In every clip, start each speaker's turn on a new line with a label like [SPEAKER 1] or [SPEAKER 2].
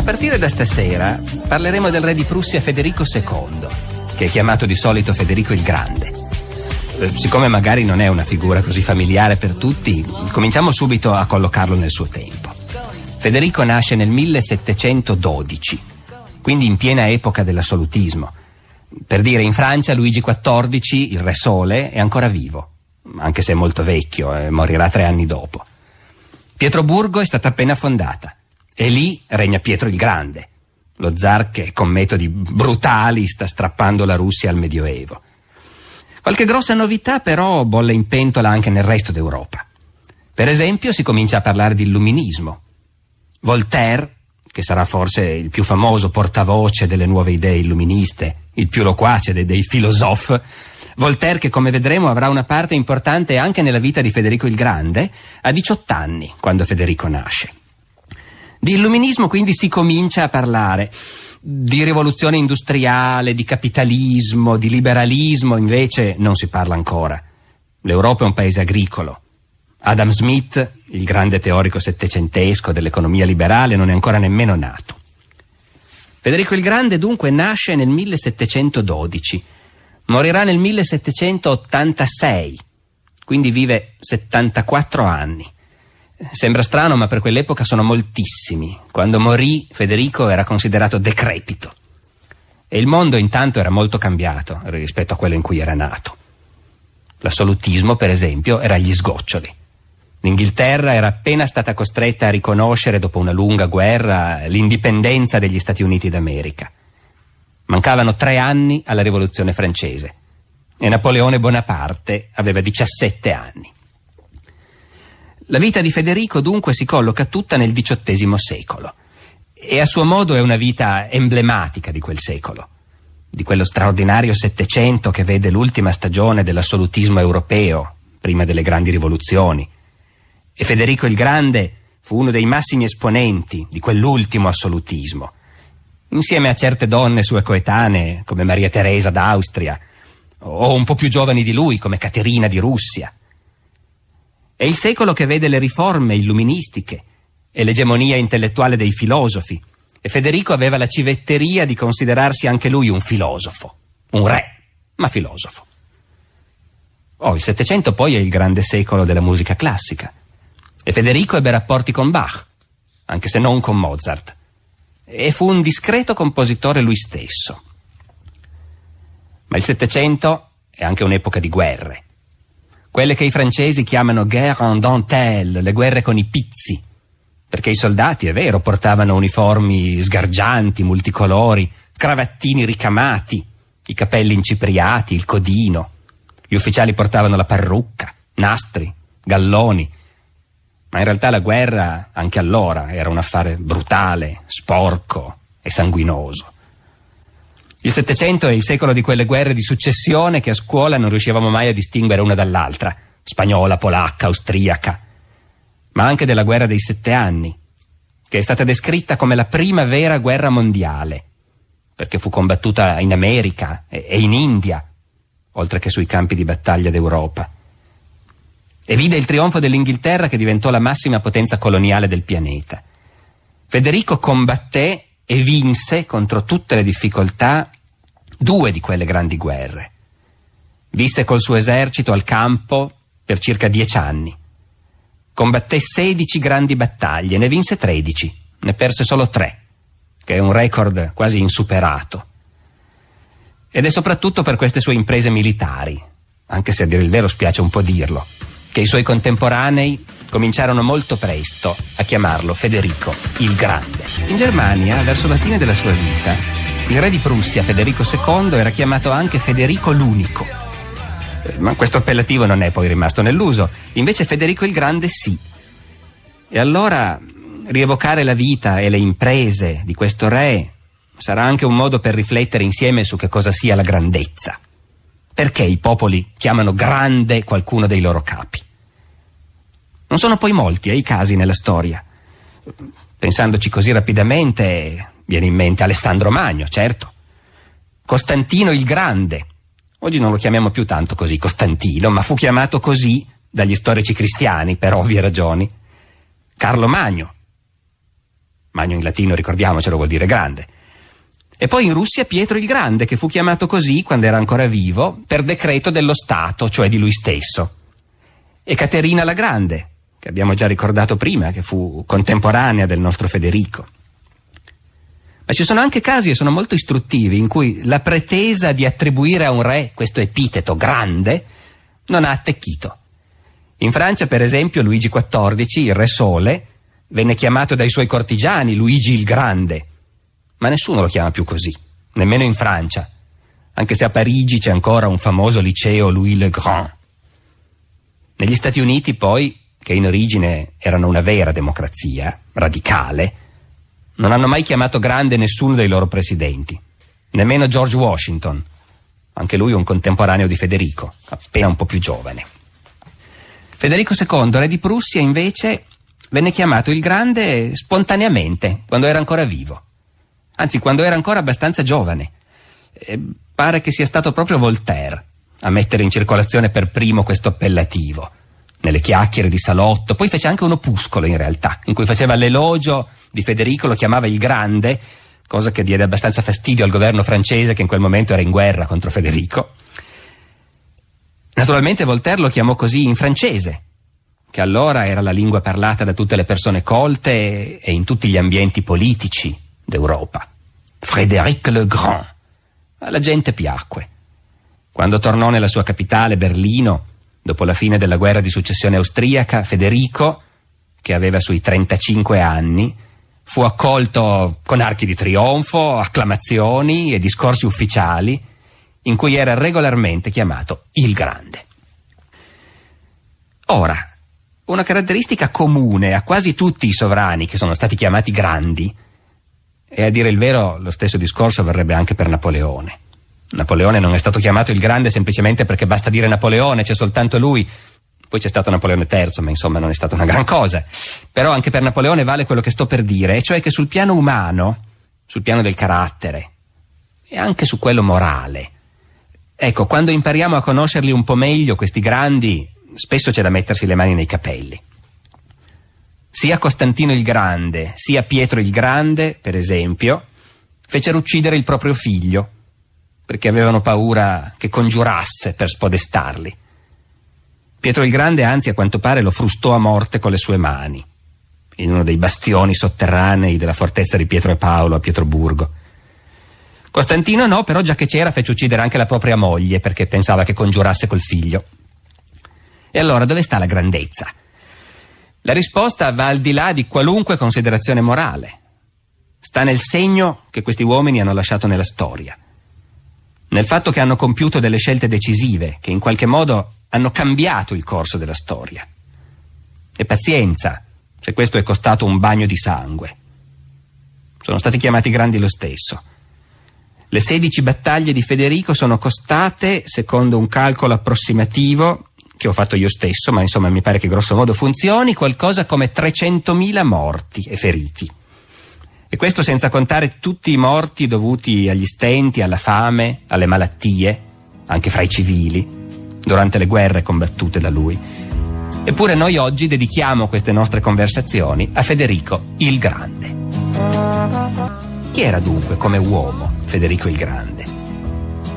[SPEAKER 1] A partire da stasera parleremo del re di Prussia Federico II, che è chiamato di solito Federico il Grande. Siccome magari non è una figura così familiare per tutti, cominciamo subito a collocarlo nel suo tempo. Federico nasce nel 1712, quindi in piena epoca dell'assolutismo. Per dire, in Francia Luigi XIV, il re Sole, è ancora vivo, anche se è molto vecchio e morirà 3 anni dopo. Pietroburgo è stata appena fondata e lì regna Pietro il Grande, lo zar che con metodi brutali sta strappando la Russia al Medioevo. Qualche grossa novità però bolle in pentola anche nel resto d'Europa. Per esempio si comincia a parlare di illuminismo. Voltaire, che sarà forse il più famoso portavoce delle nuove idee illuministe, il più loquace dei filosofi, Voltaire, che come vedremo avrà una parte importante anche nella vita di Federico il Grande, ha 18 anni quando Federico nasce. Di illuminismo quindi si comincia a parlare. Di rivoluzione industriale, di capitalismo, di liberalismo invece non si parla ancora. L'Europa è un paese agricolo. Adam Smith, il grande teorico settecentesco dell'economia liberale, non è ancora nemmeno nato. Federico il Grande dunque nasce nel 1712, morirà nel 1786, quindi vive 74 anni. Sembra strano, ma per quell'epoca sono moltissimi. Quando morì, Federico era considerato decrepito. E il mondo intanto era molto cambiato rispetto a quello in cui era nato. L'assolutismo, per esempio, era agli sgoccioli. L'Inghilterra era appena stata costretta a riconoscere, dopo una lunga guerra, l'indipendenza degli Stati Uniti d'America. Mancavano 3 anni alla Rivoluzione francese e Napoleone Bonaparte aveva 17 anni. La vita di Federico dunque si colloca tutta nel XVIII secolo e a suo modo è una vita emblematica di quel secolo, di quello straordinario Settecento che vede l'ultima stagione dell'assolutismo europeo, prima delle grandi rivoluzioni. E Federico il Grande fu uno dei massimi esponenti di quell'ultimo assolutismo, insieme a certe donne sue coetanee come Maria Teresa d'Austria o un po' più giovani di lui come Caterina di Russia. È il secolo che vede le riforme illuministiche e l'egemonia intellettuale dei filosofi, e Federico aveva la civetteria di considerarsi anche lui un filosofo, un re, ma filosofo. Il Settecento poi è il grande secolo della musica classica, e Federico ebbe rapporti con Bach, anche se non con Mozart, e fu un discreto compositore lui stesso. Ma il Settecento è anche un'epoca di guerre. Quelle che i francesi chiamano guerre en dentelle, le guerre con i pizzi, perché i soldati, è vero, portavano uniformi sgargianti, multicolori, cravattini ricamati, i capelli incipriati, il codino. Gli ufficiali portavano la parrucca, nastri, galloni. Ma in realtà la guerra, anche allora, era un affare brutale, sporco e sanguinoso. Il Settecento è il secolo di quelle guerre di successione che a scuola non riuscivamo mai a distinguere una dall'altra, spagnola, polacca, austriaca, ma anche della guerra dei 7 anni, che è stata descritta come la prima vera guerra mondiale, perché fu combattuta in America e in India, oltre che sui campi di battaglia d'Europa. E vide il trionfo dell'Inghilterra, che diventò la massima potenza coloniale del pianeta. Federico combatté e vinse contro tutte le difficoltà 2 di quelle grandi guerre. Visse col suo esercito al campo per circa 10 anni. Combatté 16 grandi battaglie, ne vinse 13, ne perse solo 3, che è un record quasi insuperato. Ed è soprattutto per queste sue imprese militari, anche se a dire il vero spiace un po' dirlo, che i suoi contemporanei cominciarono molto presto a chiamarlo Federico il Grande. In Germania, verso la fine della sua vita, il re di Prussia, Federico II, era chiamato anche Federico l'Unico. Ma questo appellativo non è poi rimasto nell'uso, invece Federico il Grande sì. E allora rievocare la vita e le imprese di questo re sarà anche un modo per riflettere insieme su che cosa sia la grandezza. Perché i popoli chiamano grande qualcuno dei loro capi? Non sono poi molti i casi nella storia. Pensandoci così rapidamente, viene in mente Alessandro Magno, certo. Costantino il Grande. Oggi non lo chiamiamo più tanto così, Costantino, ma fu chiamato così dagli storici cristiani, per ovvie ragioni. Carlo Magno. Magno in latino, ricordiamocelo, vuol dire grande. E poi in Russia Pietro il Grande, che fu chiamato così quando era ancora vivo, per decreto dello Stato, cioè di lui stesso. E Caterina la Grande, che abbiamo già ricordato prima, che fu contemporanea del nostro Federico. Ma ci sono anche casi, e sono molto istruttivi, in cui la pretesa di attribuire a un re questo epiteto grande non ha attecchito. In Francia, per esempio, Luigi XIV, il re Sole, venne chiamato dai suoi cortigiani Luigi il Grande, ma nessuno lo chiama più così, nemmeno in Francia, anche se a Parigi c'è ancora un famoso liceo Louis le Grand. Negli Stati Uniti, poi, che in origine erano una vera democrazia, radicale, non hanno mai chiamato grande nessuno dei loro presidenti, nemmeno George Washington, anche lui un contemporaneo di Federico, appena un po' più giovane. Federico II, re di Prussia, invece, venne chiamato il Grande spontaneamente, quando era ancora vivo. Anzi, quando era ancora abbastanza giovane. Pare che sia stato proprio Voltaire a mettere in circolazione per primo questo appellativo, nelle chiacchiere di salotto. Poi fece anche un opuscolo, in realtà, in cui faceva l'elogio di Federico, lo chiamava il Grande, cosa che diede abbastanza fastidio al governo francese, che in quel momento era in guerra contro Federico. Naturalmente Voltaire lo chiamò così in francese, che allora era la lingua parlata da tutte le persone colte e in tutti gli ambienti politici d'Europa. Frédéric le Grand. Alla gente piacque. Quando tornò nella sua capitale, Berlino, dopo la fine della guerra di successione austriaca, Federico, che aveva sui 35 anni, fu accolto con archi di trionfo, acclamazioni e discorsi ufficiali, in cui era regolarmente chiamato il Grande. Ora, una caratteristica comune a quasi tutti i sovrani che sono stati chiamati grandi, e a dire il vero lo stesso discorso varrebbe anche per Napoleone. Napoleone non è stato chiamato il Grande semplicemente perché basta dire Napoleone, c'è soltanto lui. Poi c'è stato Napoleone III, ma insomma non è stata una gran cosa. Però anche per Napoleone vale quello che sto per dire, e cioè che sul piano umano, sul piano del carattere, e anche su quello morale, ecco, quando impariamo a conoscerli un po' meglio, questi grandi, spesso c'è da mettersi le mani nei capelli. Sia Costantino il Grande, sia Pietro il Grande, per esempio, fecero uccidere il proprio figlio, perché avevano paura che congiurasse per spodestarli. Pietro il Grande, anzi, a quanto pare lo frustò a morte con le sue mani, in uno dei bastioni sotterranei della fortezza di Pietro e Paolo a Pietroburgo. Costantino no, però già che c'era fece uccidere anche la propria moglie, perché pensava che congiurasse col figlio. E allora dove sta la grandezza? La risposta va al di là di qualunque considerazione morale. Sta nel segno che questi uomini hanno lasciato nella storia, nel fatto che hanno compiuto delle scelte decisive, che in qualche modo hanno cambiato il corso della storia. E pazienza, se questo è costato un bagno di sangue. Sono stati chiamati grandi lo stesso. Le 16 battaglie di Federico sono costate, secondo un calcolo approssimativo che ho fatto io stesso, ma insomma mi pare che grosso modo funzioni, qualcosa come 300.000 morti e feriti. E questo senza contare tutti i morti dovuti agli stenti, alla fame, alle malattie, anche fra i civili, durante le guerre combattute da lui. Eppure noi oggi dedichiamo queste nostre conversazioni a Federico il Grande. Chi era dunque come uomo Federico il Grande?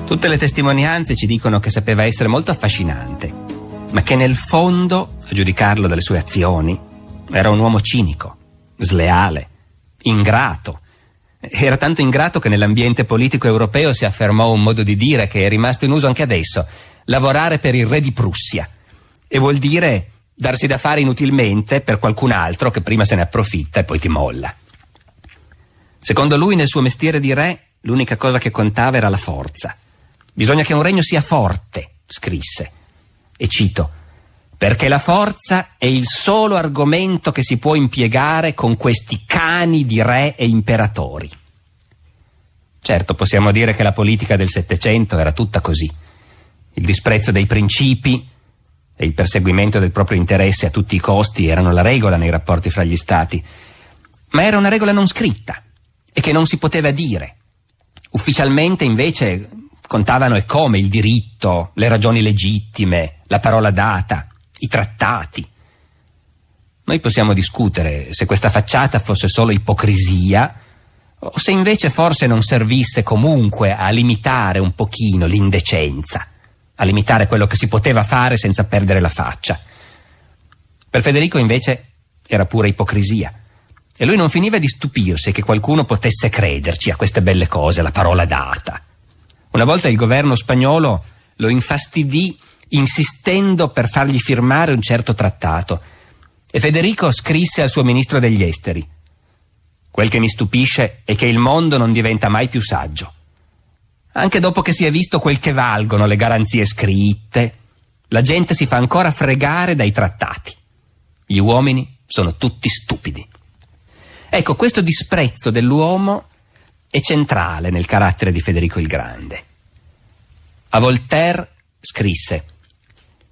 [SPEAKER 1] Tutte le testimonianze ci dicono che sapeva essere molto affascinante, ma che nel fondo, a giudicarlo dalle sue azioni, era un uomo cinico, sleale, ingrato. Era tanto ingrato che nell'ambiente politico europeo si affermò un modo di dire che è rimasto in uso anche adesso: lavorare per il re di Prussia. E vuol dire darsi da fare inutilmente per qualcun altro che prima se ne approfitta e poi ti molla. Secondo lui, nel suo mestiere di re, l'unica cosa che contava era la forza. Bisogna che un regno sia forte, scrisse. E cito: perché la forza è il solo argomento che si può impiegare con questi cani di re e imperatori. Certo, possiamo dire che la politica del Settecento era tutta così. Il disprezzo dei principi e il perseguimento del proprio interesse a tutti i costi erano la regola nei rapporti fra gli stati, ma era una regola non scritta e che non si poteva dire. Ufficialmente, invece, contavano e come il diritto, le ragioni legittime, la parola data, i trattati. Noi possiamo discutere se questa facciata fosse solo ipocrisia o se invece forse non servisse comunque a limitare un pochino l'indecenza, a limitare quello che si poteva fare senza perdere la faccia. Per Federico invece era pura ipocrisia e lui non finiva di stupirsi che qualcuno potesse crederci a queste belle cose, la parola data. Una volta il governo spagnolo lo infastidì insistendo per fargli firmare un certo trattato e Federico scrisse al suo ministro degli esteri: quel che mi stupisce è che il mondo non diventa mai più saggio. Anche dopo che si è visto quel che valgono le garanzie scritte, la gente si fa ancora fregare dai trattati. Gli uomini sono tutti stupidi. Ecco, questo disprezzo dell'uomo è centrale nel carattere di Federico il Grande. A Voltaire scrisse: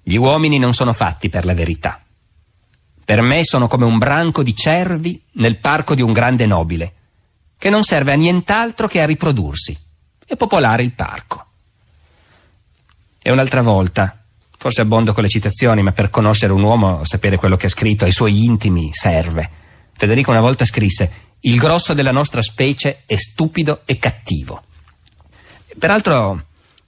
[SPEAKER 1] gli uomini non sono fatti per la verità. Per me sono come un branco di cervi nel parco di un grande nobile, che non serve a nient'altro che a riprodursi e popolare il parco. E un'altra volta, forse abbondo con le citazioni, ma per conoscere un uomo, sapere quello che ha scritto ai suoi intimi serve. Federico una volta scrisse: il grosso della nostra specie è stupido e cattivo. Peraltro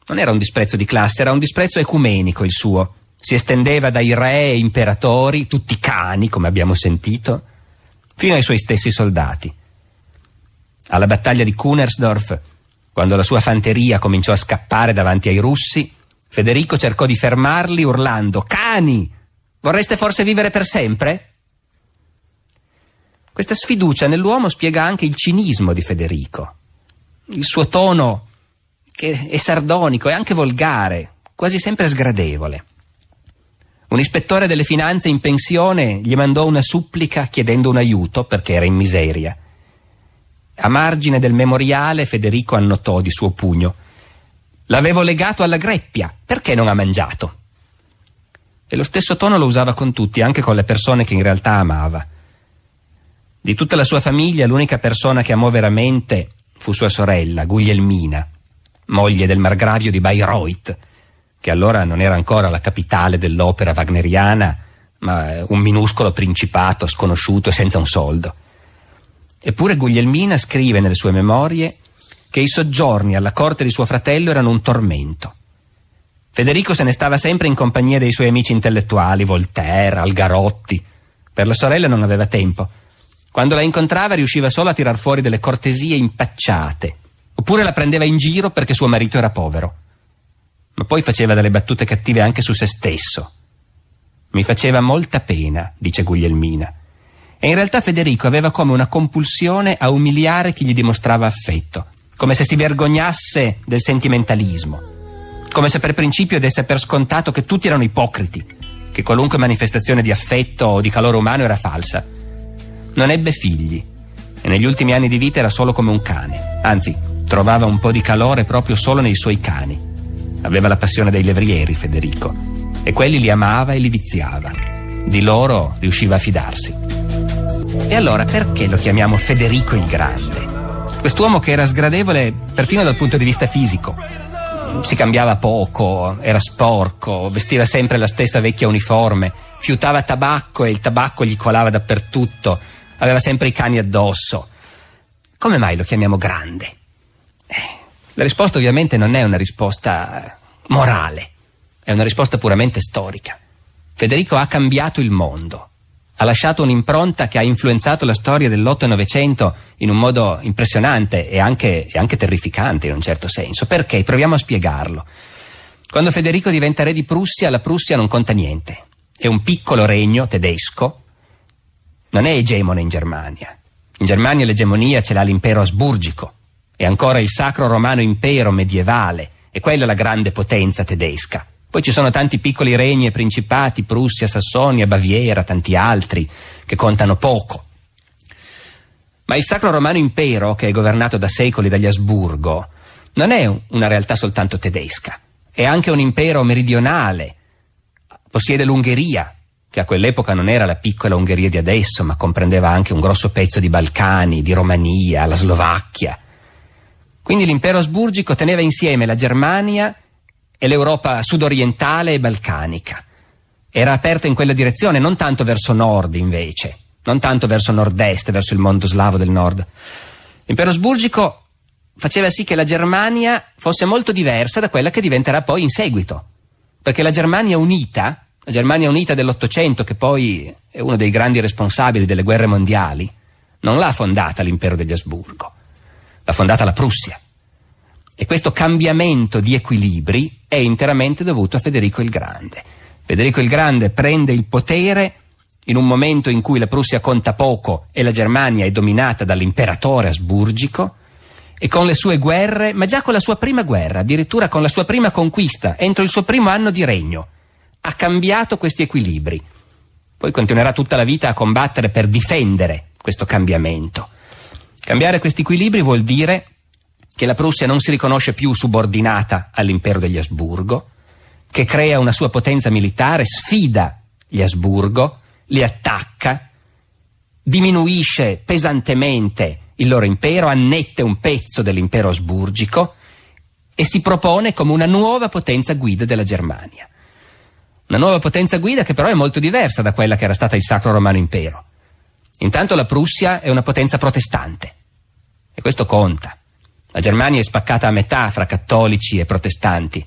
[SPEAKER 1] non era un disprezzo di classe, era un disprezzo ecumenico il suo. Si estendeva dai re e imperatori, tutti cani, come abbiamo sentito, fino ai suoi stessi soldati. Alla battaglia di Kunersdorf, quando la sua fanteria cominciò a scappare davanti ai russi, Federico cercò di fermarli urlando: cani! Vorreste forse vivere per sempre? Questa sfiducia nell'uomo spiega anche il cinismo di Federico, il suo tono che è sardonico e anche volgare, quasi sempre sgradevole. Un ispettore delle finanze in pensione gli mandò una supplica chiedendo un aiuto perché era in miseria. A margine del memoriale Federico annotò di suo pugno: l'avevo legato alla greppia, perché non ha mangiato? E lo stesso tono lo usava con tutti, anche con le persone che in realtà amava. Di tutta la sua famiglia l'unica persona che amò veramente fu sua sorella, Guglielmina, moglie del margravio di Bayreuth, che allora non era ancora la capitale dell'opera wagneriana, ma un minuscolo principato sconosciuto e senza un soldo. Eppure Guglielmina scrive nelle sue memorie che i soggiorni alla corte di suo fratello erano un tormento. Federico se ne stava sempre in compagnia dei suoi amici intellettuali, Voltaire, Algarotti. Per la sorella non aveva tempo. Quando la incontrava riusciva solo a tirar fuori delle cortesie impacciate, oppure la prendeva in giro perché suo marito era povero. Ma poi faceva delle battute cattive anche su se stesso. Mi faceva molta pena, dice Guglielmina. E in realtà Federico aveva come una compulsione a umiliare chi gli dimostrava affetto, come se si vergognasse del sentimentalismo, come se per principio desse per scontato che tutti erano ipocriti, che qualunque manifestazione di affetto o di calore umano era falsa. Non ebbe figli e negli ultimi anni di vita era solo come un cane, anzi trovava un po' di calore proprio solo nei suoi cani. Aveva la passione dei levrieri, Federico, e quelli li amava e li viziava. Di loro riusciva a fidarsi. E allora perché lo chiamiamo Federico il Grande? Quest'uomo che era sgradevole perfino dal punto di vista fisico. Si cambiava poco, era sporco, vestiva sempre la stessa vecchia uniforme, fiutava tabacco e il tabacco gli colava dappertutto, aveva sempre i cani addosso. Come mai lo chiamiamo Grande? La risposta ovviamente non è una risposta morale, è una risposta puramente storica. Federico ha cambiato il mondo, ha lasciato un'impronta che ha influenzato la storia dell'8 e Novecento in un modo impressionante e anche terrificante in un certo senso. Perché? Proviamo a spiegarlo. Quando Federico diventa re di Prussia, la Prussia non conta niente. È un piccolo regno tedesco, non è egemone in Germania. In Germania l'egemonia ce l'ha l'impero asburgico. È ancora il Sacro Romano Impero medievale, e quella è la grande potenza tedesca. Poi ci sono tanti piccoli regni e principati, Prussia, Sassonia, Baviera, tanti altri, che contano poco. Ma il Sacro Romano Impero, che è governato da secoli dagli Asburgo, non è una realtà soltanto tedesca, è anche un impero meridionale. Possiede l'Ungheria, che a quell'epoca non era la piccola Ungheria di adesso, ma comprendeva anche un grosso pezzo di Balcani, di Romania, la Slovacchia. Quindi l'impero asburgico teneva insieme la Germania e l'Europa sudorientale e balcanica. era aperto in quella direzione, non tanto verso nord invece, non tanto verso nord-est, verso il mondo slavo del nord. L'impero asburgico faceva sì che la Germania fosse molto diversa da quella che diventerà poi in seguito, perché la Germania unita dell'Ottocento, che poi è uno dei grandi responsabili delle guerre mondiali, non l'ha fondata l'impero degli Asburgo, l'ha fondata la Prussia. E questo cambiamento di equilibri è interamente dovuto a Federico il Grande. Federico il Grande prende il potere in un momento in cui la Prussia conta poco e la Germania è dominata dall'imperatore asburgico, e con le sue guerre, ma già con la sua prima guerra, addirittura con la sua prima conquista, entro il suo primo anno di regno, ha cambiato questi equilibri. Poi continuerà tutta la vita a combattere per difendere questo cambiamento. Cambiare questi equilibri vuol dire che la Prussia non si riconosce più subordinata all'impero degli Asburgo, che crea una sua potenza militare, sfida gli Asburgo, li attacca, diminuisce pesantemente il loro impero, annette un pezzo dell'impero asburgico e si propone come una nuova potenza guida della Germania. Una nuova potenza guida che però è molto diversa da quella che era stata il Sacro Romano Impero. Intanto la Prussia è una potenza protestante e questo conta. La Germania è spaccata a metà fra cattolici e protestanti,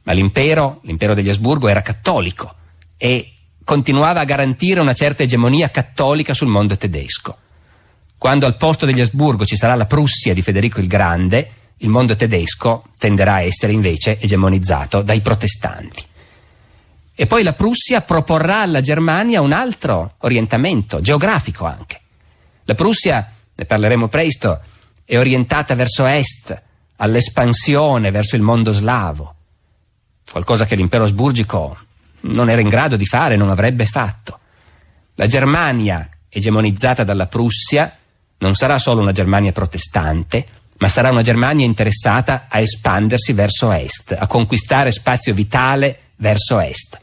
[SPEAKER 1] ma l'impero degli Asburgo era cattolico e continuava a garantire una certa egemonia cattolica sul mondo tedesco. Quando al posto degli Asburgo ci sarà la Prussia di Federico il Grande, il mondo tedesco tenderà a essere invece egemonizzato dai protestanti. E poi la Prussia proporrà alla Germania un altro orientamento, geografico anche. La Prussia, ne parleremo presto, è orientata verso est, all'espansione verso il mondo slavo, qualcosa che l'impero asburgico non era in grado di fare, non avrebbe fatto. La Germania, egemonizzata dalla Prussia, non sarà solo una Germania protestante, ma sarà una Germania interessata a espandersi verso est, a conquistare spazio vitale verso est.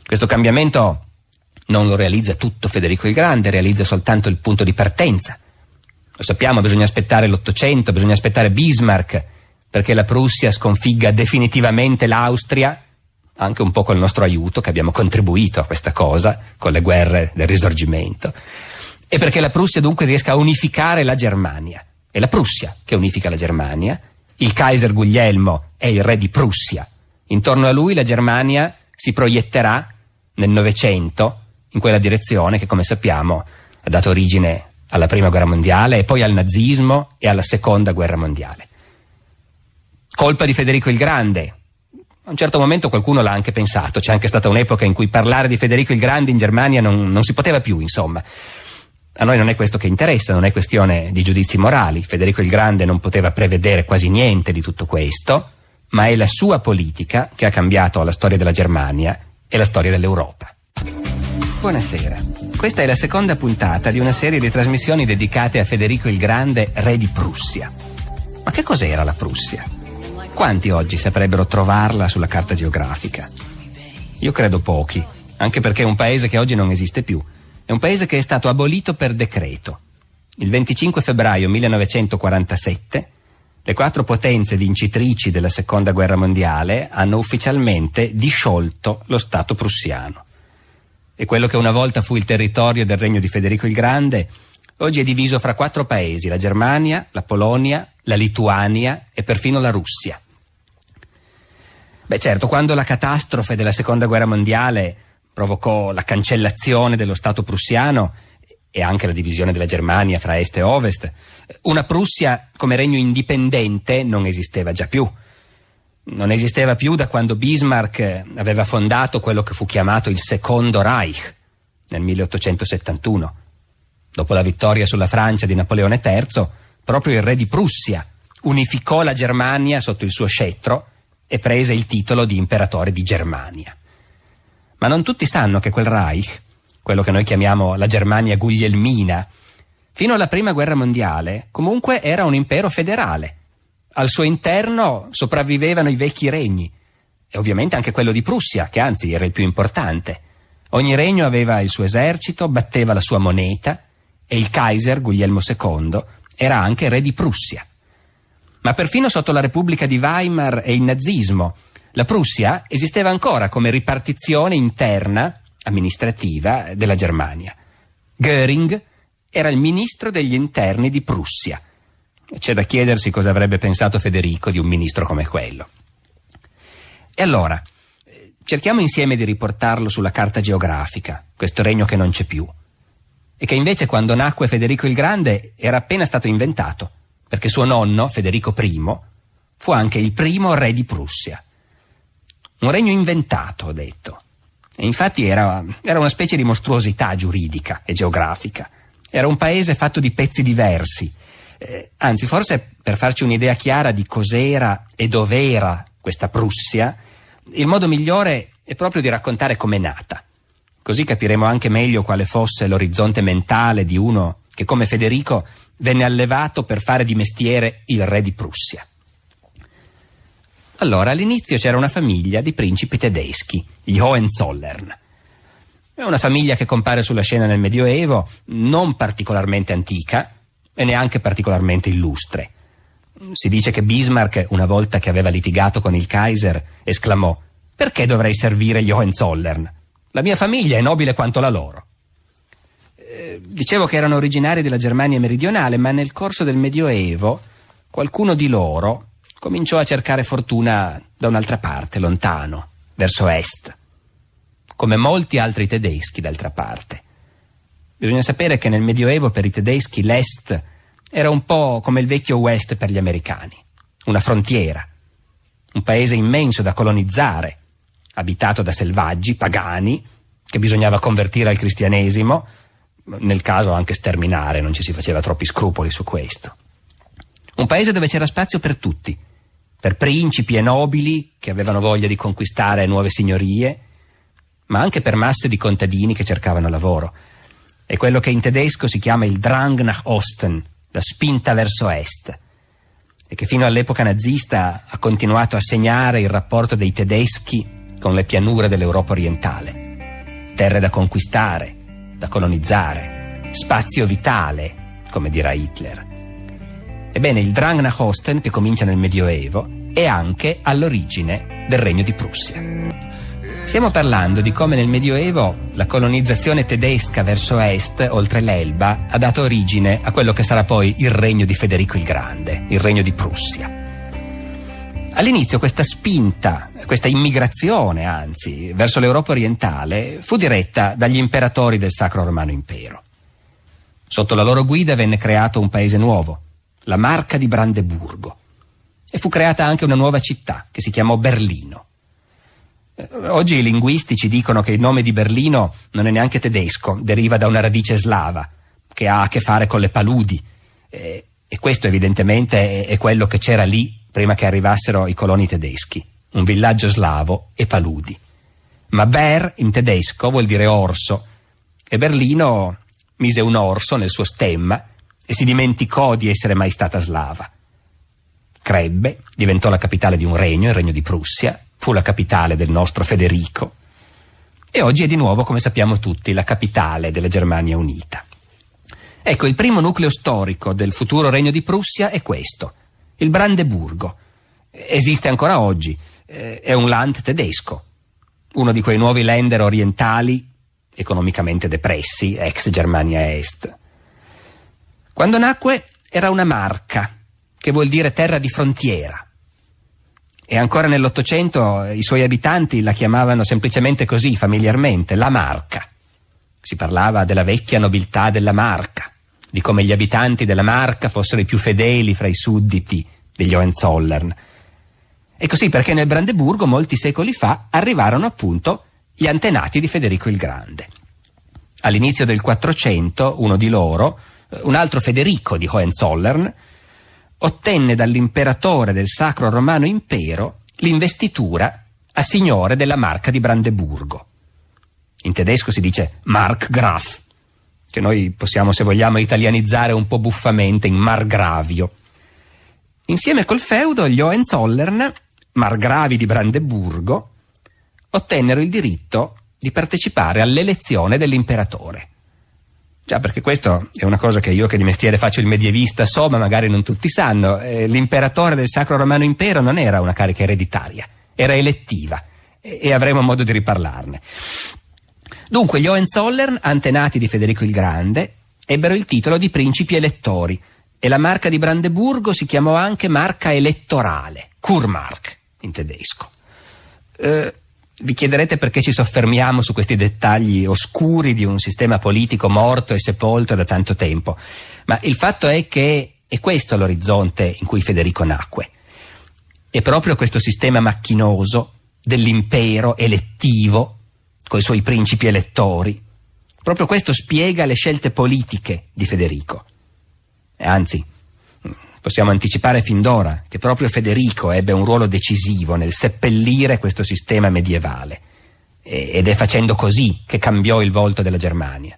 [SPEAKER 1] Questo cambiamento non lo realizza tutto Federico il Grande, realizza soltanto il punto di partenza. Lo sappiamo, bisogna aspettare l'Ottocento, bisogna aspettare Bismarck perché la Prussia sconfigga definitivamente l'Austria, anche un po' col nostro aiuto, che abbiamo contribuito a questa cosa con le guerre del Risorgimento, e perché la Prussia dunque riesca a unificare la Germania. È la Prussia che unifica la Germania, il Kaiser Guglielmo è il re di Prussia, intorno a lui la Germania si proietterà nel Novecento in quella direzione che, come sappiamo, ha dato origine alla Prima Guerra Mondiale e poi al nazismo e alla Seconda Guerra Mondiale. Colpa di Federico il Grande. A un certo momento qualcuno l'ha anche pensato, c'è anche stata un'epoca in cui parlare di Federico il Grande in Germania non si poteva più, insomma. A noi non è questo che interessa, non è questione di giudizi morali. Federico il Grande non poteva prevedere quasi niente di tutto questo, ma è la sua politica che ha cambiato la storia della Germania e la storia dell'Europa. Buonasera, questa è la seconda puntata di una serie di trasmissioni dedicate a Federico il Grande, re di Prussia. Ma che cos'era la Prussia? Quanti oggi saprebbero trovarla sulla carta geografica? Io credo pochi, anche perché è un paese che oggi non esiste più. È un paese che è stato abolito per decreto. Il 25 febbraio 1947 le quattro potenze vincitrici della Seconda Guerra Mondiale hanno ufficialmente disciolto lo Stato prussiano. E quello che una volta fu il territorio del regno di Federico il Grande oggi è diviso fra quattro paesi: la Germania, la Polonia, la Lituania e perfino la Russia. Beh, certo, quando la catastrofe della Seconda Guerra Mondiale provocò la cancellazione dello Stato prussiano e anche la divisione della Germania fra est e ovest, una Prussia come regno indipendente non esisteva già più. Non esisteva più da quando Bismarck aveva fondato quello che fu chiamato il Secondo Reich nel 1871. Dopo la vittoria sulla Francia di Napoleone III, proprio il re di Prussia unificò la Germania sotto il suo scettro e prese il titolo di imperatore di Germania. Ma non tutti sanno che quel Reich, quello che noi chiamiamo la Germania guglielmina, fino alla Prima Guerra Mondiale comunque era un impero federale. Al suo interno sopravvivevano i vecchi regni e ovviamente anche quello di Prussia, che anzi era il più importante. Ogni regno aveva il suo esercito, batteva la sua moneta e il Kaiser Guglielmo II era anche re di Prussia. Ma perfino sotto la Repubblica di Weimar e il nazismo La Prussia esisteva ancora come ripartizione interna amministrativa della Germania. Göring era il ministro degli interni di Prussia. C'è da chiedersi cosa avrebbe pensato Federico di un ministro come quello. E allora, cerchiamo insieme di riportarlo sulla carta geografica, questo regno che non c'è più, e che invece quando nacque Federico il Grande era appena stato inventato, perché suo nonno, Federico I, fu anche il primo re di Prussia. Un regno inventato, ho detto. E infatti era una specie di mostruosità giuridica e geografica. Era un paese fatto di pezzi diversi. Anzi, forse per farci un'idea chiara di cos'era e dov'era questa Prussia, il modo migliore è proprio di raccontare com'è nata. Così capiremo anche meglio quale fosse l'orizzonte mentale di uno che, come Federico, venne allevato per fare di mestiere il re di Prussia. Allora, all'inizio c'era una famiglia di principi tedeschi, gli Hohenzollern. È una famiglia che compare sulla scena nel Medioevo, non particolarmente antica e neanche particolarmente illustre. Si dice che Bismarck, una volta che aveva litigato con il Kaiser, esclamò: «Perché dovrei servire gli Hohenzollern? La mia famiglia è nobile quanto la loro». Dicevo che erano originari della Germania meridionale, ma nel corso del Medioevo qualcuno di loro cominciò a cercare fortuna da un'altra parte, lontano, verso est, come molti altri tedeschi d'altra parte. Bisogna sapere che nel Medioevo per i tedeschi l'est era un po' come il vecchio West per gli americani, una frontiera, un paese immenso da colonizzare, abitato da selvaggi, pagani, che bisognava convertire al cristianesimo, nel caso anche sterminare, non ci si faceva troppi scrupoli su questo. Un paese dove c'era spazio per tutti, per principi e nobili che avevano voglia di conquistare nuove signorie, ma anche per masse di contadini che cercavano lavoro. È quello che in tedesco si chiama il Drang nach Osten, la spinta verso est, e che fino all'epoca nazista ha continuato a segnare il rapporto dei tedeschi con le pianure dell'Europa orientale. Terre da conquistare, da colonizzare, spazio vitale, come dirà Hitler. Ebbene, il Drang nach Osten, che comincia nel Medioevo, è anche all'origine del Regno di Prussia. Stiamo parlando di come nel Medioevo la colonizzazione tedesca verso est, oltre l'Elba, ha dato origine a quello che sarà poi il regno di Federico il Grande, il Regno di Prussia. All'inizio questa spinta, questa immigrazione, anzi, verso l'Europa orientale fu diretta dagli imperatori del Sacro Romano Impero. Sotto la loro guida venne creato un paese nuovo, la Marca di Brandeburgo, e fu creata anche una nuova città che si chiamò Berlino. Oggi i linguisti ci dicono che il nome di Berlino non è neanche tedesco, deriva da una radice slava che ha a che fare con le paludi, e questo evidentemente è quello che c'era lì prima che arrivassero i coloni tedeschi, un villaggio slavo e paludi. Ma Ber in tedesco vuol dire orso, e Berlino mise un orso nel suo stemma e si dimenticò di essere mai stata slava. Crebbe, diventò la capitale di un regno, il Regno di Prussia, fu la capitale del nostro Federico, e oggi è di nuovo, come sappiamo tutti, la capitale della Germania Unita. Ecco, il primo nucleo storico del futuro Regno di Prussia è questo, il Brandeburgo. Esiste ancora oggi, è un Land tedesco, uno di quei nuovi Länder orientali economicamente depressi, ex Germania Est. Quando nacque era una marca, che vuol dire terra di frontiera. E ancora nell'Ottocento i suoi abitanti la chiamavano semplicemente così, familiarmente, la Marca. Si parlava della vecchia nobiltà della Marca, di come gli abitanti della Marca fossero i più fedeli fra i sudditi degli Hohenzollern. E così perché nel Brandeburgo molti secoli fa arrivarono appunto gli antenati di Federico il Grande. All'inizio del 400 uno di loro, un altro Federico di Hohenzollern, ottenne dall'imperatore del Sacro Romano Impero l'investitura a signore della Marca di Brandeburgo. In tedesco si dice Markgraf, che noi possiamo, se vogliamo, italianizzare un po' buffamente in Margravio. Insieme col feudo, gli Hohenzollern, margravi di Brandeburgo, ottennero il diritto di partecipare all'elezione dell'imperatore. Già, perché questo è una cosa che io, che di mestiere faccio il medievista, so, ma magari non tutti sanno. L'imperatore del Sacro Romano Impero non era una carica ereditaria, era elettiva e avremo modo di riparlarne. Dunque gli Hohenzollern, antenati di Federico il Grande, ebbero il titolo di principi elettori e la marca di Brandeburgo si chiamò anche marca elettorale, Kurmark in tedesco. Vi chiederete perché ci soffermiamo su questi dettagli oscuri di un sistema politico morto e sepolto da tanto tempo, ma il fatto è che è questo l'orizzonte in cui Federico nacque. È proprio questo sistema macchinoso dell'impero elettivo, coi suoi principi elettori. Proprio questo spiega le scelte politiche di Federico. E anzi, possiamo anticipare fin d'ora che proprio Federico ebbe un ruolo decisivo nel seppellire questo sistema medievale. Ed è facendo così che cambiò il volto della Germania.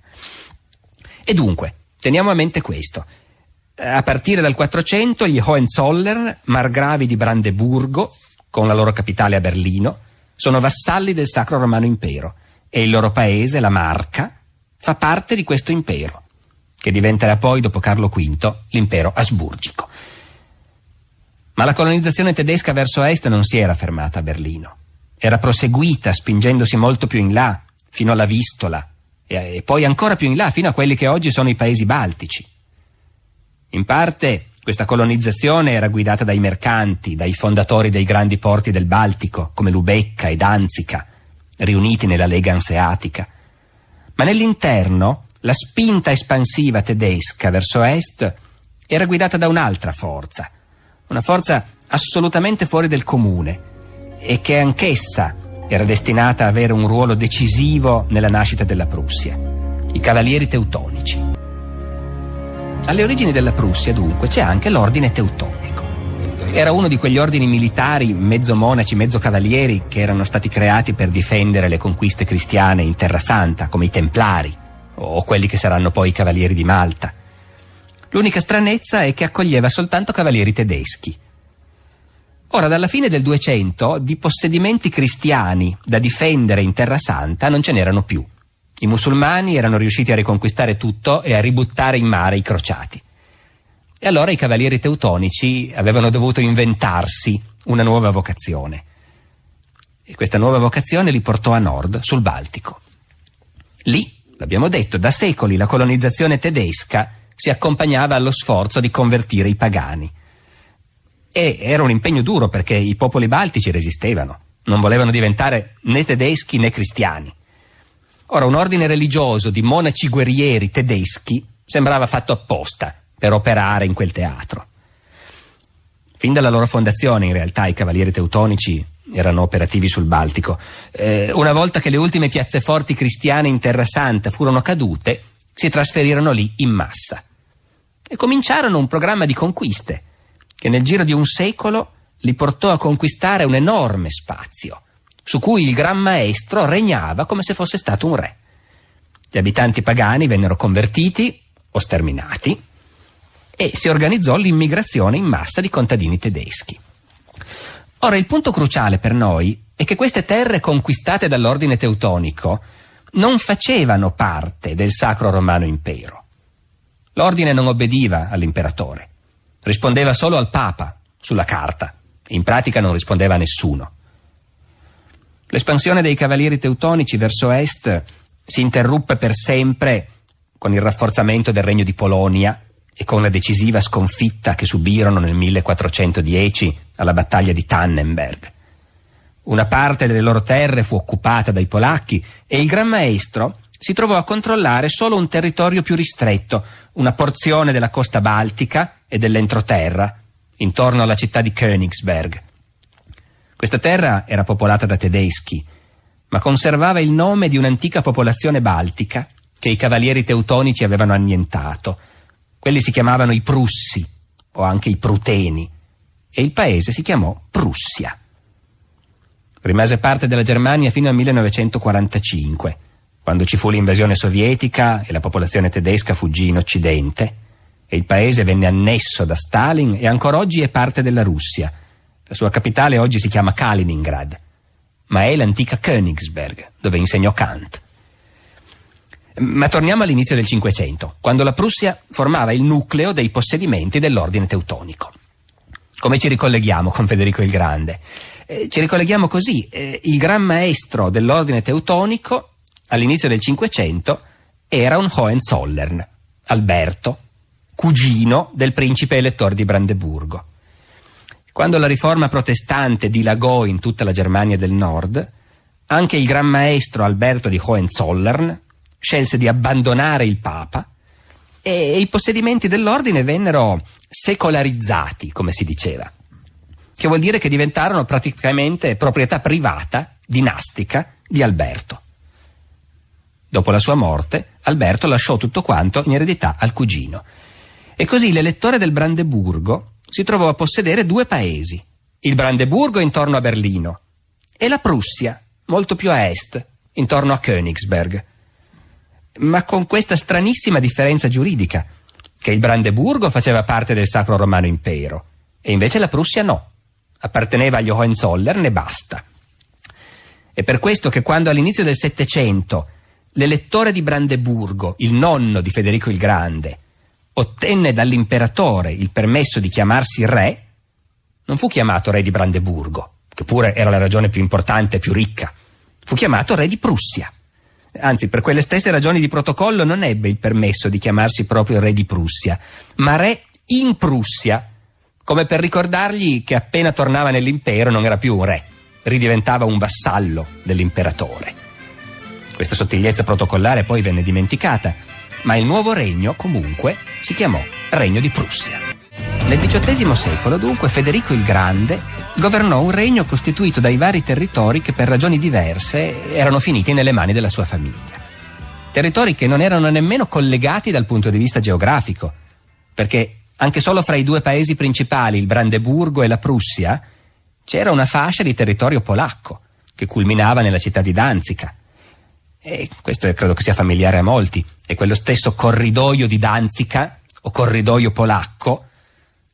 [SPEAKER 1] E dunque, teniamo a mente questo. A partire dal 400 gli Hohenzollern, margravi di Brandeburgo, con la loro capitale a Berlino, sono vassalli del Sacro Romano Impero e il loro paese, la Marca, fa parte di questo impero, che diventerà poi, dopo Carlo V, l'impero asburgico. Ma la colonizzazione tedesca verso est non si era fermata a Berlino. Era proseguita spingendosi molto più in là, fino alla Vistola, e poi ancora più in là, fino a quelli che oggi sono i paesi baltici. In parte questa colonizzazione era guidata dai mercanti, dai fondatori dei grandi porti del Baltico, come Lubecca e Danzica, riuniti nella Lega Anseatica. Ma nell'interno la spinta espansiva tedesca verso est era guidata da un'altra forza, una forza assolutamente fuori del comune e che anch'essa era destinata a avere un ruolo decisivo nella nascita della Prussia: i cavalieri teutonici. Alle origini della Prussia, dunque, c'è anche l'ordine teutonico. Era uno di quegli ordini militari, mezzo monaci, mezzo cavalieri, che erano stati creati per difendere le conquiste cristiane in Terra Santa, come i Templari, o quelli che saranno poi i Cavalieri di Malta. L'unica stranezza è che accoglieva soltanto cavalieri tedeschi. Ora, dalla fine del 200, di possedimenti cristiani da difendere in Terra Santa non ce n'erano più. I musulmani erano riusciti a riconquistare tutto e a ributtare in mare i crociati. E allora i cavalieri teutonici avevano dovuto inventarsi una nuova vocazione. E questa nuova vocazione li portò a nord, sul Baltico. Lì, l'abbiamo detto, da secoli la colonizzazione tedesca si accompagnava allo sforzo di convertire i pagani. E era un impegno duro perché i popoli baltici resistevano, non volevano diventare né tedeschi né cristiani. Ora, un ordine religioso di monaci guerrieri tedeschi sembrava fatto apposta per operare in quel teatro. Fin dalla loro fondazione, in realtà, i cavalieri teutonici erano operativi sul Baltico. Una volta che le ultime piazze forti cristiane in Terra Santa furono cadute, si trasferirono lì in massa e cominciarono un programma di conquiste che nel giro di un secolo li portò a conquistare un enorme spazio, su cui il Gran Maestro regnava come se fosse stato un re. Gli abitanti pagani vennero convertiti o sterminati e si organizzò l'immigrazione in massa di contadini tedeschi. Ora, il punto cruciale per noi è che queste terre conquistate dall'ordine teutonico non facevano parte del Sacro Romano Impero. L'ordine non obbediva all'imperatore, rispondeva solo al Papa sulla carta, in pratica non rispondeva a nessuno. L'espansione dei cavalieri teutonici verso est si interruppe per sempre con il rafforzamento del Regno di Polonia e con la decisiva sconfitta che subirono nel 1410 alla battaglia di Tannenberg. Una parte delle loro terre fu occupata dai polacchi e il Gran Maestro si trovò a controllare solo un territorio più ristretto, una porzione della costa baltica e dell'entroterra, intorno alla città di Königsberg. Questa terra era popolata da tedeschi, ma conservava il nome di un'antica popolazione baltica che i cavalieri teutonici avevano annientato. Quelli si chiamavano i Prussi, o anche i Pruteni, e il paese si chiamò Prussia. Rimase parte della Germania fino al 1945, quando ci fu l'invasione sovietica e la popolazione tedesca fuggì in Occidente, e il paese venne annesso da Stalin e ancora oggi è parte della Russia. La sua capitale oggi si chiama Kaliningrad, ma è l'antica Königsberg, dove insegnò Kant. Ma torniamo all'inizio del Cinquecento, quando la Prussia formava il nucleo dei possedimenti dell'ordine teutonico. Come ci ricolleghiamo con Federico il Grande? Ci ricolleghiamo così. Il gran maestro dell'ordine teutonico all'inizio del Cinquecento era un Hohenzollern, Alberto, cugino del principe elettore di Brandeburgo. Quando la riforma protestante dilagò in tutta la Germania del Nord, anche il gran maestro Alberto di Hohenzollern scelse di abbandonare il Papa e i possedimenti dell'ordine vennero secolarizzati, come si diceva, che vuol dire che diventarono praticamente proprietà privata, dinastica, di Alberto. Dopo la sua morte, Alberto lasciò tutto quanto in eredità al cugino. E così l'elettore del Brandeburgo si trovò a possedere due paesi, il Brandeburgo intorno a Berlino e la Prussia, molto più a est, intorno a Königsberg. Ma con questa stranissima differenza giuridica, che il Brandeburgo faceva parte del Sacro Romano Impero e invece la Prussia no, apparteneva agli Hohenzollern e basta. È per questo che quando all'inizio del Settecento l'elettore di Brandeburgo, il nonno di Federico il Grande, ottenne dall'imperatore il permesso di chiamarsi re, non fu chiamato re di Brandeburgo, che pure era la regione più importante e più ricca, fu chiamato re di Prussia. Anzi, per quelle stesse ragioni di protocollo non ebbe il permesso di chiamarsi proprio re di Prussia, ma re in Prussia, come per ricordargli che appena tornava nell'impero non era più un re, ridiventava un vassallo dell'imperatore. Questa sottigliezza protocollare poi venne dimenticata, ma il nuovo regno comunque si chiamò Regno di Prussia. Nel XVIII secolo, dunque, Federico il Grande governò un regno costituito dai vari territori che per ragioni diverse erano finiti nelle mani della sua famiglia. Territori che non erano nemmeno collegati dal punto di vista geografico, perché anche solo fra i due paesi principali, il Brandeburgo e la Prussia, c'era una fascia di territorio polacco che culminava nella città di Danzica. E questo credo che sia familiare a molti, è quello stesso corridoio di Danzica o corridoio polacco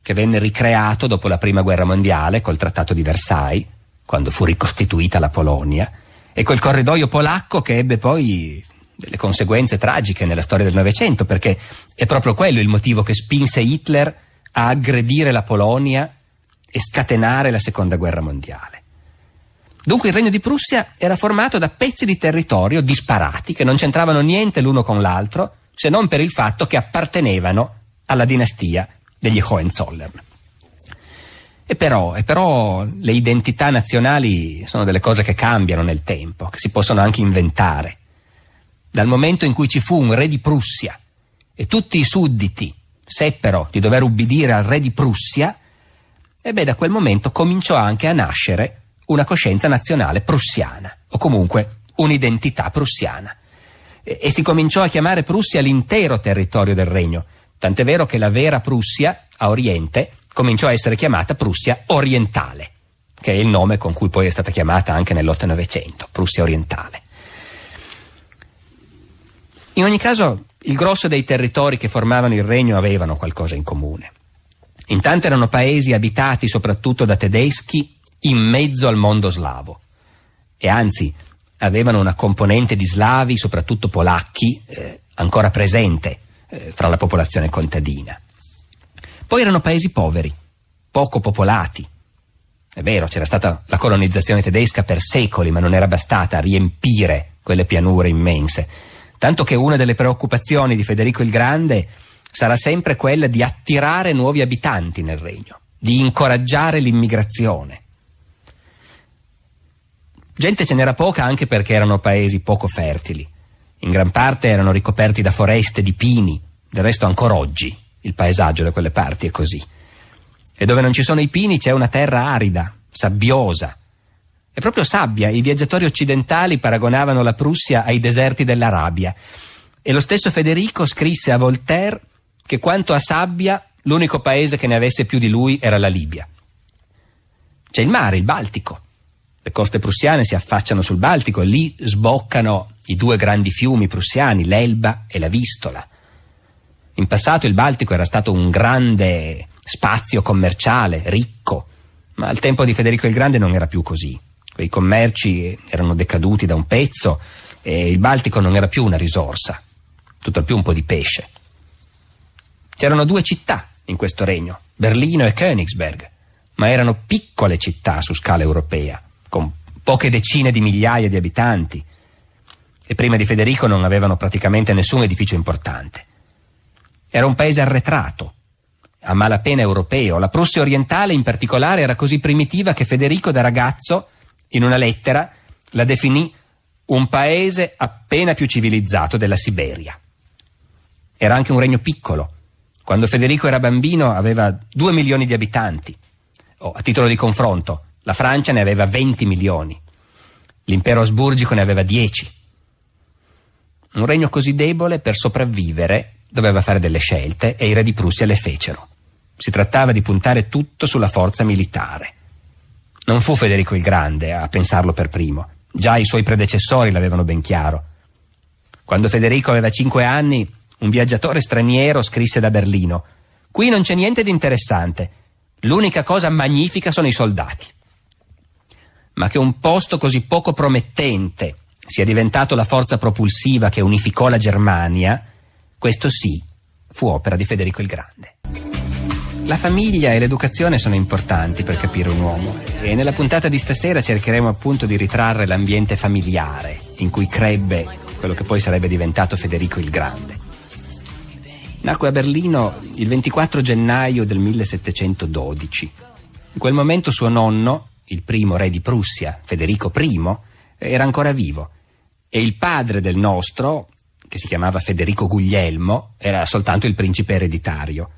[SPEAKER 1] che venne ricreato dopo la Prima Guerra Mondiale col Trattato di Versailles, quando fu ricostituita la Polonia, e quel corridoio polacco che ebbe poi delle conseguenze tragiche nella storia del Novecento, perché è proprio quello il motivo che spinse Hitler a aggredire la Polonia e scatenare la Seconda Guerra Mondiale. Dunque il Regno di Prussia era formato da pezzi di territorio disparati che non c'entravano niente l'uno con l'altro, se non per il fatto che appartenevano alla dinastia degli Hohenzollern. E però le identità nazionali sono delle cose che cambiano nel tempo, che si possono anche inventare. Dal momento in cui ci fu un re di Prussia e tutti i sudditi seppero di dover ubbidire al re di Prussia, da quel momento cominciò anche a nascere una coscienza nazionale prussiana, o comunque un'identità prussiana. E si cominciò a chiamare Prussia l'intero territorio del regno, tant'è vero che la vera Prussia, a oriente, cominciò a essere chiamata Prussia orientale, che è il nome con cui poi è stata chiamata anche nell'8 Novecento, Prussia orientale. In ogni caso, il grosso dei territori che formavano il regno avevano qualcosa in comune. Intanto erano paesi abitati soprattutto da tedeschi in mezzo al mondo slavo, e anzi avevano una componente di slavi, soprattutto polacchi, ancora presente fra la popolazione contadina. Poi erano paesi poveri, poco popolati. È vero, c'era stata la colonizzazione tedesca per secoli, ma non era bastata a riempire quelle pianure immense, tanto che una delle preoccupazioni di Federico il Grande sarà sempre quella di attirare nuovi abitanti nel regno, di incoraggiare l'immigrazione. Gente ce n'era poca anche perché erano paesi poco fertili. In gran parte erano ricoperti da foreste di pini, del resto ancora oggi il paesaggio da quelle parti è così. E dove non ci sono i pini c'è una terra arida, sabbiosa. È proprio sabbia, i viaggiatori occidentali paragonavano la Prussia ai deserti dell'Arabia. E lo stesso Federico scrisse a Voltaire che quanto a sabbia l'unico paese che ne avesse più di lui era la Libia. C'è il mare, il Baltico. Le coste prussiane si affacciano sul Baltico e lì sboccano i due grandi fiumi prussiani, l'Elba e la Vistola. In passato il Baltico era stato un grande spazio commerciale, ricco, ma al tempo di Federico il Grande non era più così. Quei commerci erano decaduti da un pezzo e il Baltico non era più una risorsa, tutt'al più un po' di pesce. C'erano due città in questo regno, Berlino e Königsberg, ma erano piccole città su scala europea, con poche decine di migliaia di abitanti, e prima di Federico non avevano praticamente nessun edificio importante. Era un paese arretrato, a malapena europeo. La Prussia orientale in particolare era così primitiva che Federico da ragazzo, in una lettera, la definì un paese appena più civilizzato della Siberia. Era anche un regno piccolo. Quando Federico era bambino aveva 2 milioni di abitanti. A titolo di confronto, la Francia ne aveva 20 milioni. L'impero asburgico ne aveva 10. Un regno così debole, per sopravvivere, doveva fare delle scelte e i re di Prussia le fecero. Si trattava di puntare tutto sulla forza militare. Non fu Federico il Grande a pensarlo per primo. Già i suoi predecessori l'avevano ben chiaro. Quando Federico aveva 5 anni, un viaggiatore straniero scrisse da Berlino: «Qui non c'è niente di interessante. L'unica cosa magnifica sono i soldati». Ma che un posto così poco promettente sia diventato la forza propulsiva che unificò la Germania, questo sì, fu opera di Federico il Grande. La famiglia e l'educazione sono importanti per capire un uomo, e nella puntata di stasera cercheremo appunto di ritrarre l'ambiente familiare in cui crebbe quello che poi sarebbe diventato Federico il Grande. Nacque a Berlino il 24 gennaio del 1712. In quel momento suo nonno, il primo re di Prussia, Federico I, era ancora vivo, e il padre del nostro, che si chiamava Federico Guglielmo, era soltanto il principe ereditario.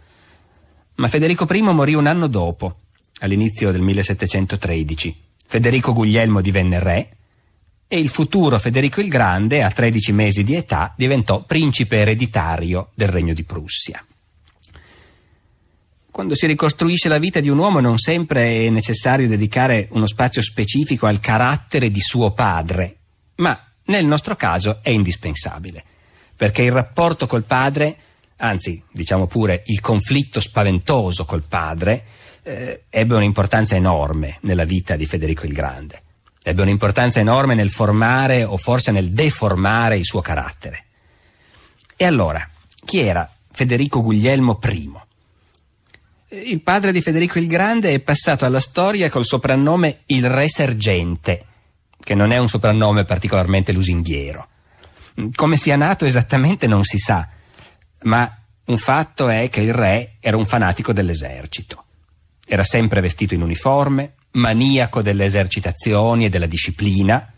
[SPEAKER 1] Ma Federico I morì un anno dopo, all'inizio del 1713. Federico Guglielmo divenne re e il futuro Federico il Grande, a 13 mesi di età, diventò principe ereditario del Regno di Prussia. Quando si ricostruisce la vita di un uomo non sempre è necessario dedicare uno spazio specifico al carattere di suo padre, ma nel nostro caso è indispensabile, perché il rapporto col padre, anzi, diciamo pure, il conflitto spaventoso col padre, ebbe un'importanza enorme nella vita di Federico il Grande. Ebbe un'importanza enorme nel formare o forse nel deformare il suo carattere. E allora, chi era Federico Guglielmo I? Il padre di Federico il Grande è passato alla storia col soprannome il Re Sergente, che non è un soprannome particolarmente lusinghiero. Come sia nato esattamente non si sa, ma un fatto è che il re era un fanatico dell'esercito. Era sempre vestito in uniforme, maniaco delle esercitazioni e della disciplina,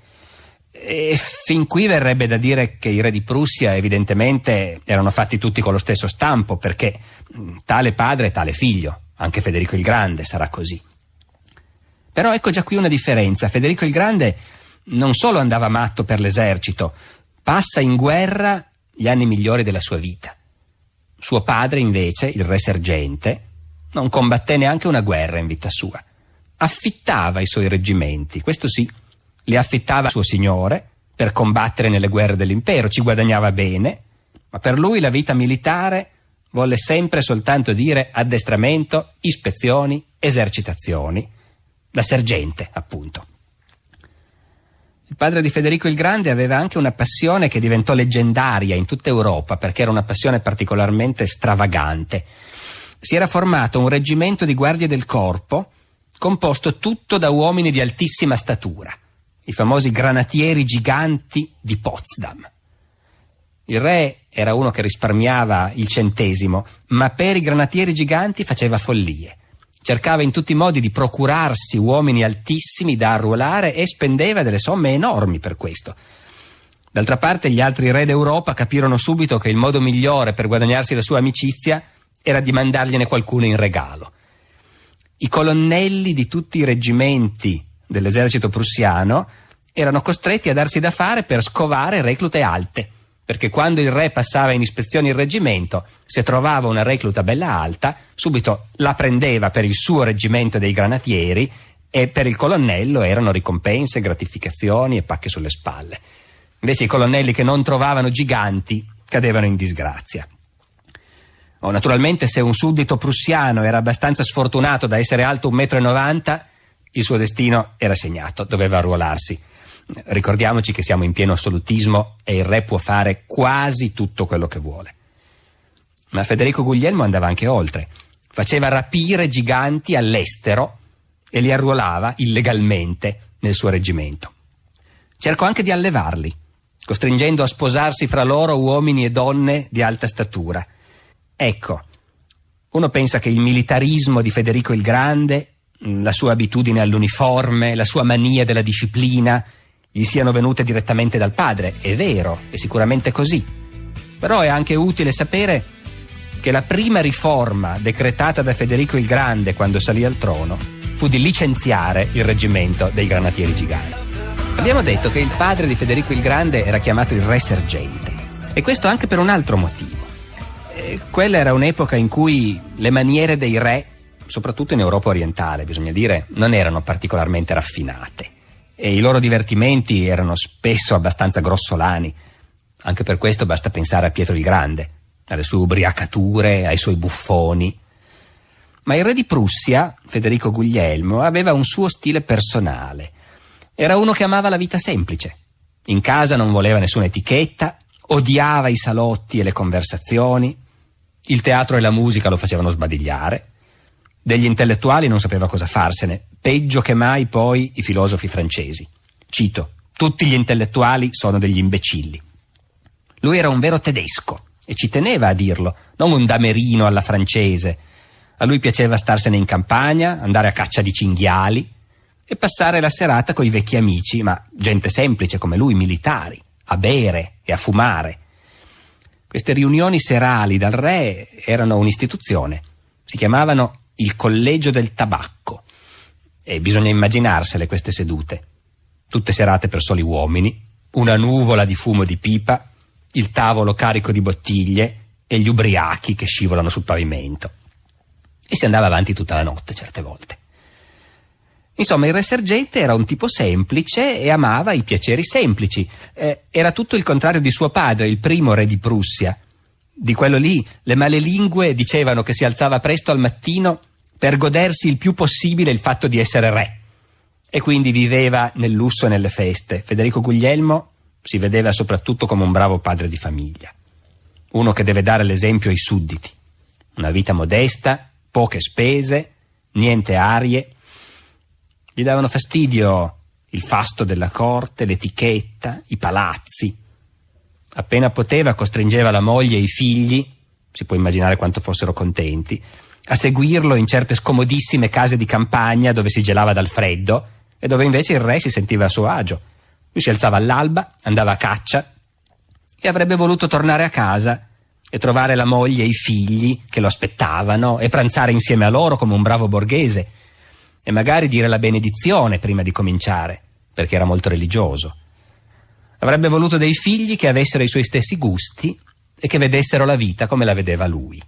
[SPEAKER 1] e fin qui verrebbe da dire che i re di Prussia evidentemente erano fatti tutti con lo stesso stampo, perché tale padre tale figlio, anche Federico il Grande sarà così. Però ecco già qui una differenza. Federico il Grande non solo andava matto per l'esercito, passa in guerra gli anni migliori della sua vita. Suo padre invece, il Re Sergente, non combatté neanche una guerra in vita sua. Affittava i suoi reggimenti, questo sì, li affittava a suo signore per combattere nelle guerre dell'impero, ci guadagnava bene, ma per lui la vita militare volle sempre soltanto dire addestramento, ispezioni, esercitazioni, da sergente appunto. Il padre di Federico il Grande aveva anche una passione che diventò leggendaria in tutta Europa, perché era una passione particolarmente stravagante. Si era formato un reggimento di guardie del corpo composto tutto da uomini di altissima statura, i famosi granatieri giganti di Potsdam. Il re era uno che risparmiava il centesimo, ma per i granatieri giganti faceva follie. Cercava in tutti i modi di procurarsi uomini altissimi da arruolare e spendeva delle somme enormi per questo. D'altra parte gli altri re d'Europa capirono subito che il modo migliore per guadagnarsi la sua amicizia era di mandargliene qualcuno in regalo. I colonnelli di tutti i reggimenti dell'esercito prussiano erano costretti a darsi da fare per scovare reclute alte, perché quando il re passava in ispezione il reggimento, se trovava una recluta bella alta, subito la prendeva per il suo reggimento dei granatieri, e per il colonnello erano ricompense, gratificazioni e pacche sulle spalle. Invece i colonnelli che non trovavano giganti cadevano in disgrazia. Naturalmente, se un suddito prussiano era abbastanza sfortunato da essere alto 1,90 m, il suo destino era segnato, doveva arruolarsi. Ricordiamoci che siamo in pieno assolutismo e il re può fare quasi tutto quello che vuole. Ma Federico Guglielmo andava anche oltre. Faceva rapire giganti all'estero e li arruolava illegalmente nel suo reggimento. Cercò anche di allevarli, costringendo a sposarsi fra loro uomini e donne di alta statura. Ecco, uno pensa che il militarismo di Federico il Grande, la sua abitudine all'uniforme, la sua mania della disciplina gli siano venute direttamente dal padre. È vero, è sicuramente così. Però è anche utile sapere che la prima riforma decretata da Federico il Grande quando salì al trono fu di licenziare il reggimento dei Granatieri Gigani. Abbiamo detto che il padre di Federico il Grande era chiamato il re sergente, e questo anche per un altro motivo. Quella era un'epoca in cui le maniere dei re, soprattutto in Europa orientale, bisogna dire, non erano particolarmente raffinate, e i loro divertimenti erano spesso abbastanza grossolani. Anche per questo basta pensare a Pietro il Grande, alle sue ubriacature, ai suoi buffoni. Ma il re di Prussia, Federico Guglielmo, aveva un suo stile personale. Era uno che amava la vita semplice. In casa non voleva nessuna etichetta, odiava i salotti e le conversazioni, il teatro e la musica lo facevano sbadigliare, degli intellettuali non sapeva cosa farsene, peggio che mai poi i filosofi francesi. Cito: tutti gli intellettuali sono degli imbecilli. Lui era un vero tedesco, e ci teneva a dirlo, non un damerino alla francese. A lui piaceva starsene in campagna, andare a caccia di cinghiali e passare la serata coi vecchi amici, ma gente semplice come lui, militari, a bere e a fumare. Queste riunioni serali dal re erano un'istituzione. Si chiamavano il Collegio del Tabacco, e bisogna immaginarsele queste sedute. Tutte serate per soli uomini, una nuvola di fumo di pipa, il tavolo carico di bottiglie e gli ubriachi che scivolano sul pavimento. E si andava avanti tutta la notte certe volte. Insomma, il re sergente era un tipo semplice e amava i piaceri semplici. Era tutto il contrario di suo padre, il primo re di Prussia. Di quello lì le malelingue dicevano che si alzava presto al mattino per godersi il più possibile il fatto di essere re, e quindi viveva nel lusso e nelle feste. Federico Guglielmo si vedeva soprattutto come un bravo padre di famiglia, uno che deve dare l'esempio ai sudditi. Una vita modesta, poche spese, niente arie. Gli davano fastidio il fasto della corte, l'etichetta, i palazzi. Appena poteva costringeva la moglie e i figli, si può immaginare quanto fossero contenti, a seguirlo in certe scomodissime case di campagna dove si gelava dal freddo e dove invece il re si sentiva a suo agio. Lui si alzava all'alba, andava a caccia e avrebbe voluto tornare a casa e trovare la moglie e i figli che lo aspettavano e pranzare insieme a loro come un bravo borghese e magari dire la benedizione prima di cominciare, perché era molto religioso. Avrebbe voluto dei figli che avessero i suoi stessi gusti e che vedessero la vita come la vedeva lui.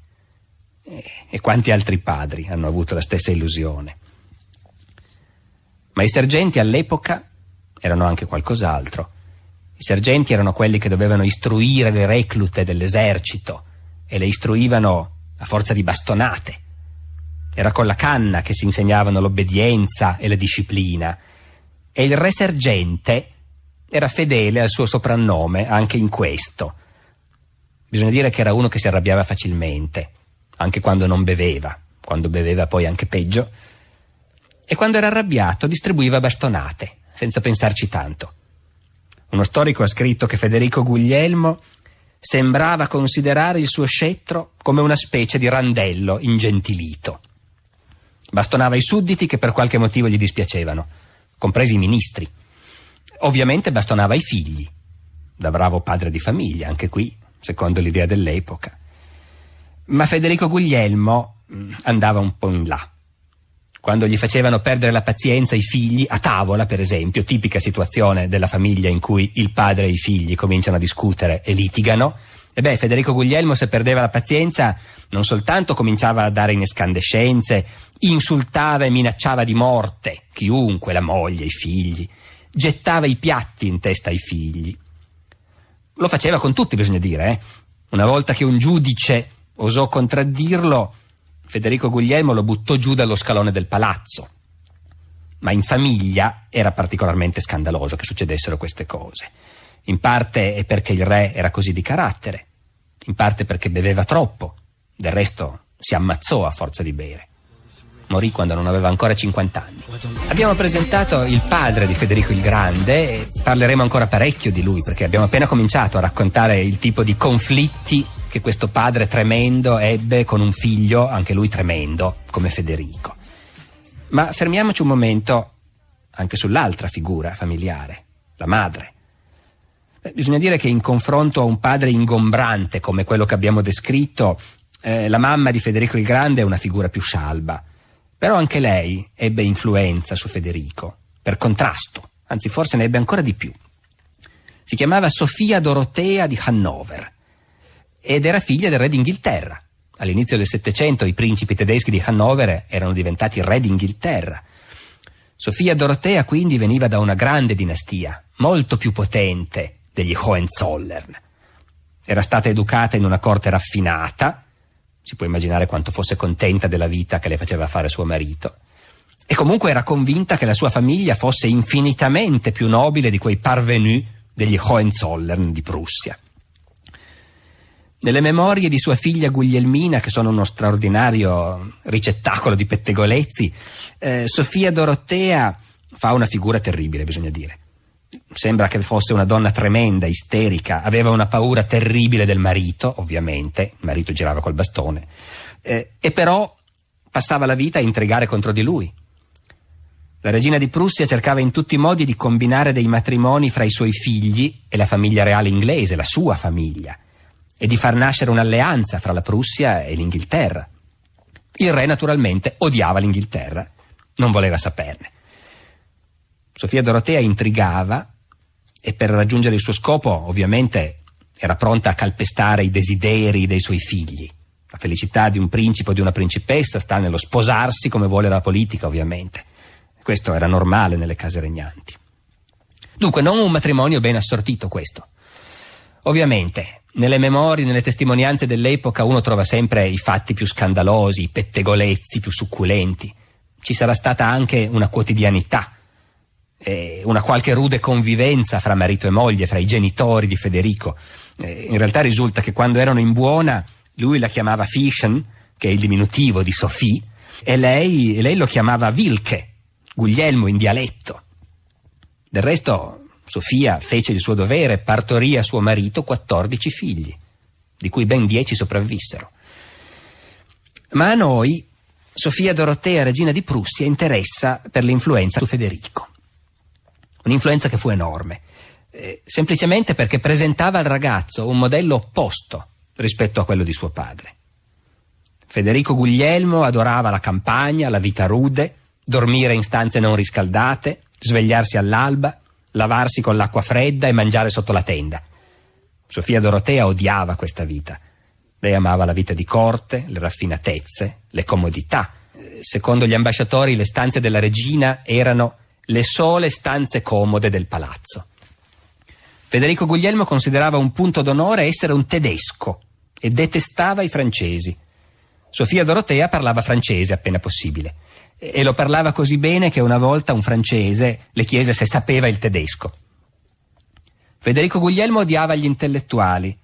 [SPEAKER 1] E quanti altri padri hanno avuto la stessa illusione. Ma i sergenti all'epoca erano anche qualcos'altro. I sergenti erano quelli che dovevano istruire le reclute dell'esercito e le istruivano a forza di bastonate. Era con la canna che si insegnavano l'obbedienza e la disciplina. E il re sergente era fedele al suo soprannome anche in questo. Bisogna dire che era uno che si arrabbiava facilmente, anche quando non beveva, quando beveva poi anche peggio, e quando era arrabbiato distribuiva bastonate, senza pensarci tanto. Uno storico ha scritto che Federico Guglielmo sembrava considerare il suo scettro come una specie di randello ingentilito. Bastonava i sudditi che per qualche motivo gli dispiacevano, compresi i ministri. Ovviamente bastonava i figli, da bravo padre di famiglia, anche qui, secondo l'idea dell'epoca. Ma Federico Guglielmo andava un po' in là. Quando gli facevano perdere la pazienza i figli, a tavola per esempio, tipica situazione della famiglia in cui il padre e i figli cominciano a discutere e litigano, Federico Guglielmo, se perdeva la pazienza, non soltanto cominciava a dare in escandescenze, insultava e minacciava di morte chiunque, la moglie, i figli, gettava i piatti in testa ai figli. Lo faceva con tutti, bisogna dire. Una volta che un giudice osò contraddirlo, Federico Guglielmo lo buttò giù dallo scalone del palazzo. Ma in famiglia era particolarmente scandaloso che succedessero queste cose. In parte è perché il re era così di carattere, in parte perché beveva troppo, del resto si ammazzò a forza di bere. morì quando non aveva ancora 50 anni. Abbiamo presentato il padre di Federico il Grande e parleremo ancora parecchio di lui, perché abbiamo appena cominciato a raccontare il tipo di conflitti che questo padre tremendo ebbe con un figlio, anche lui tremendo, come Federico. Ma fermiamoci un momento anche sull'altra figura familiare, la madre. Bisogna dire che in confronto a un padre ingombrante come quello che abbiamo descritto, la mamma di Federico il Grande è una figura più scialba. Però anche lei ebbe influenza su Federico, per contrasto, anzi forse ne ebbe ancora di più. Si chiamava Sofia Dorotea di Hannover ed era figlia del re d'Inghilterra. All'inizio del Settecento i principi tedeschi di Hannover erano diventati re d'Inghilterra. Sofia Dorotea quindi veniva da una grande dinastia, molto più potente degli Hohenzollern. Era stata educata in una corte raffinata, si può immaginare quanto fosse contenta della vita che le faceva fare suo marito, e comunque era convinta che la sua famiglia fosse infinitamente più nobile di quei parvenus degli Hohenzollern di Prussia. Nelle memorie di sua figlia Guglielmina, che sono uno straordinario ricettacolo di pettegolezzi, Sofia Dorotea fa una figura terribile, bisogna dire. Sembra che fosse una donna tremenda, isterica, aveva una paura terribile del marito, ovviamente, il marito girava col bastone, e però passava la vita a intrigare contro di lui. La regina di Prussia cercava in tutti i modi di combinare dei matrimoni fra i suoi figli e la famiglia reale inglese, la sua famiglia, e di far nascere un'alleanza fra la Prussia e l'Inghilterra. Il re naturalmente odiava l'Inghilterra, non voleva saperne. Sofia Dorotea intrigava e per raggiungere il suo scopo ovviamente era pronta a calpestare i desideri dei suoi figli. La felicità di un principe o di una principessa sta nello sposarsi come vuole la politica, ovviamente. Questo era normale nelle case regnanti. Dunque non un matrimonio ben assortito questo. Ovviamente nelle memorie, nelle testimonianze dell'epoca uno trova sempre i fatti più scandalosi, i pettegolezzi più succulenti. Ci sarà stata anche una quotidianità, una qualche rude convivenza fra marito e moglie, fra i genitori di Federico. In realtà risulta che quando erano in buona lui la chiamava Fischen, che è il diminutivo di Sophie, e lei lo chiamava Wilke, Guglielmo in dialetto. Del resto Sofia fece il suo dovere, partorì a suo marito 14 figli, di cui ben 10 sopravvissero. Ma a noi Sofia Dorotea, regina di Prussia, interessa per l'influenza su Federico. Un'influenza che fu enorme, semplicemente perché presentava al ragazzo un modello opposto rispetto a quello di suo padre. Federico Guglielmo adorava la campagna, la vita rude, dormire in stanze non riscaldate, svegliarsi all'alba, lavarsi con l'acqua fredda e mangiare sotto la tenda. Sofia Dorotea odiava questa vita. Lei amava la vita di corte, le raffinatezze, le comodità. Secondo gli ambasciatori le stanze della regina erano le sole stanze comode del palazzo. Federico Guglielmo considerava un punto d'onore essere un tedesco e detestava i francesi. Sofia Dorotea parlava francese appena possibile e lo parlava così bene che una volta un francese le chiese se sapeva il tedesco. Federico Guglielmo odiava gli intellettuali.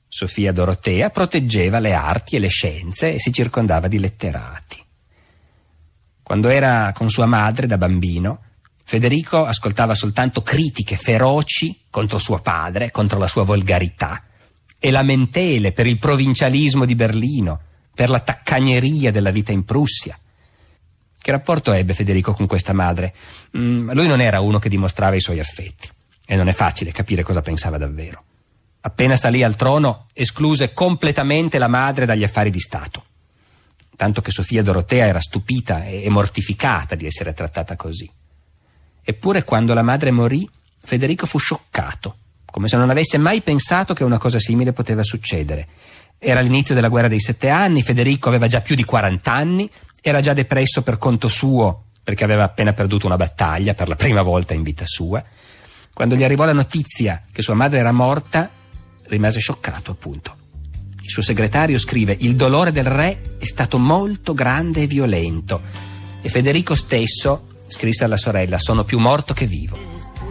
[SPEAKER 1] Sofia Dorotea proteggeva le arti e le scienze e si circondava di letterati. Quando era con sua madre da bambino, Federico ascoltava soltanto critiche feroci contro suo padre, contro la sua volgarità, e lamentele per il provincialismo di Berlino, per la taccagneria della vita in Prussia. Che rapporto ebbe Federico con questa madre? Lui non era uno che dimostrava i suoi affetti, e non è facile capire cosa pensava davvero. Appena salì al trono, escluse completamente la madre dagli affari di Stato. Tanto che Sofia Dorotea era stupita e mortificata di essere trattata così. Eppure quando la madre morì, Federico fu scioccato, come se non avesse mai pensato che una cosa simile poteva succedere. Era l'inizio della guerra dei 7 anni, Federico aveva già più di 40 anni, era già depresso per conto suo, perché aveva appena perduto una battaglia per la prima volta in vita sua. Quando gli arrivò la notizia che sua madre era morta, rimase scioccato, appunto. Il suo segretario scrive: il dolore del re è stato molto grande e violento, e Federico stesso scrisse alla sorella: sono più morto che vivo.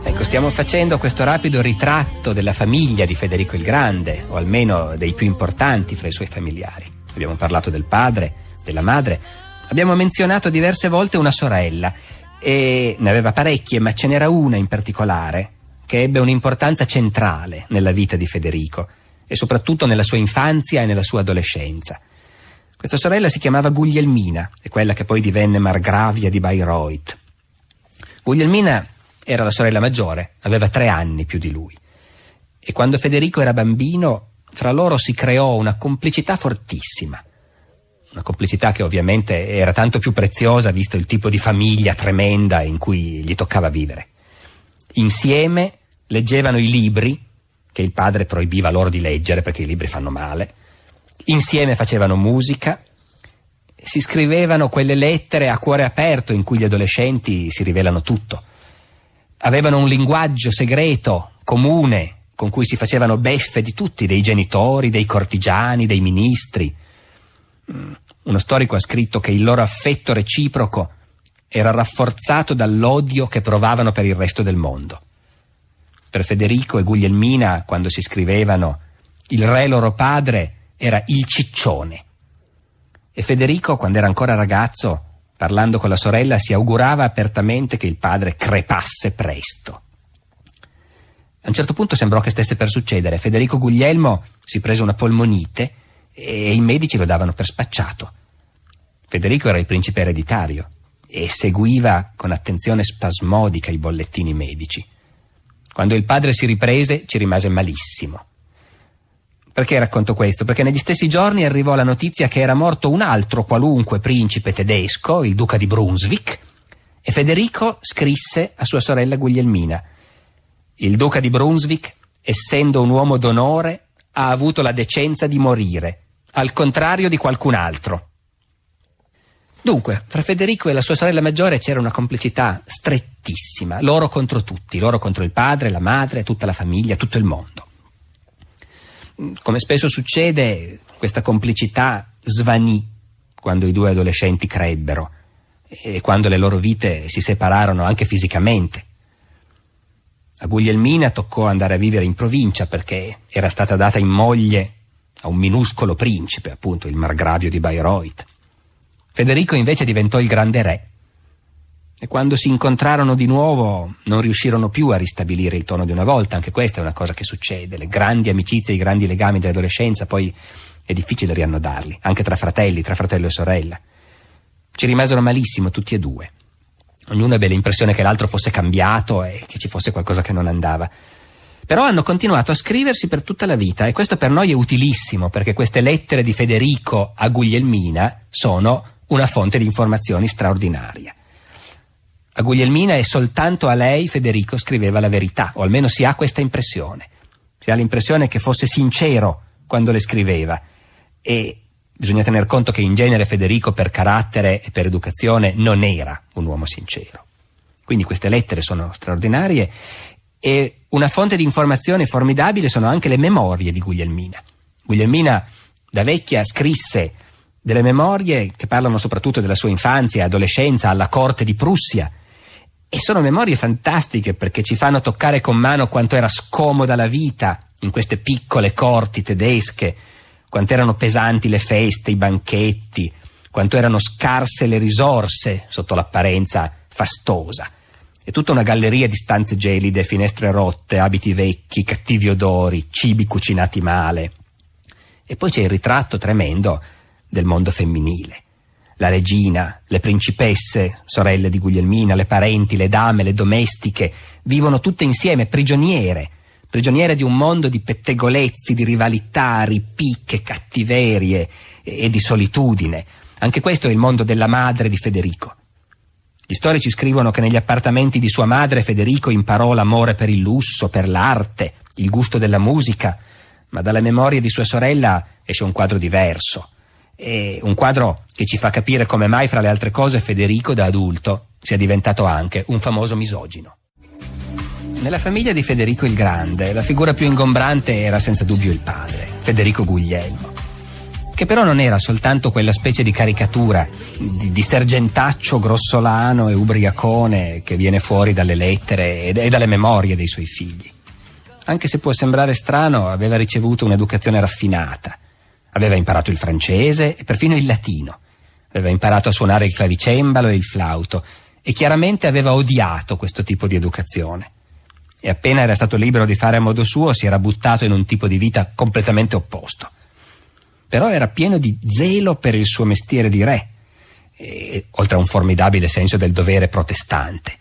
[SPEAKER 1] Ecco, stiamo facendo questo rapido ritratto della famiglia di Federico il Grande, o almeno dei più importanti fra i suoi familiari. Abbiamo parlato del padre, della madre, Abbiamo menzionato diverse volte una sorella, e ne aveva parecchie, ma ce n'era una in particolare che ebbe un'importanza centrale nella vita di Federico e soprattutto nella sua infanzia e nella sua adolescenza. Questa sorella si chiamava Guglielmina, è quella che poi divenne margravia di Bayreuth. Guglielmina era la sorella maggiore, aveva 3 anni più di lui, e quando Federico era bambino fra loro si creò una complicità fortissima, una complicità che ovviamente era tanto più preziosa visto il tipo di famiglia tremenda in cui gli toccava vivere. Insieme leggevano i libri che il padre proibiva loro di leggere perché i libri fanno male, insieme facevano musica, si scrivevano quelle lettere a cuore aperto in cui gli adolescenti si rivelano tutto. Avevano un linguaggio segreto, comune, con cui si facevano beffe di tutti, dei genitori, dei cortigiani, dei ministri. Uno storico ha scritto che il loro affetto reciproco era rafforzato dall'odio che provavano per il resto del mondo. Per Federico e Guglielmina, quando si scrivevano, il re loro padre era il ciccione. E Federico, quando era ancora ragazzo, parlando con la sorella, si augurava apertamente che il padre crepasse presto. A un certo punto sembrò che stesse per succedere. Federico Guglielmo si prese una polmonite e i medici lo davano per spacciato. Federico era il principe ereditario e seguiva con attenzione spasmodica i bollettini medici. Quando il padre si riprese, ci rimase malissimo. Perché racconto questo? Perché negli stessi giorni arrivò la notizia che era morto un altro qualunque principe tedesco, il duca di Brunswick, e Federico scrisse a sua sorella Guglielmina: il duca di Brunswick, essendo un uomo d'onore, ha avuto la decenza di morire, al contrario di qualcun altro. Dunque, fra Federico e la sua sorella maggiore c'era una complicità strettissima, loro contro tutti, loro contro il padre, la madre, tutta la famiglia, tutto il mondo. Come spesso succede, questa complicità svanì quando i 2 adolescenti crebbero e quando le loro vite si separarono anche fisicamente. A Guglielmina toccò andare a vivere in provincia perché era stata data in moglie a un minuscolo principe, appunto il margravio di Bayreuth. Federico invece diventò il grande re e quando si incontrarono di nuovo non riuscirono più a ristabilire il tono di una volta. Anche questa è una cosa che succede, le grandi amicizie, i grandi legami dell'adolescenza poi è difficile riannodarli, anche tra fratello e sorella. Ci rimasero malissimo tutti e 2. Ognuno ebbe l'impressione che l'altro fosse cambiato e che ci fosse qualcosa che non andava. Però hanno continuato a scriversi per tutta la vita e questo per noi è utilissimo perché queste lettere di Federico a Guglielmina sono una fonte di informazioni straordinaria. A Guglielmina e soltanto a lei Federico scriveva la verità, o almeno si ha questa impressione. Si ha l'impressione che fosse sincero quando le scriveva e bisogna tener conto che in genere Federico per carattere e per educazione non era un uomo sincero. Quindi queste lettere sono straordinarie e una fonte di informazione formidabile sono anche le memorie di Guglielmina. Guglielmina da vecchia scrisse delle memorie che parlano soprattutto della sua infanzia e adolescenza alla corte di Prussia e sono memorie fantastiche perché ci fanno toccare con mano quanto era scomoda la vita in queste piccole corti tedesche, quanto erano pesanti le feste, i banchetti, quanto erano scarse le risorse sotto l'apparenza fastosa. È tutta una galleria di stanze gelide, finestre rotte, abiti vecchi, cattivi odori, cibi cucinati male. E poi c'è il ritratto tremendo del mondo femminile. La regina, le principesse, sorelle di Guglielmina, le parenti, le dame, le domestiche, vivono tutte insieme, prigioniere di un mondo di pettegolezzi, di rivalità, ripicche, cattiverie e di solitudine. Anche questo è il mondo della madre di Federico. Gli storici scrivono che negli appartamenti di sua madre Federico imparò l'amore per il lusso, per l'arte, il gusto della musica, ma dalle memorie di sua sorella esce un quadro diverso. È un quadro che ci fa capire come mai, fra le altre cose, Federico da adulto sia diventato anche un famoso misogino. Nella famiglia di Federico il Grande la figura più ingombrante era senza dubbio il padre, Federico Guglielmo, che però non era soltanto quella specie di caricatura di sergentaccio grossolano e ubriacone che viene fuori dalle lettere e dalle memorie dei suoi figli. Anche se può sembrare strano, aveva ricevuto un'educazione raffinata. Aveva imparato il francese e perfino il latino. aveva imparato a suonare il clavicembalo e il flauto e chiaramente aveva odiato questo tipo di educazione. E appena era stato libero di fare a modo suo si era buttato in un tipo di vita completamente opposto. Però era pieno di zelo per il suo mestiere di re, oltre a un formidabile senso del dovere protestante.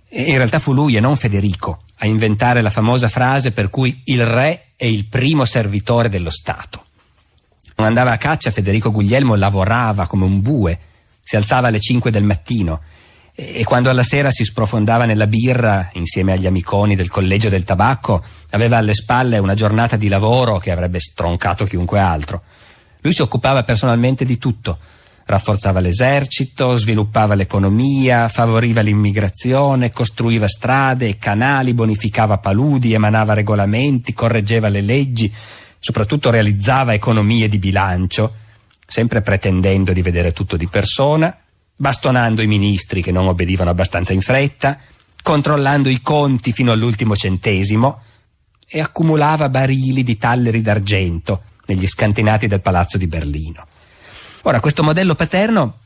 [SPEAKER 1] E in realtà fu lui e non Federico a inventare la famosa frase per cui il re è il primo servitore dello Stato. Non andava a caccia, Federico Guglielmo lavorava come un bue, si alzava alle 5 del mattino e quando alla sera si sprofondava nella birra insieme agli amiconi del Collegio del Tabacco aveva alle spalle una giornata di lavoro che avrebbe stroncato chiunque altro. Lui si occupava personalmente di tutto. Rafforzava l'esercito, sviluppava l'economia, favoriva l'immigrazione, costruiva strade e canali, bonificava paludi, emanava regolamenti, correggeva le leggi, soprattutto realizzava economie di bilancio, sempre pretendendo di vedere tutto di persona, bastonando i ministri che non obbedivano abbastanza in fretta, controllando i conti fino all'ultimo centesimo e accumulava barili di talleri d'argento negli scantinati del palazzo di Berlino. Ora, questo modello paterno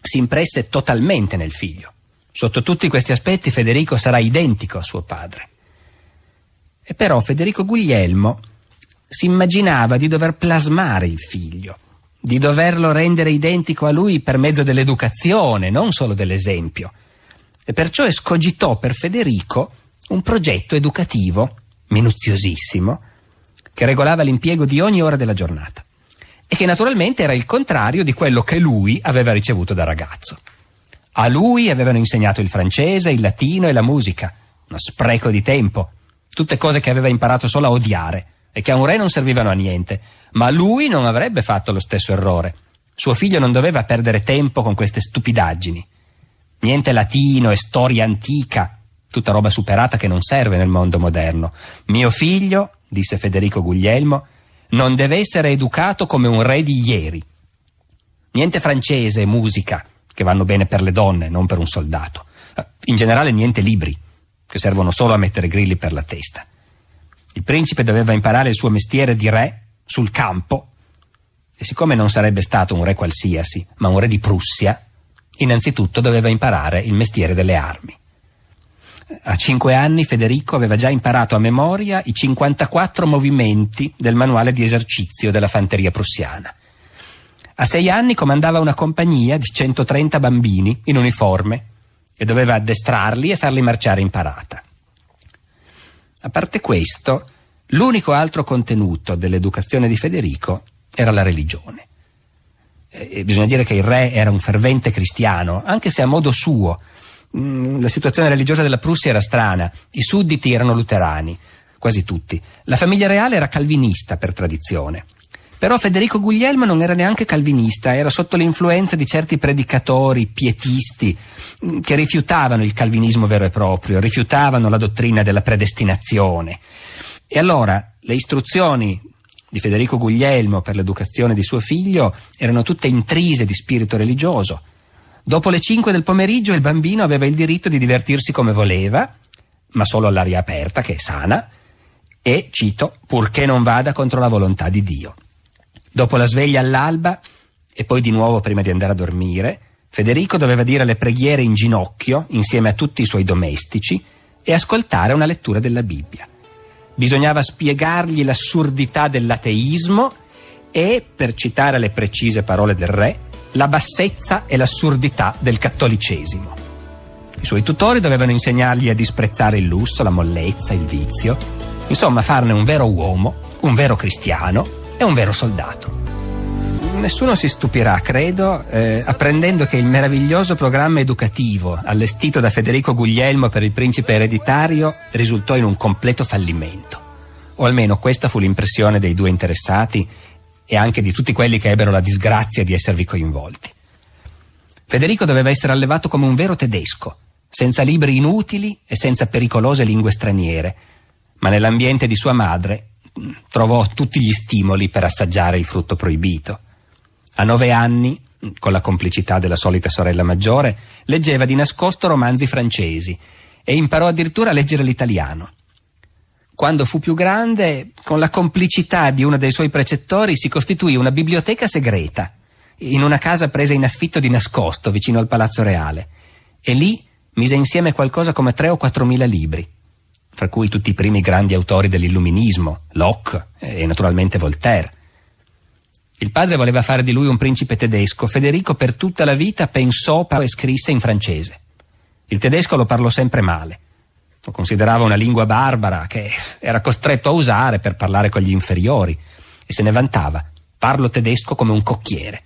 [SPEAKER 1] si impresse totalmente nel figlio. Sotto tutti questi aspetti Federico sarà identico a suo padre. E però Federico Guglielmo si immaginava di dover plasmare il figlio, di doverlo rendere identico a lui per mezzo dell'educazione, non solo dell'esempio. E perciò escogitò per Federico un progetto educativo minuziosissimo che regolava l'impiego di ogni ora della giornata e che naturalmente era il contrario di quello che lui aveva ricevuto da ragazzo. A lui avevano insegnato il francese, il latino e la musica, uno spreco di tempo, tutte cose che aveva imparato solo a odiare e che a un re non servivano a niente, ma lui non avrebbe fatto lo stesso errore. Suo figlio non doveva perdere tempo con queste stupidaggini. Niente latino e storia antica, tutta roba superata che non serve nel mondo moderno. Mio figlio, disse Federico Guglielmo, non deve essere educato come un re di ieri. Niente francese e musica, che vanno bene per le donne, non per un soldato. In generale niente libri, che servono solo a mettere grilli per la testa. Il principe doveva imparare il suo mestiere di re sul campo e siccome non sarebbe stato un re qualsiasi, ma un re di Prussia, innanzitutto doveva imparare il mestiere delle armi. A 5 anni Federico aveva già imparato a memoria i 54 movimenti del manuale di esercizio della fanteria prussiana. A 6 anni comandava una compagnia di 130 bambini in uniforme e doveva addestrarli e farli marciare in parata. A parte questo, l'unico altro contenuto dell'educazione di Federico era la religione. Bisogna dire che il re era un fervente cristiano, anche se a modo suo. La situazione religiosa della Prussia era strana, i sudditi erano luterani, quasi tutti. La famiglia reale era calvinista per tradizione. Però Federico Guglielmo non era neanche calvinista, era sotto l'influenza di certi predicatori pietisti che rifiutavano il calvinismo vero e proprio, rifiutavano la dottrina della predestinazione. E allora le istruzioni di Federico Guglielmo per l'educazione di suo figlio erano tutte intrise di spirito religioso. Dopo le 5 del pomeriggio il bambino aveva il diritto di divertirsi come voleva, ma solo all'aria aperta, che è sana, e, cito, purché non vada contro la volontà di Dio. Dopo la sveglia all'alba, e poi di nuovo prima di andare a dormire, Federico doveva dire le preghiere in ginocchio insieme a tutti i suoi domestici e ascoltare una lettura della Bibbia. Bisognava spiegargli l'assurdità dell'ateismo e, per citare le precise parole del re, la bassezza e l'assurdità del cattolicesimo. I suoi tutori dovevano insegnargli a disprezzare il lusso, la mollezza, il vizio, insomma farne un vero uomo, un vero cristiano e un vero soldato. Nessuno si stupirà, credo, apprendendo che il meraviglioso programma educativo allestito da Federico Guglielmo per il principe ereditario risultò in un completo fallimento. O almeno questa fu l'impressione dei due interessati e anche di tutti quelli che ebbero la disgrazia di esservi coinvolti. Federico doveva essere allevato come un vero tedesco, senza libri inutili e senza pericolose lingue straniere, ma nell'ambiente di sua madre trovò tutti gli stimoli per assaggiare il frutto proibito. A 9 anni, con la complicità della solita sorella maggiore, leggeva di nascosto romanzi francesi e imparò addirittura a leggere l'italiano. Quando fu più grande, con la complicità di uno dei suoi precettori, si costituì una biblioteca segreta in una casa presa in affitto di nascosto vicino al Palazzo Reale, e lì mise insieme qualcosa come 3 o 4 mila libri, fra cui tutti i primi grandi autori dell'illuminismo, Locke e naturalmente Voltaire. Il padre voleva fare di lui un principe tedesco. Federico per tutta la vita pensò e scrisse in francese. Il tedesco lo parlò sempre male. Lo considerava una lingua barbara che era costretto a usare per parlare con gli inferiori, e se ne vantava: parlo tedesco come un cocchiere.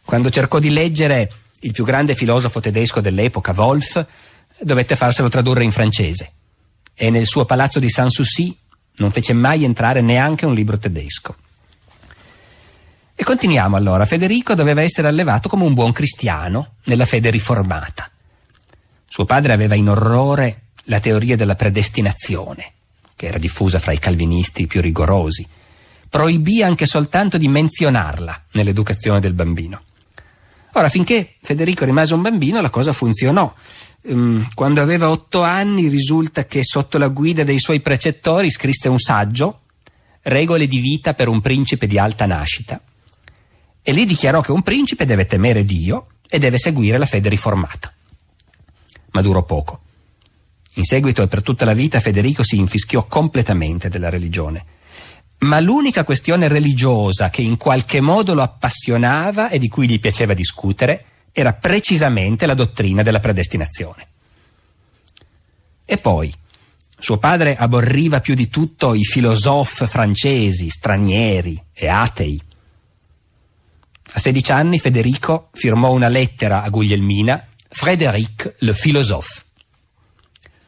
[SPEAKER 1] Quando cercò di leggere il più grande filosofo tedesco dell'epoca, Wolf, dovette farselo tradurre in francese, e nel suo palazzo di Sanssouci non fece mai entrare neanche un libro tedesco. E continuiamo allora. Federico doveva essere allevato come un buon cristiano nella fede riformata. Suo padre aveva in orrore la teoria della predestinazione, che era diffusa fra i calvinisti più rigorosi. Proibì anche soltanto di menzionarla nell'educazione del bambino. Ora, finché Federico rimase un bambino, la cosa funzionò. Quando aveva 8 anni risulta che sotto la guida dei suoi precettori scrisse un saggio, Regole di vita per un principe di alta nascita, e lì dichiarò che un principe deve temere Dio e deve seguire la fede riformata. Ma durò poco. In seguito e per tutta la vita Federico si infischiò completamente della religione. Ma l'unica questione religiosa che in qualche modo lo appassionava e di cui gli piaceva discutere era precisamente la dottrina della predestinazione. E poi, suo padre aborriva più di tutto i filosofi francesi, stranieri e atei. A 16 anni Federico firmò una lettera a Guglielmina, Frédéric le philosophe.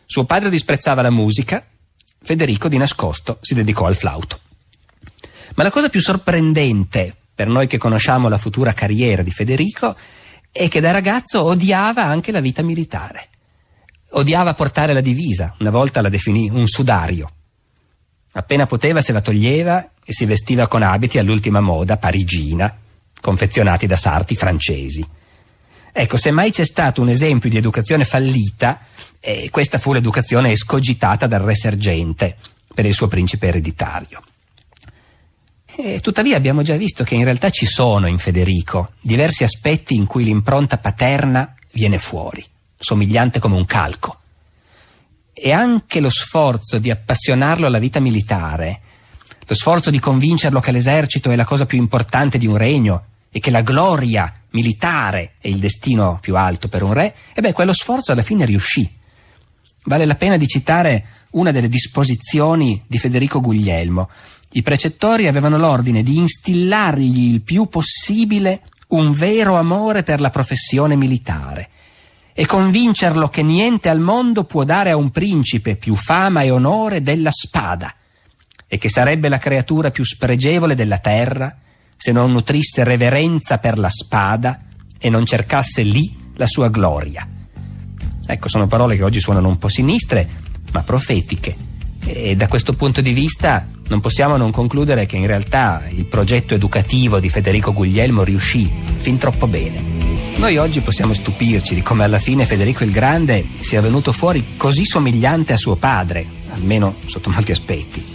[SPEAKER 1] Suo padre disprezzava la musica, Federico di nascosto si dedicò al flauto. Ma la cosa più sorprendente per noi che conosciamo la futura carriera di Federico è che da ragazzo odiava anche la vita militare. Odiava portare la divisa, una volta la definì un sudario. Appena poteva se la toglieva e si vestiva con abiti all'ultima moda parigina, confezionati da sarti francesi. Ecco, se mai c'è stato un esempio di educazione fallita, questa fu l'educazione escogitata dal re sergente per il suo principe ereditario. E tuttavia abbiamo già visto che in realtà ci sono in Federico diversi aspetti in cui l'impronta paterna viene fuori, somigliante come un calco. E anche lo sforzo di appassionarlo alla vita militare, lo sforzo di convincerlo che l'esercito è la cosa più importante di un regno e che la gloria militare è il destino più alto per un re, quello sforzo alla fine riuscì. Vale la pena di citare una delle disposizioni di Federico Guglielmo. I precettori avevano l'ordine di instillargli il più possibile un vero amore per la professione militare e convincerlo che niente al mondo può dare a un principe più fama e onore della spada, e che sarebbe la creatura più spregevole della terra se non nutrisse reverenza per la spada e non cercasse lì la sua gloria. Ecco, sono parole che oggi suonano un po' sinistre, ma profetiche. E da questo punto di vista non possiamo non concludere che in realtà il progetto educativo di Federico Guglielmo riuscì fin troppo bene. Noi oggi possiamo stupirci di come alla fine Federico il Grande sia venuto fuori così somigliante a suo padre, almeno sotto molti aspetti.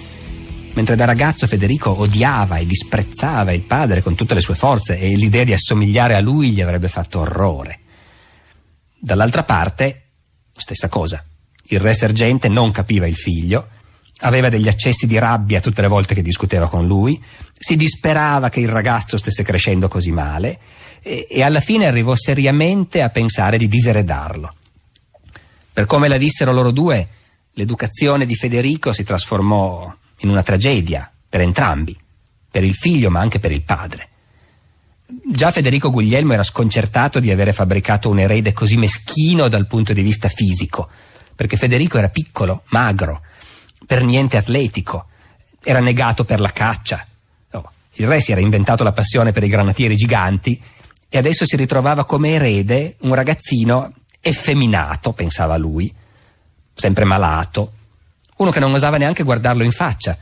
[SPEAKER 1] Mentre da ragazzo Federico odiava e disprezzava il padre con tutte le sue forze e l'idea di assomigliare a lui gli avrebbe fatto orrore. Dall'altra parte, stessa cosa. Il re sergente non capiva il figlio, aveva degli accessi di rabbia tutte le volte che discuteva con lui, si disperava che il ragazzo stesse crescendo così male e alla fine arrivò seriamente a pensare di diseredarlo. Per come la vissero loro due, l'educazione di Federico si trasformò in una tragedia per entrambi, per il figlio ma anche per il padre. Già Federico Guglielmo era sconcertato di avere fabbricato un erede così meschino dal punto di vista fisico, perché Federico era piccolo, magro, per niente atletico, era negato per la caccia. Il re si era inventato la passione per i granatieri giganti e adesso si ritrovava come erede un ragazzino effeminato, pensava lui, sempre malato, uno che non osava neanche guardarlo in faccia.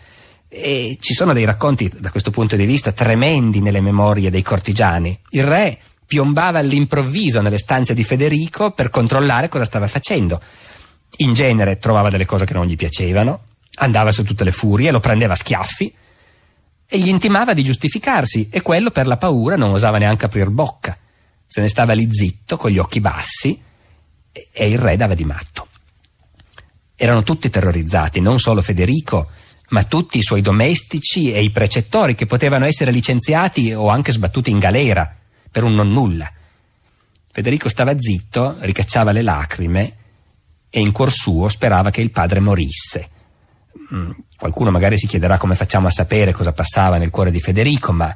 [SPEAKER 1] E ci sono dei racconti da questo punto di vista tremendi nelle memorie dei cortigiani. Il re piombava all'improvviso nelle stanze di Federico per controllare cosa stava facendo. In genere trovava delle cose che non gli piacevano, andava su tutte le furie, lo prendeva a schiaffi, e gli intimava di giustificarsi, e quello per la paura non osava neanche aprir bocca. Se ne stava lì zitto, con gli occhi bassi, e il re dava di matto. Erano tutti terrorizzati, non solo Federico, ma tutti i suoi domestici e i precettori, che potevano essere licenziati o anche sbattuti in galera per un nonnulla. Federico stava zitto, ricacciava le lacrime e in cuor suo sperava che il padre morisse. Qualcuno magari si chiederà come facciamo a sapere cosa passava nel cuore di Federico, ma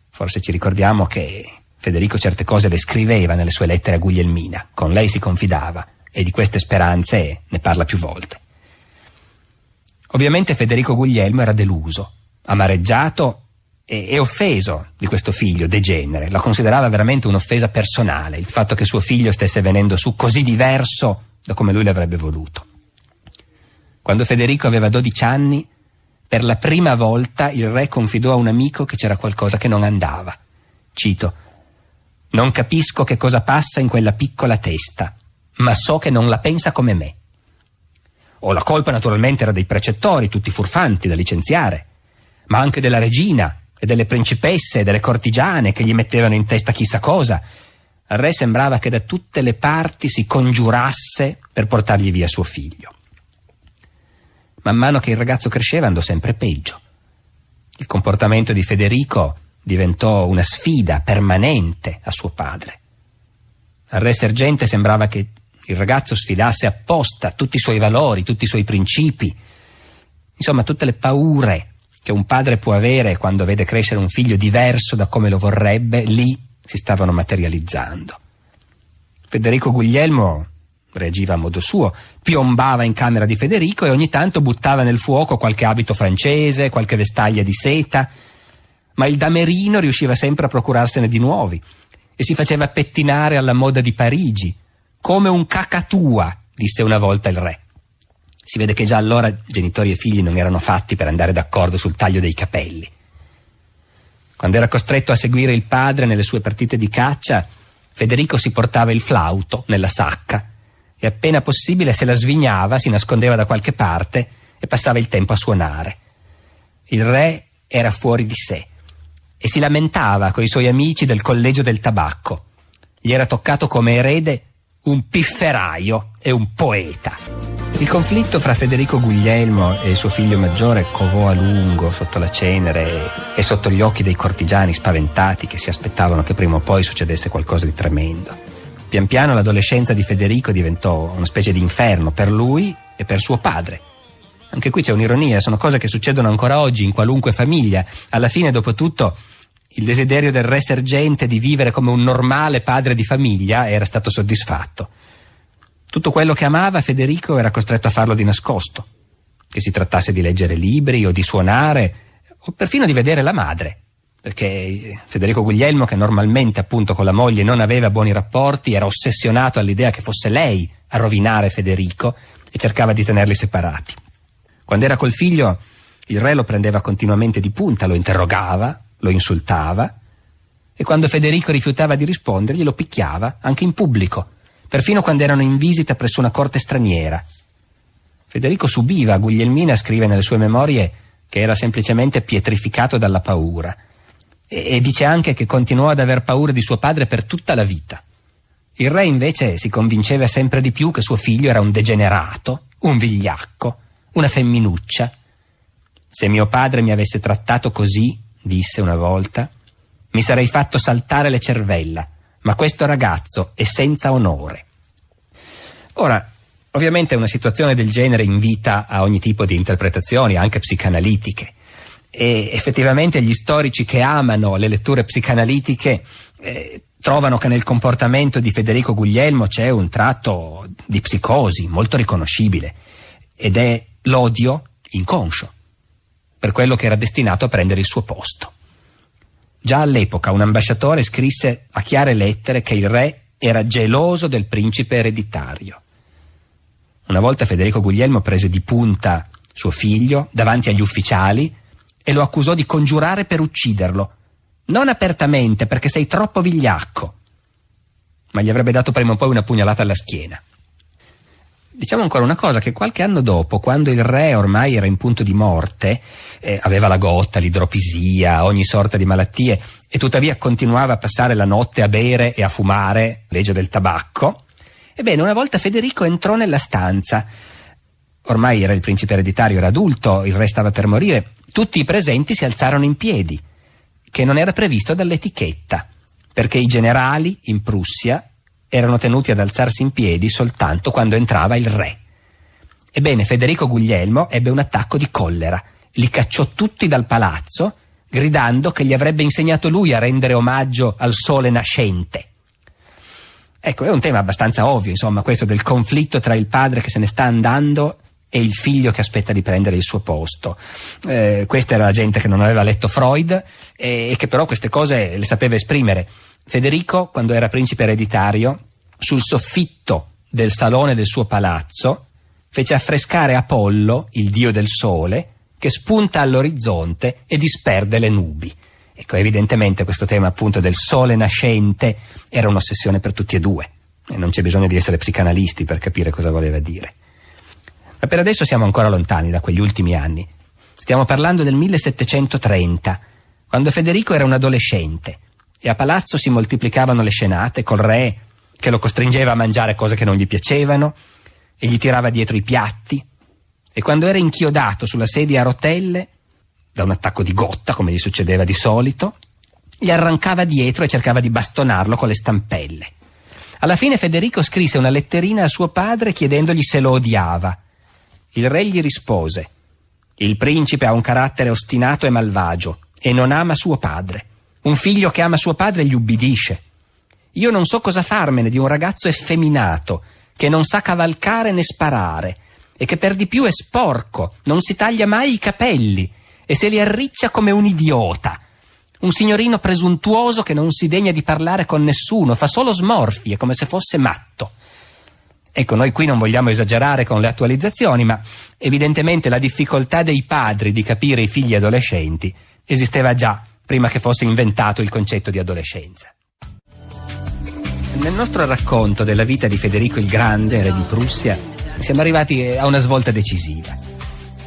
[SPEAKER 1] forse ci ricordiamo che Federico certe cose le scriveva nelle sue lettere a Guglielmina, con lei si confidava e di queste speranze ne parla più volte. Ovviamente Federico Guglielmo era deluso, amareggiato e offeso di questo figlio degenere. La considerava veramente un'offesa personale, il fatto che suo figlio stesse venendo su così diverso da come lui l'avrebbe voluto. Quando Federico aveva 12 anni, per la prima volta il re confidò a un amico che c'era qualcosa che non andava. Cito: «Non capisco che cosa passa in quella piccola testa, ma so che non la pensa come me». La colpa naturalmente era dei precettori, tutti furfanti da licenziare, ma anche della regina e delle principesse e delle cortigiane che gli mettevano in testa chissà cosa. Al re sembrava che da tutte le parti si congiurasse per portargli via suo figlio. Man mano che il ragazzo cresceva andò sempre peggio. Il comportamento di Federico diventò una sfida permanente a suo padre. Al re sergente sembrava che il ragazzo sfidasse apposta tutti i suoi valori, tutti i suoi principi, insomma tutte le paure che un padre può avere quando vede crescere un figlio diverso da come lo vorrebbe, lì si stavano materializzando. Federico Guglielmo reagiva a modo suo, piombava in camera di Federico e ogni tanto buttava nel fuoco qualche abito francese, qualche vestaglia di seta, ma il damerino riusciva sempre a procurarsene di nuovi e si faceva pettinare alla moda di Parigi, come un cacatua, disse una volta il re. Si vede che già allora genitori e figli non erano fatti per andare d'accordo sul taglio dei capelli. Quando era costretto a seguire il padre nelle sue partite di caccia, Federico si portava il flauto nella sacca e appena possibile se la svignava, si nascondeva da qualche parte e passava il tempo a suonare. Il re era fuori di sé e si lamentava coi suoi amici del collegio del tabacco. Gli era toccato come erede un pifferaio e un poeta. Il conflitto fra Federico Guglielmo e suo figlio maggiore covò a lungo sotto la cenere e sotto gli occhi dei cortigiani spaventati che si aspettavano che prima o poi succedesse qualcosa di tremendo. Pian piano l'adolescenza di Federico diventò una specie di inferno per lui e per suo padre. Anche qui c'è un'ironia, sono cose che succedono ancora oggi in qualunque famiglia. Alla fine, dopo tutto, il desiderio del re sergente di vivere come un normale padre di famiglia era stato soddisfatto. Tutto quello che amava Federico era costretto a farlo di nascosto, che si trattasse di leggere libri o di suonare o perfino di vedere la madre, perché Federico Guglielmo, che normalmente appunto con la moglie non aveva buoni rapporti, era ossessionato all'idea che fosse lei a rovinare Federico e cercava di tenerli separati. Quando era col figlio, il re lo prendeva continuamente di punta, lo interrogava, lo insultava, e quando Federico rifiutava di rispondergli lo picchiava, anche in pubblico, perfino quando erano in visita presso una corte straniera. Federico subiva, Guglielmina scrive nelle sue memorie che era semplicemente pietrificato dalla paura, e dice anche che continuò ad aver paura di suo padre per tutta la vita. Il re invece si convinceva sempre di più che suo figlio era un degenerato, un vigliacco, una femminuccia. «Se mio padre mi avesse trattato così», disse una volta, «mi sarei fatto saltare le cervella, ma questo ragazzo è senza onore». Ora, ovviamente una situazione del genere invita a ogni tipo di interpretazioni, anche psicanalitiche, e effettivamente gli storici che amano le letture psicanalitiche trovano che nel comportamento di Federico Guglielmo c'è un tratto di psicosi molto riconoscibile, ed è l'odio inconscio per quello che era destinato a prendere il suo posto. Già all'epoca un ambasciatore scrisse a chiare lettere che il re era geloso del principe ereditario. Una volta Federico Guglielmo prese di punta suo figlio davanti agli ufficiali e lo accusò di congiurare per ucciderlo, non apertamente perché sei troppo vigliacco, ma gli avrebbe dato prima o poi una pugnalata alla schiena. Diciamo ancora una cosa, che qualche anno dopo, quando il re ormai era in punto di morte, aveva la gotta, l'idropisia, ogni sorta di malattie, e tuttavia continuava a passare la notte a bere e a fumare, legge del tabacco, ebbene una volta Federico entrò nella stanza. Ormai era il principe ereditario, era adulto, il re stava per morire, tutti i presenti si alzarono in piedi, che non era previsto dall'etichetta, perché i generali in Prussia erano tenuti ad alzarsi in piedi soltanto quando entrava il re. Ebbene, Federico Guglielmo ebbe un attacco di collera, li cacciò tutti dal palazzo, gridando che gli avrebbe insegnato lui a rendere omaggio al sole nascente. Ecco, è un tema abbastanza ovvio, insomma, questo del conflitto tra il padre che se ne sta andando e il figlio che aspetta di prendere il suo posto. Questa era la gente che non aveva letto Freud e che però queste cose le sapeva esprimere. Federico, quando era principe ereditario, sul soffitto del salone del suo palazzo fece affrescare Apollo, il dio del sole, che spunta all'orizzonte e disperde le nubi. Ecco, evidentemente questo tema appunto del sole nascente era un'ossessione per tutti e due, e non c'è bisogno di essere psicanalisti per capire cosa voleva dire. Ma per adesso siamo ancora lontani da quegli ultimi anni. Stiamo parlando del 1730, quando Federico era un adolescente e a palazzo si moltiplicavano le scenate col re che lo costringeva a mangiare cose che non gli piacevano e gli tirava dietro i piatti, e quando era inchiodato sulla sedia a rotelle da un attacco di gotta, come gli succedeva di solito, gli arrancava dietro e cercava di bastonarlo con le stampelle. Alla fine Federico scrisse una letterina a suo padre chiedendogli se lo odiava. Il re gli rispose: «Il principe ha un carattere ostinato e malvagio e non ama suo padre. Un figlio che ama suo padre gli ubbidisce. Io non so cosa farmene di un ragazzo effeminato che non sa cavalcare né sparare e che per di più è sporco, non si taglia mai i capelli e se li arriccia come un idiota. Un signorino presuntuoso che non si degna di parlare con nessuno, fa solo smorfie come se fosse matto». Ecco, noi qui non vogliamo esagerare con le attualizzazioni, ma evidentemente la difficoltà dei padri di capire i figli adolescenti esisteva già prima che fosse inventato il concetto di adolescenza. Nel nostro racconto della vita di Federico il Grande, re di Prussia, siamo arrivati a una svolta decisiva,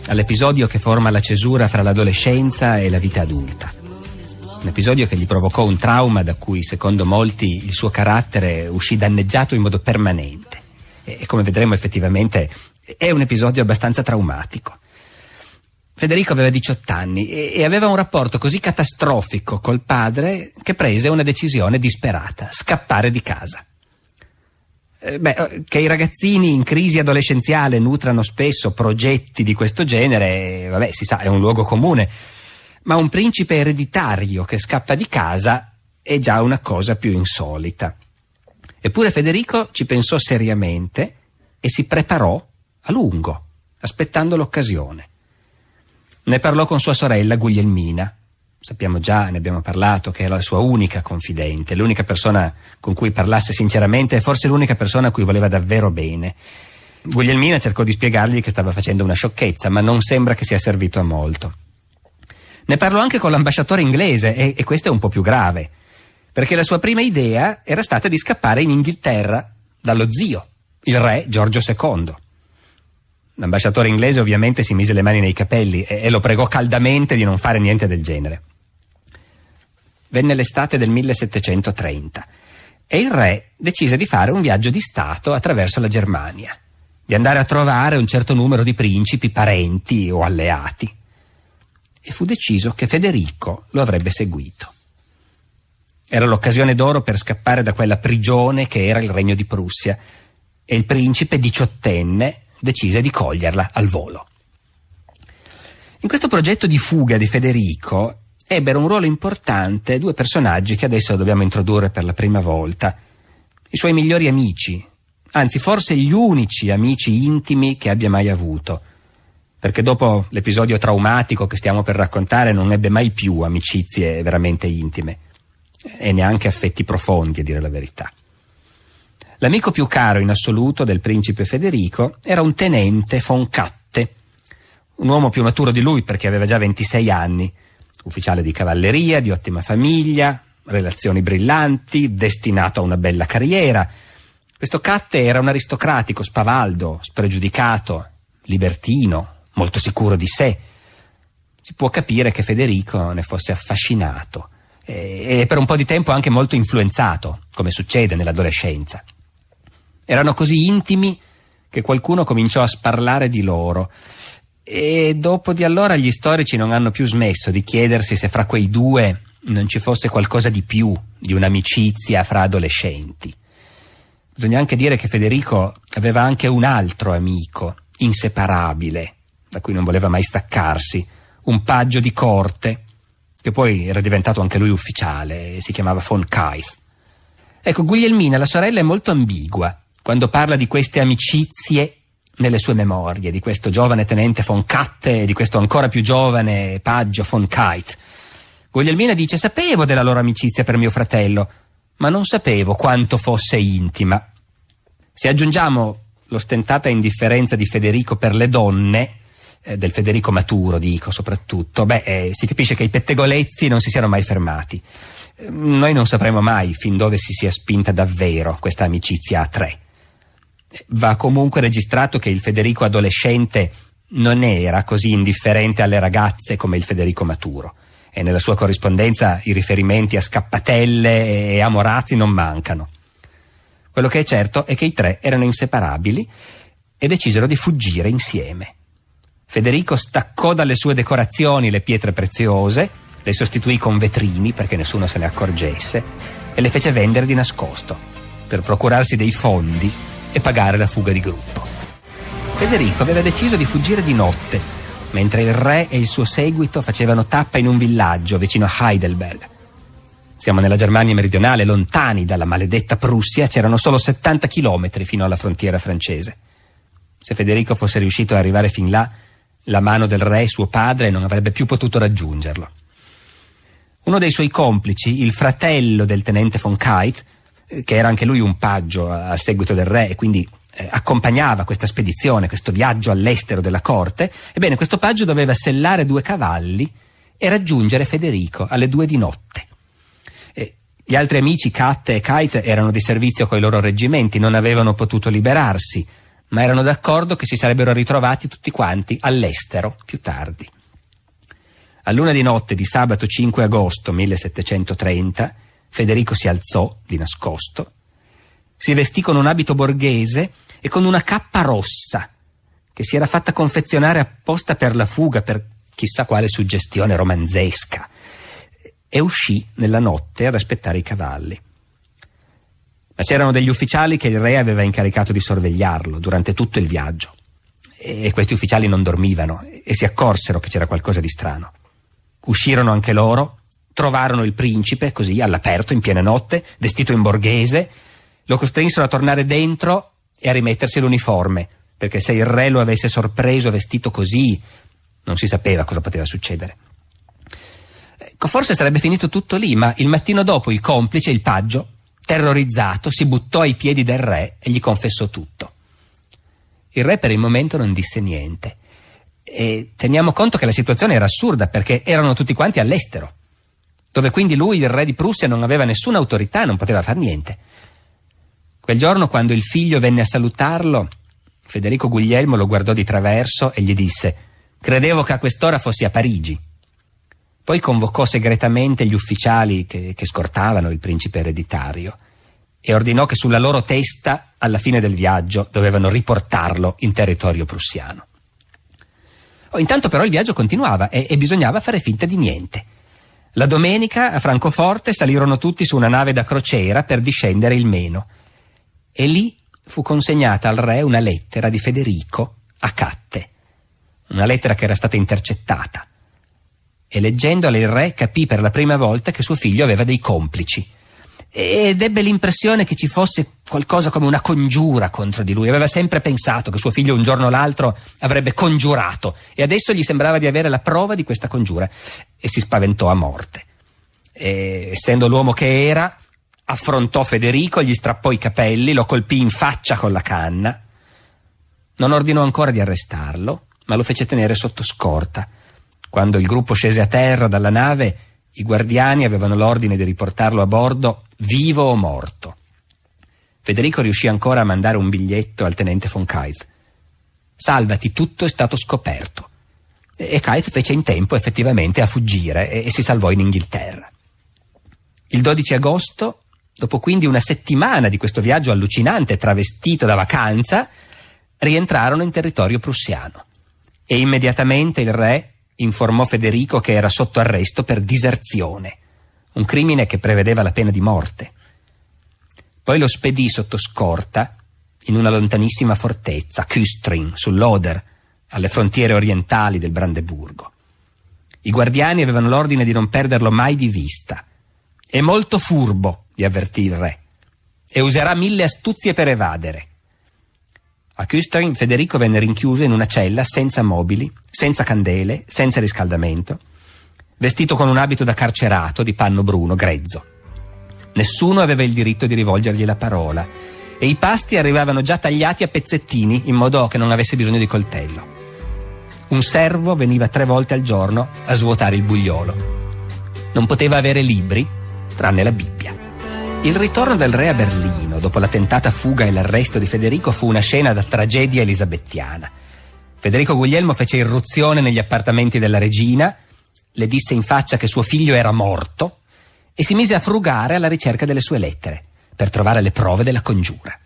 [SPEAKER 1] all'episodio che forma la cesura fra l'adolescenza e la vita adulta. Un episodio che gli provocò un trauma da cui, secondo molti, il suo carattere uscì danneggiato in modo permanente. E come vedremo effettivamente è un episodio abbastanza traumatico. Federico aveva 18 anni e aveva un rapporto così catastrofico col padre che prese una decisione disperata: scappare di casa. Che i ragazzini in crisi adolescenziale nutrano spesso progetti di questo genere, si sa, è un luogo comune, ma un principe ereditario che scappa di casa è già una cosa più insolita. Eppure Federico ci pensò seriamente e si preparò a lungo, aspettando l'occasione. Ne parlò con sua sorella Guglielmina. Sappiamo già, ne abbiamo parlato, che era la sua unica confidente, l'unica persona con cui parlasse sinceramente e forse l'unica persona a cui voleva davvero bene. Guglielmina cercò di spiegargli che stava facendo una sciocchezza, ma non sembra che sia servito a molto. Ne parlò anche con l'ambasciatore inglese e questo è un po' più grave, perché la sua prima idea era stata di scappare in Inghilterra dallo zio, il re Giorgio II. L'ambasciatore inglese ovviamente si mise le mani nei capelli e lo pregò caldamente di non fare niente del genere. Venne l'estate del 1730 e il re decise di fare un viaggio di stato attraverso la Germania, di andare a trovare un certo numero di principi, parenti o alleati. E fu deciso che Federico lo avrebbe seguito. Era l'occasione d'oro per scappare da quella prigione che era il regno di Prussia e il principe diciottenne decise di coglierla al volo. In questo progetto di fuga di Federico ebbero un ruolo importante due personaggi che adesso dobbiamo introdurre per la prima volta: i suoi migliori amici, anzi forse gli unici amici intimi che abbia mai avuto, perché dopo l'episodio traumatico che stiamo per raccontare non ebbe mai più amicizie veramente intime e neanche affetti profondi, a dire la verità. L'amico più caro in assoluto del principe Federico era un tenente von Katte, un uomo più maturo di lui perché aveva già 26 anni, ufficiale di cavalleria, di ottima famiglia, relazioni brillanti, destinato a una bella carriera, Questo Catte era un aristocratico spavaldo, spregiudicato, libertino, molto sicuro di sé. Si può capire che Federico ne fosse affascinato e per un po' di tempo anche molto influenzato, come succede nell'adolescenza. Erano così intimi che qualcuno cominciò a sparlare di loro e dopo di allora gli storici non hanno più smesso di chiedersi se fra quei due non ci fosse qualcosa di più di un'amicizia fra adolescenti. Bisogna anche dire che Federico aveva anche un altro amico, inseparabile, da cui non voleva mai staccarsi, un paggio di corte, che poi era diventato anche lui ufficiale e si chiamava von Keith. Ecco, Guglielmina, la sorella, è molto ambigua quando parla di queste amicizie nelle sue memorie, di questo giovane tenente von Katte e di questo ancora più giovane paggio von Keith. Guglielmina dice: sapevo della loro amicizia per mio fratello, ma non sapevo quanto fosse intima. Se aggiungiamo l'ostentata indifferenza di Federico per le donne, del Federico maturo dico soprattutto, si capisce che i pettegolezzi non si siano mai fermati. Noi non sapremo mai fin dove si sia spinta davvero questa amicizia a tre. Va comunque registrato che il Federico adolescente non era così indifferente alle ragazze come il Federico maturo, e nella sua corrispondenza i riferimenti a scappatelle e a morazzi non mancano. Quello che è certo è che i tre erano inseparabili e decisero di fuggire insieme. Federico staccò dalle sue decorazioni le pietre preziose, le sostituì con vetrini perché nessuno se ne accorgesse e le fece vendere di nascosto per procurarsi dei fondi e pagare la fuga di gruppo. Federico aveva deciso di fuggire di notte, mentre il re e il suo seguito facevano tappa in un villaggio vicino a Heidelberg. Siamo nella Germania meridionale, lontani dalla maledetta Prussia, c'erano solo 70 chilometri fino alla frontiera francese. Se Federico fosse riuscito ad arrivare fin là, la mano del re, suo padre, non avrebbe più potuto raggiungerlo. Uno dei suoi complici, il fratello del tenente von Keith, che era anche lui un paggio a seguito del re e quindi accompagnava questa spedizione, questo viaggio all'estero della corte, ebbene questo paggio doveva sellare 2 cavalli e raggiungere Federico alle 2 di notte. Gli altri amici, Katte e Keith, erano di servizio coi loro reggimenti, non avevano potuto liberarsi, ma erano d'accordo che si sarebbero ritrovati tutti quanti all'estero più tardi. All'1 di notte di sabato 5 agosto 1730 Federico si alzò di nascosto, si vestì con un abito borghese e con una cappa rossa che si era fatta confezionare apposta per la fuga, per chissà quale suggestione romanzesca, e uscì nella notte ad aspettare i cavalli. Ma c'erano degli ufficiali che il re aveva incaricato di sorvegliarlo durante tutto il viaggio, e questi ufficiali non dormivano e si accorsero che c'era qualcosa di strano. Uscirono anche loro, trovarono il principe così all'aperto in piena notte, vestito in borghese, lo costrinsero a tornare dentro e a rimettersi l'uniforme, perché se il re lo avesse sorpreso vestito così non si sapeva cosa poteva succedere. Forse sarebbe finito tutto lì, ma il mattino dopo il complice, il paggio, terrorizzato, si buttò ai piedi del re e gli confessò tutto. Il re per il momento non disse niente e teniamo conto che la situazione era assurda perché erano tutti quanti all'estero, dove quindi lui, il re di Prussia, non aveva nessuna autorità, non poteva far niente. Quel giorno, quando il figlio venne a salutarlo, Federico Guglielmo lo guardò di traverso e gli disse: «Credevo che a quest'ora fossi a Parigi». Poi convocò segretamente gli ufficiali che scortavano il principe ereditario e ordinò che sulla loro testa, alla fine del viaggio, dovevano riportarlo in territorio prussiano. Intanto però il viaggio continuava e bisognava fare finta di niente. La domenica a Francoforte salirono tutti su una nave da crociera per discendere il Meno e lì fu consegnata al re una lettera di Federico a Katte, una lettera che era stata intercettata. E leggendola il re capì per la prima volta che suo figlio aveva dei complici ed ebbe l'impressione che ci fosse qualcosa come una congiura contro di lui. Aveva sempre pensato che suo figlio un giorno o l'altro avrebbe congiurato e adesso gli sembrava di avere la prova di questa congiura e si spaventò a morte. E, essendo l'uomo che era, affrontò Federico, gli strappò i capelli, lo colpì in faccia con la canna. Non ordinò ancora di arrestarlo, ma lo fece tenere sotto scorta. Quando il gruppo scese a terra dalla nave, i guardiani avevano l'ordine di riportarlo a bordo vivo o morto. Federico riuscì ancora a mandare un biglietto al tenente von Keith. Salvati, tutto è stato scoperto. E Keith fece in tempo effettivamente a fuggire e si salvò in Inghilterra. Il 12 agosto, dopo quindi una settimana di questo viaggio allucinante travestito da vacanza, rientrarono in territorio prussiano e immediatamente il re informò Federico che era sotto arresto per diserzione, un crimine che prevedeva la pena di morte. Poi lo spedì sotto scorta in una lontanissima fortezza, Küstrin, sull'Oder, alle frontiere orientali del Brandeburgo. I guardiani avevano l'ordine di non perderlo mai di vista. È molto furbo, gli avvertì il re, e userà 1000 astuzie per evadere. A Küstrin Federico venne rinchiuso in una cella senza mobili, senza candele, senza riscaldamento, vestito con un abito da carcerato di panno bruno, grezzo. Nessuno aveva il diritto di rivolgergli la parola e i pasti arrivavano già tagliati a pezzettini in modo che non avesse bisogno di coltello. Un servo veniva 3 volte al giorno a svuotare il bugliolo. Non poteva avere libri, tranne la Bibbia. Il ritorno del re a Berlino, dopo la tentata fuga e l'arresto di Federico, fu una scena da tragedia elisabettiana. Federico Guglielmo fece irruzione negli appartamenti della regina, le disse in faccia che suo figlio era morto e si mise a frugare alla ricerca delle sue lettere, per trovare le prove della congiura.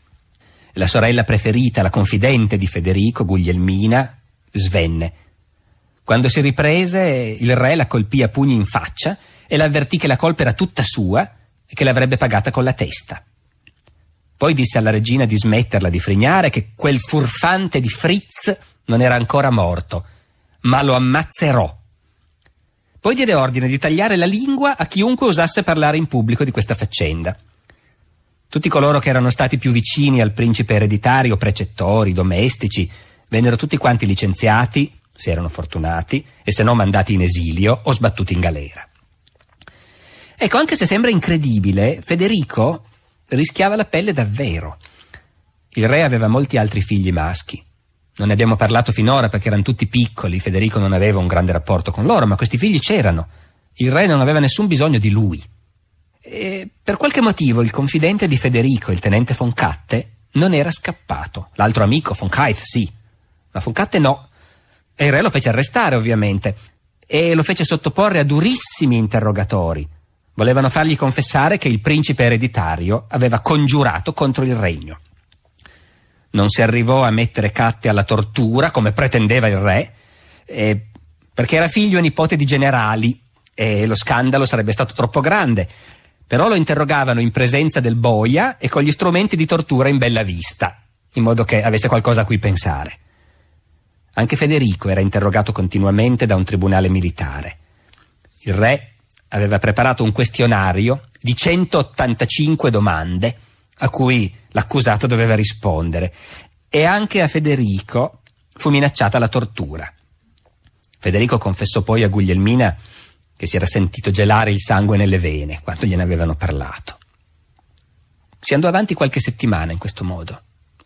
[SPEAKER 1] La sorella preferita, la confidente di Federico, Guglielmina, svenne. Quando si riprese, il re la colpì a pugni in faccia e la avvertì che la colpa era tutta sua e che l'avrebbe pagata con la testa. Poi disse alla regina di smetterla di frignare, che quel furfante di Fritz non era ancora morto, ma lo ammazzerò. Poi diede ordine di tagliare la lingua a chiunque osasse parlare in pubblico di questa faccenda. Tutti coloro che erano stati più vicini al principe ereditario, precettori, domestici, vennero tutti quanti licenziati, se erano fortunati, e se no mandati in esilio o sbattuti in galera. Ecco, anche se sembra incredibile, Federico rischiava la pelle davvero. Il re aveva molti altri figli maschi. Non ne abbiamo parlato finora perché erano tutti piccoli, Federico non aveva un grande rapporto con loro, ma questi figli c'erano. Il re non aveva nessun bisogno di lui. E per qualche motivo il confidente di Federico, il tenente von Katte, non era scappato. L'altro amico, von Keith, sì, ma von Katte no. E il re lo fece arrestare, ovviamente, e lo fece sottoporre a durissimi interrogatori. Volevano fargli confessare che il principe ereditario aveva congiurato contro il regno. Non si arrivò a mettere Katte alla tortura, come pretendeva il re, perché era figlio e nipote di generali, e lo scandalo sarebbe stato troppo grande. Però lo interrogavano in presenza del boia e con gli strumenti di tortura in bella vista, in modo che avesse qualcosa a cui pensare. Anche Federico era interrogato continuamente da un tribunale militare. Il re aveva preparato un questionario di 185 domande a cui l'accusato doveva rispondere, e anche a Federico fu minacciata la tortura. Federico confessò poi a Guglielmina che si era sentito gelare il sangue nelle vene quando gliene avevano parlato. Si andò avanti qualche settimana in questo modo.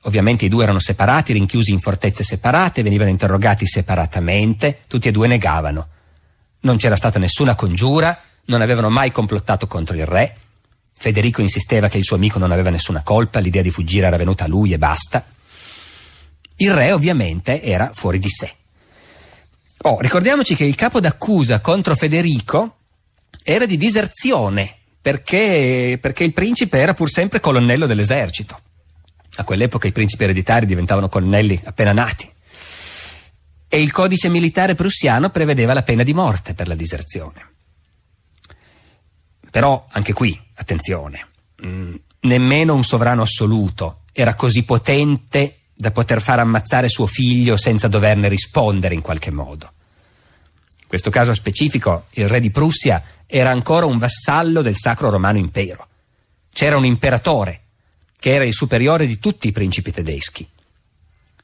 [SPEAKER 1] Ovviamente i due erano separati, rinchiusi in fortezze separate, venivano interrogati separatamente, tutti e due negavano. Non c'era stata nessuna congiura, non avevano mai complottato contro il re. Federico insisteva che il suo amico non aveva nessuna colpa, l'idea di fuggire era venuta a lui e basta. Il re ovviamente era fuori di sé. Ricordiamoci che il capo d'accusa contro Federico era di diserzione, perché il principe era pur sempre colonnello dell'esercito. A quell'epoca i principi ereditari diventavano colonnelli appena nati. E il codice militare prussiano prevedeva la pena di morte per la diserzione. Però anche qui, attenzione, nemmeno un sovrano assoluto era così potente da poter far ammazzare suo figlio senza doverne rispondere in qualche modo. In questo caso specifico, il re di Prussia era ancora un vassallo del Sacro Romano Impero. C'era un imperatore, che era il superiore di tutti i principi tedeschi.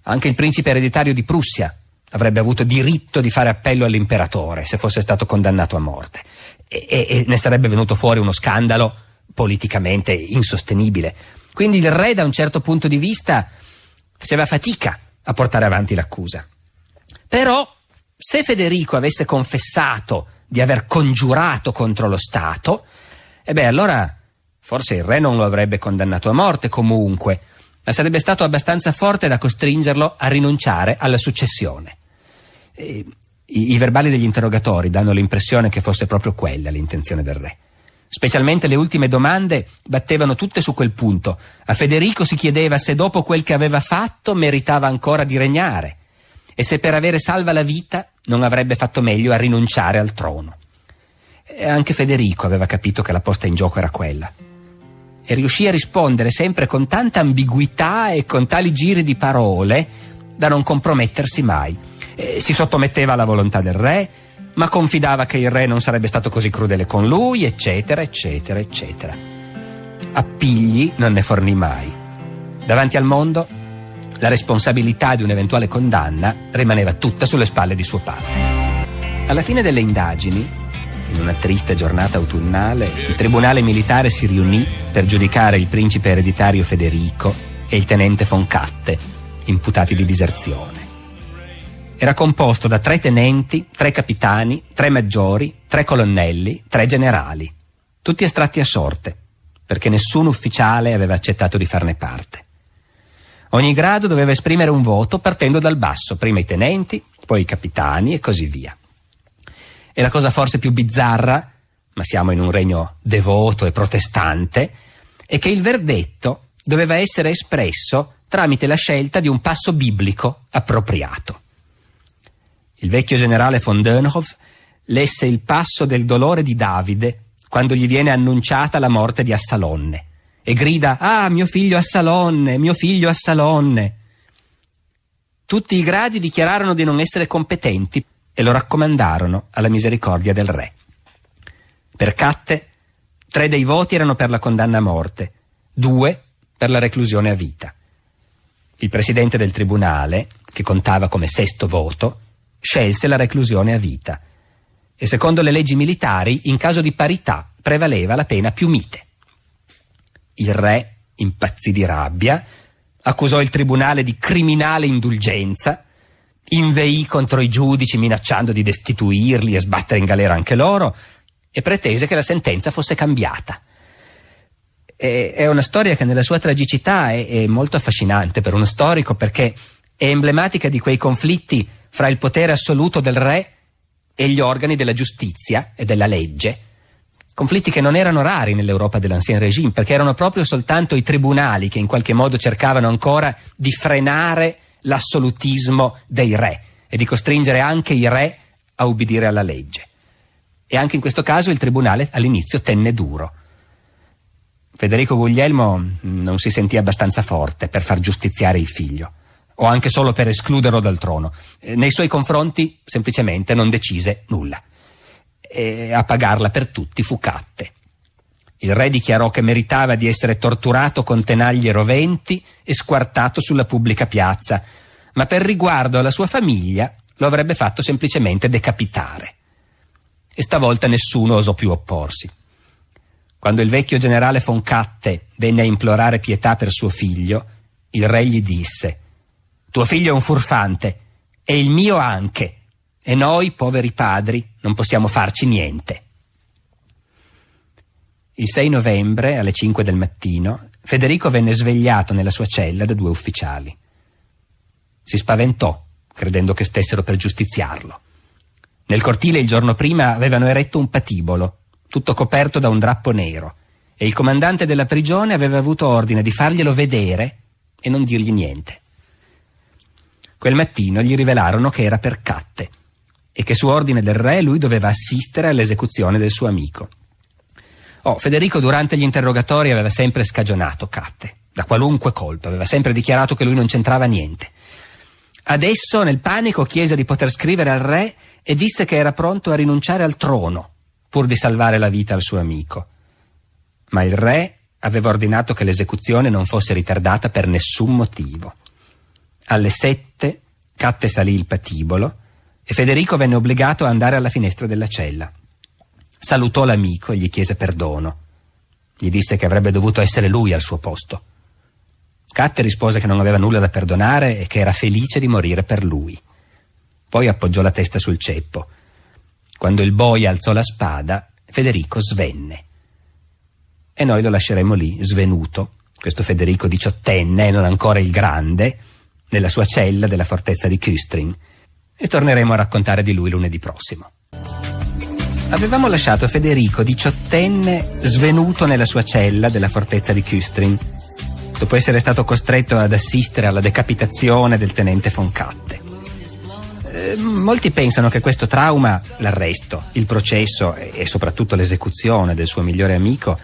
[SPEAKER 1] Anche il principe ereditario di Prussia avrebbe avuto diritto di fare appello all'imperatore se fosse stato condannato a morte. E ne sarebbe venuto fuori uno scandalo politicamente insostenibile. Quindi il re, da un certo punto di vista, faceva fatica a portare avanti l'accusa. Però, se Federico avesse confessato di aver congiurato contro lo Stato, allora Forse il re non lo avrebbe condannato a morte comunque, ma sarebbe stato abbastanza forte da costringerlo a rinunciare alla successione. I verbali degli interrogatori danno l'impressione che fosse proprio quella l'intenzione del re. Specialmente le ultime domande battevano tutte su quel punto. A Federico si chiedeva se dopo quel che aveva fatto meritava ancora di regnare e se per avere salva la vita non avrebbe fatto meglio a rinunciare al trono. E anche Federico aveva capito che la posta in gioco era quella e riuscì a rispondere sempre con tanta ambiguità e con tali giri di parole da non compromettersi mai. Si sottometteva alla volontà del re, ma confidava che il re non sarebbe stato così crudele con lui, eccetera, eccetera, eccetera. Appigli non ne fornì mai. Davanti al mondo, la responsabilità di un'eventuale condanna rimaneva tutta sulle spalle di suo padre. Alla fine delle indagini, in una triste giornata autunnale, il tribunale militare si riunì per giudicare il principe ereditario Federico e il tenente von Katte, imputati di diserzione. Era composto da 3 tenenti, 3 capitani, 3 maggiori, 3 colonnelli, 3 generali, tutti estratti a sorte, perché nessun ufficiale aveva accettato di farne parte. Ogni grado doveva esprimere un voto partendo dal basso, prima i tenenti, poi i capitani e così via. E la cosa forse più bizzarra, ma siamo in un regno devoto e protestante, è che il verdetto doveva essere espresso tramite la scelta di un passo biblico appropriato. Il vecchio generale von Dönhoff lesse il passo del dolore di Davide quando gli viene annunciata la morte di Assalonne e grida: «Ah, mio figlio Assalonne, mio figlio Assalonne!» Tutti i gradi dichiararono di non essere competenti e lo raccomandarono alla misericordia del re. Per Katte, 3 dei voti erano per la condanna a morte, 2 per la reclusione a vita. Il presidente del tribunale, che contava come 6° voto, scelse la reclusione a vita e secondo le leggi militari in caso di parità prevaleva la pena più mite. Il re impazzì di rabbia, accusò il tribunale di criminale indulgenza, inveì contro i giudici minacciando di destituirli e sbattere in galera anche loro e pretese che la sentenza fosse cambiata. È una storia che nella sua tragicità è molto affascinante per uno storico, perché è emblematica di quei conflitti fra il potere assoluto del re e gli organi della giustizia e della legge, conflitti che non erano rari nell'Europa dell'Ancien Régime, perché erano proprio soltanto i tribunali che in qualche modo cercavano ancora di frenare l'assolutismo dei re e di costringere anche i re a ubbidire alla legge. E anche in questo caso il tribunale all'inizio tenne duro. Federico Guglielmo non si sentì abbastanza forte per far giustiziare il figlio, o anche solo per escluderlo dal trono. Nei suoi confronti semplicemente non decise nulla. E a pagarla per tutti fu Katte. Il re dichiarò che meritava di essere torturato con tenaglie roventi e squartato sulla pubblica piazza, ma per riguardo alla sua famiglia lo avrebbe fatto semplicemente decapitare. E stavolta nessuno osò più opporsi. Quando il vecchio generale von Katte venne a implorare pietà per suo figlio, il re gli disse: «Tuo figlio è un furfante, e il mio anche, e noi, poveri padri, non possiamo farci niente». Il 6 novembre, alle 5 del mattino, Federico venne svegliato nella sua cella da 2 ufficiali. Si spaventò, credendo che stessero per giustiziarlo. Nel cortile il giorno prima avevano eretto un patibolo, tutto coperto da un drappo nero, e il comandante della prigione aveva avuto ordine di farglielo vedere e non dirgli niente. Quel mattino gli rivelarono che era per Katte e che su ordine del re lui doveva assistere all'esecuzione del suo amico. Federico durante gli interrogatori aveva sempre scagionato Katte, da qualunque colpa, aveva sempre dichiarato che lui non c'entrava niente. Adesso, nel panico, chiese di poter scrivere al re e disse che era pronto a rinunciare al trono pur di salvare la vita al suo amico. Ma il re aveva ordinato che l'esecuzione non fosse ritardata per nessun motivo. Alle 7 Katte salì il patibolo e Federico venne obbligato a andare alla finestra della cella. Salutò l'amico e gli chiese perdono. Gli disse che avrebbe dovuto essere lui al suo posto. Katte rispose che non aveva nulla da perdonare e che era felice di morire per lui. Poi appoggiò la testa sul ceppo. Quando il boia alzò la spada, Federico svenne. e noi lo lasceremo lì, svenuto, questo Federico XVIII, non ancora il Grande, nella sua cella della fortezza di Küstrin, e torneremo a raccontare di lui lunedì prossimo. Avevamo lasciato Federico XVIII svenuto nella sua cella della fortezza di Küstrin, dopo essere stato costretto ad assistere alla decapitazione del tenente von Katte. Molti pensano che questo trauma, l'arresto, il processo e soprattutto l'esecuzione del suo migliore amico,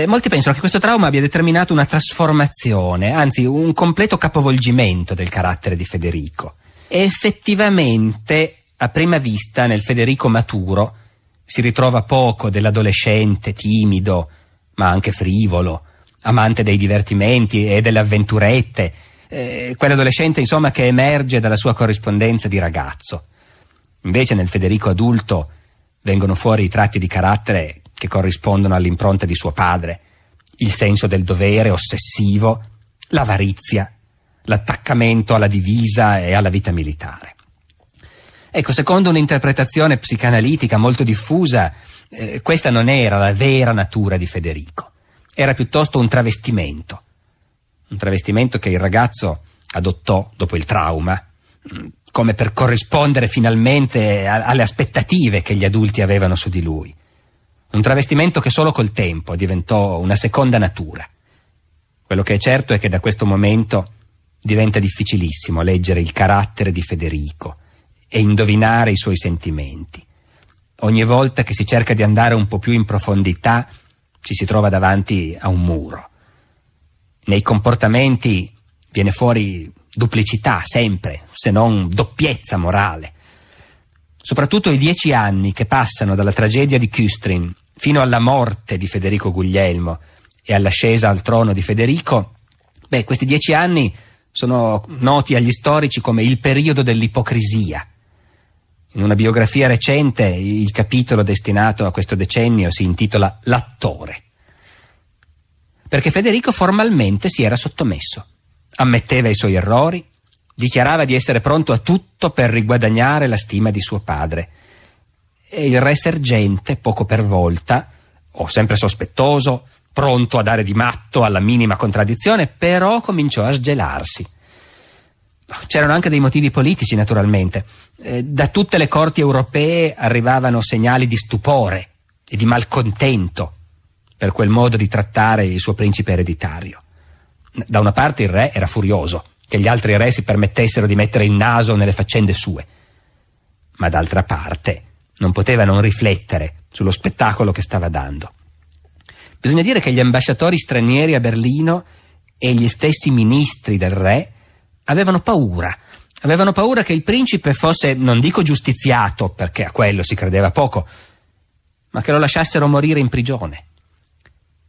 [SPEAKER 1] molti pensano che questo trauma abbia determinato una trasformazione, anzi un completo capovolgimento del carattere di Federico. E effettivamente, a prima vista, nel Federico maturo si ritrova poco dell'adolescente timido, ma anche frivolo, amante dei divertimenti e delle avventurette, quell'adolescente insomma che emerge dalla sua corrispondenza di ragazzo. Invece nel Federico adulto vengono fuori i tratti di carattere che corrispondono all'impronta di suo padre: il senso del dovere ossessivo, l'avarizia, l'attaccamento alla divisa e alla vita militare. Ecco, secondo un'interpretazione psicanalitica molto diffusa, questa non era la vera natura di Federico, era piuttosto un travestimento che il ragazzo adottò dopo il trauma, come per corrispondere finalmente alle aspettative che gli adulti avevano su di lui. Un travestimento che solo col tempo diventò una seconda natura. Quello che è certo è che da questo momento diventa difficilissimo leggere il carattere di Federico e indovinare i suoi sentimenti. Ogni volta che si cerca di andare un po' più in profondità ci si trova davanti a un muro. Nei comportamenti viene fuori duplicità sempre, se non doppiezza morale. Soprattutto i 10 anni che passano dalla tragedia di Küstrin fino alla morte di Federico Guglielmo e all'ascesa al trono di Federico, questi 10 anni sono noti agli storici come il periodo dell'ipocrisia. In una biografia recente il capitolo destinato a questo decennio si intitola L'attore. Perché Federico formalmente si era sottomesso, ammetteva i suoi errori, dichiarava di essere pronto a tutto per riguadagnare la stima di suo padre. E il re sergente, poco per volta, o sempre sospettoso, pronto a dare di matto alla minima contraddizione, però cominciò a sgelarsi. C'erano anche dei motivi politici, naturalmente. Da tutte le corti europee arrivavano segnali di stupore e di malcontento per quel modo di trattare il suo principe ereditario. Da una parte il re era furioso che gli altri re si permettessero di mettere il naso nelle faccende sue, ma d'altra parte non poteva non riflettere sullo spettacolo che stava dando. Bisogna dire che gli ambasciatori stranieri a Berlino e gli stessi ministri del re avevano paura che il principe fosse, non dico giustiziato, perché a quello si credeva poco, ma che lo lasciassero morire in prigione.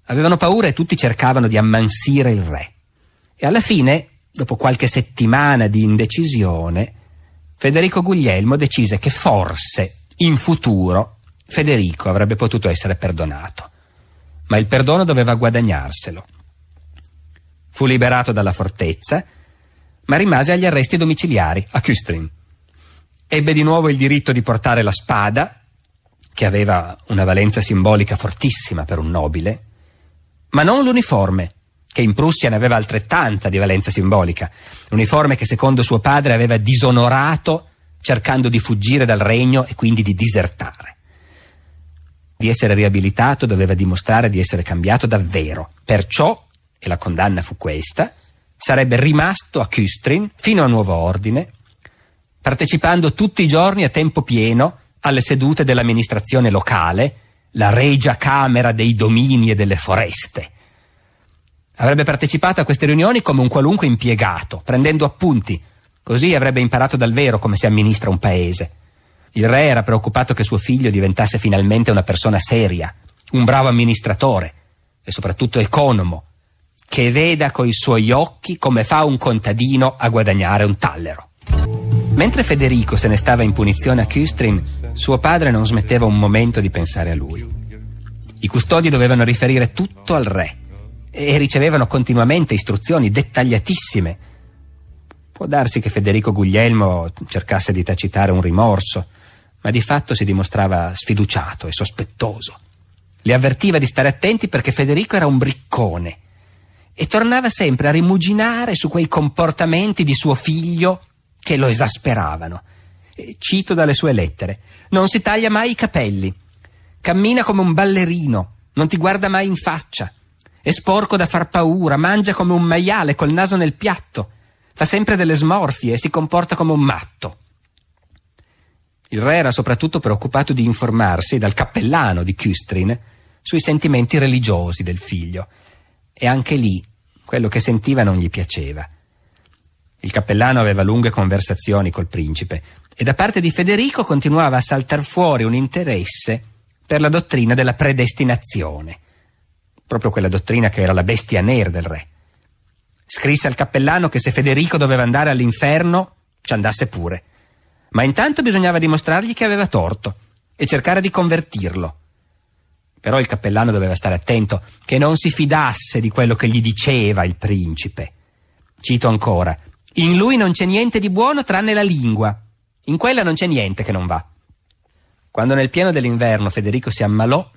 [SPEAKER 1] Avevano paura e tutti cercavano di ammansire il re. E alla fine, dopo qualche settimana di indecisione, Federico Guglielmo decise che forse, in futuro, Federico avrebbe potuto essere perdonato. Ma il perdono doveva guadagnarselo. Fu liberato dalla fortezza, ma rimase agli arresti domiciliari a Küstrin. Ebbe di nuovo il diritto di portare la spada, che aveva una valenza simbolica fortissima per un nobile, ma non l'uniforme, che in Prussia ne aveva altrettanta di valenza simbolica, l'uniforme che secondo suo padre aveva disonorato cercando di fuggire dal regno e quindi di disertare. Di essere riabilitato doveva dimostrare di essere cambiato davvero, perciò, e la condanna fu questa, sarebbe rimasto a Küstrin fino a nuovo ordine, partecipando tutti i giorni a tempo pieno alle sedute dell'amministrazione locale, la Regia Camera dei Domini e delle Foreste. Avrebbe partecipato a queste riunioni come un qualunque impiegato, prendendo appunti, così avrebbe imparato dal vero come si amministra un paese. Il re era preoccupato che suo figlio diventasse finalmente una persona seria, un bravo amministratore e soprattutto economo, che veda coi suoi occhi come fa un contadino a guadagnare un tallero. Mentre Federico se ne stava in punizione a Küstrin, suo padre non smetteva un momento di pensare a lui. I custodi dovevano riferire tutto al re e ricevevano continuamente istruzioni dettagliatissime. Può darsi che Federico Guglielmo cercasse di tacitare un rimorso, ma di fatto si dimostrava sfiduciato e sospettoso. Li avvertiva di stare attenti perché Federico era un briccone e tornava sempre a rimuginare su quei comportamenti di suo figlio che lo esasperavano. Cito dalle sue lettere: non si taglia mai i capelli, cammina come un ballerino, non ti guarda mai in faccia, è sporco da far paura, mangia come un maiale col naso nel piatto, fa sempre delle smorfie e si comporta come un matto. Il re era soprattutto preoccupato di informarsi dal cappellano di Küstrin sui sentimenti religiosi del figlio, e anche lì quello che sentiva non gli piaceva. Il cappellano aveva lunghe conversazioni col principe e da parte di Federico continuava a saltar fuori un interesse per la dottrina della predestinazione, proprio quella dottrina che era la bestia nera del re. Scrisse al cappellano che se Federico doveva andare all'inferno ci andasse pure, ma intanto bisognava dimostrargli che aveva torto e cercare di convertirlo. Però il cappellano doveva stare attento che non si fidasse di quello che gli diceva il principe. Cito ancora: in lui non c'è niente di buono tranne la lingua, in quella non c'è niente che non va. Quando nel pieno dell'inverno Federico si ammalò,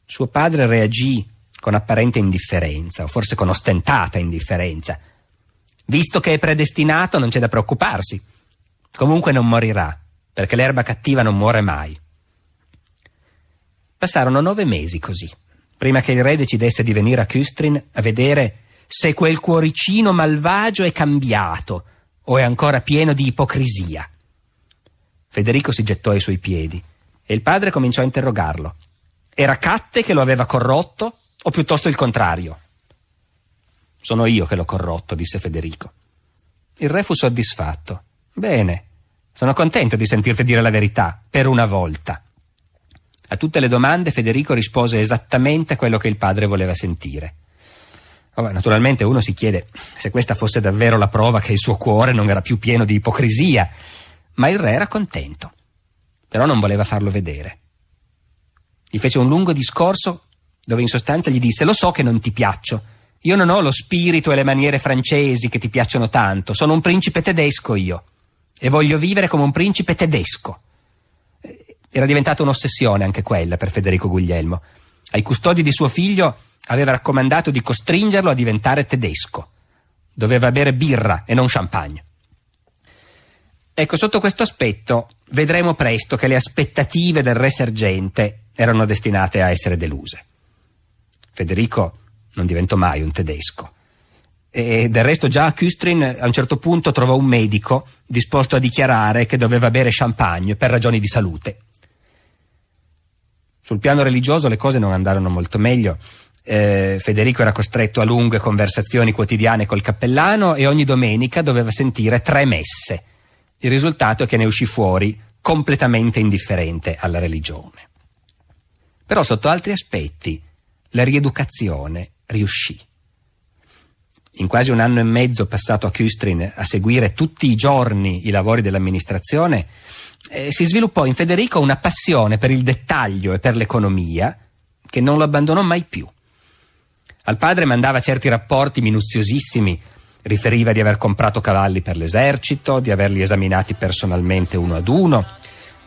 [SPEAKER 1] suo padre reagì con apparente indifferenza, o forse con ostentata indifferenza. Visto che è predestinato non c'è da preoccuparsi. Comunque non morirà, perché l'erba cattiva non muore mai. Passarono 9 mesi così, prima che il re decidesse di venire a Küstrin a vedere se quel cuoricino malvagio è cambiato o è ancora pieno di ipocrisia. Federico si gettò ai suoi piedi e il padre cominciò a interrogarlo. Era Catte che lo aveva corrotto o piuttosto il contrario? Sono io che l'ho corrotto, disse Federico. Il re fu soddisfatto. Bene, sono contento di sentirti dire la verità, per una volta. A tutte le domande Federico rispose esattamente quello che il padre voleva sentire. Naturalmente uno si chiede se questa fosse davvero la prova che il suo cuore non era più pieno di ipocrisia, ma il re era contento, però non voleva farlo vedere. Gli fece un lungo discorso dove in sostanza gli disse: lo so che non ti piaccio, io non ho lo spirito e le maniere francesi che ti piacciono tanto, sono un principe tedesco io e voglio vivere come un principe tedesco. Era diventata un'ossessione anche quella per Federico Guglielmo. Ai custodi di suo figlio aveva raccomandato di costringerlo a diventare tedesco. Doveva bere birra e non champagne. Ecco, sotto questo aspetto vedremo presto che le aspettative del re sergente erano destinate a essere deluse. Federico non diventò mai un tedesco. E del resto già a Küstrin a un certo punto trovò un medico disposto a dichiarare che doveva bere champagne per ragioni di salute. Sul piano religioso le cose non andarono molto meglio. Federico era costretto a lunghe conversazioni quotidiane col cappellano e ogni domenica doveva sentire 3 messe. Il risultato è che ne uscì fuori completamente indifferente alla religione. Però sotto altri aspetti la rieducazione riuscì. In quasi 1 anno e mezzo passato a Küstrin a seguire tutti i giorni i lavori dell'amministrazione, si sviluppò in Federico una passione per il dettaglio e per l'economia che non lo abbandonò mai più. Al padre mandava certi rapporti minuziosissimi, riferiva di aver comprato cavalli per l'esercito, di averli esaminati personalmente uno ad uno,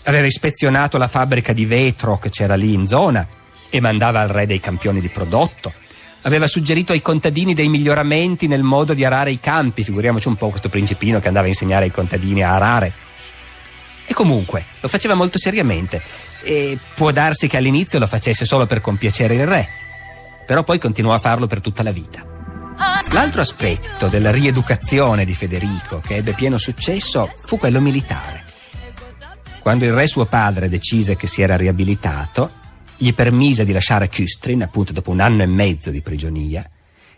[SPEAKER 1] aveva ispezionato la fabbrica di vetro che c'era lì in zona e mandava al re dei campioni di prodotto. Aveva suggerito ai contadini dei miglioramenti nel modo di arare i campi, figuriamoci un po' questo principino che andava a insegnare ai contadini a arare. E comunque lo faceva molto seriamente e può darsi che all'inizio lo facesse solo per compiacere il re, però poi continuò a farlo per tutta la vita. L'altro aspetto della rieducazione di Federico che ebbe pieno successo fu quello militare. Quando il re suo padre decise che si era riabilitato, gli permise di lasciare Küstrin, appunto dopo 1 anno e mezzo di prigionia,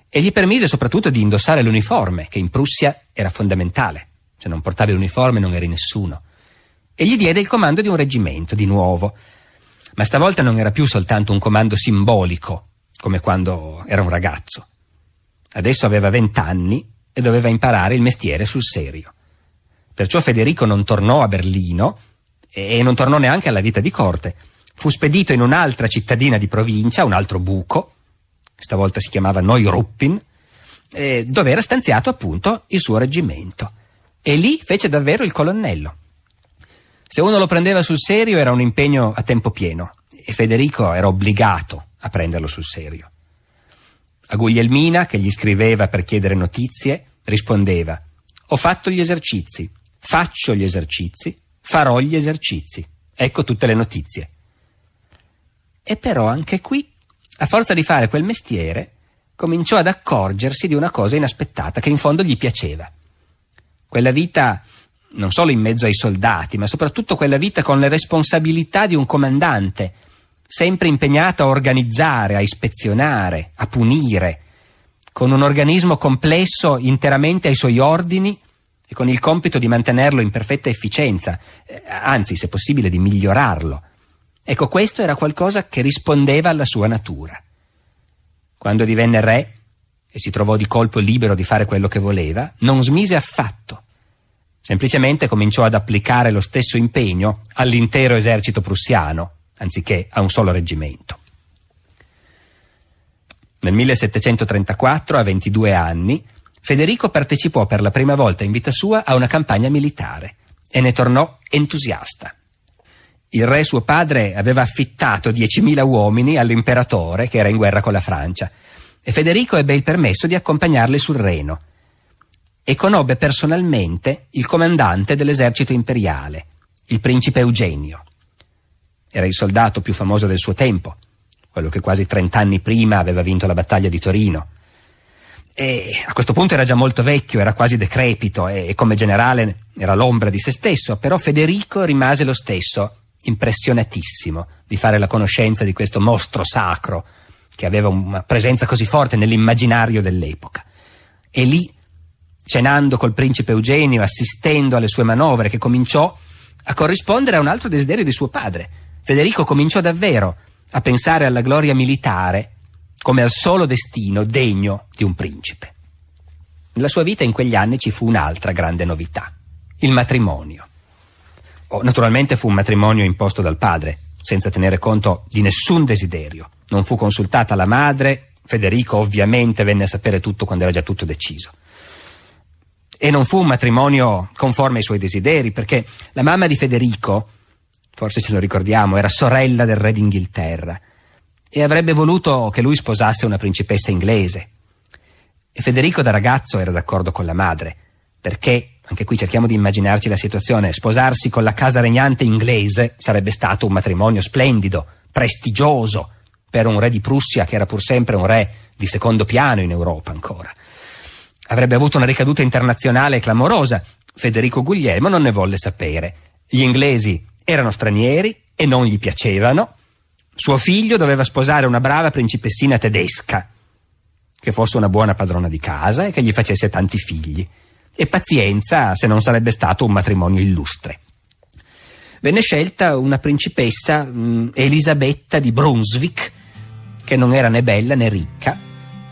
[SPEAKER 1] e gli permise soprattutto di indossare l'uniforme, che in Prussia era fondamentale. Se non portavi l'uniforme non eri nessuno. E gli diede il comando di un reggimento, di nuovo. Ma stavolta non era più soltanto un comando simbolico, come quando era un ragazzo. Adesso aveva 20 anni e doveva imparare il mestiere sul serio. Perciò Federico non tornò a Berlino e non tornò neanche alla vita di corte. Fu spedito in un'altra cittadina di provincia, un altro buco, stavolta si chiamava Neuruppin, dove era stanziato appunto il suo reggimento. E lì fece davvero il colonnello. Se uno lo prendeva sul serio era un impegno a tempo pieno e Federico era obbligato a prenderlo sul serio. A Guglielmina, che gli scriveva per chiedere notizie, rispondeva: «Ho fatto gli esercizi, faccio gli esercizi, farò gli esercizi. Ecco tutte le notizie». E però anche qui, a forza di fare quel mestiere, cominciò ad accorgersi di una cosa inaspettata che in fondo gli piaceva. Quella vita non solo in mezzo ai soldati, ma soprattutto quella vita con le responsabilità di un comandante, sempre impegnato a organizzare, a ispezionare, a punire, con un organismo complesso interamente ai suoi ordini e con il compito di mantenerlo in perfetta efficienza, anzi, se possibile, di migliorarlo. Ecco, questo era qualcosa che rispondeva alla sua natura. Quando divenne re e si trovò di colpo libero di fare quello che voleva, non smise affatto. Semplicemente cominciò ad applicare lo stesso impegno all'intero esercito prussiano, anziché a un solo reggimento. Nel 1734, a 22 anni, Federico partecipò per la prima volta in vita sua a una campagna militare e ne tornò entusiasta. Il re suo padre aveva affittato 10.000 uomini all'imperatore che era in guerra con la Francia e Federico ebbe il permesso di accompagnarli sul Reno e conobbe personalmente il comandante dell'esercito imperiale, il principe Eugenio. Era il soldato più famoso del suo tempo, quello che quasi 30 anni prima aveva vinto la battaglia di Torino. E a questo punto era già molto vecchio, era quasi decrepito e come generale era l'ombra di se stesso, però Federico rimase lo stesso, impressionatissimo di fare la conoscenza di questo mostro sacro che aveva una presenza così forte nell'immaginario dell'epoca. E lì, cenando col principe Eugenio, assistendo alle sue manovre, che cominciò a corrispondere a un altro desiderio di suo padre, Federico cominciò davvero a pensare alla gloria militare come al solo destino degno di un principe. Nella sua vita in quegli anni ci fu un'altra grande novità: il matrimonio. Naturalmente fu un matrimonio imposto dal padre, senza tenere conto di nessun desiderio. Non fu consultata la madre, Federico ovviamente venne a sapere tutto quando era già tutto deciso. E non fu un matrimonio conforme ai suoi desideri, perché la mamma di Federico, forse ce lo ricordiamo, era sorella del re d'Inghilterra e avrebbe voluto che lui sposasse una principessa inglese. E Federico da ragazzo era d'accordo con la madre, perché, anche qui cerchiamo di immaginarci la situazione, sposarsi con la casa regnante inglese sarebbe stato un matrimonio splendido, prestigioso, per un re di Prussia che era pur sempre un re di secondo piano in Europa ancora. Avrebbe avuto una ricaduta internazionale clamorosa. Federico Guglielmo non ne volle sapere. Gli inglesi erano stranieri e non gli piacevano. Suo figlio doveva sposare una brava principessina tedesca, che fosse una buona padrona di casa e che gli facesse tanti figli. E pazienza se non sarebbe stato un matrimonio illustre. Venne scelta una principessa, Elisabetta di Brunswick, che non era né bella né ricca,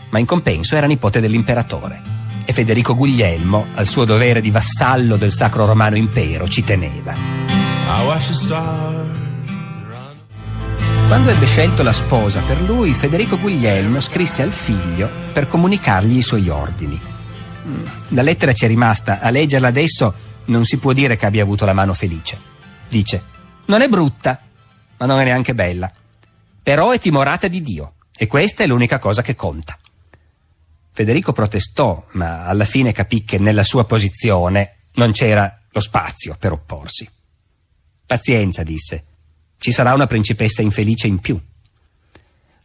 [SPEAKER 1] ma in compenso era nipote dell'imperatore. E Federico Guglielmo, al suo dovere di vassallo del Sacro Romano Impero, ci teneva. Quando ebbe scelto la sposa per lui, Federico Guglielmo scrisse al figlio per comunicargli i suoi ordini. La lettera ci è rimasta, a leggerla adesso non si può dire che abbia avuto la mano felice. Dice: non è brutta, ma non è neanche bella, però è timorata di Dio e questa è l'unica cosa che conta. Federico protestò, ma alla fine capì che nella sua posizione non c'era lo spazio per opporsi. Pazienza, disse, ci sarà una principessa infelice in più.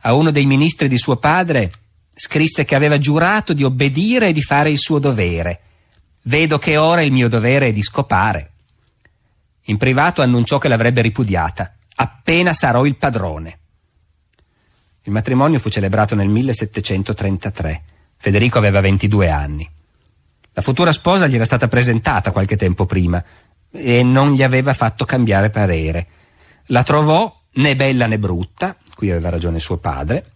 [SPEAKER 1] A uno dei ministri di suo padre scrisse che aveva giurato di obbedire e di fare il suo dovere. Vedo che ora il mio dovere è di scopare. In privato annunciò che l'avrebbe ripudiata, appena sarò il padrone. Il matrimonio fu celebrato nel 1733. Federico aveva 22 anni. La futura sposa gli era stata presentata qualche tempo prima e non gli aveva fatto cambiare parere. La trovò né bella né brutta, qui aveva ragione suo padre,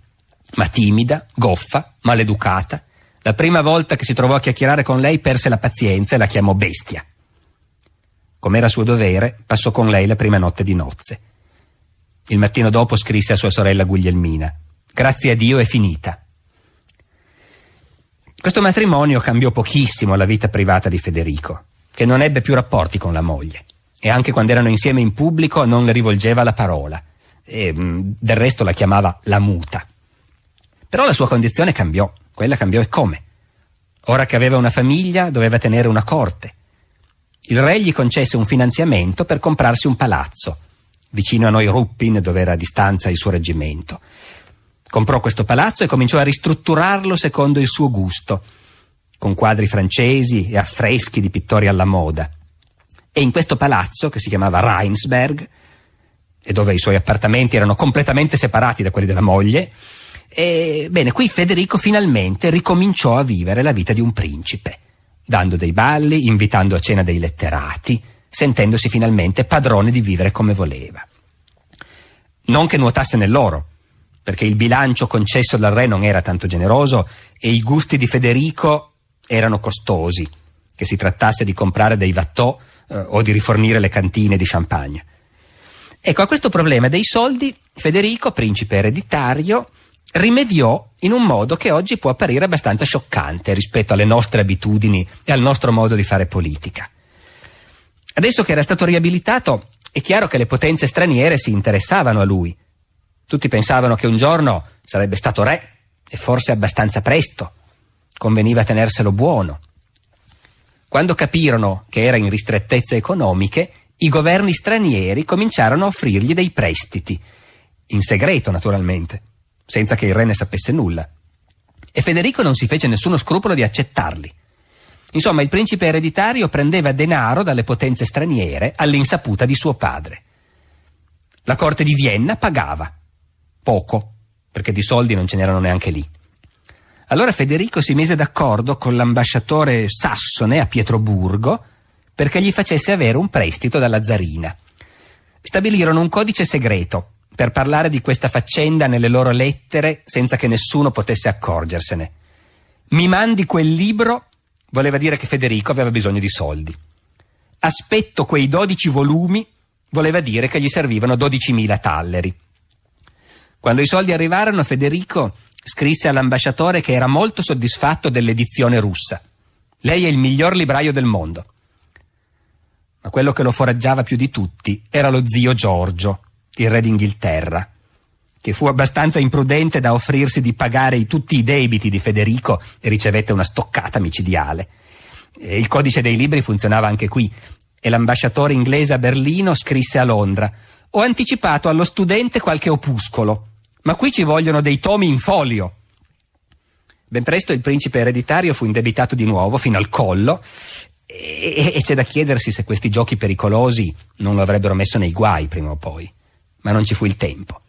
[SPEAKER 1] ma timida, goffa, maleducata. La prima volta che si trovò a chiacchierare con lei perse la pazienza e la chiamò bestia. Come era suo dovere, passò con lei la prima notte di nozze. Il mattino dopo scrisse a sua sorella Guglielmina: grazie a Dio è finita. Questo matrimonio cambiò pochissimo la vita privata di Federico, che non ebbe più rapporti con la moglie e anche quando erano insieme in pubblico non le rivolgeva la parola. e del resto la chiamava la muta. Però la sua condizione cambiò, quella cambiò e come? Ora che aveva una famiglia doveva tenere una corte. Il re gli concesse un finanziamento per comprarsi un palazzo, vicino a Neuruppin, dove era a distanza il suo reggimento. Comprò questo palazzo e cominciò a ristrutturarlo secondo il suo gusto, con quadri francesi e affreschi di pittori alla moda. E in questo palazzo, che si chiamava Rheinsberg, e dove i suoi appartamenti erano completamente separati da quelli della moglie, bene, qui Federico finalmente ricominciò a vivere la vita di un principe, dando dei balli, invitando a cena dei letterati, sentendosi finalmente padrone di vivere come voleva. Non che nuotasse nell'oro, perché il bilancio concesso dal re non era tanto generoso e i gusti di Federico erano costosi, che si trattasse di comprare dei Watteau o di rifornire le cantine di champagne. Ecco, a questo problema dei soldi Federico, principe ereditario, rimediò in un modo che oggi può apparire abbastanza scioccante rispetto alle nostre abitudini e al nostro modo di fare politica. Adesso che era stato riabilitato, è chiaro che le potenze straniere si interessavano a lui. Tutti pensavano che un giorno sarebbe stato re, e forse abbastanza presto. Conveniva tenerselo buono. Quando capirono che era in ristrettezze economiche, i governi stranieri cominciarono a offrirgli dei prestiti, in segreto naturalmente, senza che il re ne sapesse nulla. E Federico non si fece nessuno scrupolo di accettarli. Insomma, il principe ereditario prendeva denaro dalle potenze straniere all'insaputa di suo padre. La corte di Vienna pagava. Poco, perché di soldi non ce n'erano neanche lì. Allora Federico si mise d'accordo con l'ambasciatore sassone a Pietroburgo perché gli facesse avere un prestito dalla zarina. Stabilirono un codice segreto per parlare di questa faccenda nelle loro lettere senza che nessuno potesse accorgersene. Mi mandi quel libro voleva dire che Federico aveva bisogno di soldi. Aspetto quei 12 volumi voleva dire che gli servivano 12.000 talleri. Quando i soldi arrivarono, Federico scrisse all'ambasciatore che era molto soddisfatto dell'edizione russa. Lei è il miglior libraio del mondo. Ma quello che lo foraggiava più di tutti era lo zio Giorgio, il re d'Inghilterra, che fu abbastanza imprudente da offrirsi di pagare tutti i debiti di Federico e ricevette una stoccata micidiale. Il codice dei libri funzionava anche qui e l'ambasciatore inglese a Berlino scrisse a Londra: ho anticipato allo studente qualche opuscolo, ma qui ci vogliono dei tomi in folio. Ben presto il principe ereditario fu indebitato di nuovo fino al collo e c'è da chiedersi se questi giochi pericolosi non lo avrebbero messo nei guai prima o poi. Ma non ci fu il tempo.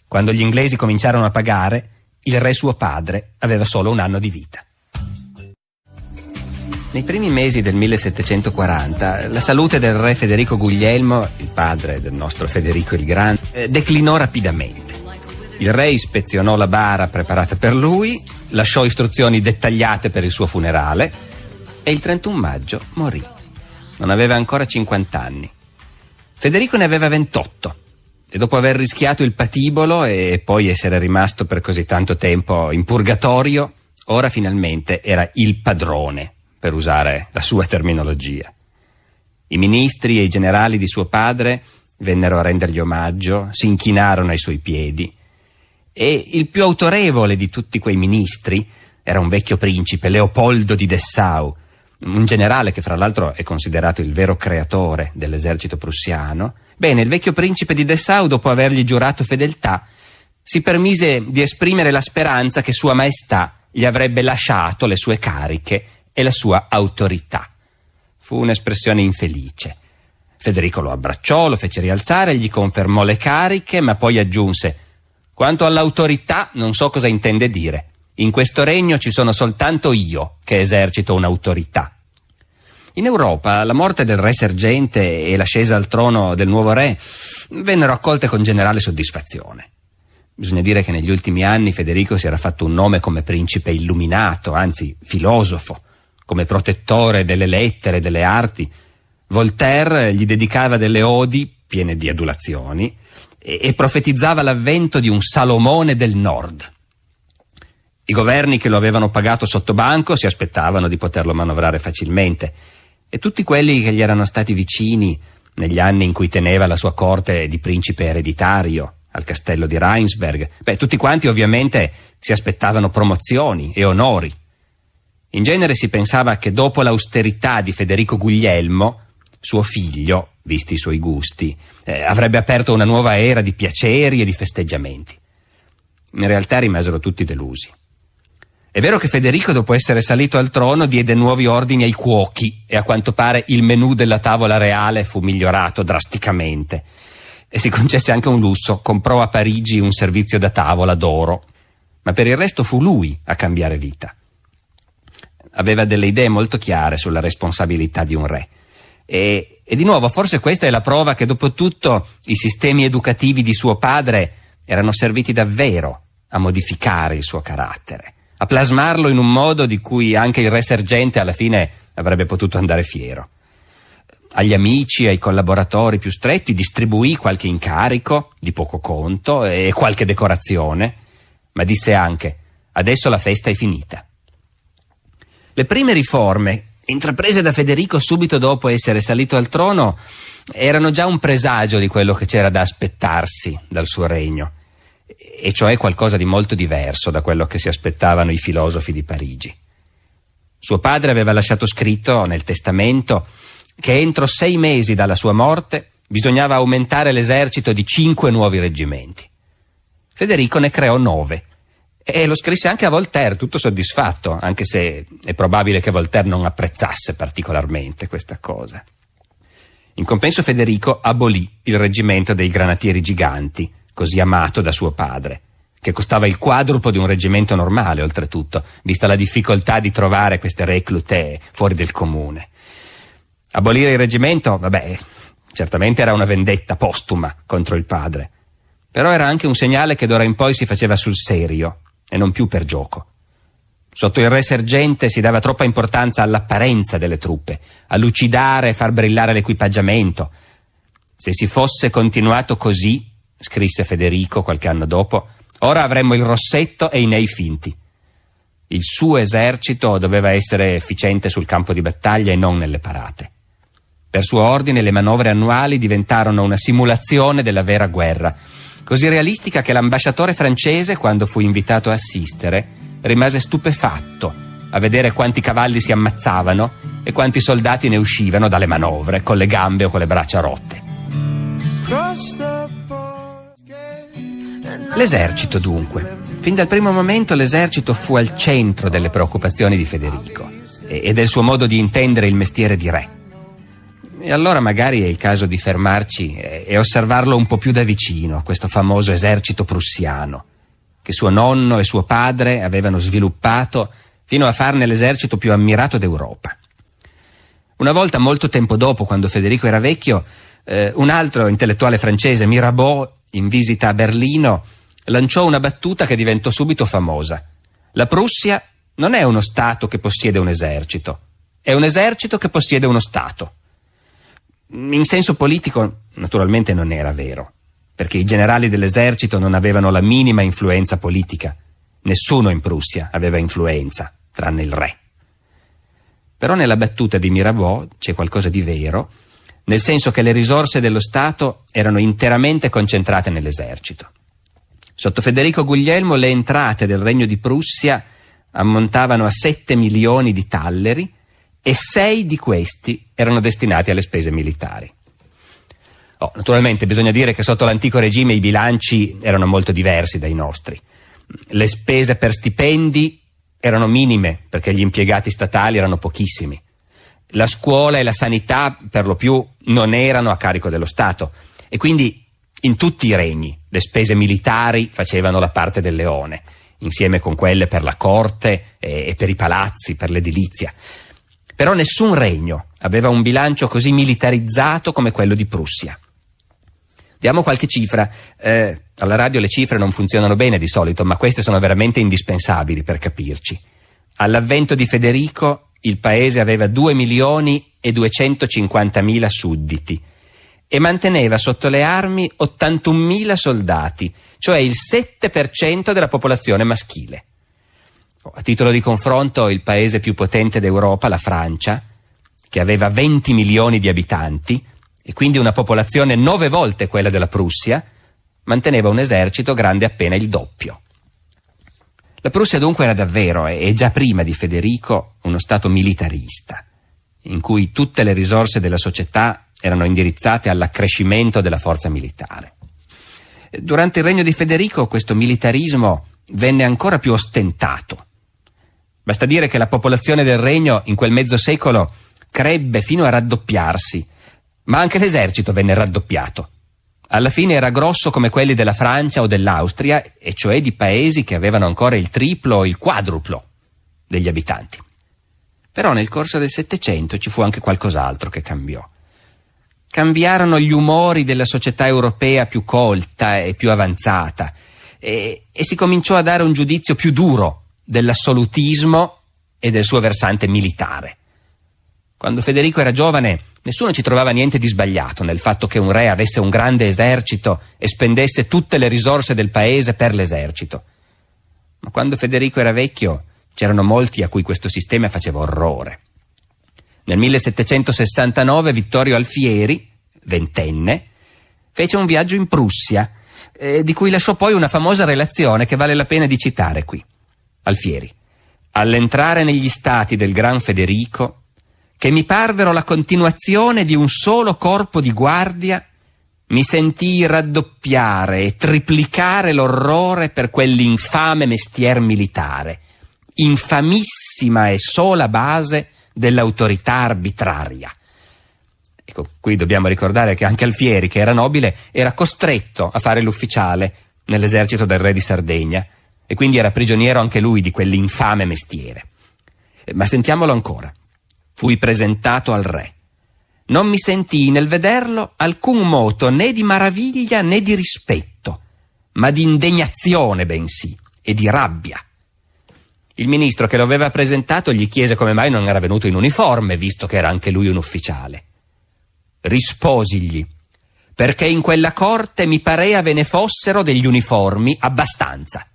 [SPEAKER 1] Quando gli inglesi cominciarono a pagare, il re suo padre aveva solo 1 anno di vita. Nei primi mesi del 1740 la salute del re Federico Guglielmo, il padre del nostro Federico il Grande, declinò rapidamente. Il re ispezionò la bara preparata per lui, lasciò istruzioni dettagliate per il suo funerale e il 31 maggio morì. Non aveva ancora 50 anni. Federico ne aveva 28 e dopo aver rischiato il patibolo e poi essere rimasto per così tanto tempo in purgatorio, ora finalmente era il padrone, per usare la sua terminologia. I ministri e i generali di suo padre vennero a rendergli omaggio, si inchinarono ai suoi piedi e il più autorevole di tutti quei ministri era un vecchio principe, Leopoldo di Dessau, un generale che fra l'altro è considerato il vero creatore dell'esercito prussiano. Bene, il vecchio principe di Dessau, dopo avergli giurato fedeltà, si permise di esprimere la speranza che Sua Maestà gli avrebbe lasciato le sue cariche e la sua autorità. Fu un'espressione infelice. Federico lo abbracciò, lo fece rialzare, gli confermò le cariche, ma poi aggiunse: quanto all'autorità non so cosa intende dire. In questo regno ci sono soltanto io che esercito un'autorità. In Europa la morte del re sergente e l'ascesa al trono del nuovo re vennero accolte con generale soddisfazione. Bisogna dire che negli ultimi anni Federico si era fatto un nome come principe illuminato, anzi filosofo, come protettore delle lettere e delle arti. Voltaire gli dedicava delle odi piene di adulazioni e profetizzava l'avvento di un Salomone del Nord. I governi che lo avevano pagato sotto banco si aspettavano di poterlo manovrare facilmente e tutti quelli che gli erano stati vicini negli anni in cui teneva la sua corte di principe ereditario, al castello di Rheinsberg. Tutti quanti ovviamente si aspettavano promozioni e onori. In genere si pensava che dopo l'austerità di Federico Guglielmo, suo figlio, visti i suoi gusti, avrebbe aperto una nuova era di piaceri e di festeggiamenti. In realtà rimasero tutti delusi. È vero che Federico, dopo essere salito al trono, diede nuovi ordini ai cuochi e a quanto pare il menù della tavola reale fu migliorato drasticamente. E si concesse anche un lusso, comprò a Parigi un servizio da tavola d'oro. Ma per il resto fu lui a cambiare vita. Aveva delle idee molto chiare sulla responsabilità di un re. E di nuovo, forse questa è la prova che dopo tutto i sistemi educativi di suo padre erano serviti davvero a modificare il suo carattere, a plasmarlo in un modo di cui anche il re sergente alla fine avrebbe potuto andare fiero. Agli amici e ai collaboratori più stretti distribuì qualche incarico di poco conto e qualche decorazione, ma disse anche: adesso la festa è finita. Le prime riforme intraprese da Federico subito dopo essere salito al trono erano già un presagio di quello che c'era da aspettarsi dal suo regno, e cioè qualcosa di molto diverso da quello che si aspettavano i filosofi di Parigi. Suo padre aveva lasciato scritto nel testamento che entro 6 mesi dalla sua morte bisognava aumentare l'esercito di 5 nuovi reggimenti. Federico ne creò 9. E lo scrisse anche a Voltaire, tutto soddisfatto, anche se è probabile che Voltaire non apprezzasse particolarmente questa cosa. In compenso Federico abolì il reggimento dei granatieri giganti, così amato da suo padre, che costava il quadruplo di un reggimento normale, oltretutto, vista la difficoltà di trovare queste reclute fuori del comune. Abolire il reggimento, certamente era una vendetta postuma contro il padre, però era anche un segnale che d'ora in poi si faceva sul serio e non più per gioco. Sotto il re sergente si dava troppa importanza all'apparenza delle truppe, a lucidare e far brillare l'equipaggiamento. Se si fosse continuato così, scrisse Federico qualche anno dopo, ora avremmo il rossetto e i nei finti. Il suo esercito doveva essere efficiente sul campo di battaglia e non nelle parate. Per suo ordine le manovre annuali diventarono una simulazione della vera guerra, così realistica che l'ambasciatore francese, quando fu invitato a assistere, rimase stupefatto a vedere quanti cavalli si ammazzavano e quanti soldati ne uscivano dalle manovre con le gambe o con le braccia rotte. L'esercito, dunque. Fin dal primo momento l'esercito fu al centro delle preoccupazioni di Federico e del suo modo di intendere il mestiere di re. E allora magari è il caso di fermarci e osservarlo un po' più da vicino, questo famoso esercito prussiano, che suo nonno e suo padre avevano sviluppato fino a farne l'esercito più ammirato d'Europa. Una volta, molto tempo dopo, quando Federico era vecchio, un altro intellettuale francese, Mirabeau, in visita a Berlino, lanciò una battuta che diventò subito famosa. La Prussia non è uno Stato che possiede un esercito, è un esercito che possiede uno Stato. In senso politico, naturalmente non era vero, perché i generali dell'esercito non avevano la minima influenza politica. Nessuno in Prussia aveva influenza, tranne il re. Però nella battuta di Mirabeau c'è qualcosa di vero, nel senso che le risorse dello Stato erano interamente concentrate nell'esercito. Sotto Federico Guglielmo le entrate del Regno di Prussia ammontavano a 7 milioni di talleri e 6 di questi erano destinati alle spese militari. Naturalmente bisogna dire che sotto l'antico regime i bilanci erano molto diversi dai nostri. Le spese per stipendi erano minime perché gli impiegati statali erano pochissimi. La scuola e la sanità per lo più non erano a carico dello Stato e quindi in tutti i regni le spese militari facevano la parte del leone, insieme con quelle per la corte e per i palazzi, per l'edilizia. Però nessun regno aveva un bilancio così militarizzato come quello di Prussia. Diamo qualche cifra. Alla radio le cifre non funzionano bene di solito, ma queste sono veramente indispensabili per capirci. All'avvento di Federico il paese aveva 2.250.000 sudditi e manteneva sotto le armi 81.000 soldati, cioè il 7% della popolazione maschile. A titolo di confronto, il paese più potente d'Europa, la Francia, che aveva 20 milioni di abitanti e quindi una popolazione 9 volte quella della Prussia, manteneva un esercito grande appena il doppio. La Prussia dunque era davvero, e già prima di Federico, uno stato militarista, in cui tutte le risorse della società erano indirizzate all'accrescimento della forza militare. Durante il regno di Federico questo militarismo venne ancora più ostentato. Basta dire che la popolazione del regno in quel mezzo secolo crebbe fino a raddoppiarsi, ma anche l'esercito venne raddoppiato. Alla fine era grosso come quelli della Francia o dell'Austria, e cioè di paesi che avevano ancora il triplo o il quadruplo degli abitanti. Però nel corso del Settecento ci fu anche qualcos'altro che cambiò. Cambiarono gli umori della società europea più colta e più avanzata, e si cominciò a dare un giudizio più duro dell'assolutismo e del suo versante militare. Quando Federico era giovane, nessuno ci trovava niente di sbagliato nel fatto che un re avesse un grande esercito e spendesse tutte le risorse del paese per l'esercito. Ma quando Federico era vecchio, c'erano molti a cui questo sistema faceva orrore. Nel 1769 Vittorio Alfieri, ventenne, fece un viaggio in Prussia, di cui lasciò poi una famosa relazione che vale la pena di citare qui. Alfieri: all'entrare negli stati del Gran Federico, che mi parvero la continuazione di un solo corpo di guardia, mi sentii raddoppiare e triplicare l'orrore per quell'infame mestier militare, infamissima e sola base dell'autorità arbitraria. Ecco, qui dobbiamo ricordare che anche Alfieri, che era nobile, era costretto a fare l'ufficiale nell'esercito del re di Sardegna, e quindi era prigioniero anche lui di quell'infame mestiere. Ma sentiamolo ancora. Fui presentato al re. Non mi sentii nel vederlo alcun moto né di maraviglia né di rispetto, ma di indegnazione bensì e di rabbia. Il ministro che lo aveva presentato gli chiese come mai non era venuto in uniforme, visto che era anche lui un ufficiale. Risposigli: perché in quella corte mi parea ve ne fossero degli uniformi abbastanza.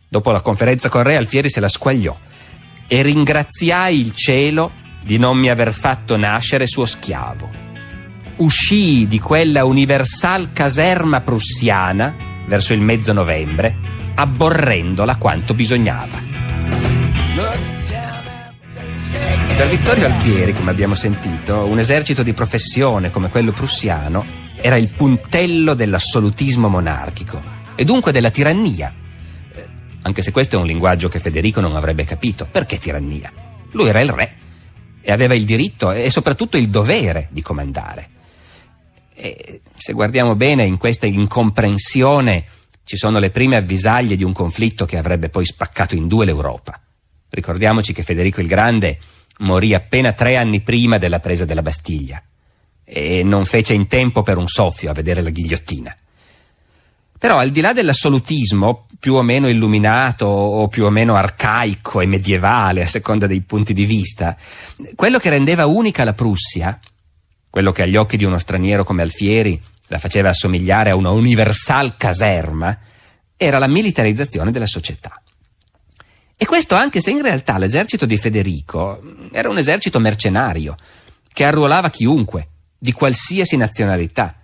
[SPEAKER 1] Dopo la conferenza con re, Alfieri se la squagliò e ringraziai il cielo di non mi aver fatto nascere suo schiavo. Uscii di quella universal caserma prussiana verso il mezzo novembre, abborrendola quanto bisognava. Per Vittorio Alfieri, come abbiamo sentito, un esercito di professione come quello prussiano era il puntello dell'assolutismo monarchico e dunque della tirannia. Anche se questo è un linguaggio che Federico non avrebbe capito. Perché tirannia? Lui era il re e aveva il diritto e soprattutto il dovere di comandare. E se guardiamo bene, in questa incomprensione ci sono le prime avvisaglie di un conflitto che avrebbe poi spaccato in due l'Europa. Ricordiamoci che Federico il Grande morì appena 3 anni prima della presa della Bastiglia e non fece in tempo per un soffio a vedere la ghigliottina. Però al di là dell'assolutismo, più o meno illuminato o più o meno arcaico e medievale, a seconda dei punti di vista, quello che rendeva unica la Prussia, quello che agli occhi di uno straniero come Alfieri la faceva assomigliare a una universal caserma, era la militarizzazione della società. E questo anche se in realtà l'esercito di Federico era un esercito mercenario, che arruolava chiunque, di qualsiasi nazionalità,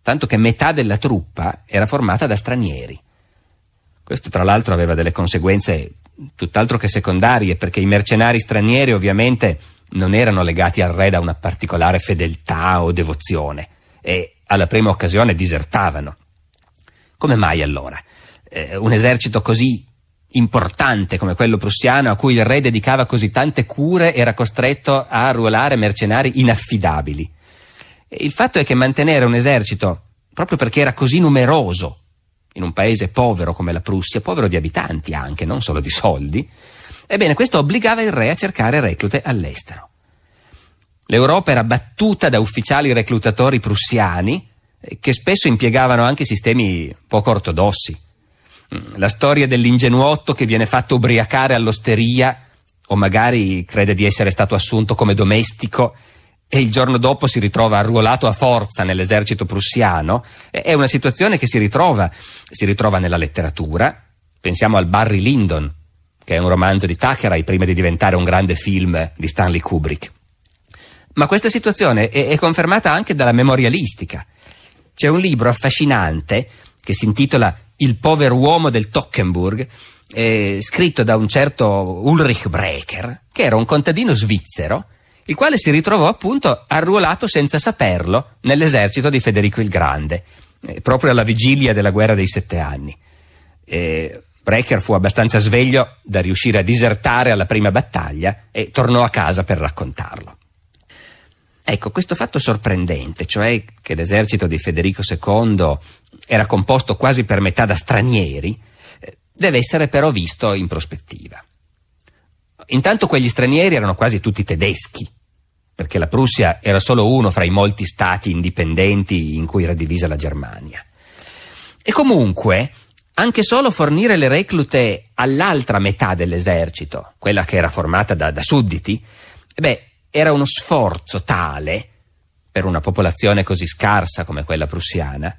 [SPEAKER 1] tanto che metà della truppa era formata da stranieri. Questo tra l'altro aveva delle conseguenze tutt'altro che secondarie, perché i mercenari stranieri ovviamente non erano legati al re da una particolare fedeltà o devozione e alla prima occasione disertavano. Come mai allora un esercito così importante come quello prussiano, a cui il re dedicava così tante cure, era costretto a arruolare mercenari inaffidabili? Il fatto è che mantenere un esercito, proprio perché era così numeroso, in un paese povero come la Prussia, povero di abitanti anche, non solo di soldi, ebbene questo obbligava il re a cercare reclute all'estero. L'Europa era battuta da ufficiali reclutatori prussiani che spesso impiegavano anche sistemi poco ortodossi. La storia dell'ingenuotto che viene fatto ubriacare all'osteria o magari crede di essere stato assunto come domestico e il giorno dopo si ritrova arruolato a forza nell'esercito prussiano, è una situazione che si ritrova nella letteratura. Pensiamo al Barry Lyndon, che è un romanzo di Thackeray prima di diventare un grande film di Stanley Kubrick. Ma questa situazione è confermata anche dalla memorialistica. C'è un libro affascinante che si intitola Il pover'uomo del Tockenburg, scritto da un certo Ulrich Breker, che era un contadino svizzero, il quale si ritrovò appunto arruolato senza saperlo nell'esercito di Federico il Grande, proprio alla vigilia della guerra dei 7 anni. Breker fu abbastanza sveglio da riuscire a disertare alla prima battaglia e tornò a casa per raccontarlo. Ecco, questo fatto sorprendente, cioè che l'esercito di Federico II era composto quasi per metà da stranieri, deve essere però visto in prospettiva. Intanto quegli stranieri erano quasi tutti tedeschi, perché la Prussia era solo uno fra i molti stati indipendenti in cui era divisa la Germania. E comunque, anche solo fornire le reclute all'altra metà dell'esercito, quella che era formata da sudditi, era uno sforzo tale, per una popolazione così scarsa come quella prussiana,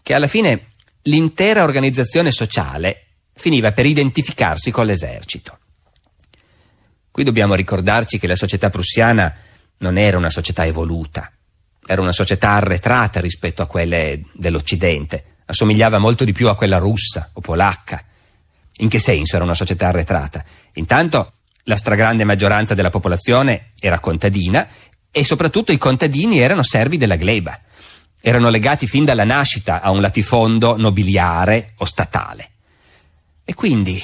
[SPEAKER 1] che alla fine l'intera organizzazione sociale finiva per identificarsi con l'esercito. Qui dobbiamo ricordarci che la società prussiana non era una società evoluta, era una società arretrata rispetto a quelle dell'Occidente, assomigliava molto di più a quella russa o polacca. In che senso era una società arretrata? Intanto la stragrande maggioranza della popolazione era contadina e soprattutto i contadini erano servi della gleba, erano legati fin dalla nascita a un latifondo nobiliare o statale. E quindi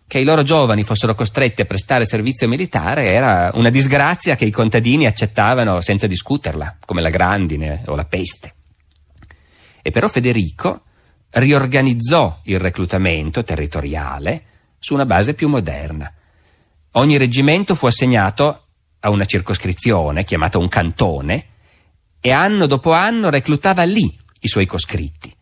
[SPEAKER 1] che i loro giovani fossero costretti a prestare servizio militare era una disgrazia che i contadini accettavano senza discuterla, come la grandine o la peste. E però Federico riorganizzò il reclutamento territoriale su una base più moderna. Ogni reggimento fu assegnato a una circoscrizione chiamata un cantone e anno dopo anno reclutava lì i suoi coscritti.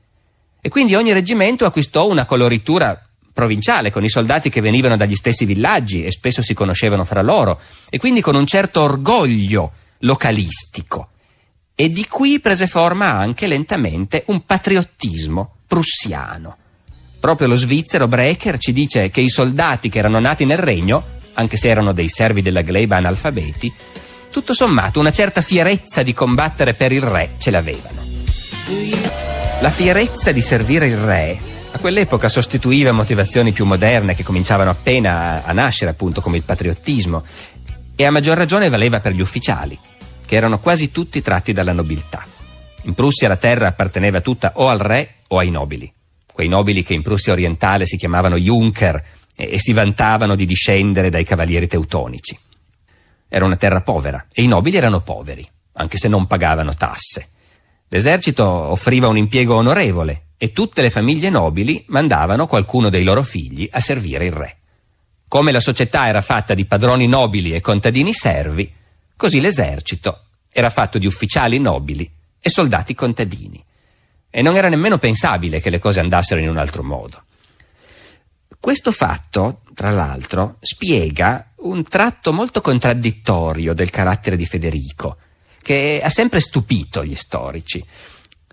[SPEAKER 1] E quindi ogni reggimento acquistò una coloritura provinciale, con i soldati che venivano dagli stessi villaggi e spesso si conoscevano fra loro, e quindi con un certo orgoglio localistico. E di qui prese forma anche lentamente un patriottismo prussiano. Proprio lo svizzero Breker ci dice che i soldati che erano nati nel regno, anche se erano dei servi della gleba analfabeti, tutto sommato una certa fierezza di combattere per il re ce l'avevano. La fierezza di servire il re a quell'epoca sostituiva motivazioni più moderne che cominciavano appena a nascere, appunto, come il patriottismo, e a maggior ragione valeva per gli ufficiali, che erano quasi tutti tratti dalla nobiltà. In Prussia la terra apparteneva tutta o al re o ai nobili, quei nobili che in Prussia orientale si chiamavano Junker e si vantavano di discendere dai cavalieri teutonici. Era una terra povera e i nobili erano poveri, anche se non pagavano tasse. L'esercito offriva un impiego onorevole e tutte le famiglie nobili mandavano qualcuno dei loro figli a servire il re. Come la società era fatta di padroni nobili e contadini servi, così l'esercito era fatto di ufficiali nobili e soldati contadini. E non era nemmeno pensabile che le cose andassero in un altro modo. Questo fatto, tra l'altro, spiega un tratto molto contraddittorio del carattere di Federico, che ha sempre stupito gli storici.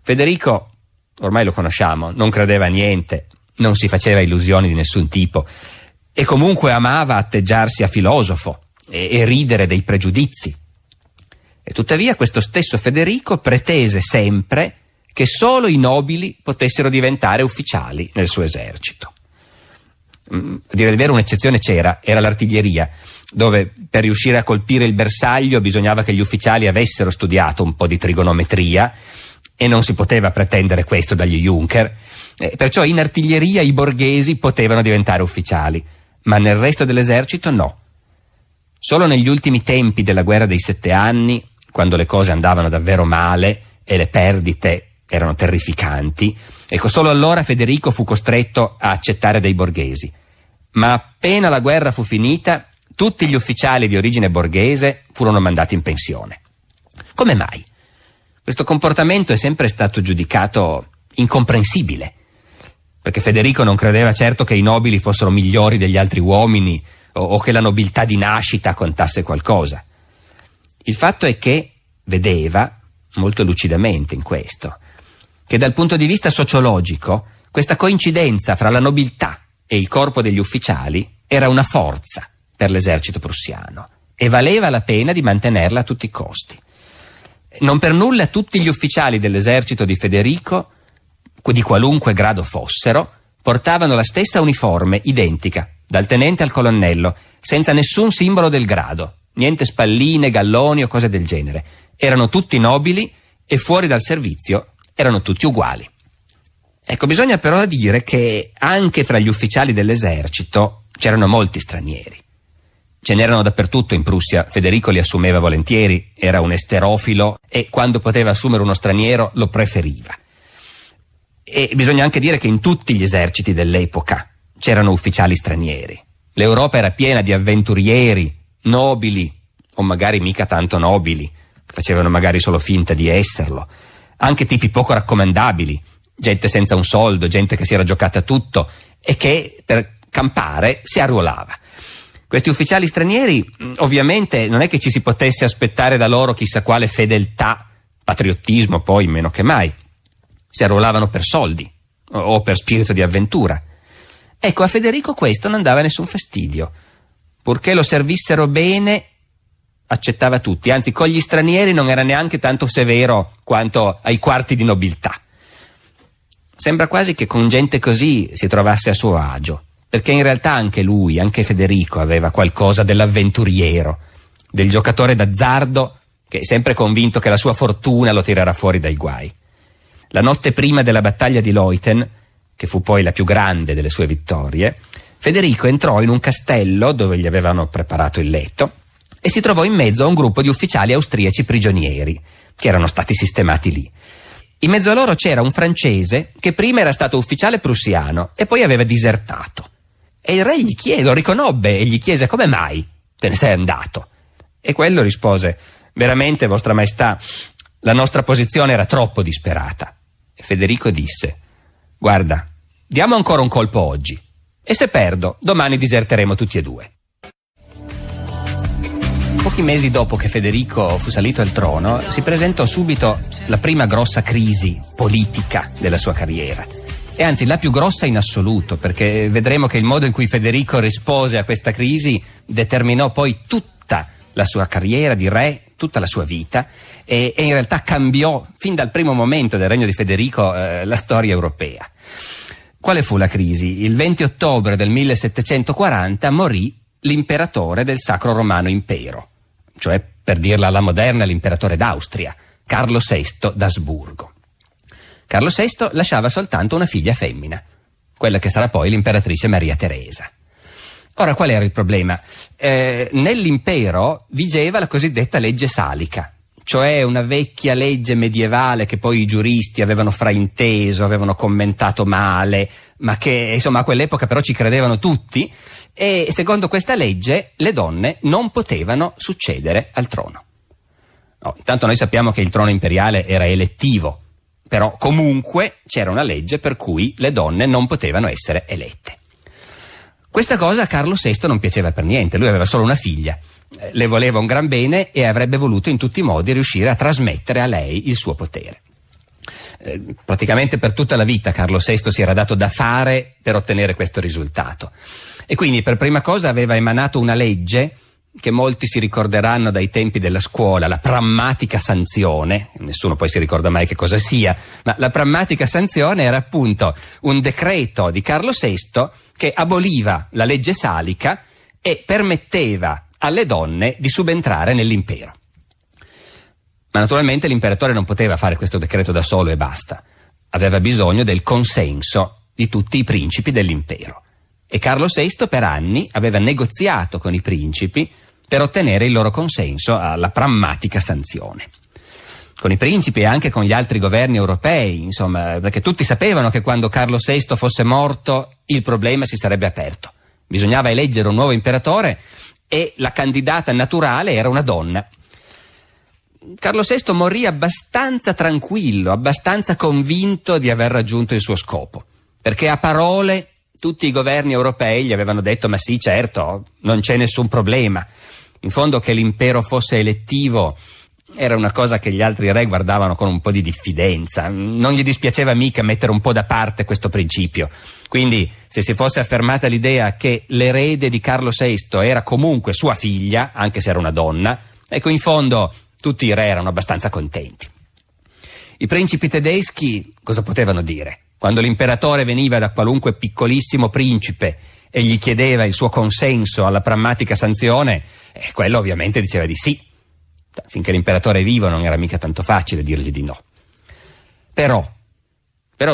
[SPEAKER 1] Federico, ormai lo conosciamo, non credeva a niente, non si faceva illusioni di nessun tipo e comunque amava atteggiarsi a filosofo e ridere dei pregiudizi. E tuttavia questo stesso Federico pretese sempre che solo i nobili potessero diventare ufficiali nel suo esercito. A dire il vero un'eccezione c'era, era l'artiglieria, dove per riuscire a colpire il bersaglio bisognava che gli ufficiali avessero studiato un po' di trigonometria e non si poteva pretendere questo dagli Junker, perciò in artiglieria i borghesi potevano diventare ufficiali, ma nel resto dell'esercito no. Solo negli ultimi tempi della guerra dei 7 anni, quando le cose andavano davvero male e le perdite erano terrificanti, ecco, solo allora Federico fu costretto a accettare dei borghesi. Ma appena la guerra fu finita, tutti gli ufficiali di origine borghese furono mandati in pensione. Come mai? Questo comportamento è sempre stato giudicato incomprensibile, perché Federico non credeva certo che i nobili fossero migliori degli altri uomini o che la nobiltà di nascita contasse qualcosa. Il fatto è che vedeva, molto lucidamente in questo, che dal punto di vista sociologico questa coincidenza fra la nobiltà e il corpo degli ufficiali era una forza per l'esercito prussiano e valeva la pena di mantenerla a tutti i costi. Non per nulla tutti gli ufficiali dell'esercito di Federico di qualunque grado fossero, portavano la stessa uniforme, identica, dal tenente al colonnello, senza nessun simbolo del grado, niente spalline, galloni o cose del genere. Erano tutti nobili e fuori dal servizio erano tutti uguali. Ecco, bisogna però dire che anche tra gli ufficiali dell'esercito c'erano molti stranieri. Ce n'erano dappertutto in Prussia, Federico li assumeva volentieri, era un esterofilo e quando poteva assumere uno straniero lo preferiva. E bisogna anche dire che in tutti gli eserciti dell'epoca c'erano ufficiali stranieri. L'Europa era piena di avventurieri, nobili, o magari mica tanto nobili, che facevano magari solo finta di esserlo, anche tipi poco raccomandabili, gente senza un soldo, gente che si era giocata tutto e che per campare si arruolava. Questi ufficiali stranieri, ovviamente, non è che ci si potesse aspettare da loro chissà quale fedeltà, patriottismo poi meno che mai. Si arruolavano per soldi o per spirito di avventura. Ecco, a Federico questo non dava nessun fastidio. Purché lo servissero bene, accettava tutti, anzi con gli stranieri non era neanche tanto severo quanto ai quarti di nobiltà. Sembra quasi che con gente così si trovasse a suo agio, perché in realtà anche lui, anche Federico, aveva qualcosa dell'avventuriero, del giocatore d'azzardo che è sempre convinto che la sua fortuna lo tirerà fuori dai guai. La notte prima della battaglia di Leuthen, che fu poi la più grande delle sue vittorie, Federico entrò in un castello dove gli avevano preparato il letto e si trovò in mezzo a un gruppo di ufficiali austriaci prigionieri che erano stati sistemati lì. In mezzo a loro c'era un francese che prima era stato ufficiale prussiano e poi aveva disertato. E il re lo riconobbe e gli chiese: come mai te ne sei andato? E quello rispose: veramente, vostra maestà, la nostra posizione era troppo disperata. E Federico disse: guarda, diamo ancora un colpo oggi e se perdo, domani diserteremo tutti e due. Pochi mesi dopo che Federico fu salito al trono, si presentò subito la prima grossa crisi politica della sua carriera. E anzi, la più grossa in assoluto, perché vedremo che il modo in cui Federico rispose a questa crisi determinò poi tutta la sua carriera di re, tutta la sua vita, e in realtà cambiò, fin dal primo momento del regno di Federico, la storia europea. Quale fu la crisi? Il 20 ottobre del 1740 morì l'imperatore del Sacro Romano Impero, cioè, per dirla alla moderna, l'imperatore d'Austria, Carlo VI d'Asburgo. Carlo VI lasciava soltanto una figlia femmina, quella che sarà poi l'imperatrice Maria Teresa. Ora, qual era il problema? Nell'impero vigeva la cosiddetta legge salica, cioè una vecchia legge medievale che poi i giuristi avevano frainteso, avevano commentato male, ma che insomma a quell'epoca però ci credevano tutti, e secondo questa legge le donne non potevano succedere al trono. No, intanto noi sappiamo che il trono imperiale era elettivo, però comunque c'era una legge per cui le donne non potevano essere elette. Questa cosa a Carlo VI non piaceva per niente, lui aveva solo una figlia, le voleva un gran bene e avrebbe voluto in tutti i modi riuscire a trasmettere a lei il suo potere. Praticamente per tutta la vita Carlo VI si era dato da fare per ottenere questo risultato e quindi per prima cosa aveva emanato una legge che molti si ricorderanno dai tempi della scuola, la prammatica sanzione. Nessuno poi si ricorda mai che cosa sia, ma la prammatica sanzione era appunto un decreto di Carlo VI che aboliva la legge salica e permetteva alle donne di subentrare nell'impero. Ma naturalmente l'imperatore non poteva fare questo decreto da solo e basta. Aveva bisogno del consenso di tutti i principi dell'impero. E Carlo VI per anni aveva negoziato con i principi per ottenere il loro consenso alla prammatica sanzione. Con i principi e anche con gli altri governi europei, insomma, perché tutti sapevano che quando Carlo VI fosse morto il problema si sarebbe aperto. Bisognava eleggere un nuovo imperatore e la candidata naturale era una donna. Carlo VI morì abbastanza tranquillo, abbastanza convinto di aver raggiunto il suo scopo, perché a parole tutti i governi europei gli avevano detto: ma sì, certo, non c'è nessun problema. In fondo che l'impero fosse elettivo era una cosa che gli altri re guardavano con un po' di diffidenza, non gli dispiaceva mica mettere un po' da parte questo principio. Quindi se si fosse affermata l'idea che l'erede di Carlo VI era comunque sua figlia, anche se era una donna, ecco, in fondo tutti i re erano abbastanza contenti. I principi tedeschi cosa potevano dire? Quando l'imperatore veniva da qualunque piccolissimo principe e gli chiedeva il suo consenso alla prammatica sanzione, quello ovviamente diceva di sì. Finché l'imperatore è vivo non era mica tanto facile dirgli di no. Però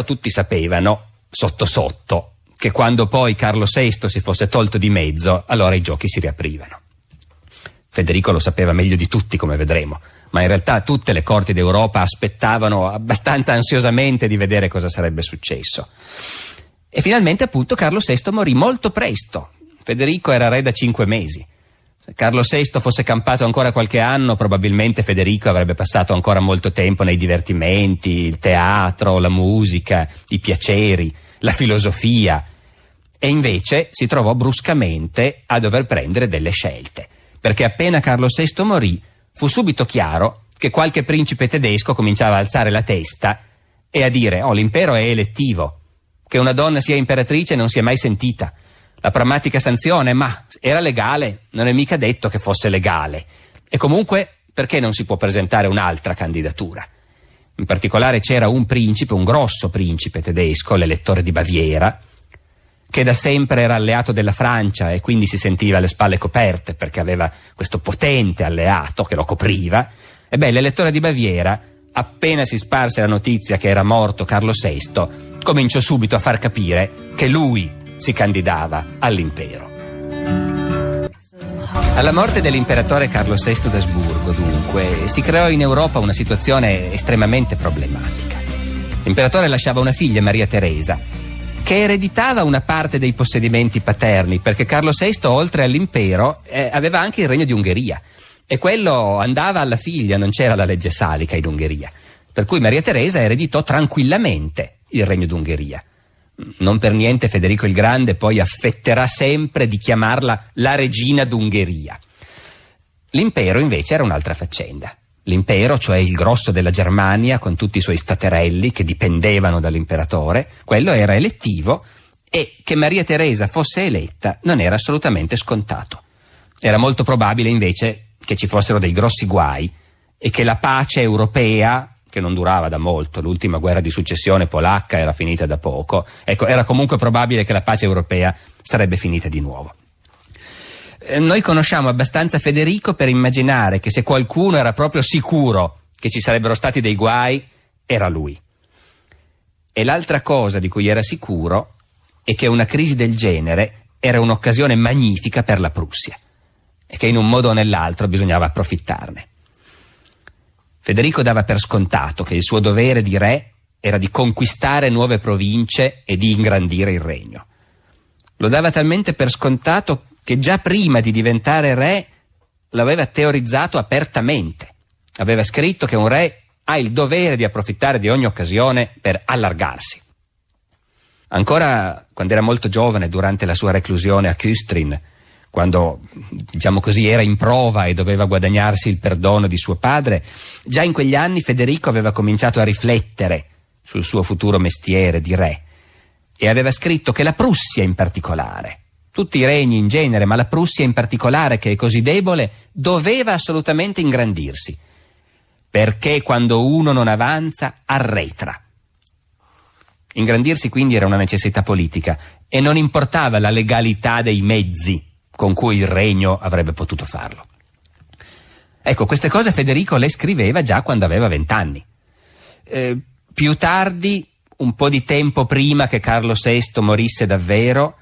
[SPEAKER 1] tutti sapevano, sotto sotto, che quando poi Carlo VI si fosse tolto di mezzo, allora i giochi si riaprivano. Federico lo sapeva meglio di tutti, come vedremo, ma in realtà tutte le corti d'Europa aspettavano abbastanza ansiosamente di vedere cosa sarebbe successo. E finalmente appunto Carlo VI morì molto presto. Federico era re da 5 mesi. Se Carlo VI fosse campato ancora qualche anno, probabilmente Federico avrebbe passato ancora molto tempo nei divertimenti, il teatro, la musica, i piaceri, la filosofia. E invece si trovò bruscamente a dover prendere delle scelte, perché appena Carlo VI morì fu subito chiaro che qualche principe tedesco cominciava a alzare la testa e a dire: l'impero è elettivo, che una donna sia imperatrice non si è mai sentita. La prammatica sanzione, ma era legale, non è mica detto che fosse legale. E comunque, perché non si può presentare un'altra candidatura? In particolare c'era un principe, un grosso principe tedesco, l'elettore di Baviera, che da sempre era alleato della Francia e quindi si sentiva alle spalle coperte perché aveva questo potente alleato che lo copriva. L'elettore di Baviera, appena si sparse la notizia che era morto Carlo VI, cominciò subito a far capire che lui si candidava all'impero. Alla morte dell'imperatore Carlo VI d'Asburgo, dunque, si creò in Europa una situazione estremamente problematica. L'imperatore lasciava una figlia, Maria Teresa, che ereditava una parte dei possedimenti paterni, perché Carlo VI, oltre all'impero, aveva anche il regno di Ungheria, e quello andava alla figlia, non c'era la legge salica in Ungheria. Per cui Maria Teresa ereditò tranquillamente il regno d'Ungheria. Non per niente Federico il Grande poi affetterà sempre di chiamarla la regina d'Ungheria. L'impero invece era un'altra faccenda. L'impero, cioè il grosso della Germania, con tutti i suoi staterelli che dipendevano dall'imperatore, quello era elettivo, e che Maria Teresa fosse eletta non era assolutamente scontato. Era molto probabile invece che ci fossero dei grossi guai e che la pace europea, che non durava da molto, l'ultima guerra di successione polacca era finita da poco, era comunque probabile che la pace europea sarebbe finita di nuovo. Noi conosciamo abbastanza Federico per immaginare che se qualcuno era proprio sicuro che ci sarebbero stati dei guai, era lui. E l'altra cosa di cui era sicuro è che una crisi del genere era un'occasione magnifica per la Prussia e che in un modo o nell'altro bisognava approfittarne. Federico dava per scontato che il suo dovere di re era di conquistare nuove province e di ingrandire il regno. Lo dava talmente per scontato che già prima di diventare re l'aveva teorizzato apertamente. Aveva scritto che un re ha il dovere di approfittare di ogni occasione per allargarsi. Ancora quando era molto giovane, durante la sua reclusione a Küstrin, quando, diciamo così, era in prova e doveva guadagnarsi il perdono di suo padre, già in quegli anni Federico aveva cominciato a riflettere sul suo futuro mestiere di re e aveva scritto che la Prussia in particolare, tutti i regni in genere, ma la Prussia in particolare, che è così debole, doveva assolutamente ingrandirsi, perché quando uno non avanza, arretra. Ingrandirsi quindi era una necessità politica e non importava la legalità dei mezzi con cui il regno avrebbe potuto farlo. Ecco, queste cose Federico le scriveva già quando aveva 20 anni. Più tardi, un po' di tempo prima che Carlo VI morisse davvero,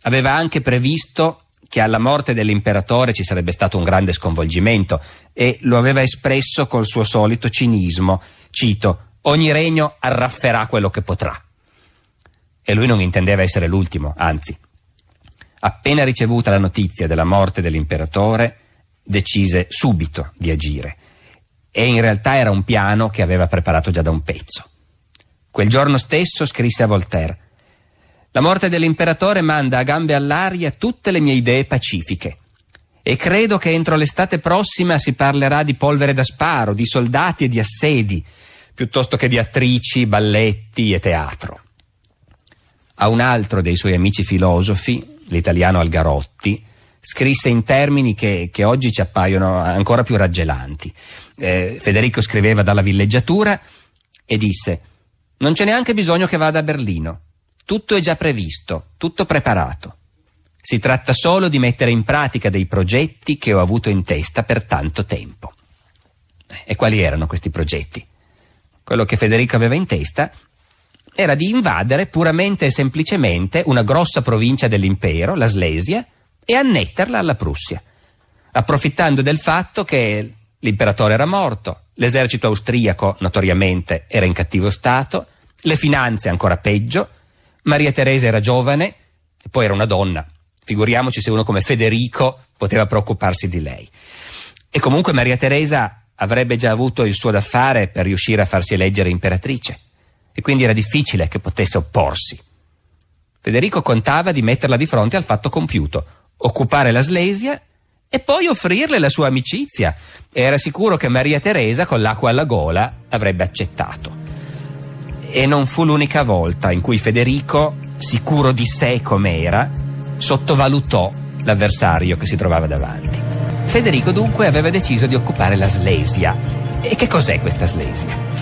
[SPEAKER 1] aveva anche previsto che alla morte dell'imperatore ci sarebbe stato un grande sconvolgimento e lo aveva espresso col suo solito cinismo. Cito: ogni regno arrafferà quello che potrà. E lui non intendeva essere l'ultimo, anzi. Appena ricevuta la notizia della morte dell'imperatore, decise subito di agire. E in realtà era un piano che aveva preparato già da un pezzo. Quel giorno stesso scrisse a Voltaire: la morte dell'imperatore manda a gambe all'aria tutte le mie idee pacifiche e credo che entro l'estate prossima si parlerà di polvere da sparo, di soldati e di assedi, piuttosto che di attrici, balletti e teatro. A un altro dei suoi amici filosofi, l'italiano Algarotti, scrisse in termini che oggi ci appaiono ancora più raggelanti. Federico scriveva dalla villeggiatura e disse: Non c'è neanche bisogno che vada a Berlino. Tutto è già previsto, tutto preparato. Si tratta solo di mettere in pratica dei progetti che ho avuto in testa per tanto tempo. E quali erano questi progetti? Quello che Federico aveva in testa era di invadere puramente e semplicemente una grossa provincia dell'impero, la Slesia, e annetterla alla Prussia, approfittando del fatto che l'imperatore era morto, l'esercito austriaco notoriamente era in cattivo stato, le finanze ancora peggio, Maria Teresa era giovane e poi era una donna. Figuriamoci se uno come Federico poteva preoccuparsi di lei. E comunque Maria Teresa avrebbe già avuto il suo da fare per riuscire a farsi eleggere imperatrice, e quindi era difficile che potesse opporsi. Federico contava di metterla di fronte al fatto compiuto, occupare la Slesia e poi offrirle la sua amicizia. E era sicuro che Maria Teresa, con l'acqua alla gola, avrebbe accettato. E non fu l'unica volta in cui Federico, sicuro di sé com'era, sottovalutò l'avversario che si trovava davanti. Federico dunque aveva deciso di occupare la Slesia. E che cos'è questa Slesia?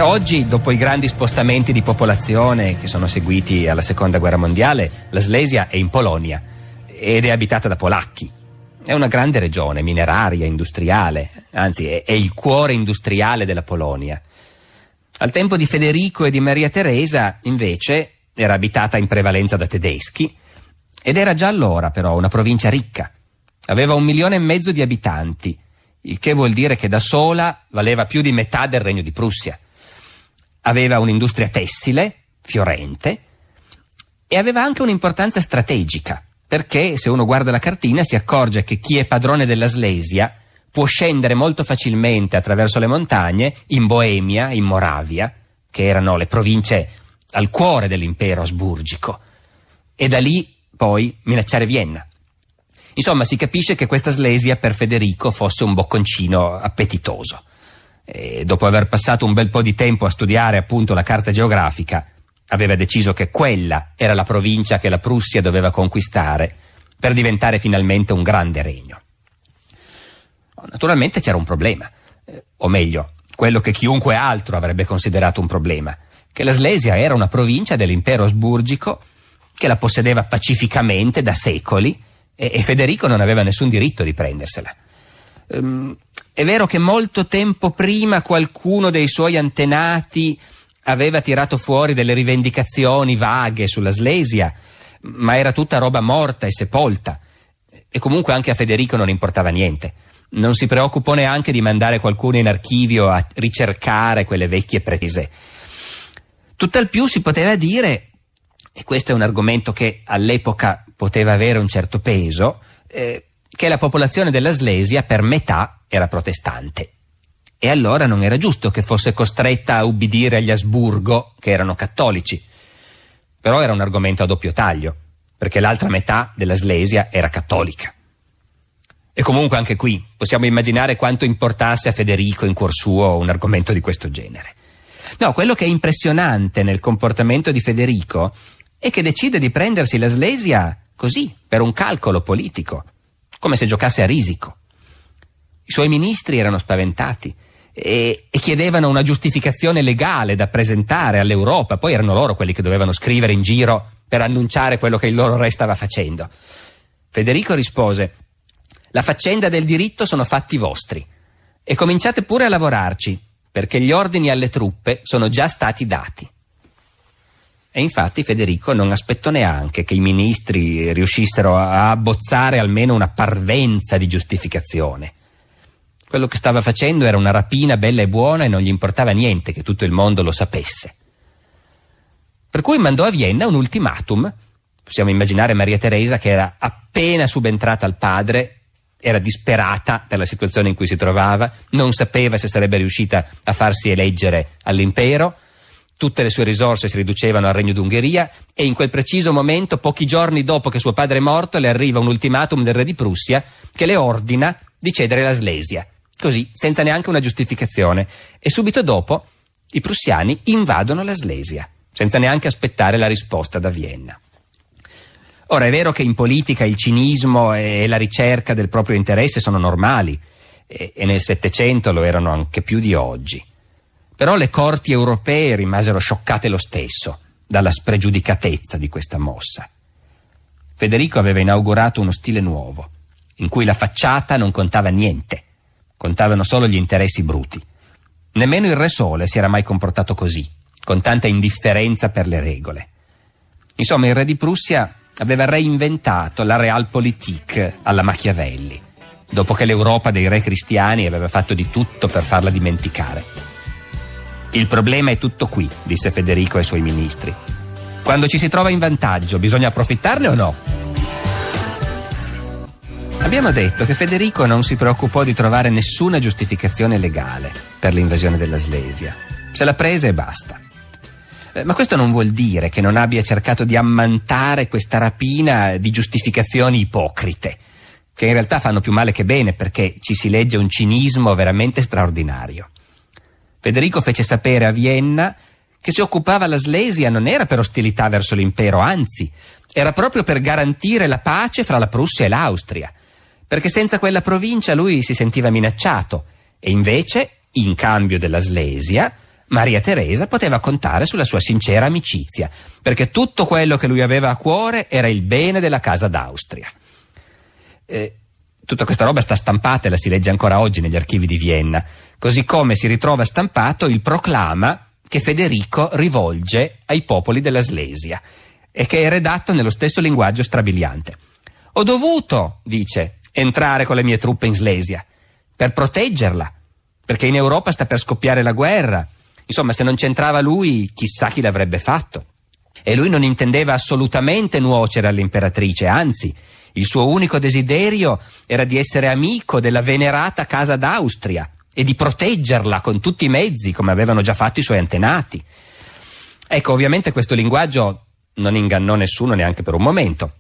[SPEAKER 1] Oggi, dopo i grandi spostamenti di popolazione che sono seguiti alla Seconda Guerra Mondiale, la Slesia è in Polonia ed è abitata da polacchi. È una grande regione mineraria, industriale, anzi è il cuore industriale della Polonia. Al tempo di Federico e di Maria Teresa, invece, era abitata in prevalenza da tedeschi ed era già allora però una provincia ricca. Aveva 1,5 milioni di abitanti, il che vuol dire che da sola valeva più di metà del Regno di Prussia. Aveva un'industria tessile, fiorente, e aveva anche un'importanza strategica, perché se uno guarda la cartina si accorge che chi è padrone della Slesia può scendere molto facilmente attraverso le montagne in Boemia, in Moravia, che erano le province al cuore dell'impero asburgico, e da lì poi minacciare Vienna. Insomma, si capisce che questa Slesia per Federico fosse un bocconcino appetitoso. E dopo aver passato un bel po' di tempo a studiare appunto la carta geografica, aveva deciso che quella era la provincia che la Prussia doveva conquistare per diventare finalmente un grande regno. Naturalmente c'era un problema, o meglio, quello che chiunque altro avrebbe considerato un problema, che la Slesia era una provincia dell'impero asburgico che la possedeva pacificamente da secoli e Federico non aveva nessun diritto di prendersela. È vero che molto tempo prima qualcuno dei suoi antenati aveva tirato fuori delle rivendicazioni vaghe sulla Slesia, ma era tutta roba morta e sepolta, e comunque anche a Federico non importava niente. Non si preoccupò neanche di mandare qualcuno in archivio a ricercare quelle vecchie pretese. Tutt'al più si poteva dire, e questo è un argomento che all'epoca poteva avere un certo peso, che la popolazione della Slesia per metà era protestante. E allora non era giusto che fosse costretta a ubbidire agli Asburgo, che erano cattolici. Però era un argomento a doppio taglio, perché l'altra metà della Slesia era cattolica. E comunque anche qui possiamo immaginare quanto importasse a Federico in cuor suo un argomento di questo genere. No, quello che è impressionante nel comportamento di Federico è che decide di prendersi la Slesia così, per un calcolo politico, come se giocasse a risico. I suoi ministri erano spaventati e chiedevano una giustificazione legale da presentare all'Europa. Poi erano loro quelli che dovevano scrivere in giro per annunciare quello che il loro re stava facendo. Federico rispose: la faccenda del diritto sono fatti vostri e cominciate pure a lavorarci, perché gli ordini alle truppe sono già stati dati. E infatti Federico non aspettò neanche che i ministri riuscissero a abbozzare almeno una parvenza di giustificazione. Quello che stava facendo era una rapina bella e buona e non gli importava niente che tutto il mondo lo sapesse. Per cui mandò a Vienna un ultimatum. Possiamo immaginare Maria Teresa, che era appena subentrata al padre, era disperata per la situazione in cui si trovava, non sapeva se sarebbe riuscita a farsi eleggere all'impero. Tutte le sue risorse si riducevano al Regno d'Ungheria e in quel preciso momento, pochi giorni dopo che suo padre è morto, le arriva un ultimatum del re di Prussia che le ordina di cedere la Slesia, così, senza neanche una giustificazione. E subito dopo i prussiani invadono la Slesia, senza neanche aspettare la risposta da Vienna. Ora, è vero che in politica il cinismo e la ricerca del proprio interesse sono normali, e nel Settecento lo erano anche più di oggi. Però le corti europee rimasero scioccate lo stesso dalla spregiudicatezza di questa mossa. Federico aveva inaugurato uno stile nuovo, in cui la facciata non contava niente, contavano solo gli interessi bruti. Nemmeno il Re Sole si era mai comportato così, con tanta indifferenza per le regole. Insomma, il re di Prussia aveva reinventato la Realpolitik alla Machiavelli, dopo che l'Europa dei re cristiani aveva fatto di tutto per farla dimenticare. Il problema è tutto qui, disse Federico ai suoi ministri. Quando ci si trova in vantaggio, bisogna approfittarne o no? Abbiamo detto che Federico non si preoccupò di trovare nessuna giustificazione legale per l'invasione della Slesia. Se la prese e basta. Ma questo non vuol dire che non abbia cercato di ammantare questa rapina di giustificazioni ipocrite, che in realtà fanno più male che bene, perché ci si legge un cinismo veramente straordinario. Federico fece sapere a Vienna che se occupava la Slesia non era per ostilità verso l'impero, anzi, era proprio per garantire la pace fra la Prussia e l'Austria, perché senza quella provincia lui si sentiva minacciato, e invece, in cambio della Slesia, Maria Teresa poteva contare sulla sua sincera amicizia, perché tutto quello che lui aveva a cuore era il bene della casa d'Austria. Tutta questa roba sta stampata e la si legge ancora oggi negli archivi di Vienna, così come si ritrova stampato il proclama che Federico rivolge ai popoli della Slesia e che è redatto nello stesso linguaggio strabiliante. Ho dovuto, dice, entrare con le mie truppe in Slesia per proteggerla, perché in Europa sta per scoppiare la guerra. Insomma, se non c'entrava lui, chissà chi l'avrebbe fatto. E lui non intendeva assolutamente nuocere all'imperatrice, anzi, il suo unico desiderio era di essere amico della venerata casa d'Austria e di proteggerla con tutti i mezzi, come avevano già fatto i suoi antenati. Ecco, ovviamente questo linguaggio non ingannò nessuno neanche per un momento,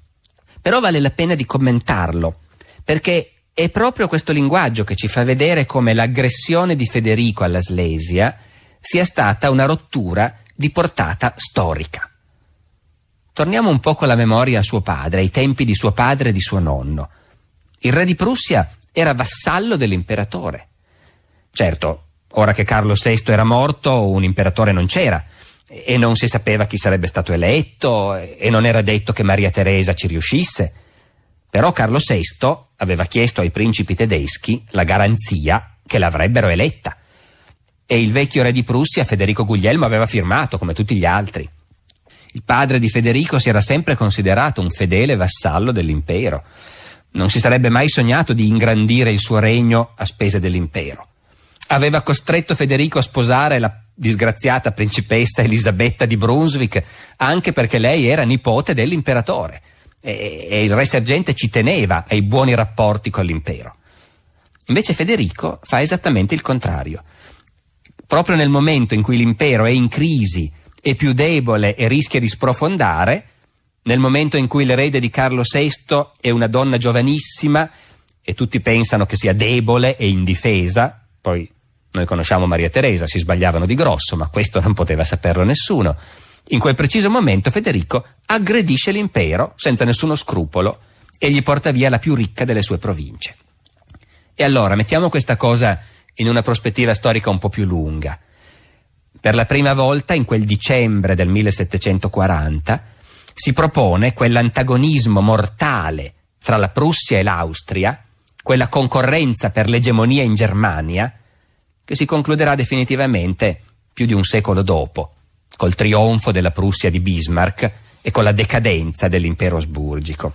[SPEAKER 1] però vale la pena di commentarlo, perché è proprio questo linguaggio che ci fa vedere come l'aggressione di Federico alla Slesia sia stata una rottura di portata storica. Torniamo un po' con la memoria a suo padre, ai tempi di suo padre e di suo nonno. Il re di Prussia era vassallo dell'imperatore. Certo, ora che Carlo VI era morto, un imperatore non c'era, e non si sapeva chi sarebbe stato eletto, e non era detto che Maria Teresa ci riuscisse. Però Carlo VI aveva chiesto ai principi tedeschi la garanzia che l'avrebbero eletta. E il vecchio re di Prussia, Federico Guglielmo, aveva firmato, come tutti gli altri. Il padre di Federico si era sempre considerato un fedele vassallo dell'impero. Non si sarebbe mai sognato di ingrandire il suo regno a spese dell'impero. Aveva costretto Federico a sposare la disgraziata principessa Elisabetta di Brunswick, anche perché lei era nipote dell'imperatore. E il re sergente ci teneva ai buoni rapporti con l'impero. Invece Federico fa esattamente il contrario. Proprio nel momento in cui l'impero è in crisi, è più debole e rischia di sprofondare, nel momento in cui l'erede di Carlo VI è una donna giovanissima e tutti pensano che sia debole e indifesa, poi noi conosciamo Maria Teresa, si sbagliavano di grosso, ma questo non poteva saperlo nessuno. In quel preciso momento Federico aggredisce l'impero senza nessuno scrupolo e gli porta via la più ricca delle sue province. E allora mettiamo questa cosa in una prospettiva storica un po' più lunga. Per la prima volta, in quel dicembre del 1740, si propone quell'antagonismo mortale fra la Prussia e l'Austria, quella concorrenza per l'egemonia in Germania, che si concluderà definitivamente più di un secolo dopo, col trionfo della Prussia di Bismarck e con la decadenza dell'impero asburgico.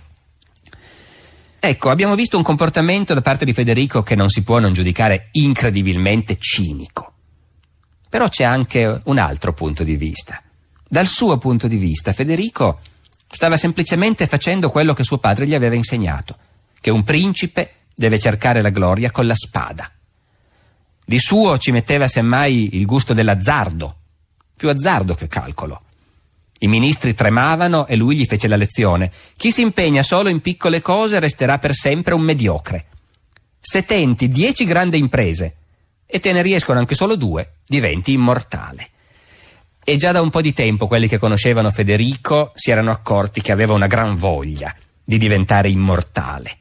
[SPEAKER 1] Ecco, abbiamo visto un comportamento da parte di Federico che non si può non giudicare incredibilmente cinico. Però c'è anche un altro punto di vista. Dal suo punto di vista, Federico stava semplicemente facendo quello che suo padre gli aveva insegnato, che un principe deve cercare la gloria con la spada. Di suo ci metteva semmai il gusto dell'azzardo, più azzardo che calcolo. I ministri tremavano e lui gli fece la lezione: chi si impegna solo in piccole cose resterà per sempre un mediocre. Se tenti 10 grandi imprese e te ne riescono anche solo 2, diventi immortale. E già da un po' di tempo quelli che conoscevano Federico si erano accorti che aveva una gran voglia di diventare immortale.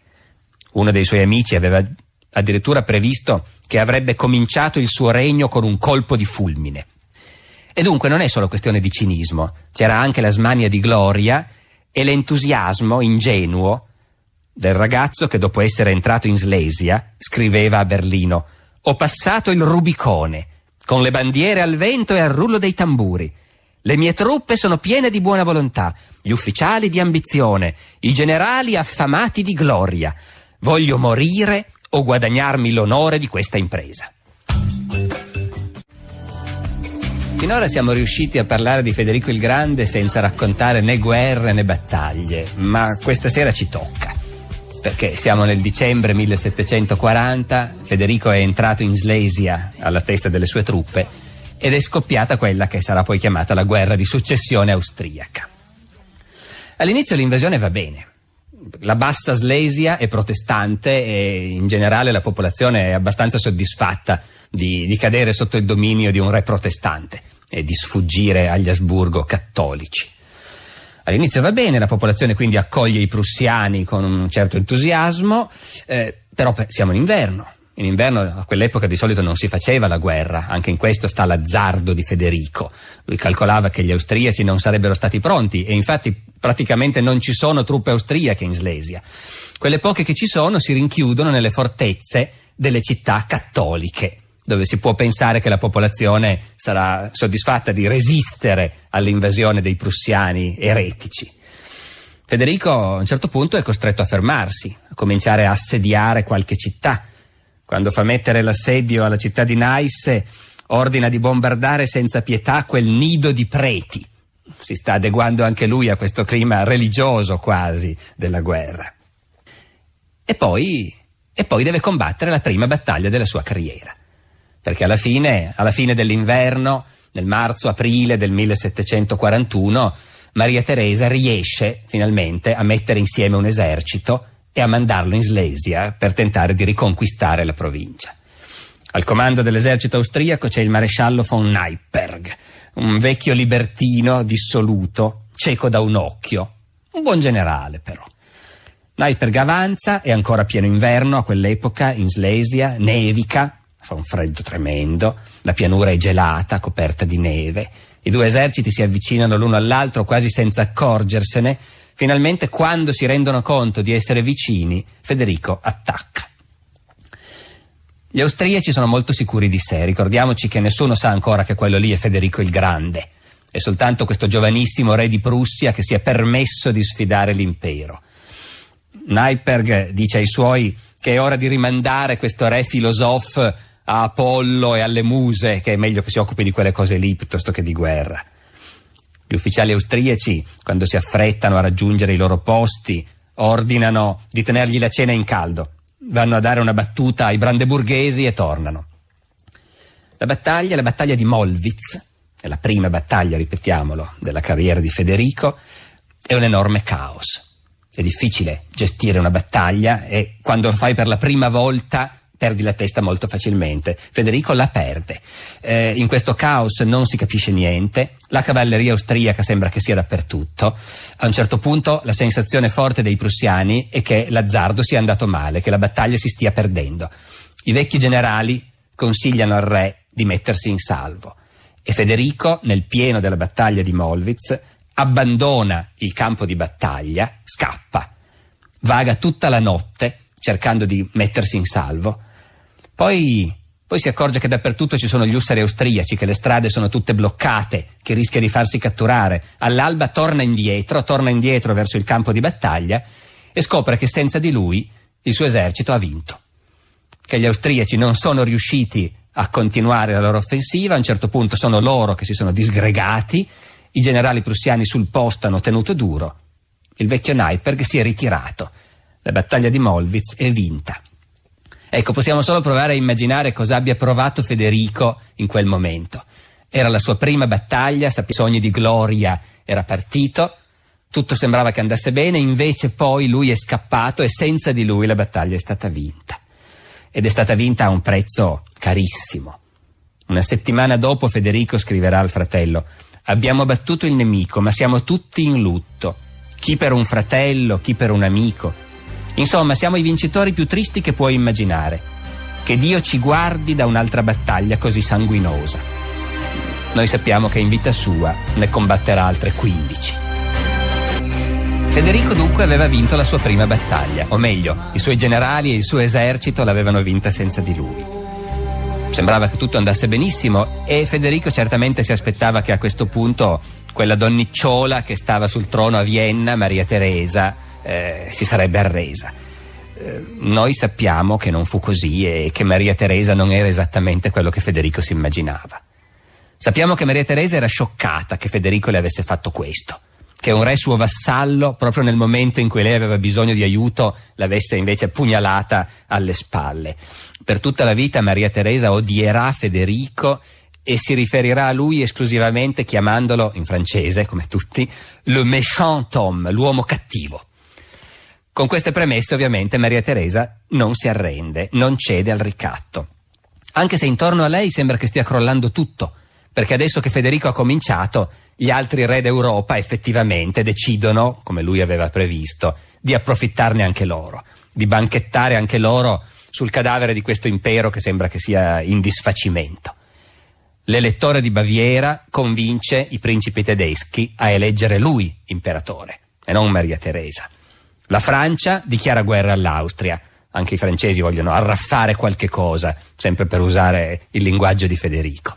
[SPEAKER 1] Uno dei suoi amici aveva addirittura previsto che avrebbe cominciato il suo regno con un colpo di fulmine. E dunque non è solo questione di cinismo, c'era anche la smania di gloria e l'entusiasmo ingenuo del ragazzo che, dopo essere entrato in Slesia, scriveva a Berlino: «Ho passato il Rubicone, con le bandiere al vento e al rullo dei tamburi. Le mie truppe sono piene di buona volontà, gli ufficiali di ambizione, i generali affamati di gloria. Voglio morire o guadagnarmi l'onore di questa impresa». Finora siamo riusciti a parlare di Federico il Grande senza raccontare né guerre né battaglie, ma questa sera ci tocca. Perché siamo nel dicembre 1740, Federico è entrato in Slesia alla testa delle sue truppe ed è scoppiata quella che sarà poi chiamata la guerra di successione austriaca. All'inizio l'invasione va bene. La bassa Slesia è protestante e in generale la popolazione è abbastanza soddisfatta di cadere sotto il dominio di un re protestante e di sfuggire agli Asburgo cattolici. All'inizio va bene, la popolazione quindi accoglie i prussiani con un certo entusiasmo, però siamo in inverno. In inverno a quell'epoca di solito non si faceva la guerra, anche in questo sta l'azzardo di Federico. Lui calcolava che gli austriaci non sarebbero stati pronti e infatti praticamente non ci sono truppe austriache in Slesia. Quelle poche che ci sono si rinchiudono nelle fortezze delle città cattoliche, dove si può pensare che la popolazione sarà soddisfatta di resistere all'invasione dei prussiani eretici. Federico a un certo punto è costretto a fermarsi, a cominciare a assediare qualche città. Quando fa mettere l'assedio alla città di Neisse, ordina di bombardare senza pietà quel nido di preti. Si sta adeguando anche lui a questo clima religioso quasi della guerra. E poi deve combattere la prima battaglia della sua carriera. Perché alla fine dell'inverno, nel marzo-aprile del 1741, Maria Teresa riesce finalmente a mettere insieme un esercito e a mandarlo in Slesia per tentare di riconquistare la provincia. Al comando dell'esercito austriaco c'è il maresciallo von Neipperg, un vecchio libertino dissoluto, cieco da un occhio, un buon generale però. Neipperg avanza, è ancora pieno inverno a quell'epoca in Slesia, nevica, fa un freddo tremendo, la pianura è gelata, coperta di neve, i due eserciti si avvicinano l'uno all'altro quasi senza accorgersene. Finalmente, quando si rendono conto di essere vicini, Federico attacca. Gli austriaci sono molto sicuri di sé, ricordiamoci che nessuno sa ancora che quello lì è Federico il Grande, è soltanto questo giovanissimo re di Prussia che si è permesso di sfidare l'impero. Neipperg dice ai suoi che è ora di rimandare questo re filosof a Apollo e alle muse, che è meglio che si occupi di quelle cose lì piuttosto che di guerra. Gli ufficiali austriaci, quando si affrettano a raggiungere i loro posti, ordinano di tenergli la cena in caldo. Vanno a dare una battuta ai brandeburghesi e tornano. La battaglia di Mollwitz, è la prima battaglia, ripetiamolo, della carriera di Federico, è un enorme caos. È difficile gestire una battaglia e quando lo fai per la prima volta perdi la testa molto facilmente. Federico la perde. In questo caos non si capisce niente, la cavalleria austriaca sembra che sia dappertutto. A un certo punto la sensazione forte dei prussiani è che l'azzardo sia andato male, che la battaglia si stia perdendo. I vecchi generali consigliano al re di mettersi in salvo e Federico, nel pieno della battaglia di Mollwitz, abbandona il campo di battaglia, scappa, vaga tutta la notte cercando di mettersi in salvo. Poi si accorge che dappertutto ci sono gli ussari austriaci, che le strade sono tutte bloccate, che rischia di farsi catturare. All'alba torna indietro verso il campo di battaglia e scopre che senza di lui il suo esercito ha vinto, che gli austriaci non sono riusciti a continuare la loro offensiva. A un certo punto sono loro che si sono disgregati, i generali prussiani sul posto hanno tenuto duro, il vecchio Neipperg si è ritirato, la battaglia di Mollwitz è vinta. Ecco, possiamo solo provare a immaginare cosa abbia provato Federico in quel momento. Era la sua prima battaglia, sogni di gloria, era partito, tutto sembrava che andasse bene, invece poi lui è scappato e senza di lui la battaglia è stata vinta. Ed è stata vinta a un prezzo carissimo. Una settimana dopo Federico scriverà al fratello: «Abbiamo battuto il nemico, ma siamo tutti in lutto, chi per un fratello, chi per un amico. Insomma, siamo i vincitori più tristi che puoi immaginare. che Dio ci guardi da un'altra battaglia così sanguinosa. Noi sappiamo che in vita sua ne combatterà altre 15. Federico dunque aveva vinto la sua prima battaglia, o meglio, i suoi generali e il suo esercito l'avevano vinta senza di lui. Sembrava che tutto andasse benissimo e Federico certamente si aspettava che a questo punto quella donnicciola che stava sul trono a Vienna, Maria Teresa, si sarebbe arresa. Noi sappiamo che non fu così e che Maria Teresa non era esattamente quello che Federico si immaginava. Sappiamo che Maria Teresa era scioccata che Federico le avesse fatto questo, che un re suo vassallo, proprio nel momento in cui lei aveva bisogno di aiuto, l'avesse invece pugnalata alle spalle. Per tutta la vita Maria Teresa odierà Federico e si riferirà a lui esclusivamente chiamandolo, in francese come tutti, le méchant homme, l'uomo cattivo. Con queste premesse ovviamente Maria Teresa non si arrende, non cede al ricatto. Anche se intorno a lei sembra che stia crollando tutto, perché adesso che Federico ha cominciato, gli altri re d'Europa effettivamente decidono, come lui aveva previsto, di approfittarne anche loro, di banchettare anche loro sul cadavere di questo impero che sembra che sia in disfacimento. L'elettore di Baviera convince i principi tedeschi a eleggere lui imperatore e non Maria Teresa. La Francia dichiara guerra all'Austria. Anche i francesi vogliono arraffare qualche cosa, sempre per usare il linguaggio di Federico.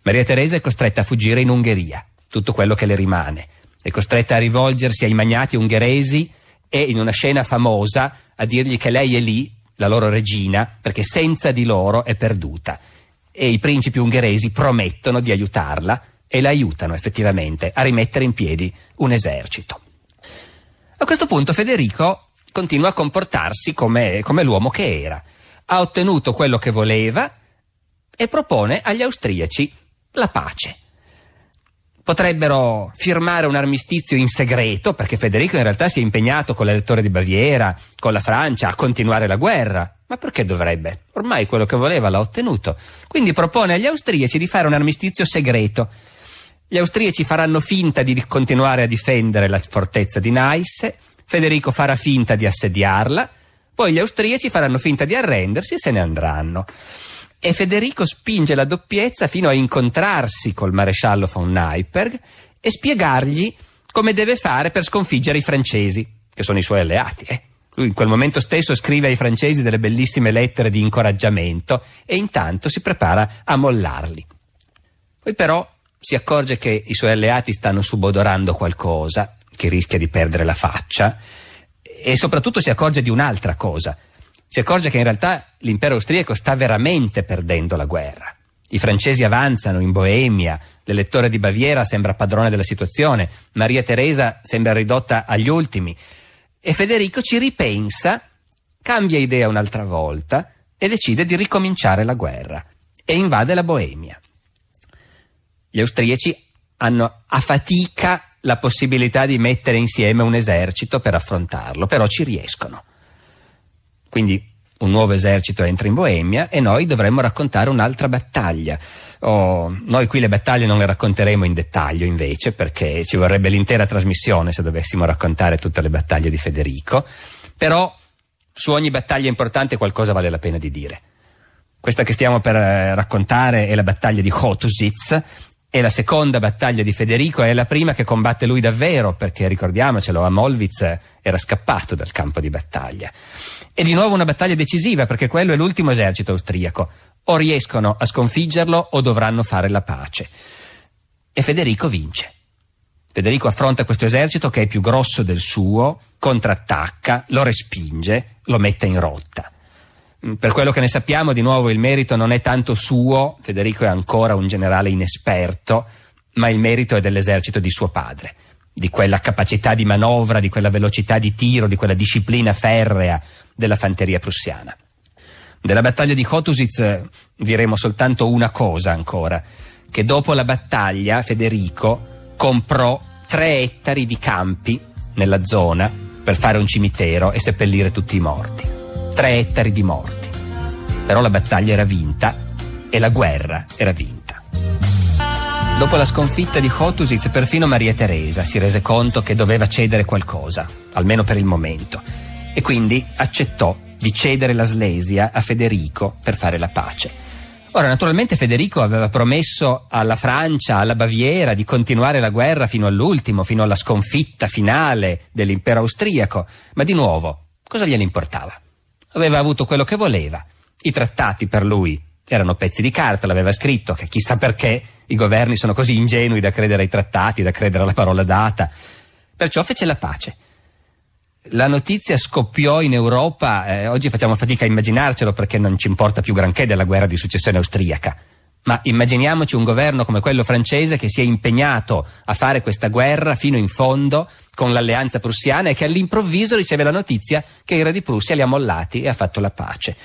[SPEAKER 1] Maria Teresa è costretta a fuggire in Ungheria, tutto quello che le rimane. È costretta a rivolgersi ai magnati ungheresi e in una scena famosa a dirgli che lei è lì, la loro regina, perché senza di loro è perduta. E i principi ungheresi promettono di aiutarla e la aiutano effettivamente a rimettere in piedi un esercito. A questo punto Federico continua a comportarsi come l'uomo che era. Ha ottenuto quello che voleva e propone agli austriaci la pace. Potrebbero firmare un armistizio in segreto, perché Federico in realtà si è impegnato con l'elettore di Baviera, con la Francia, a continuare la guerra. Ma perché dovrebbe? Ormai quello che voleva l'ha ottenuto. Quindi propone agli austriaci di fare un armistizio segreto. Gli austriaci faranno finta di continuare a difendere la fortezza di Neisse, Federico farà finta di assediarla, poi gli austriaci faranno finta di arrendersi e se ne andranno. E Federico spinge la doppiezza fino a incontrarsi col maresciallo von Neipperg e spiegargli come deve fare per sconfiggere i francesi, che sono i suoi alleati. Lui in quel momento stesso scrive ai francesi delle bellissime lettere di incoraggiamento e intanto si prepara a mollarli. Poi però si accorge che i suoi alleati stanno subodorando qualcosa, che rischia di perdere la faccia, e soprattutto si accorge di un'altra cosa. Si accorge che in realtà l'impero austriaco sta veramente perdendo la guerra. I francesi avanzano in Boemia, l'elettore di Baviera sembra padrone della situazione, Maria Teresa sembra ridotta agli ultimi, e Federico ci ripensa, cambia idea un'altra volta e decide di ricominciare la guerra e invade la Boemia. Gli austriaci hanno a fatica la possibilità di mettere insieme un esercito per affrontarlo, però ci riescono. Quindi un nuovo esercito entra in Boemia e noi dovremmo raccontare un'altra battaglia. Noi qui le battaglie non le racconteremo in dettaglio invece, perché ci vorrebbe l'intera trasmissione se dovessimo raccontare tutte le battaglie di Federico, però su ogni battaglia importante qualcosa vale la pena di dire. Questa che stiamo per raccontare è la battaglia di Chotusitz, è la seconda battaglia di Federico, è la prima che combatte lui davvero, perché ricordiamocelo, a Molwitz era scappato dal campo di battaglia. È di nuovo una battaglia decisiva, perché quello è l'ultimo esercito austriaco. O riescono a sconfiggerlo o dovranno fare la pace. E Federico vince. Federico affronta questo esercito che è più grosso del suo, contrattacca, lo respinge, lo mette in rotta. Per quello che ne sappiamo, di nuovo, il merito non è tanto suo, Federico è ancora un generale inesperto, ma il merito è dell'esercito di suo padre, di quella capacità di manovra, di quella velocità di tiro, di quella disciplina ferrea della fanteria prussiana. Della battaglia di Chotusitz diremo soltanto una cosa ancora, che dopo la battaglia Federico comprò 3 ettari di campi nella zona per fare un cimitero e seppellire tutti i morti. 3 ettari di morti. Però la battaglia era vinta e la guerra era vinta. Dopo la sconfitta di Chotusitz, perfino Maria Teresa si rese conto che doveva cedere qualcosa, almeno per il momento, e quindi accettò di cedere la Slesia a Federico per fare la pace. Ora, naturalmente Federico aveva promesso alla Francia, alla Baviera, di continuare la guerra fino all'ultimo, fino alla sconfitta finale dell'impero austriaco, ma di nuovo, cosa gliene importava? Aveva avuto quello che voleva. I trattati per lui erano pezzi di carta, l'aveva scritto, che chissà perché i governi sono così ingenui da credere ai trattati, da credere alla parola data. Perciò fece la pace. La notizia scoppiò in Europa, oggi facciamo fatica a immaginarcelo perché non ci importa più granché della guerra di successione austriaca, ma immaginiamoci un governo come quello francese che si è impegnato a fare questa guerra fino in fondo con l'alleanza prussiana e che all'improvviso riceve la notizia che il re di Prussia li ha mollati e ha fatto la pace.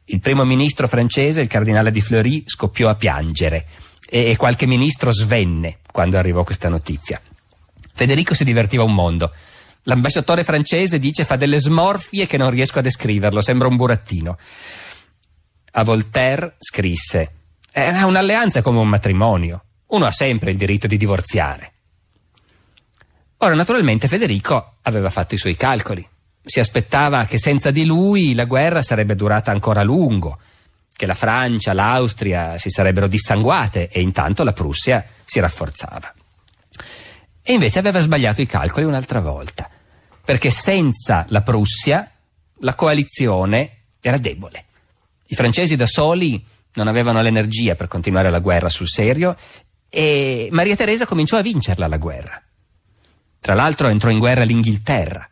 [SPEAKER 1] Il primo ministro francese, il cardinale di Fleury, scoppiò a piangere e qualche ministro svenne quando arrivò questa notizia. Federico si divertiva un mondo. L'ambasciatore francese dice fa delle smorfie che non riesco a descriverlo, sembra un burattino. A Voltaire scrisse: un'alleanza è come un matrimonio, uno ha sempre il diritto di divorziare. Ora, naturalmente Federico aveva fatto i suoi calcoli. Si aspettava che senza di lui la guerra sarebbe durata ancora a lungo, che la Francia, l'Austria si sarebbero dissanguate e intanto la Prussia si rafforzava. E invece aveva sbagliato i calcoli un'altra volta, perché senza la Prussia la coalizione era debole. I francesi da soli non avevano l'energia per continuare la guerra sul serio e Maria Teresa cominciò a vincerla la guerra. Tra l'altro entrò in guerra l'Inghilterra.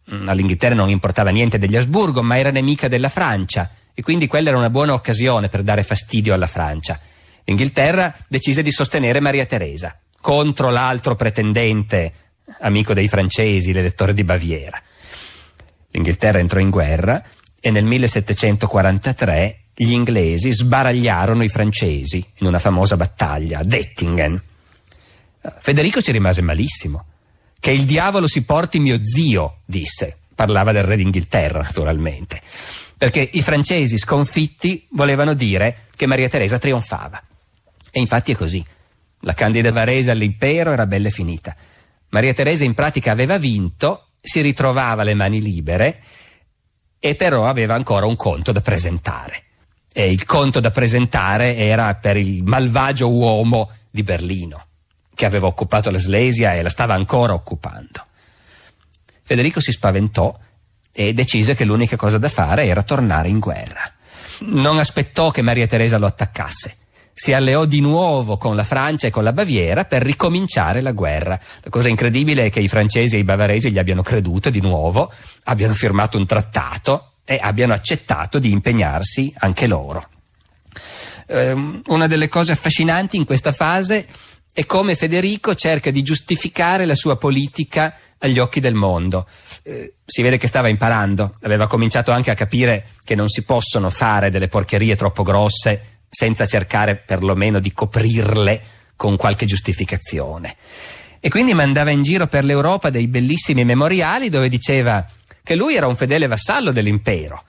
[SPEAKER 1] All'Inghilterra non importava niente degli Asburgo, ma era nemica della Francia e quindi quella era una buona occasione per dare fastidio alla Francia. L'Inghilterra decise di sostenere Maria Teresa contro l'altro pretendente, amico dei francesi, l'elettore di Baviera. L'Inghilterra entrò in guerra e nel 1743 gli inglesi sbaragliarono i francesi in una famosa battaglia a Dettingen. Federico ci rimase malissimo. Che il diavolo si porti mio zio, disse. Parlava del re d'Inghilterra, naturalmente. Perché i francesi sconfitti volevano dire che Maria Teresa trionfava. E infatti è così. La candida Varese all'impero era bella e finita. Maria Teresa in pratica aveva vinto, si ritrovava le mani libere e però aveva ancora un conto da presentare. E il conto da presentare era per il malvagio uomo di Berlino, che aveva occupato la Slesia e la stava ancora occupando. Federico si spaventò e decise che l'unica cosa da fare era tornare in guerra. Non aspettò che Maria Teresa lo attaccasse. Si alleò di nuovo con la Francia e con la Baviera per ricominciare la guerra. La cosa incredibile è che i francesi e i bavaresi gli abbiano creduto di nuovo, abbiano firmato un trattato e abbiano accettato di impegnarsi anche loro. Una delle cose affascinanti in questa fase è come Federico cerca di giustificare la sua politica agli occhi del mondo. Si vede che stava imparando, aveva cominciato anche a capire che non si possono fare delle porcherie troppo grosse senza cercare perlomeno di coprirle con qualche giustificazione. E quindi mandava in giro per l'Europa dei bellissimi memoriali dove diceva che lui era un fedele vassallo dell'impero.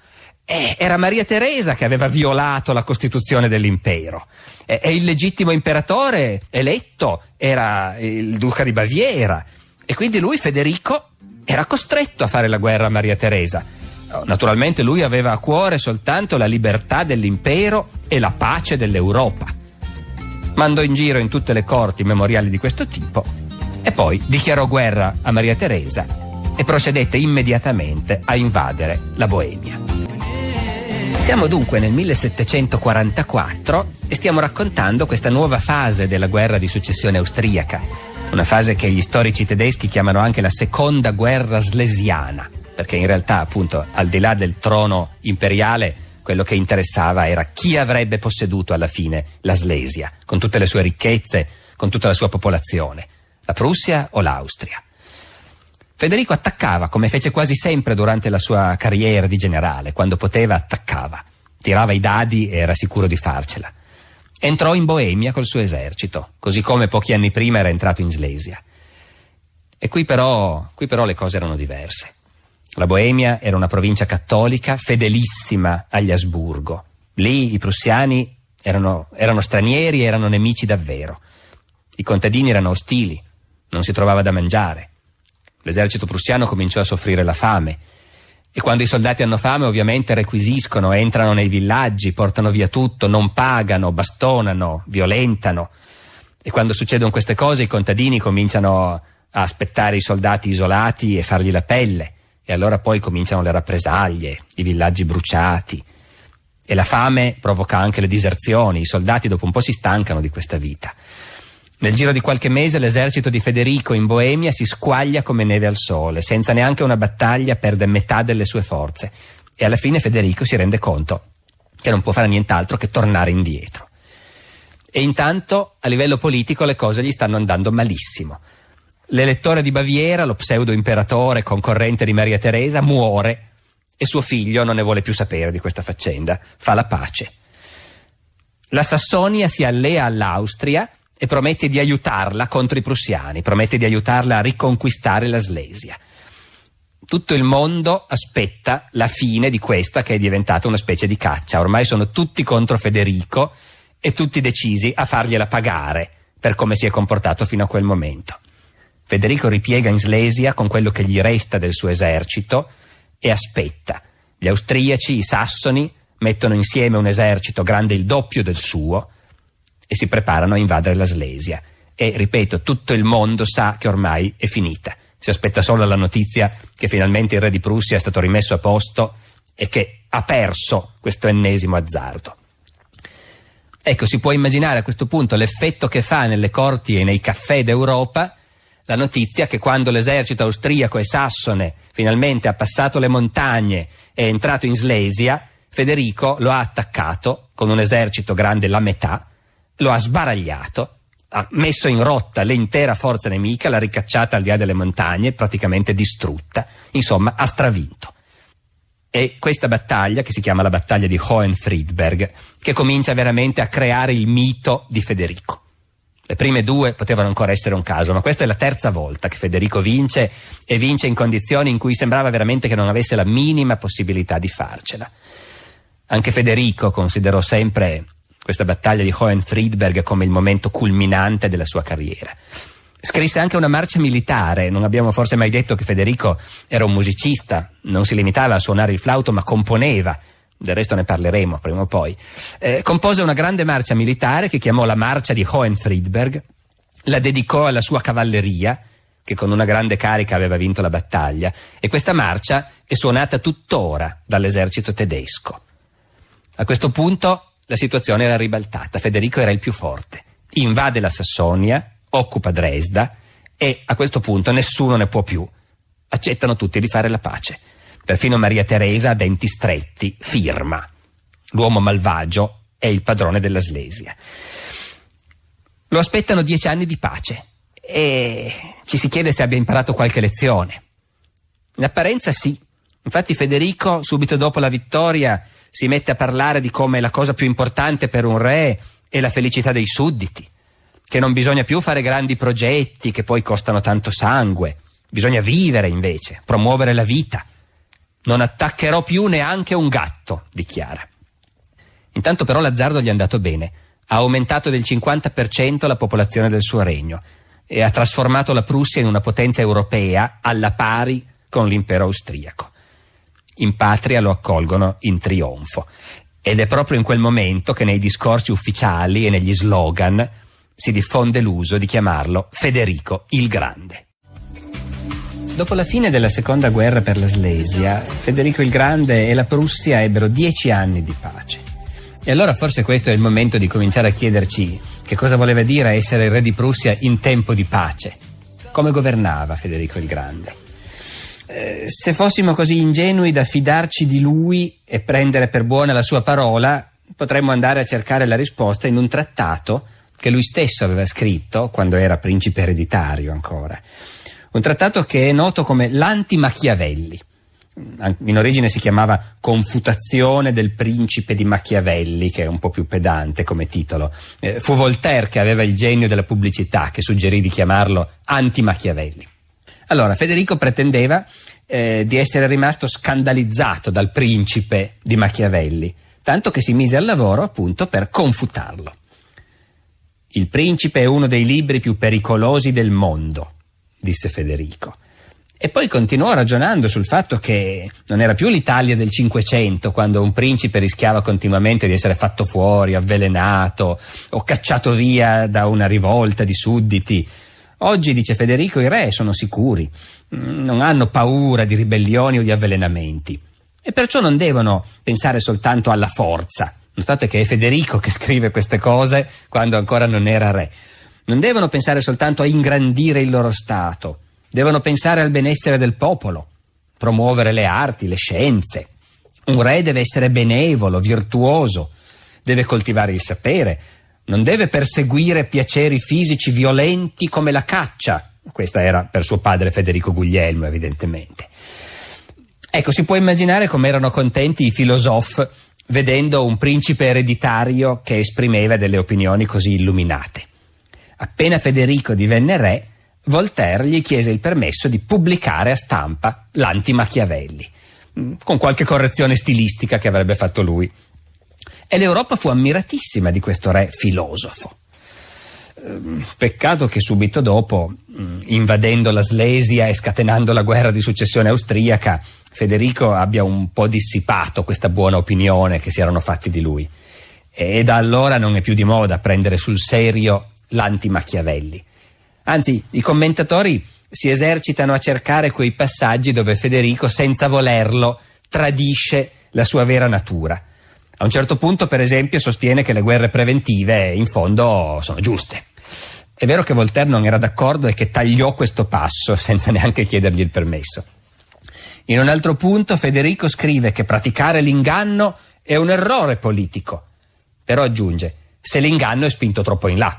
[SPEAKER 1] Era Maria Teresa che aveva violato la Costituzione dell'impero. E il legittimo imperatore eletto era il duca di Baviera. E quindi lui, Federico, era costretto a fare la guerra a Maria Teresa. Naturalmente lui aveva a cuore soltanto la libertà dell'impero e la pace dell'Europa. Mandò in giro in tutte le corti memoriali di questo tipo e poi dichiarò guerra a Maria Teresa e procedette immediatamente a invadere la Boemia. Siamo dunque nel 1744 e stiamo raccontando questa nuova fase della guerra di successione austriaca, una fase che gli storici tedeschi chiamano anche la seconda guerra slesiana, perché in realtà, appunto, al di là del trono imperiale, quello che interessava era chi avrebbe posseduto alla fine la Slesia, con tutte le sue ricchezze, con tutta la sua popolazione, la Prussia o l'Austria. Federico attaccava, come fece quasi sempre durante la sua carriera di generale. Quando poteva attaccava, tirava i dadi e era sicuro di farcela. Entrò in Boemia col suo esercito, così come pochi anni prima era entrato in Slesia. E qui però le cose erano diverse. La Boemia era una provincia cattolica fedelissima agli Asburgo. Lì i prussiani erano stranieri e erano nemici davvero. I contadini erano ostili, non si trovava da mangiare. L'esercito prussiano cominciò a soffrire la fame E quando i soldati hanno fame ovviamente requisiscono, entrano nei villaggi, portano via tutto, non pagano, bastonano, violentano. E quando succedono queste cose i contadini cominciano a aspettare i soldati isolati e fargli la pelle. E allora poi cominciano le rappresaglie, i villaggi bruciati. E la fame provoca anche le diserzioni, i soldati dopo un po' si stancano di questa vita. Nel giro di qualche mese l'esercito di Federico in Boemia si squaglia come neve al sole, senza neanche una battaglia perde metà delle sue forze e alla fine Federico si rende conto che non può fare nient'altro che tornare indietro. E intanto a livello politico le cose gli stanno andando malissimo. L'elettore di Baviera, lo pseudo-imperatore concorrente di Maria Teresa, muore e suo figlio non ne vuole più sapere di questa faccenda, fa la pace. La Sassonia si allea all'Austria e promette di aiutarla contro i prussiani, promette di aiutarla a riconquistare la Slesia. Tutto il mondo aspetta la fine di questa che è diventata una specie di caccia. Ormai sono tutti contro Federico e tutti decisi a fargliela pagare per come si è comportato fino a quel momento. Federico ripiega in Slesia con quello che gli resta del suo esercito e aspetta. Gli austriaci, i sassoni, mettono insieme un esercito grande il doppio del suo e si preparano a invadere la Slesia. E, ripeto, tutto il mondo sa che ormai è finita. Si aspetta solo la notizia che finalmente il re di Prussia è stato rimesso a posto e che ha perso questo ennesimo azzardo. Ecco, si può immaginare a questo punto l'effetto che fa nelle corti e nei caffè d'Europa la notizia che quando l'esercito austriaco e sassone finalmente ha passato le montagne e è entrato in Slesia, Federico lo ha attaccato con un esercito grande la metà, lo ha sbaragliato, ha messo in rotta l'intera forza nemica, l'ha ricacciata al di là delle montagne, praticamente distrutta, insomma ha stravinto. E questa battaglia, che si chiama la battaglia di Hohenfriedberg, che comincia veramente a creare il mito di Federico. Le prime due potevano ancora essere un caso, ma questa è la terza volta che Federico vince e vince in condizioni in cui sembrava veramente che non avesse la minima possibilità di farcela. Anche Federico considerò sempre questa battaglia di Hohenfriedberg come il momento culminante della sua carriera. Scrisse anche una marcia militare. Non abbiamo forse mai detto che Federico era un musicista, non si limitava a suonare il flauto ma componeva. Del resto ne parleremo prima o poi. Compose una grande marcia militare che chiamò la marcia di Hohenfriedberg, la dedicò alla sua cavalleria, che con una grande carica aveva vinto la battaglia, e questa marcia è suonata tuttora dall'esercito tedesco. A questo punto la situazione era ribaltata, Federico era il più forte, invade la Sassonia, occupa Dresda e a questo punto nessuno ne può più. Accettano tutti di fare la pace. Perfino Maria Teresa, a denti stretti, firma. L'uomo malvagio è il padrone della Slesia. Lo aspettano 10 anni di pace e ci si chiede se abbia imparato qualche lezione. In apparenza sì. Infatti Federico, subito dopo la vittoria, si mette a parlare di come la cosa più importante per un re è la felicità dei sudditi, che non bisogna più fare grandi progetti che poi costano tanto sangue, bisogna vivere invece, promuovere la vita. Non attaccherò più neanche un gatto, dichiara. Intanto però l'azzardo gli è andato bene. Ha aumentato del 50% la popolazione del suo regno e ha trasformato la Prussia in una potenza europea alla pari con l'impero austriaco. In patria lo accolgono in trionfo ed è proprio in quel momento che nei discorsi ufficiali e negli slogan si diffonde l'uso di chiamarlo Federico il Grande. Dopo la fine della seconda guerra per la Slesia, Federico il Grande e la Prussia ebbero 10 anni di pace. E allora forse questo è il momento di cominciare a chiederci che cosa voleva dire essere il re di Prussia in tempo di pace. Come governava Federico il Grande? Se fossimo così ingenui da fidarci di lui e prendere per buona la sua parola, potremmo andare a cercare la risposta in un trattato che lui stesso aveva scritto quando era principe ereditario ancora. Un trattato che è noto come l'Anti-Machiavelli. In origine si chiamava Confutazione del principe di Machiavelli, che è un po' più pedante come titolo. Fu Voltaire che aveva il genio della pubblicità, che suggerì di chiamarlo Anti-Machiavelli. Allora, Federico pretendeva di essere rimasto scandalizzato dal principe di Machiavelli, tanto che si mise al lavoro appunto per confutarlo. Il principe è uno dei libri più pericolosi del mondo, disse Federico. E poi continuò ragionando sul fatto che non era più l'Italia del Cinquecento, quando un principe rischiava continuamente di essere fatto fuori, avvelenato o cacciato via da una rivolta di sudditi. Oggi, dice Federico, i re sono sicuri, non hanno paura di ribellioni o di avvelenamenti e perciò non devono pensare soltanto alla forza. Notate che è Federico che scrive queste cose quando ancora non era re. Non devono pensare soltanto a ingrandire il loro stato, devono pensare al benessere del popolo, promuovere le arti, le scienze. Un re deve essere benevolo, virtuoso, deve coltivare il sapere, non deve perseguire piaceri fisici violenti come la caccia. Questa era per suo padre Federico Guglielmo, evidentemente. Ecco, si può immaginare come erano contenti i filosofi vedendo un principe ereditario che esprimeva delle opinioni così illuminate. Appena Federico divenne re, Voltaire gli chiese il permesso di pubblicare a stampa l'Anti-Machiavelli, con qualche correzione stilistica che avrebbe fatto lui. E l'Europa fu ammiratissima di questo re filosofo. Peccato che subito dopo, invadendo la Slesia e scatenando la guerra di successione austriaca, Federico abbia un po' dissipato questa buona opinione che si erano fatti di lui. E da allora non è più di moda prendere sul serio l'Anti-Machiavelli. Anzi, i commentatori si esercitano a cercare quei passaggi dove Federico, senza volerlo, tradisce la sua vera natura. A un certo punto, per esempio, sostiene che le guerre preventive, in fondo, sono giuste. È vero che Voltaire non era d'accordo e che tagliò questo passo senza neanche chiedergli il permesso. In un altro punto, Federico scrive che praticare l'inganno è un errore politico, però aggiunge, se l'inganno è spinto troppo in là.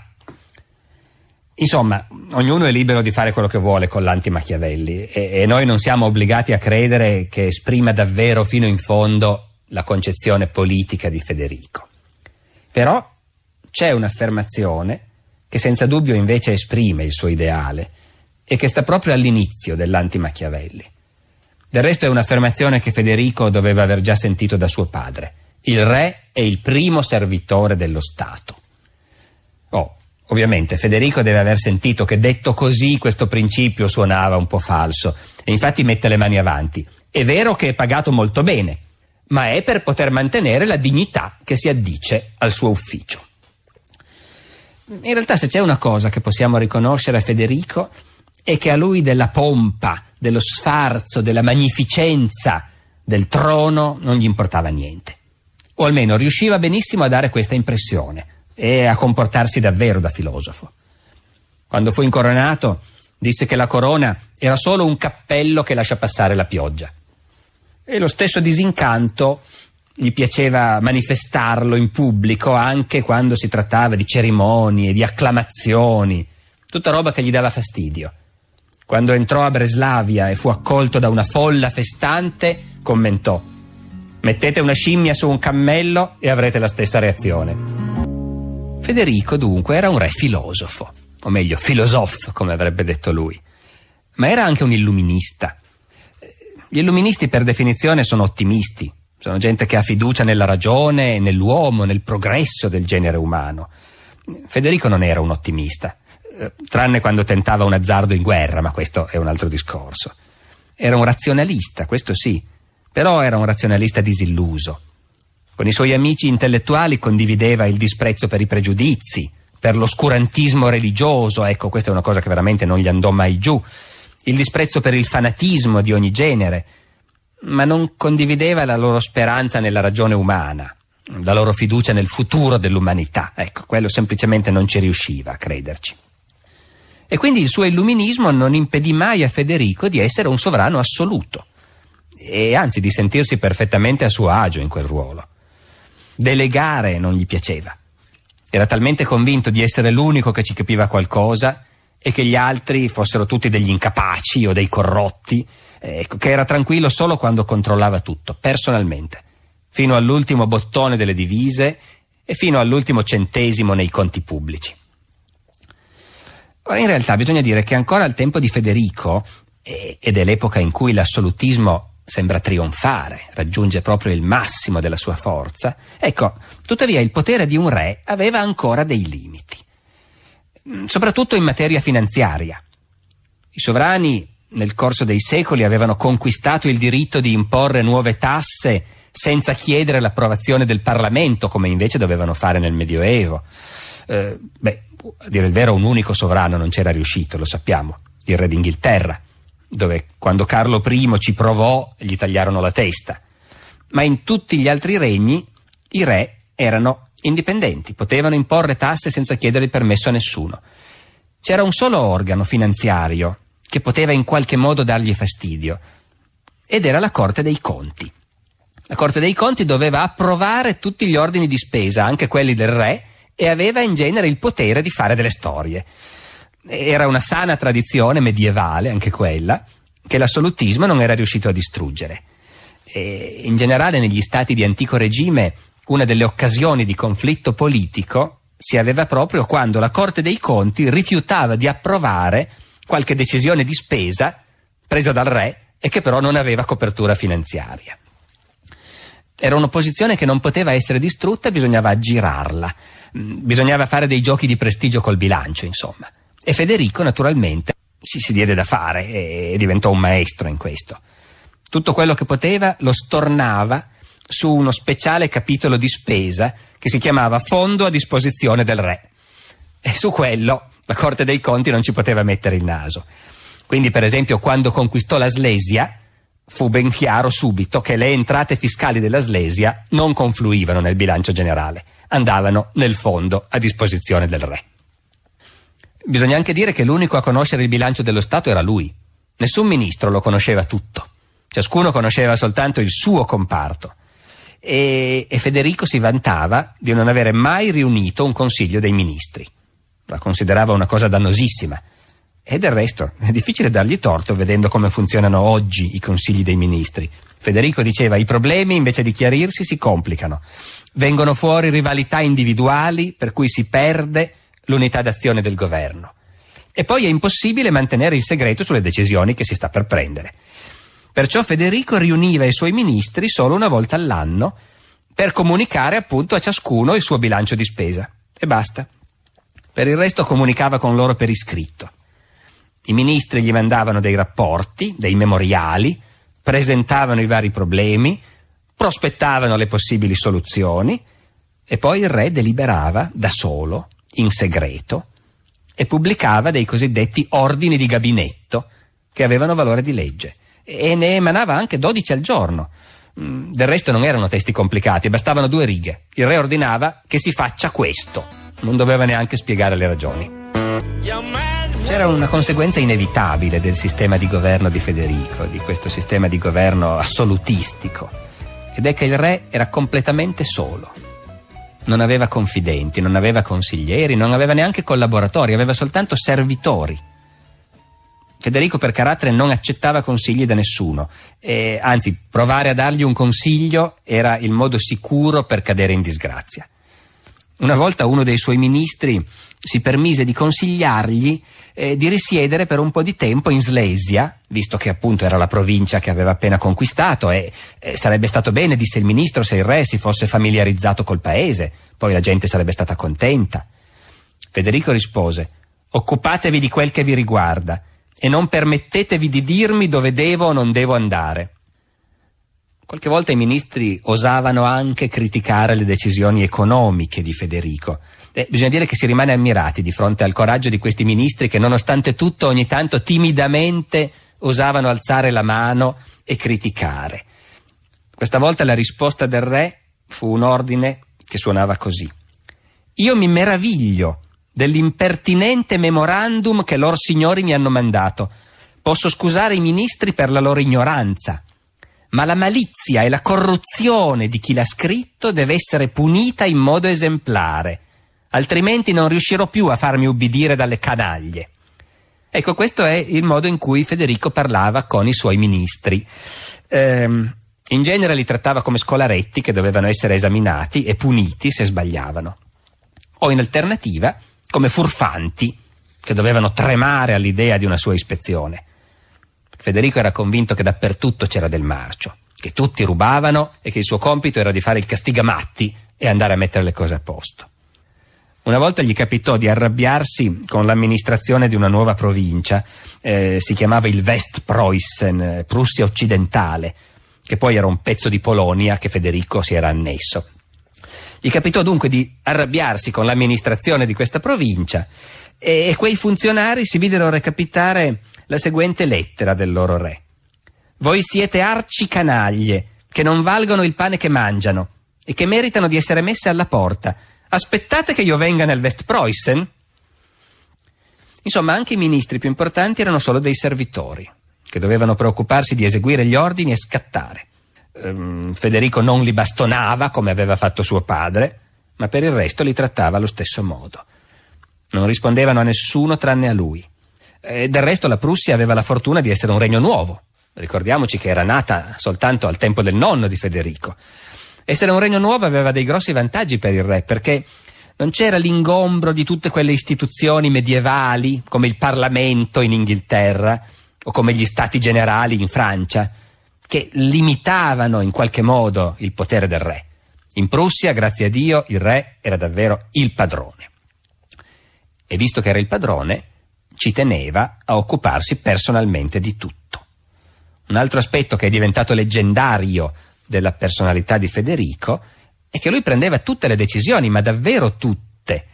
[SPEAKER 1] Insomma, ognuno è libero di fare quello che vuole con l'Anti-Machiavelli e noi non siamo obbligati a credere che esprima davvero fino in fondo la concezione politica di Federico. Però c'è un'affermazione che senza dubbio invece esprime il suo ideale e che sta proprio all'inizio dell'Anti-Machiavelli. Del resto è un'affermazione che Federico doveva aver già sentito da suo padre. Il re è il primo servitore dello Stato. Ovviamente Federico deve aver sentito che detto così questo principio suonava un po' falso e infatti mette le mani avanti. È vero che è pagato molto bene, ma è per poter mantenere la dignità che si addice al suo ufficio. In realtà, se c'è una cosa che possiamo riconoscere a Federico è che a lui della pompa, dello sfarzo, della magnificenza del trono non gli importava niente. O almeno riusciva benissimo a dare questa impressione e a comportarsi davvero da filosofo. Quando fu incoronato disse che la corona era solo un cappello che lascia passare la pioggia. E lo stesso disincanto gli piaceva manifestarlo in pubblico anche quando si trattava di cerimonie, di acclamazioni, tutta roba che gli dava fastidio. Quando entrò a Breslavia e fu accolto da una folla festante, commentò: mettete una scimmia su un cammello e avrete la stessa reazione. Federico dunque era un re filosofo, o meglio filosof, come avrebbe detto lui, ma era anche un illuminista. Gli illuministi per definizione sono ottimisti, sono gente che ha fiducia nella ragione, nell'uomo, nel progresso del genere umano. Federico non era un ottimista, tranne quando tentava un azzardo in guerra, ma questo è un altro discorso. Era un razionalista, questo sì, però era un razionalista disilluso. Con i suoi amici intellettuali condivideva il disprezzo per i pregiudizi, per l'oscurantismo religioso, ecco, questa è una cosa che veramente non gli andò mai giù, il disprezzo per il fanatismo di ogni genere, ma non condivideva la loro speranza nella ragione umana, la loro fiducia nel futuro dell'umanità, ecco, quello semplicemente non ci riusciva a crederci. E quindi il suo illuminismo non impedì mai a Federico di essere un sovrano assoluto, e anzi di sentirsi perfettamente a suo agio in quel ruolo. Delegare non gli piaceva. Era talmente convinto di essere l'unico che ci capiva qualcosa e che gli altri fossero tutti degli incapaci o dei corrotti, che era tranquillo solo quando controllava tutto, personalmente, fino all'ultimo bottone delle divise e fino all'ultimo centesimo nei conti pubblici. Ora, in realtà bisogna dire che ancora al tempo di Federico, ed è l'epoca in cui l'assolutismo sembra trionfare, raggiunge proprio il massimo della sua forza, ecco, tuttavia il potere di un re aveva ancora dei limiti, soprattutto in materia finanziaria. I sovrani nel corso dei secoli avevano conquistato il diritto di imporre nuove tasse senza chiedere l'approvazione del Parlamento, come invece dovevano fare nel Medioevo. A dire il vero, un unico sovrano non c'era riuscito, lo sappiamo, il re d'Inghilterra, dove quando Carlo I ci provò gli tagliarono la testa. Ma in tutti gli altri regni i re erano indipendenti, potevano imporre tasse senza chiedere il permesso a nessuno. C'era un solo organo finanziario che poteva in qualche modo dargli fastidio, ed era la Corte dei Conti. La Corte dei Conti doveva approvare tutti gli ordini di spesa, anche quelli del re, e aveva in genere il potere di fare delle storie. Era una sana tradizione medievale, anche quella, che l'assolutismo non era riuscito a distruggere. E in generale negli stati di antico regime una delle occasioni di conflitto politico si aveva proprio quando la Corte dei Conti rifiutava di approvare qualche decisione di spesa presa dal re e che però non aveva copertura finanziaria. Era un'opposizione che non poteva essere distrutta, bisognava aggirarla, bisognava fare dei giochi di prestigio col bilancio, insomma. E Federico naturalmente si diede da fare e diventò un maestro in questo. Tutto quello che poteva lo stornava su uno speciale capitolo di spesa che si chiamava Fondo a disposizione del re. E su quello la Corte dei Conti non ci poteva mettere il naso. Quindi, per esempio, quando conquistò la Slesia, fu ben chiaro subito che le entrate fiscali della Slesia non confluivano nel bilancio generale, andavano nel fondo a disposizione del re. Bisogna anche dire che l'unico a conoscere il bilancio dello Stato era lui. Nessun ministro lo conosceva tutto. Ciascuno conosceva soltanto il suo comparto. E Federico si vantava di non avere mai riunito un consiglio dei ministri. La considerava una cosa dannosissima. E del resto è difficile dargli torto vedendo come funzionano oggi i consigli dei ministri. Federico diceva: i problemi invece di chiarirsi si complicano. Vengono fuori rivalità individuali per cui si perde l'unità d'azione del governo. E poi è impossibile mantenere il segreto sulle decisioni che si sta per prendere. Perciò Federico riuniva i suoi ministri solo una volta all'anno per comunicare appunto a ciascuno il suo bilancio di spesa. E basta. Per il resto comunicava con loro per iscritto. I ministri gli mandavano dei rapporti, dei memoriali, presentavano i vari problemi, prospettavano le possibili soluzioni e poi il re deliberava da solo, in segreto, e pubblicava dei cosiddetti ordini di gabinetto che avevano valore di legge e ne emanava anche 12 al giorno. Del resto non erano testi complicati, bastavano 2 righe. Il re ordinava che si faccia questo, non doveva neanche spiegare le ragioni. C'era una conseguenza inevitabile del sistema di governo di Federico, di questo sistema di governo assolutistico, ed è che il re era completamente solo. Non aveva confidenti, non aveva consiglieri, non aveva neanche collaboratori, aveva soltanto servitori. Federico per carattere non accettava consigli da nessuno, anzi provare a dargli un consiglio era il modo sicuro per cadere in disgrazia. Una volta uno dei suoi ministri si permise di consigliargli di risiedere per un po' di tempo in Slesia, visto che appunto era la provincia che aveva appena conquistato e sarebbe stato bene, disse il ministro, se il re si fosse familiarizzato col paese, poi la gente sarebbe stata contenta. Federico rispose: occupatevi di quel che vi riguarda e non permettetevi di dirmi dove devo o non devo andare. Qualche volta i ministri osavano anche criticare le decisioni economiche di Federico. Bisogna dire che si rimane ammirati di fronte al coraggio di questi ministri che nonostante tutto ogni tanto timidamente osavano alzare la mano e criticare. Questa volta la risposta del re fu un ordine che suonava così: io mi meraviglio dell'impertinente memorandum che lor signori mi hanno mandato. Posso scusare i ministri per la loro ignoranza, ma la malizia e la corruzione di chi l'ha scritto deve essere punita in modo esemplare, altrimenti non riuscirò più a farmi ubbidire dalle canaglie. Ecco, questo è il modo in cui Federico parlava con i suoi ministri. In genere li trattava come scolaretti che dovevano essere esaminati e puniti se sbagliavano, o in alternativa come furfanti che dovevano tremare all'idea di una sua ispezione. Federico era convinto che dappertutto c'era del marcio, che tutti rubavano e che il suo compito era di fare il castigamatti e andare a mettere le cose a posto. Una volta gli capitò di arrabbiarsi con l'amministrazione di una nuova provincia, si chiamava il Westpreußen, Prussia occidentale, che poi era un pezzo di Polonia che Federico si era annesso. Gli capitò dunque di arrabbiarsi con l'amministrazione di questa provincia e quei funzionari si videro recapitare la seguente lettera del loro re. Voi siete arcicanaglie che non valgono il pane che mangiano e che meritano di essere messe alla porta. Aspettate che io venga nel Westpreußen? Insomma, anche i ministri più importanti erano solo dei servitori, che dovevano preoccuparsi di eseguire gli ordini e scattare. Federico non li bastonava come aveva fatto suo padre, ma per il resto li trattava allo stesso modo. Non rispondevano a nessuno tranne a lui. Del resto la Prussia aveva la fortuna di essere un regno nuovo. Ricordiamoci che era nata soltanto al tempo del nonno di Federico. Essere un regno nuovo aveva dei grossi vantaggi per il re, perché non c'era l'ingombro di tutte quelle istituzioni medievali, come il Parlamento in Inghilterra o come gli Stati Generali in Francia, che limitavano in qualche modo il potere del re. In Prussia, grazie a Dio, il re era davvero il padrone. E visto che era il padrone, ci teneva a occuparsi personalmente di tutto. Un altro aspetto che è diventato leggendario della personalità di Federico è che lui prendeva tutte le decisioni, ma davvero tutte.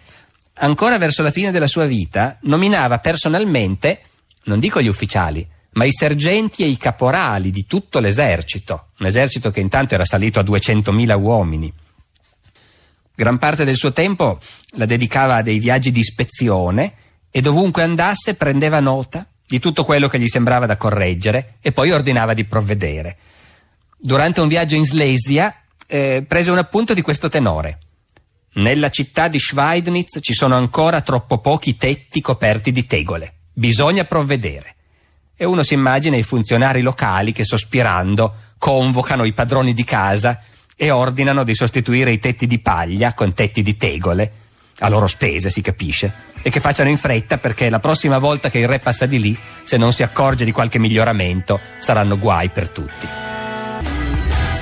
[SPEAKER 1] Ancora verso la fine della sua vita nominava personalmente, non dico gli ufficiali, ma i sergenti e i caporali di tutto l'esercito, un esercito che intanto era salito a 200.000 uomini. Gran parte del suo tempo la dedicava a dei viaggi di ispezione e dovunque andasse prendeva nota di tutto quello che gli sembrava da correggere e poi ordinava di provvedere. Durante un viaggio in Slesia prese un appunto di questo tenore. Nella città di Schweidnitz ci sono ancora troppo pochi tetti coperti di tegole. Bisogna provvedere. E uno si immagina i funzionari locali che, sospirando, convocano i padroni di casa e ordinano di sostituire i tetti di paglia con tetti di tegole, a loro spese, si capisce, e che facciano in fretta perché la prossima volta che il re passa di lì, se non si accorge di qualche miglioramento, saranno guai per tutti.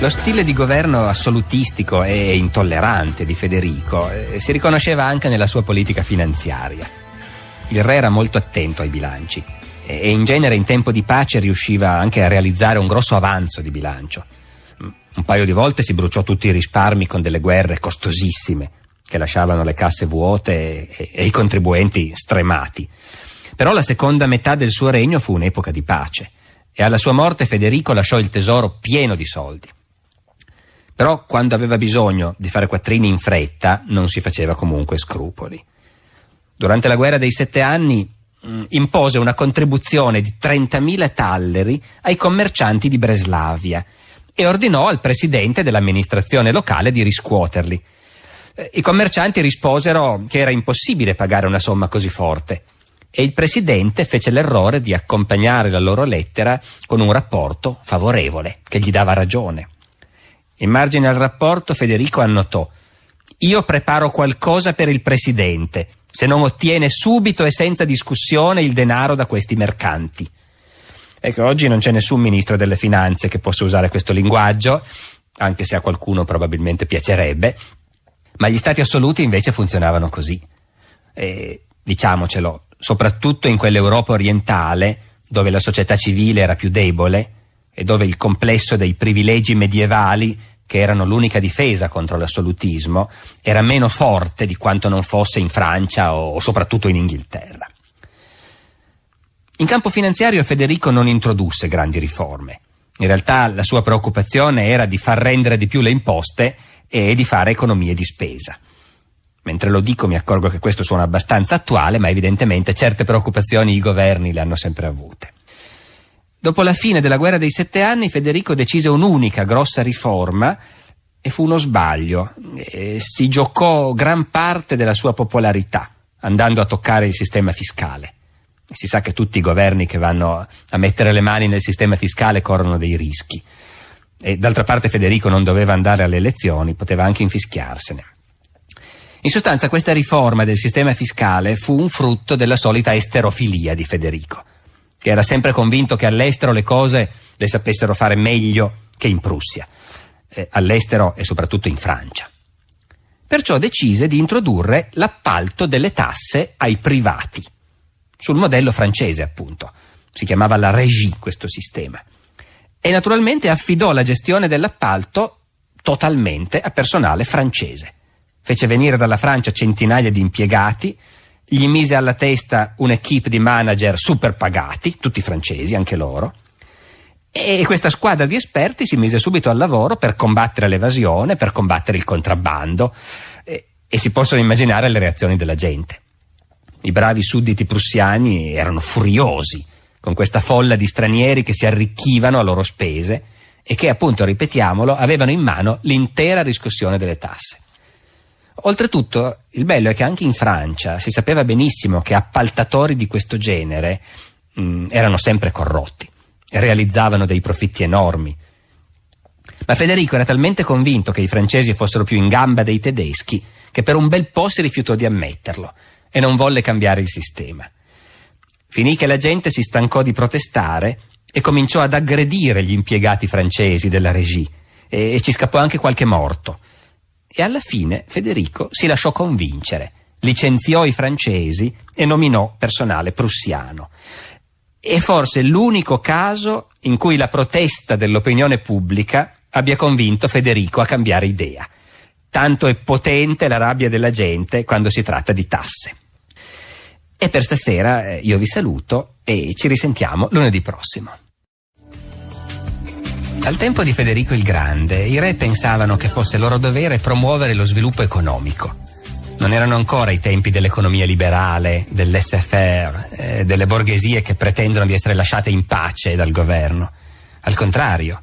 [SPEAKER 1] Lo stile di governo assolutistico e intollerante di Federico si riconosceva anche nella sua politica finanziaria. Il re era molto attento ai bilanci e in genere in tempo di pace riusciva anche a realizzare un grosso avanzo di bilancio. Un paio di volte si bruciò tutti i risparmi con delle guerre costosissime che lasciavano le casse vuote e i contribuenti stremati. Però la seconda metà del suo regno fu un'epoca di pace e alla sua morte Federico lasciò il tesoro pieno di soldi. Però quando aveva bisogno di fare quattrini in fretta non si faceva comunque scrupoli. Durante la guerra dei 7 anni impose una contribuzione di 30.000 talleri ai commercianti di Breslavia e ordinò al presidente dell'amministrazione locale di riscuoterli. I commercianti risposero che era impossibile pagare una somma così forte e il presidente fece l'errore di accompagnare la loro lettera con un rapporto favorevole che gli dava ragione. In margine al rapporto Federico annotò: «Io preparo qualcosa per il presidente se non ottiene subito e senza discussione il denaro da questi mercanti». Ecco, oggi non c'è nessun ministro delle finanze che possa usare questo linguaggio, anche se a qualcuno probabilmente piacerebbe, ma gli stati assoluti invece funzionavano così. E diciamocelo, soprattutto in quell'Europa orientale, dove la società civile era più debole e dove il complesso dei privilegi medievali, che erano l'unica difesa contro l'assolutismo, era meno forte di quanto non fosse in Francia o soprattutto in Inghilterra. In campo finanziario Federico non introdusse grandi riforme. In realtà la sua preoccupazione era di far rendere di più le imposte e di fare economie di spesa. Mentre lo dico mi accorgo che questo suona abbastanza attuale, ma evidentemente certe preoccupazioni i governi le hanno sempre avute. Dopo la fine della guerra dei 7 anni Federico decise un'unica grossa riforma e fu uno sbaglio. Si giocò gran parte della sua popolarità andando a toccare il sistema fiscale. Si sa che tutti i governi che vanno a mettere le mani nel sistema fiscale corrono dei rischi. E d'altra parte Federico non doveva andare alle elezioni, poteva anche infischiarsene. In sostanza questa riforma del sistema fiscale fu un frutto della solita esterofilia di Federico, che era sempre convinto che all'estero le cose le sapessero fare meglio che in Prussia, all'estero e soprattutto in Francia. Perciò decise di introdurre l'appalto delle tasse ai privati, sul modello francese appunto. Si chiamava la régie questo sistema. E naturalmente affidò la gestione dell'appalto totalmente a personale francese. Fece venire dalla Francia centinaia di impiegati, gli mise alla testa un'equipe di manager super pagati, tutti francesi, anche loro, e questa squadra di esperti si mise subito al lavoro per combattere l'evasione, per combattere il contrabbando, e si possono immaginare le reazioni della gente. I bravi sudditi prussiani erano furiosi con questa folla di stranieri che si arricchivano a loro spese e che, appunto, ripetiamolo, avevano in mano l'intera riscossione delle tasse. Oltretutto, il bello è che anche in Francia si sapeva benissimo che appaltatori di questo genere erano sempre corrotti e realizzavano dei profitti enormi. Ma Federico era talmente convinto che i francesi fossero più in gamba dei tedeschi che per un bel po' si rifiutò di ammetterlo e non volle cambiare il sistema. Finì che la gente si stancò di protestare e cominciò ad aggredire gli impiegati francesi della régie, e ci scappò anche qualche morto. E alla fine Federico si lasciò convincere, licenziò i francesi e nominò personale prussiano. È forse l'unico caso in cui la protesta dell'opinione pubblica abbia convinto Federico a cambiare idea. Tanto è potente la rabbia della gente quando si tratta di tasse. E per stasera io vi saluto e ci risentiamo lunedì prossimo. Al tempo di Federico il Grande, i re pensavano che fosse loro dovere promuovere lo sviluppo economico. Non erano ancora i tempi dell'economia liberale, del laissez-faire, delle borghesie che pretendono di essere lasciate in pace dal governo. Al contrario,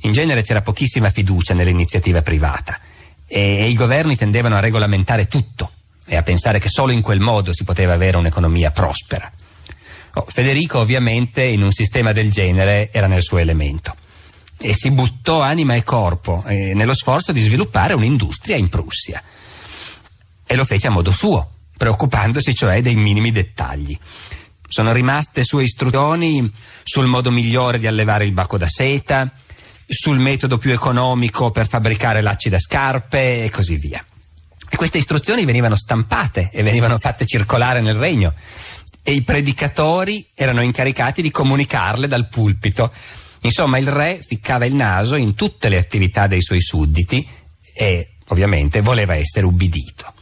[SPEAKER 1] in genere c'era pochissima fiducia nell'iniziativa privata e i governi tendevano a regolamentare tutto e a pensare che solo in quel modo si poteva avere un'economia prospera. Federico ovviamente in un sistema del genere era nel suo elemento e si buttò anima e corpo nello sforzo di sviluppare un'industria in Prussia. E lo fece a modo suo, preoccupandosi cioè dei minimi dettagli. Sono rimaste sue istruzioni sul modo migliore di allevare il bacco da seta, sul metodo più economico per fabbricare lacci da scarpe e così via. E queste istruzioni venivano stampate e venivano fatte circolare nel regno e i predicatori erano incaricati di comunicarle dal pulpito. Insomma, il re ficcava il naso in tutte le attività dei suoi sudditi e ovviamente voleva essere ubbidito.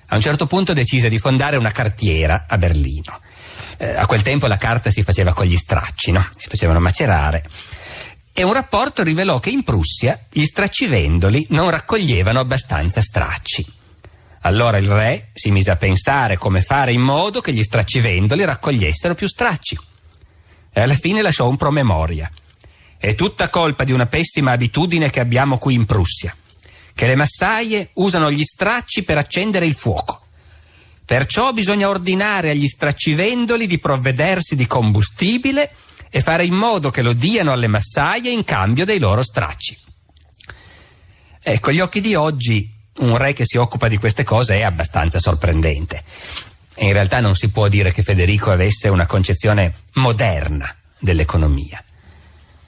[SPEAKER 1] A un certo punto decise di fondare una cartiera a Berlino. A quel tempo la carta si faceva con gli stracci, no? Si facevano macerare. E un rapporto rivelò che in Prussia gli stracci-vendoli non raccoglievano abbastanza stracci. Allora il re si mise a pensare come fare in modo che gli stracci-vendoli raccogliessero più stracci. E alla fine lasciò un promemoria. È tutta colpa di una pessima abitudine che abbiamo qui in Prussia, che le massaie usano gli stracci per accendere il fuoco. Perciò bisogna ordinare agli stracci-vendoli di provvedersi di combustibile e fare in modo che lo diano alle massaie in cambio dei loro stracci. Ecco, agli occhi di oggi un re che si occupa di queste cose è abbastanza sorprendente. E in realtà non si può dire che Federico avesse una concezione moderna dell'economia.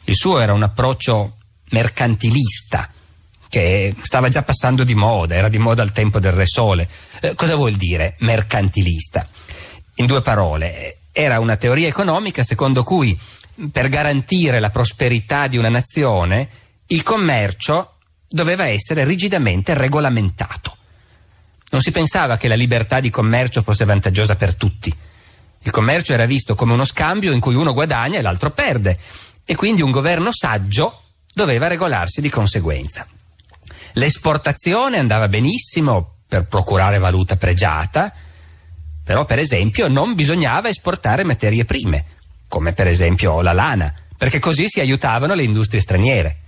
[SPEAKER 1] Il suo era un approccio mercantilista che stava già passando di moda, era di moda al tempo del Re Sole. Cosa vuol dire mercantilista? In due parole, era una teoria economica secondo cui per garantire la prosperità di una nazione il commercio doveva essere rigidamente regolamentato. Non si pensava che la libertà di commercio fosse vantaggiosa per tutti. Il commercio era visto come uno scambio in cui uno guadagna e l'altro perde, e quindi un governo saggio doveva regolarsi di conseguenza. L'esportazione andava benissimo per procurare valuta pregiata, però per esempio non bisognava esportare materie prime, come per esempio la lana, perché così si aiutavano le industrie straniere.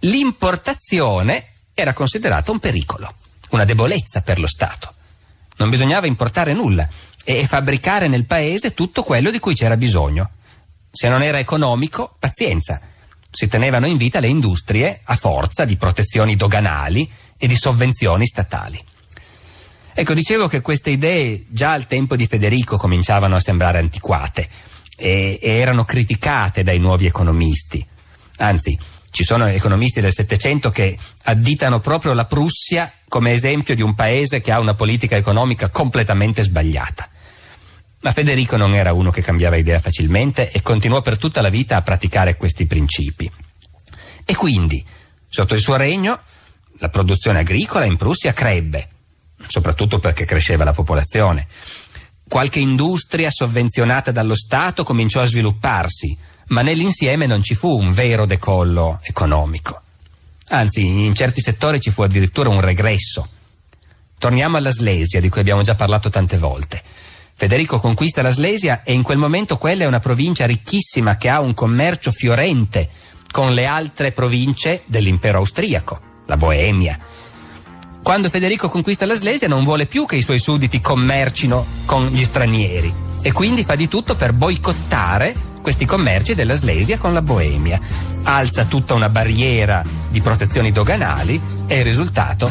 [SPEAKER 1] L'importazione era considerata un pericolo, una debolezza per lo Stato. Non bisognava importare nulla e fabbricare nel paese tutto quello di cui c'era bisogno. Se non era economico, pazienza. Si tenevano in vita le industrie a forza di protezioni doganali e di sovvenzioni statali. Ecco, dicevo che queste idee già al tempo di Federico cominciavano a sembrare antiquate e erano criticate dai nuovi economisti. Anzi, Ci sono economisti del Settecento che additano proprio la Prussia come esempio di un paese che ha una politica economica completamente sbagliata. Ma Federico non era uno che cambiava idea facilmente e continuò per tutta la vita a praticare questi principi. E quindi, sotto il suo regno, la produzione agricola in Prussia crebbe, soprattutto perché cresceva la popolazione. Qualche industria sovvenzionata dallo Stato cominciò a svilupparsi, ma nell'insieme non ci fu un vero decollo economico. Anzi, in certi settori ci fu addirittura un regresso. Torniamo alla Slesia, di cui abbiamo già parlato tante volte. Federico conquista la Slesia e in quel momento quella è una provincia ricchissima che ha un commercio fiorente con le altre province dell'impero austriaco, la Boemia. Quando Federico conquista la Slesia non vuole più che i suoi sudditi commercino con gli stranieri e quindi fa di tutto per boicottare questi commerci della Slesia con la Boemia. Alza tutta una barriera di protezioni doganali e il risultato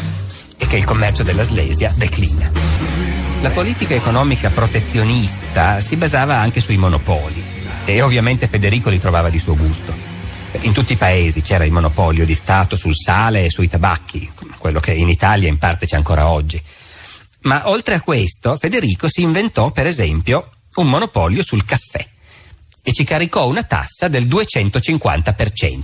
[SPEAKER 1] è che il commercio della Slesia declina. La politica economica protezionista si basava anche sui monopoli e ovviamente Federico li trovava di suo gusto. In tutti i paesi c'era il monopolio di Stato sul sale e sui tabacchi, quello che in Italia in parte c'è ancora oggi. Ma oltre a questo, Federico si inventò, per esempio, un monopolio sul caffè e ci caricò una tassa del 250%.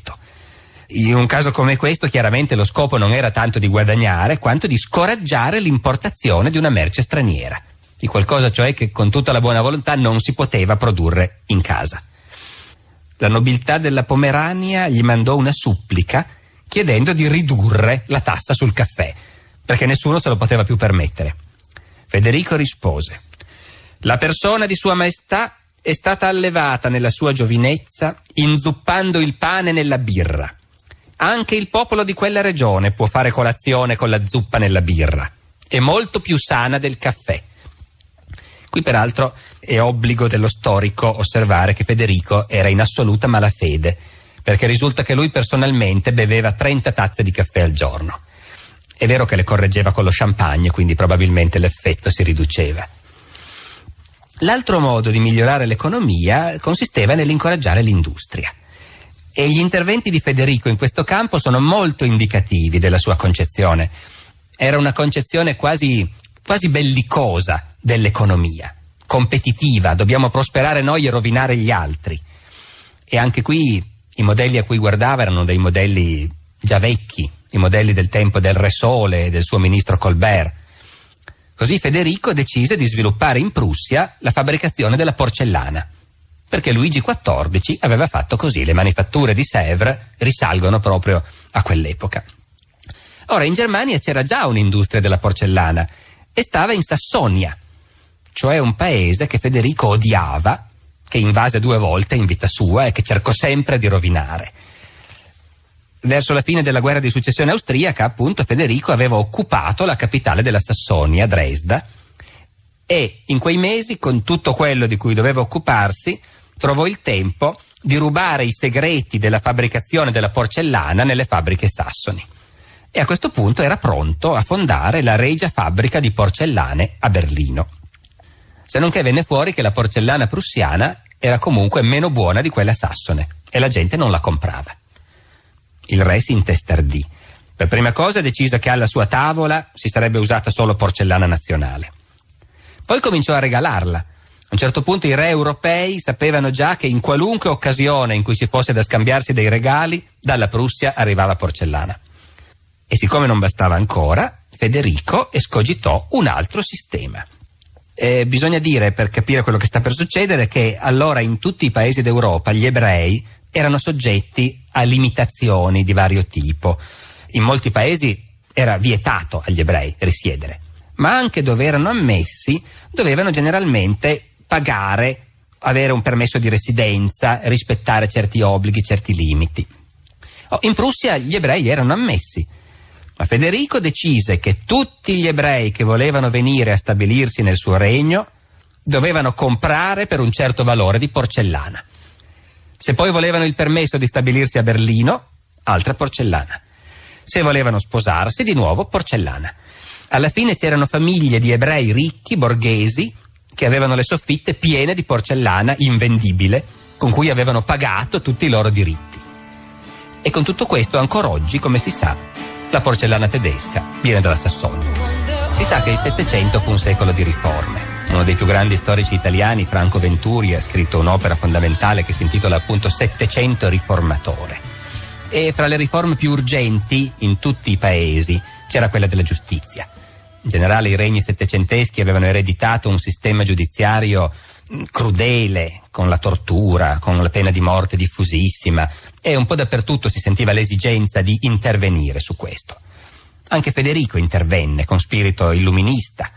[SPEAKER 1] In un caso come questo, chiaramente lo scopo non era tanto di guadagnare, quanto di scoraggiare l'importazione di una merce straniera, di qualcosa cioè che con tutta la buona volontà non si poteva produrre in casa. La nobiltà della Pomerania gli mandò una supplica chiedendo di ridurre la tassa sul caffè, perché nessuno se lo poteva più permettere. Federico rispose: «La persona di Sua Maestà è stata allevata nella sua giovinezza inzuppando il pane nella birra. Anche il popolo di quella regione può fare colazione con la zuppa nella birra. È molto più sana del caffè». Qui peraltro è obbligo dello storico osservare che Federico era in assoluta malafede, perché risulta che lui personalmente beveva 30 tazze di caffè al giorno. È vero che le correggeva con lo champagne, quindi probabilmente l'effetto si riduceva. L'altro modo di migliorare l'economia consisteva nell'incoraggiare l'industria. E gli interventi di Federico in questo campo sono molto indicativi della sua concezione. Era una concezione quasi bellicosa dell'economia, competitiva, dobbiamo prosperare noi e rovinare gli altri. E anche qui i modelli a cui guardava erano dei modelli già vecchi, i modelli del tempo del Re Sole e del suo ministro Colbert. Così Federico decise di sviluppare in Prussia la fabbricazione della porcellana, perché Luigi XIV aveva fatto così. Le manifatture di Sèvres risalgono proprio a quell'epoca. Ora, in Germania c'era già un'industria della porcellana e stava in Sassonia, cioè un paese che Federico odiava, che invase 2 volte in vita sua e che cercò sempre di rovinare. Verso la fine della guerra di successione austriaca, appunto, Federico aveva occupato la capitale della Sassonia, Dresda, e in quei mesi, con tutto quello di cui doveva occuparsi, trovò il tempo di rubare i segreti della fabbricazione della porcellana nelle fabbriche sassoni. E a questo punto era pronto a fondare la Regia Fabbrica di Porcellane a Berlino. Se non che venne fuori che la porcellana prussiana era comunque meno buona di quella sassone e la gente non la comprava. Il re si intestardì. Per prima cosa decise che alla sua tavola si sarebbe usata solo porcellana nazionale. Poi cominciò a regalarla. A un certo punto i re europei sapevano già che in qualunque occasione in cui ci fosse da scambiarsi dei regali, dalla Prussia arrivava porcellana. E siccome non bastava ancora, Federico escogitò un altro sistema. Bisogna dire, per capire quello che sta per succedere, che allora in tutti i paesi d'Europa gli ebrei erano soggetti a limitazioni di vario tipo. In molti paesi era vietato agli ebrei risiedere, ma anche dove erano ammessi dovevano generalmente pagare, avere un permesso di residenza, rispettare certi obblighi, certi limiti. In Prussia gli ebrei erano ammessi, ma Federico decise che tutti gli ebrei che volevano venire a stabilirsi nel suo regno dovevano comprare per un certo valore di porcellana. Se poi volevano il permesso di stabilirsi a Berlino, altra porcellana. Se volevano sposarsi, di nuovo porcellana. Alla fine c'erano famiglie di ebrei ricchi, borghesi, che avevano le soffitte piene di porcellana invendibile, con cui avevano pagato tutti i loro diritti. E con tutto questo, ancora oggi, come si sa, la porcellana tedesca viene dalla Sassonia. Si sa che il Settecento fu un secolo di riforme. Uno dei più grandi storici italiani, Franco Venturi, ha scritto un'opera fondamentale che si intitola appunto Settecento riformatore. E fra le riforme più urgenti in tutti i paesi c'era quella della giustizia. In generale i regni settecenteschi avevano ereditato un sistema giudiziario crudele, con la tortura, con la pena di morte diffusissima, e un po' dappertutto si sentiva l'esigenza di intervenire su questo. Anche Federico intervenne con spirito illuminista,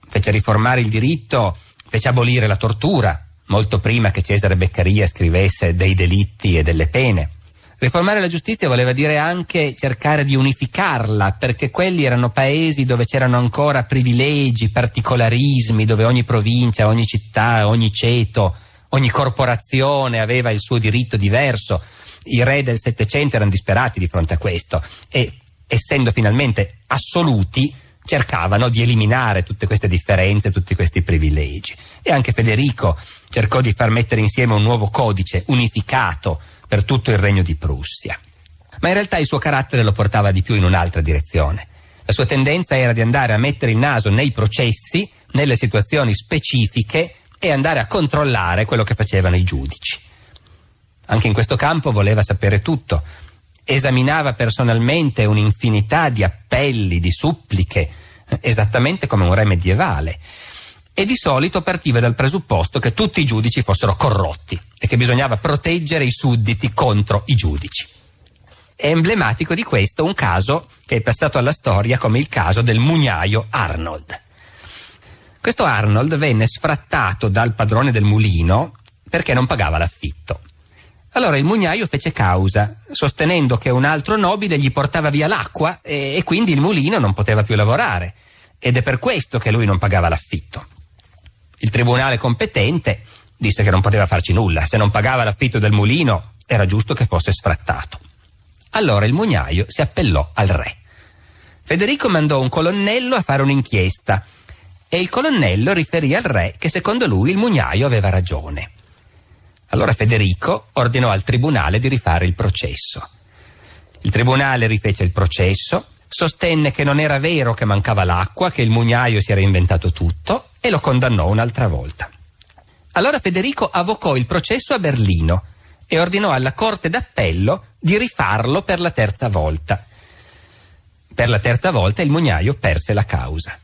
[SPEAKER 1] fece riformare il diritto, fece abolire la tortura, molto prima che Cesare Beccaria scrivesse dei delitti e delle pene. Riformare la giustizia voleva dire anche cercare di unificarla, perché quelli erano paesi dove c'erano ancora privilegi, particolarismi, dove ogni provincia, ogni città, ogni ceto, ogni corporazione aveva il suo diritto diverso. I re del Settecento erano disperati di fronte a questo e, essendo finalmente assoluti, cercavano di eliminare tutte queste differenze, tutti questi privilegi. E anche Federico cercò di far mettere insieme un nuovo codice unificato per tutto il regno di Prussia. Ma in realtà il suo carattere lo portava di più in un'altra direzione. La sua tendenza era di andare a mettere il naso nei processi, nelle situazioni specifiche, e andare a controllare quello che facevano i giudici. Anche in questo campo voleva sapere tutto. Esaminava personalmente un'infinità di appelli, di suppliche, esattamente come un re medievale. E di solito partiva dal presupposto che tutti i giudici fossero corrotti e che bisognava proteggere i sudditi contro i giudici. È emblematico di questo un caso che è passato alla storia come il caso del mugnaio Arnold. Questo Arnold venne sfrattato dal padrone del mulino perché non pagava l'affitto. Allora il mugnaio fece causa, sostenendo che un altro nobile gli portava via l'acqua e quindi il mulino non poteva più lavorare, ed è per questo che lui non pagava l'affitto. Il tribunale competente disse che non poteva farci nulla, se non pagava l'affitto del mulino era giusto che fosse sfrattato. Allora il mugnaio si appellò al re. Federico mandò un colonnello a fare un'inchiesta e il colonnello riferì al re che secondo lui il mugnaio aveva ragione. Allora Federico ordinò al tribunale di rifare il processo. Il tribunale rifece il processo, sostenne che non era vero che mancava l'acqua, che il mugnaio si era inventato tutto e lo condannò un'altra volta. Allora Federico avvocò il processo a Berlino e ordinò alla Corte d'Appello di rifarlo per la terza volta. Per la terza volta il mugnaio perse la causa.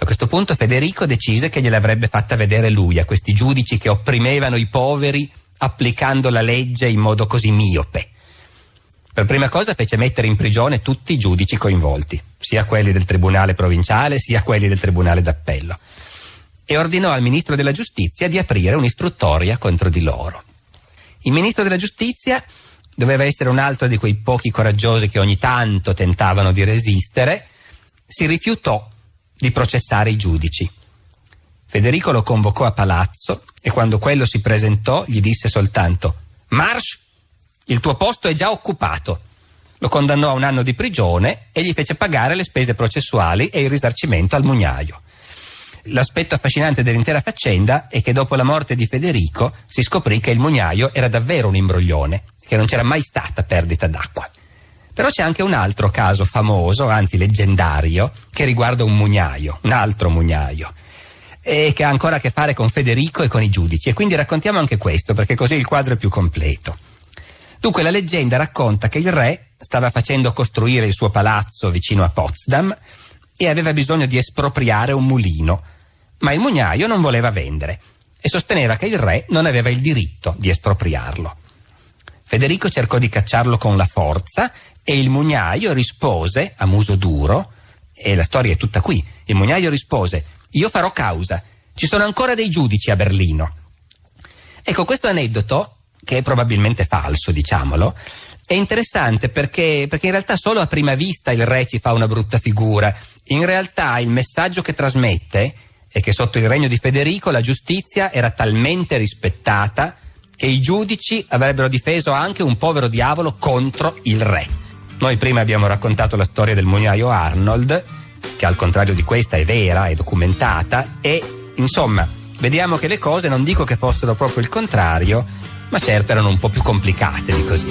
[SPEAKER 1] A questo punto Federico decise che gliel'avrebbe fatta vedere lui a questi giudici che opprimevano i poveri applicando la legge in modo così miope. Per prima cosa fece mettere in prigione tutti i giudici coinvolti, sia quelli del tribunale provinciale sia quelli del tribunale d'appello, e ordinò al ministro della giustizia di aprire un'istruttoria contro di loro. Il ministro della giustizia doveva essere un altro di quei pochi coraggiosi che ogni tanto tentavano di resistere. Si rifiutò di processare i giudici. Federico lo convocò a palazzo e quando quello si presentò gli disse soltanto: «Marsch, il tuo posto è già occupato». Lo condannò a 1 anno di prigione e gli fece pagare le spese processuali e il risarcimento al mugnaio. L'aspetto affascinante dell'intera faccenda è che dopo la morte di Federico si scoprì che il mugnaio era davvero un imbroglione, che non c'era mai stata perdita d'acqua. Però c'è anche un altro caso famoso, anzi leggendario, che riguarda un mugnaio, un altro mugnaio, e che ha ancora a che fare con Federico e con i giudici, e quindi raccontiamo anche questo, perché così il quadro è più completo. Dunque la leggenda racconta che il re stava facendo costruire il suo palazzo vicino a Potsdam e aveva bisogno di espropriare un mulino, ma il mugnaio non voleva vendere e sosteneva che il re non aveva il diritto di espropriarlo. Federico cercò di cacciarlo con la forza e il mugnaio rispose a muso duro, e la storia è tutta qui, il mugnaio rispose: «Io farò causa, ci sono ancora dei giudici a Berlino». Ecco, questo aneddoto, che è probabilmente falso, diciamolo, è interessante perché in realtà solo a prima vista il re ci fa una brutta figura. In realtà il messaggio che trasmette è che sotto il regno di Federico la giustizia era talmente rispettata che i giudici avrebbero difeso anche un povero diavolo contro il re. Noi prima abbiamo raccontato la storia del mugnaio Arnold, che al contrario di questa è vera, è documentata, e insomma vediamo che le cose non dico che fossero proprio il contrario, ma certo erano un po' più complicate di così.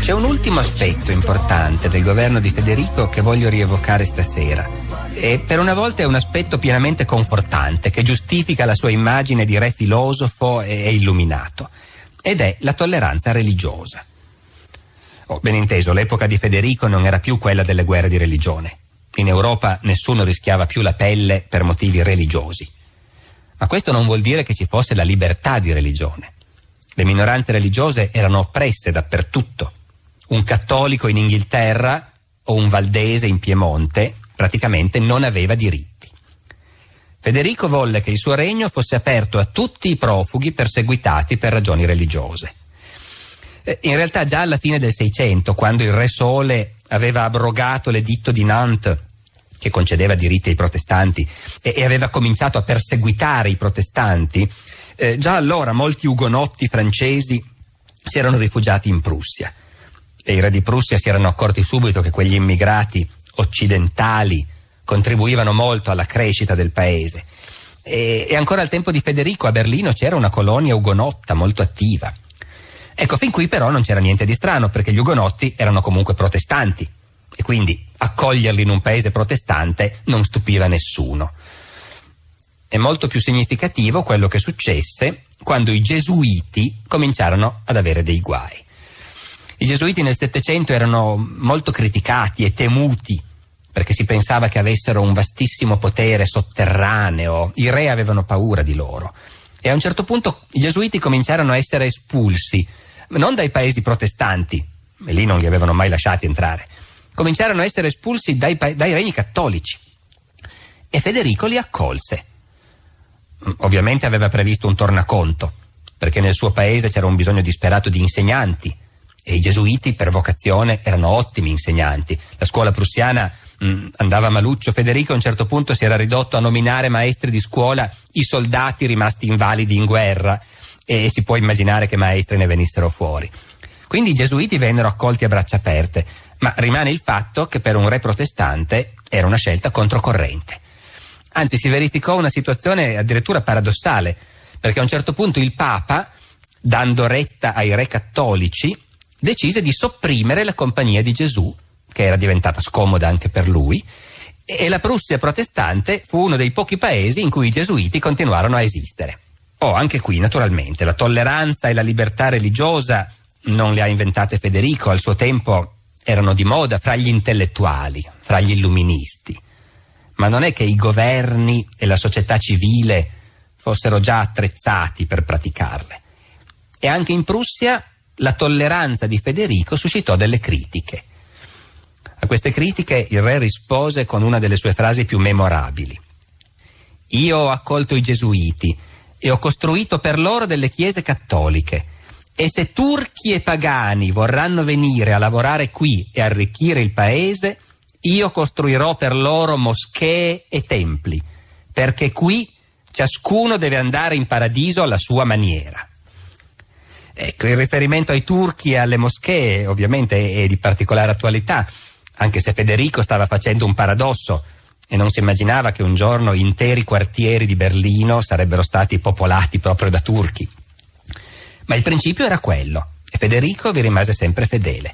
[SPEAKER 1] C'è un ultimo aspetto importante del governo di Federico che voglio rievocare stasera. E per una volta è un aspetto pienamente confortante che giustifica la sua immagine di re filosofo e illuminato. Ed è la tolleranza religiosa. Ben inteso, l'epoca di Federico non era più quella delle guerre di religione. In Europa nessuno rischiava più la pelle per motivi religiosi. Ma questo non vuol dire che ci fosse la libertà di religione. Le minoranze religiose erano oppresse dappertutto. Un cattolico in Inghilterra o un valdese in Piemonte praticamente non aveva diritti. Federico volle che il suo regno fosse aperto a tutti i profughi perseguitati per ragioni religiose. In realtà già alla fine del Seicento, quando il Re Sole aveva abrogato l'editto di Nantes che concedeva diritti ai protestanti e aveva cominciato a perseguitare i protestanti, già allora molti ugonotti francesi si erano rifugiati in Prussia. E i re di Prussia si erano accorti subito che quegli immigrati occidentali contribuivano molto alla crescita del paese. E ancora al tempo di Federico a Berlino c'era una colonia ugonotta molto attiva. Ecco, fin qui però non c'era niente di strano, perché gli ugonotti erano comunque protestanti e quindi accoglierli in un paese protestante non stupiva nessuno. È molto più significativo quello che successe quando i gesuiti cominciarono ad avere dei guai. I gesuiti nel Settecento erano molto criticati e temuti perché si pensava che avessero un vastissimo potere sotterraneo, i re avevano paura di loro. E a un certo punto i gesuiti cominciarono a essere espulsi, non dai paesi protestanti, e lì non li avevano mai lasciati entrare, cominciarono a essere espulsi dai regni cattolici. E Federico li accolse. Ovviamente aveva previsto un tornaconto, perché nel suo paese c'era un bisogno disperato di insegnanti, e i gesuiti per vocazione erano ottimi insegnanti. La scuola prussiana andava maluccio. Federico a un certo punto si era ridotto a nominare maestri di scuola i soldati rimasti invalidi in guerra, e si può immaginare che maestri ne venissero fuori. Quindi i gesuiti vennero accolti a braccia aperte, ma rimane il fatto che per un re protestante era una scelta controcorrente. Anzi, si verificò una situazione addirittura paradossale, perché a un certo punto il Papa, dando retta ai re cattolici, decise di sopprimere la Compagnia di Gesù, che era diventata scomoda anche per lui, e la Prussia protestante fu uno dei pochi paesi in cui i gesuiti continuarono a esistere. Anche qui, naturalmente, la tolleranza e la libertà religiosa non le ha inventate Federico, al suo tempo erano di moda fra gli intellettuali, fra gli illuministi. Ma non è che i governi e la società civile fossero già attrezzati per praticarle. E anche in Prussia la tolleranza di Federico suscitò delle critiche. A queste critiche il re rispose con una delle sue frasi più memorabili. Io ho accolto i gesuiti e ho costruito per loro delle chiese cattoliche, e se turchi e pagani vorranno venire a lavorare qui e arricchire il paese, io costruirò per loro moschee e templi, perché qui ciascuno deve andare in paradiso alla sua maniera. Ecco, il riferimento ai turchi e alle moschee ovviamente è di particolare attualità, anche se Federico stava facendo un paradosso e non si immaginava che un giorno interi quartieri di Berlino sarebbero stati popolati proprio da turchi. Ma il principio era quello, e Federico vi rimase sempre fedele.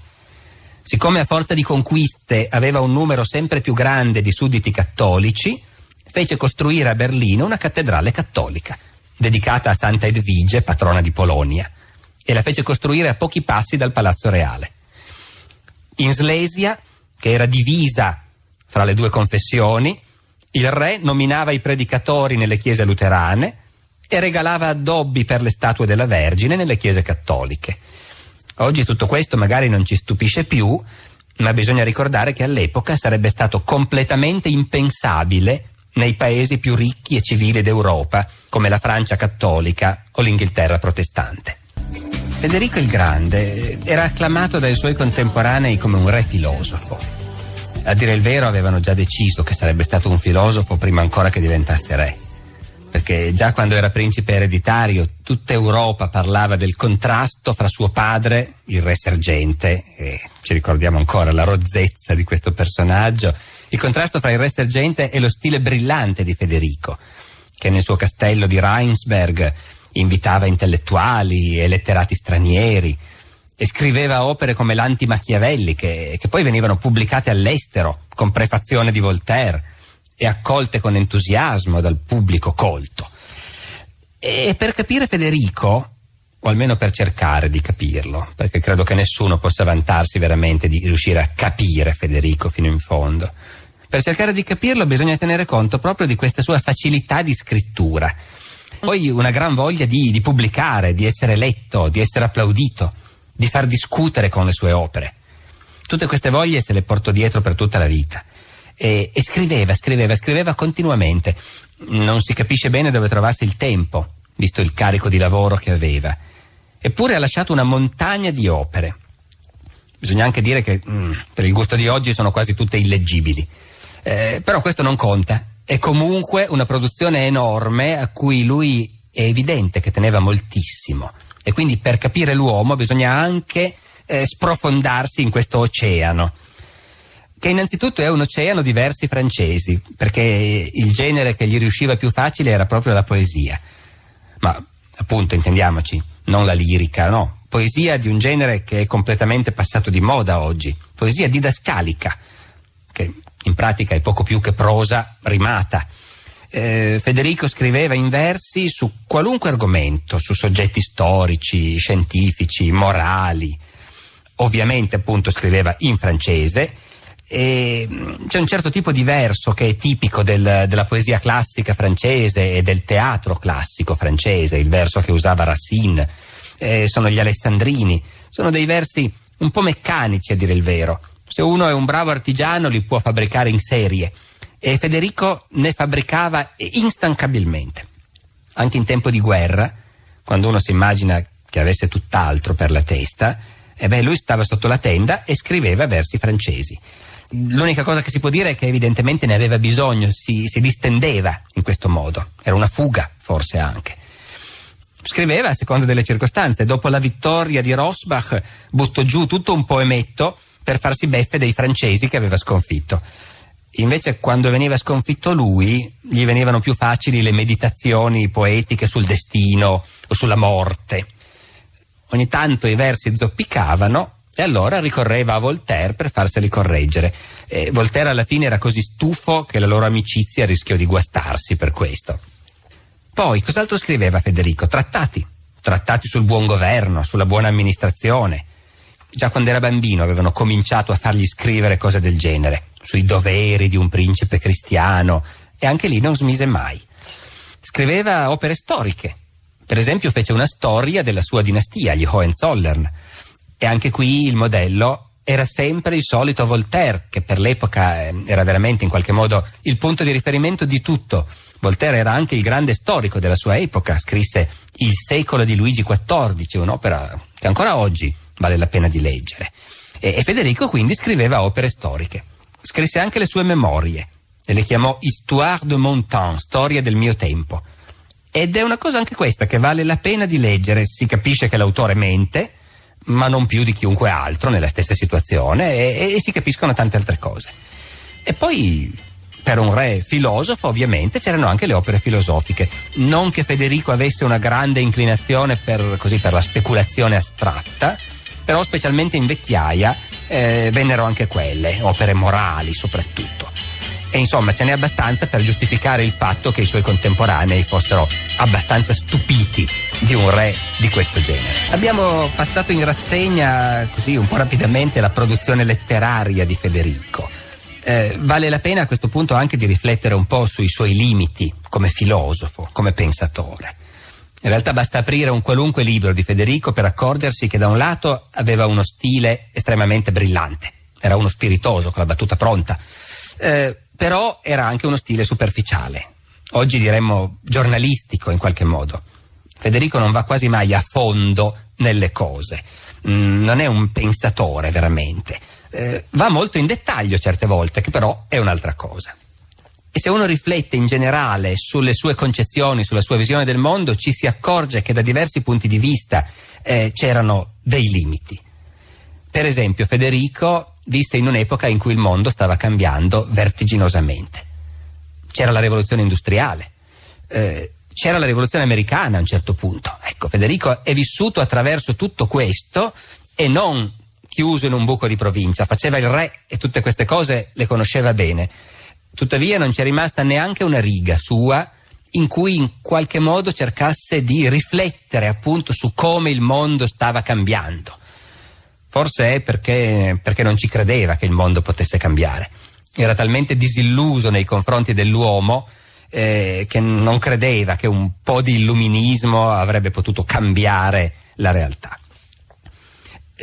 [SPEAKER 1] Siccome a forza di conquiste aveva un numero sempre più grande di sudditi cattolici, fece costruire a Berlino una cattedrale cattolica, dedicata a Santa Edvige, patrona di Polonia, e la fece costruire a pochi passi dal Palazzo Reale. In Slesia, che era divisa fra le due confessioni, il re nominava i predicatori nelle chiese luterane e regalava addobbi per le statue della Vergine nelle chiese cattoliche. Oggi tutto questo magari non ci stupisce più, ma bisogna ricordare che all'epoca sarebbe stato completamente impensabile nei paesi più ricchi e civili d'Europa, come la Francia cattolica o l'Inghilterra protestante. Federico il Grande era acclamato dai suoi contemporanei come un re filosofo. A dire il vero avevano già deciso che sarebbe stato un filosofo prima ancora che diventasse re, perché già quando era principe ereditario tutta Europa parlava del contrasto fra suo padre, il re sergente, e ci ricordiamo ancora la rozzezza di questo personaggio, il contrasto fra il re sergente e lo stile brillante di Federico, che nel suo castello di Rheinsberg invitava intellettuali e letterati stranieri, e scriveva opere come l'Anti-Machiavelli, che poi venivano pubblicate all'estero con prefazione di Voltaire e accolte con entusiasmo dal pubblico colto. E per capire Federico, o almeno per cercare di capirlo, perché credo che nessuno possa vantarsi veramente di riuscire a capire Federico fino in fondo, per cercare di capirlo bisogna tenere conto proprio di questa sua facilità di scrittura, poi una gran voglia di pubblicare, di essere letto, di essere applaudito, di far discutere con le sue opere. Tutte queste voglie se le portò dietro per tutta la vita e scriveva continuamente. Non si capisce bene dove trovasse il tempo, visto il carico di lavoro che aveva. Eppure ha lasciato una montagna di opere. Bisogna anche dire che per il gusto di oggi sono quasi tutte illeggibili. Però questo non conta. È comunque una produzione enorme a cui lui è evidente che teneva moltissimo. E quindi per capire l'uomo bisogna anche sprofondarsi in questo oceano, che innanzitutto è un oceano di versi francesi, perché il genere che gli riusciva più facile era proprio la poesia. Ma appunto, intendiamoci, non la lirica, no. Poesia di un genere che è completamente passato di moda oggi. Poesia didascalica, che in pratica è poco più che prosa rimata. Federico scriveva in versi su qualunque argomento, su soggetti storici, scientifici, morali. Ovviamente appunto scriveva in francese e c'è un certo tipo di verso che è tipico della poesia classica francese e del teatro classico francese, il verso che usava Racine, sono gli alessandrini, sono dei versi un po' meccanici a dire il vero. Se uno è un bravo artigiano li può fabbricare in serie. E Federico ne fabbricava instancabilmente. Anche in tempo di guerra, quando uno si immagina che avesse tutt'altro per la testa, lui stava sotto la tenda e scriveva versi francesi. L'unica cosa che si può dire è che evidentemente ne aveva bisogno, si distendeva in questo modo. Era una fuga, forse anche. Scriveva a seconda delle circostanze. Dopo la vittoria di Rosbach buttò giù tutto un poemetto per farsi beffe dei francesi che aveva sconfitto. Invece quando veniva sconfitto lui, gli venivano più facili le meditazioni poetiche sul destino o sulla morte. Ogni tanto i versi zoppicavano e allora ricorreva a Voltaire per farseli correggere. Voltaire alla fine era così stufo che la loro amicizia rischiò di guastarsi per questo. Poi, cos'altro scriveva Federico? Trattati sul buon governo, sulla buona amministrazione. Già quando era bambino avevano cominciato a fargli scrivere cose del genere, sui doveri di un principe cristiano, e anche lì non smise mai. Scriveva opere storiche. Per esempio fece una storia della sua dinastia, gli Hohenzollern, e anche qui il modello era sempre il solito Voltaire, che per l'epoca era veramente in qualche modo il punto di riferimento di tutto. Voltaire era anche il grande storico della sua epoca, scrisse Il secolo di Luigi XIV, un'opera che ancora oggi vale la pena di leggere. E Federico quindi scriveva opere storiche. Scrisse anche le sue memorie e le chiamò Histoire de mon temps, storia del mio tempo. Ed è una cosa anche questa che vale la pena di leggere. Si capisce che l'autore mente, ma non più di chiunque altro nella stessa situazione, e si capiscono tante altre cose. E poi, per un re filosofo, ovviamente c'erano anche le opere filosofiche. Non che Federico avesse una grande inclinazione per la speculazione astratta, però specialmente in vecchiaia vennero anche quelle, opere morali soprattutto. E insomma ce n'è abbastanza per giustificare il fatto che i suoi contemporanei fossero abbastanza stupiti di un re di questo genere. Abbiamo passato in rassegna così un po' rapidamente la produzione letteraria di Federico. Vale la pena a questo punto anche di riflettere un po' sui suoi limiti come filosofo, come pensatore. In realtà basta aprire un qualunque libro di Federico per accorgersi che da un lato aveva uno stile estremamente brillante, era uno spiritoso con la battuta pronta, però era anche uno stile superficiale, oggi diremmo giornalistico in qualche modo. Federico non va quasi mai a fondo nelle cose, non è un pensatore veramente, va molto in dettaglio certe volte, che però è un'altra cosa. E se uno riflette in generale sulle sue concezioni, sulla sua visione del mondo, ci si accorge che da diversi punti di vista c'erano dei limiti. Per esempio, Federico visse in un'epoca in cui il mondo stava cambiando vertiginosamente. C'era la rivoluzione industriale, c'era la rivoluzione americana a un certo punto. Ecco, Federico è vissuto attraverso tutto questo e non chiuso in un buco di provincia. Faceva il re e tutte queste cose le conosceva bene. Tuttavia non c'è rimasta neanche una riga sua in cui in qualche modo cercasse di riflettere appunto su come il mondo stava cambiando. Forse è perché non ci credeva che il mondo potesse cambiare. Era talmente disilluso nei confronti dell'uomo che non credeva che un po' di illuminismo avrebbe potuto cambiare la realtà.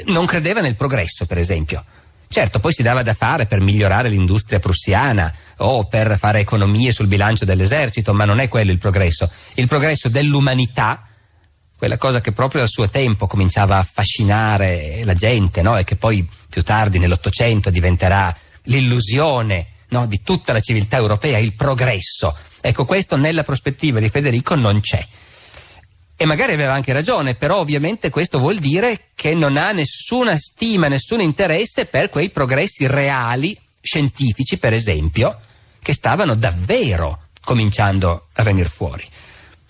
[SPEAKER 1] Non credeva nel progresso, per esempio. Certo, poi si dava da fare per migliorare l'industria prussiana o per fare economie sul bilancio dell'esercito, ma non è quello il progresso. Il progresso dell'umanità, quella cosa che proprio al suo tempo cominciava a affascinare la gente, no? E che poi più tardi nell'Ottocento diventerà l'illusione, no? Di tutta la civiltà europea, il progresso. Ecco, questo nella prospettiva di Federico non c'è. E magari aveva anche ragione, però ovviamente questo vuol dire che non ha nessuna stima, nessun interesse per quei progressi reali, scientifici per esempio, che stavano davvero cominciando a venire fuori.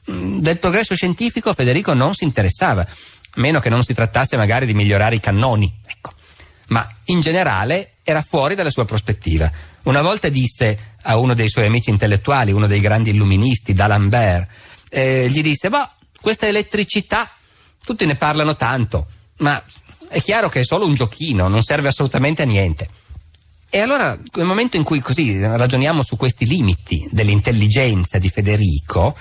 [SPEAKER 1] Del progresso scientifico Federico non si interessava, a meno che non si trattasse magari di migliorare i cannoni, ecco. Ma in generale era fuori dalla sua prospettiva. Una volta disse a uno dei suoi amici intellettuali, uno dei grandi illuministi, d'Alembert, gli disse: questa elettricità, tutti ne parlano tanto, ma è chiaro che è solo un giochino, non serve assolutamente a niente. E allora, nel momento in cui così ragioniamo su questi limiti dell'intelligenza di Federico,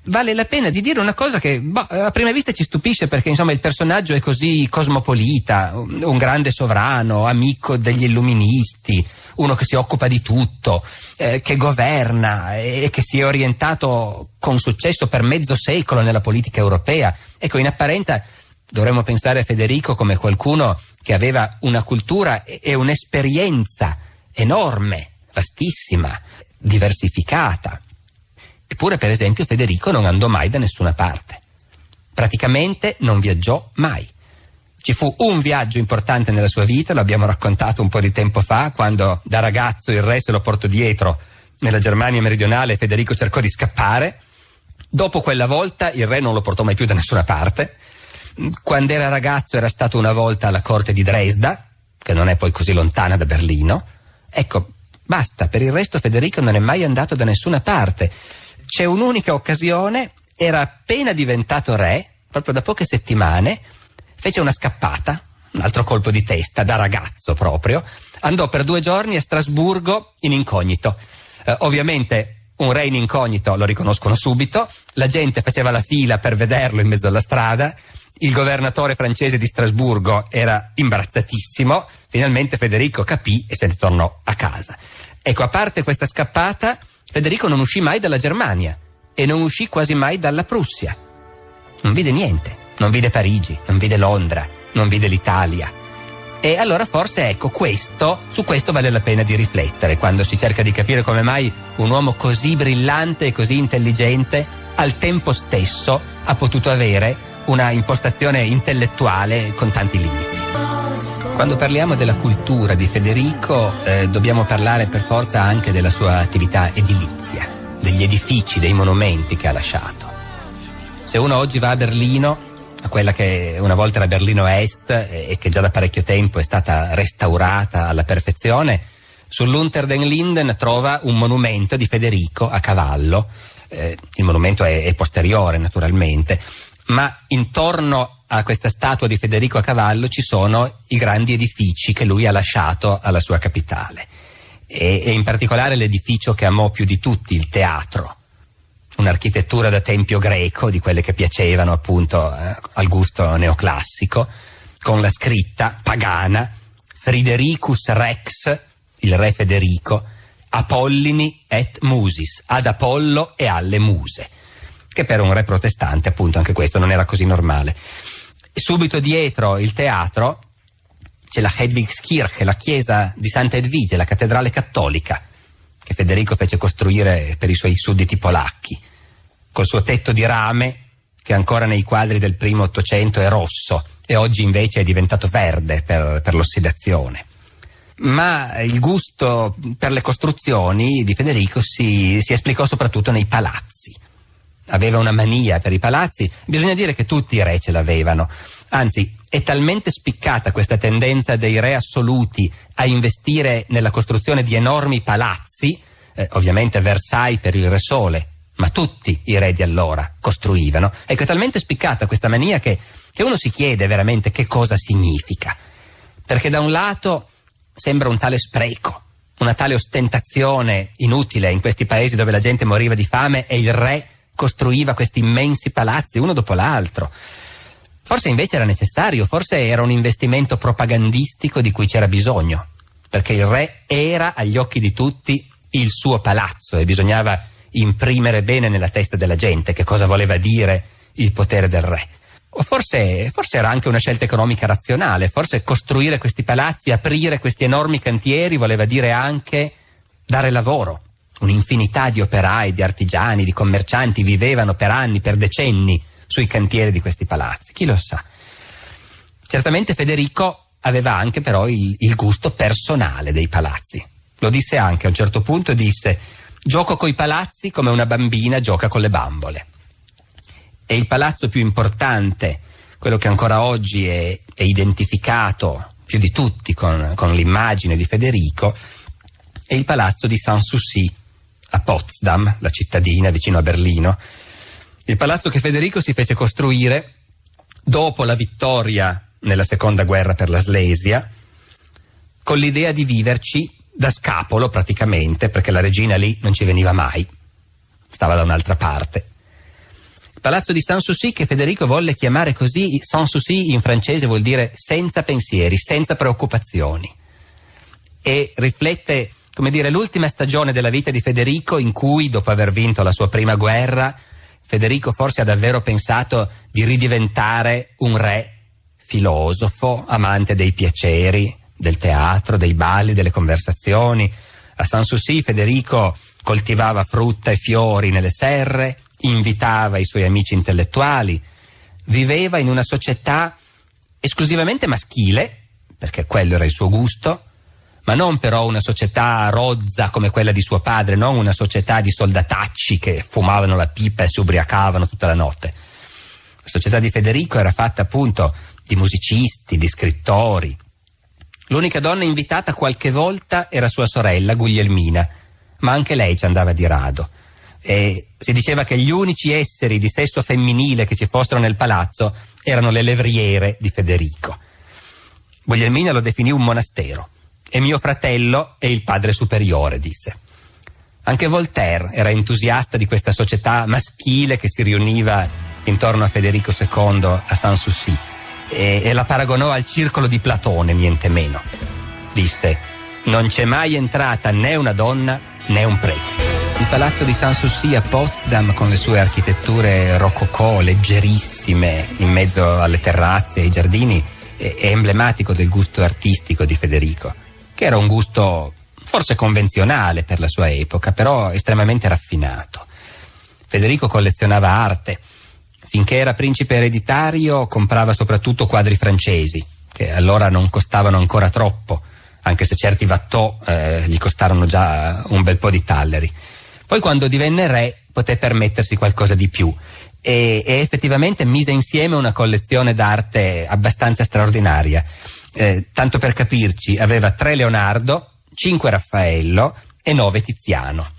[SPEAKER 1] vale la pena di dire una cosa che a prima vista ci stupisce, perché insomma il personaggio è così cosmopolita, un grande sovrano, amico degli illuministi, uno che si occupa di tutto, che governa e che si è orientato con successo per mezzo secolo nella politica europea. Ecco, in apparenza dovremmo pensare a Federico come qualcuno che aveva una cultura e un'esperienza enorme, vastissima, diversificata. Eppure, per esempio, Federico non andò mai da nessuna parte. Praticamente non viaggiò mai. Ci fu un viaggio importante nella sua vita, lo abbiamo raccontato un po' di tempo fa, quando da ragazzo il re se lo portò dietro nella Germania meridionale e Federico cercò di scappare. Dopo quella volta il re non lo portò mai più da nessuna parte. Quando era ragazzo era stato una volta alla corte di Dresda, che non è poi così lontana da Berlino. Ecco, basta, per il resto Federico non è mai andato da nessuna parte. C'è un'unica occasione, era appena diventato re, proprio da poche settimane, fece una scappata, un altro colpo di testa, da ragazzo proprio, andò per 2 giorni a Strasburgo in incognito. Ovviamente un re in incognito lo riconoscono subito, la gente faceva la fila per vederlo in mezzo alla strada, il governatore francese di Strasburgo era imbarazzatissimo, finalmente Federico capì e se ne tornò a casa. Ecco, a parte questa scappata, Federico non uscì mai dalla Germania e non uscì quasi mai dalla Prussia. Non vide niente, non vide Parigi, non vide Londra, non vide l'Italia. E allora forse, ecco, su questo vale la pena di riflettere quando si cerca di capire come mai un uomo così brillante e così intelligente al tempo stesso ha potuto avere una impostazione intellettuale con tanti limiti. Quando parliamo della cultura di Federico dobbiamo parlare per forza anche della sua attività edilizia, degli edifici, dei monumenti che ha lasciato. Se uno oggi va a Berlino, a quella che una volta era Berlino Est e che già da parecchio tempo è stata restaurata alla perfezione, sull'Unter den Linden trova un monumento di Federico a cavallo. Il monumento è posteriore naturalmente, ma intorno a questa statua di Federico a cavallo ci sono i grandi edifici che lui ha lasciato alla sua capitale e in particolare l'edificio che amò più di tutti, il teatro, un'architettura da tempio greco, di quelle che piacevano appunto al gusto neoclassico, con la scritta pagana Fridericus Rex, il re Federico, Apollini et Musis, ad Apollo e alle muse, che per un re protestante appunto anche questo non era così normale. Subito dietro il teatro c'è la Hedwigskirche, la chiesa di Santa Edvige, la cattedrale cattolica, che Federico fece costruire per i suoi sudditi polacchi, col suo tetto di rame che ancora nei quadri del primo Ottocento è rosso e oggi invece è diventato verde per l'ossidazione. Ma il gusto per le costruzioni di Federico si esplicò soprattutto nei palazzi. Aveva una mania per i palazzi, bisogna dire che tutti i re ce l'avevano, anzi è talmente spiccata questa tendenza dei re assoluti a investire nella costruzione di enormi palazzi, ovviamente Versailles per il Re Sole, ma tutti i re di allora costruivano. Ecco, è talmente spiccata questa mania che uno si chiede veramente che cosa significa. Perché da un lato sembra un tale spreco, una tale ostentazione inutile in questi paesi dove la gente moriva di fame e il re costruiva questi immensi palazzi uno dopo l'altro. Forse invece era necessario, forse era un investimento propagandistico di cui c'era bisogno, perché il re era agli occhi di tutti il suo palazzo e bisognava imprimere bene nella testa della gente che cosa voleva dire il potere del re. O forse era anche una scelta economica razionale, forse costruire questi palazzi, aprire questi enormi cantieri voleva dire anche dare lavoro. Un'infinità di operai, di artigiani, di commercianti vivevano per anni, per decenni sui cantieri di questi palazzi, chi lo sa. Certamente Federico aveva anche però il gusto personale dei palazzi. Lo disse anche a un certo punto, disse: gioco coi palazzi come una bambina gioca con le bambole. E il palazzo più importante, quello che ancora oggi è identificato più di tutti con l'immagine di Federico, è il palazzo di Sanssouci a Potsdam, la cittadina vicino a Berlino. Il palazzo che Federico si fece costruire dopo la vittoria nella seconda guerra per la Slesia, con l'idea di viverci da scapolo praticamente, perché la regina lì non ci veniva mai, stava da un'altra parte. Il palazzo di Sanssouci, che Federico volle chiamare così, Sanssouci in francese vuol dire senza pensieri, senza preoccupazioni, e riflette, come dire, l'ultima stagione della vita di Federico, in cui, dopo aver vinto la sua prima guerra, Federico forse ha davvero pensato di ridiventare un re filosofo, amante dei piaceri, del teatro, dei balli, delle conversazioni. A Sanssouci Federico coltivava frutta e fiori nelle serre, invitava i suoi amici intellettuali, viveva in una società esclusivamente maschile, perché quello era il suo gusto, ma non però una società rozza come quella di suo padre, non una società di soldatacci che fumavano la pipa e si ubriacavano tutta la notte. La società di Federico era fatta appunto di musicisti, di scrittori. L'unica donna invitata qualche volta era sua sorella Guglielmina, ma anche lei ci andava di rado. E si diceva che gli unici esseri di sesso femminile che ci fossero nel palazzo erano le levriere di Federico. Guglielmina lo definì un monastero. E mio fratello è il padre superiore, disse. Anche Voltaire era entusiasta di questa società maschile che si riuniva intorno a Federico II a Sanssouci e la paragonò al circolo di Platone, niente meno. Disse: non c'è mai entrata né una donna né un prete. Il palazzo di Sanssouci a Potsdam, con le sue architetture rococò leggerissime in mezzo alle terrazze e ai giardini, è emblematico del gusto artistico di Federico, che era un gusto forse convenzionale per la sua epoca, però estremamente raffinato. Federico collezionava arte. Finché era principe ereditario comprava soprattutto quadri francesi, che allora non costavano ancora troppo, anche se certi Watteau gli costarono già un bel po' di talleri. Poi quando divenne re poté permettersi qualcosa di più e effettivamente mise insieme una collezione d'arte abbastanza straordinaria. Tanto per capirci, aveva 3 Leonardo, 5 Raffaello e 9 Tiziano.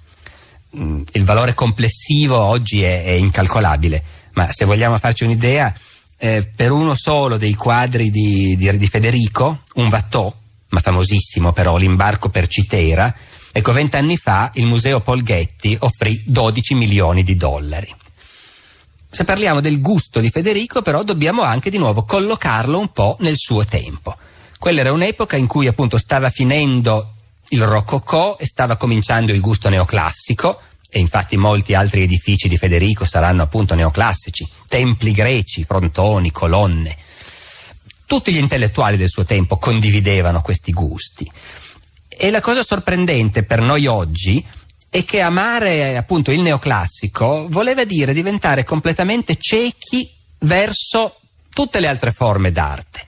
[SPEAKER 1] Il valore complessivo oggi è incalcolabile, ma se vogliamo farci un'idea, per uno solo dei quadri di Federico, un Watteau, ma famosissimo però, l'imbarco per Citera, ecco, 20 anni fa il museo Polghetti offrì $12 milioni. Se parliamo del gusto di Federico, però, dobbiamo anche di nuovo collocarlo un po' nel suo tempo. Quella era un'epoca in cui appunto stava finendo il rococò e stava cominciando il gusto neoclassico, e infatti molti altri edifici di Federico saranno appunto neoclassici, templi greci, frontoni, colonne. Tutti gli intellettuali del suo tempo condividevano questi gusti. E la cosa sorprendente per noi oggi è che amare appunto il neoclassico voleva dire diventare completamente ciechi verso tutte le altre forme d'arte.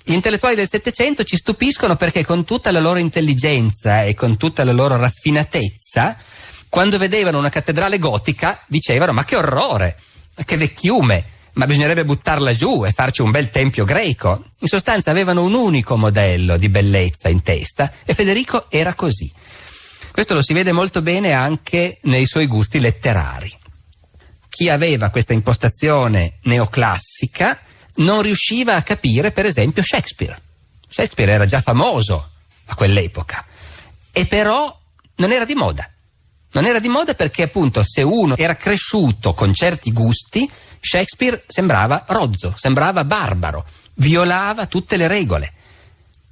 [SPEAKER 1] Gli intellettuali del Settecento ci stupiscono perché con tutta la loro intelligenza e con tutta la loro raffinatezza, quando vedevano una cattedrale gotica dicevano: ma che orrore, che vecchiume, ma bisognerebbe buttarla giù e farci un bel tempio greco. In sostanza avevano un unico modello di bellezza in testa e Federico era così. Questo lo si vede molto bene anche nei suoi gusti letterari. Chi aveva questa impostazione neoclassica non riusciva a capire, per esempio, Shakespeare. Shakespeare era già famoso a quell'epoca e però non era di moda. Non era di moda perché appunto se uno era cresciuto con certi gusti, Shakespeare sembrava rozzo, sembrava barbaro, violava tutte le regole.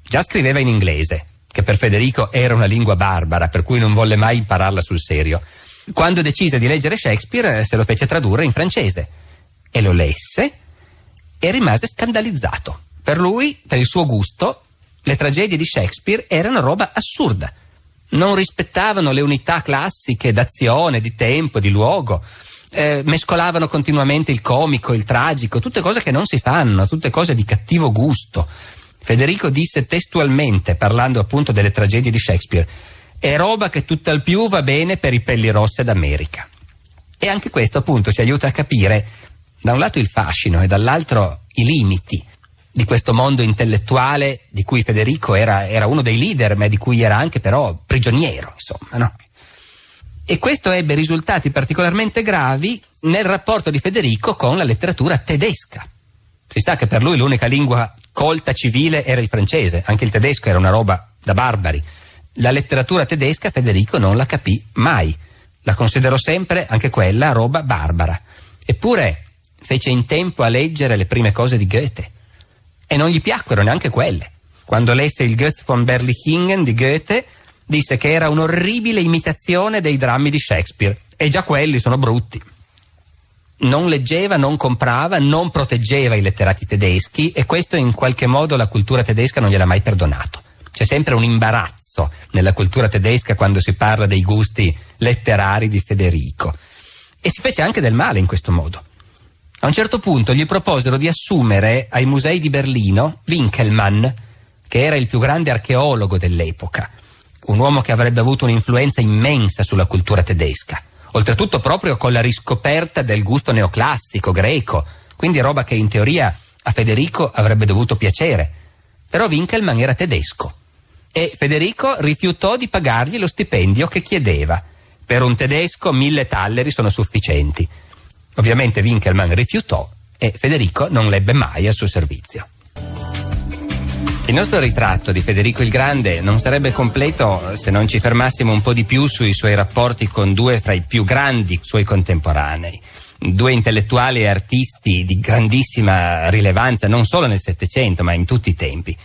[SPEAKER 1] Già scriveva in inglese, che per Federico era una lingua barbara, per cui non volle mai impararla sul serio. Quando decise di leggere Shakespeare se lo fece tradurre in francese e lo lesse e rimase scandalizzato. Per lui, per il suo gusto, le tragedie di Shakespeare erano roba assurda. Non rispettavano le unità classiche d'azione, di tempo, di luogo, mescolavano continuamente il comico, il tragico, tutte cose che non si fanno, tutte cose di cattivo gusto. Federico disse testualmente, parlando appunto delle tragedie di Shakespeare: è roba che tutt'al più va bene per i pellirosse d'America. E anche questo appunto ci aiuta a capire da un lato il fascino e dall'altro i limiti di questo mondo intellettuale di cui Federico era uno dei leader, ma di cui era anche però prigioniero, insomma, no? E questo ebbe risultati particolarmente gravi nel rapporto di Federico con la letteratura tedesca. Si sa che per lui l'unica lingua colta civile era il francese, anche il tedesco era una roba da barbari. La letteratura tedesca Federico non la capì mai, la considerò sempre anche quella roba barbara. Eppure fece in tempo a leggere le prime cose di Goethe e non gli piacquero neanche quelle. Quando lesse il Götz von Berlichingen di Goethe disse che era un'orribile imitazione dei drammi di Shakespeare e già quelli sono brutti. Non leggeva, non comprava, non proteggeva i letterati tedeschi e questo in qualche modo la cultura tedesca non gliel'ha mai perdonato. C'è sempre un imbarazzo nella cultura tedesca quando si parla dei gusti letterari di Federico. E si fece anche del male in questo modo. A un certo punto gli proposero di assumere ai musei di Berlino Winckelmann, che era il più grande archeologo dell'epoca, un uomo che avrebbe avuto un'influenza immensa sulla cultura tedesca, oltretutto proprio con la riscoperta del gusto neoclassico greco, quindi roba che in teoria a Federico avrebbe dovuto piacere. Però Winckelmann era tedesco e Federico rifiutò di pagargli lo stipendio che chiedeva. Per un tedesco 1000 talleri sono sufficienti. Ovviamente Winckelmann rifiutò e Federico non l'ebbe mai al suo servizio. Il nostro ritratto di Federico il Grande non sarebbe completo se non ci fermassimo un po' di più sui suoi rapporti con due fra i più grandi suoi contemporanei, due intellettuali e artisti di grandissima rilevanza non solo nel Settecento ma in tutti i tempi.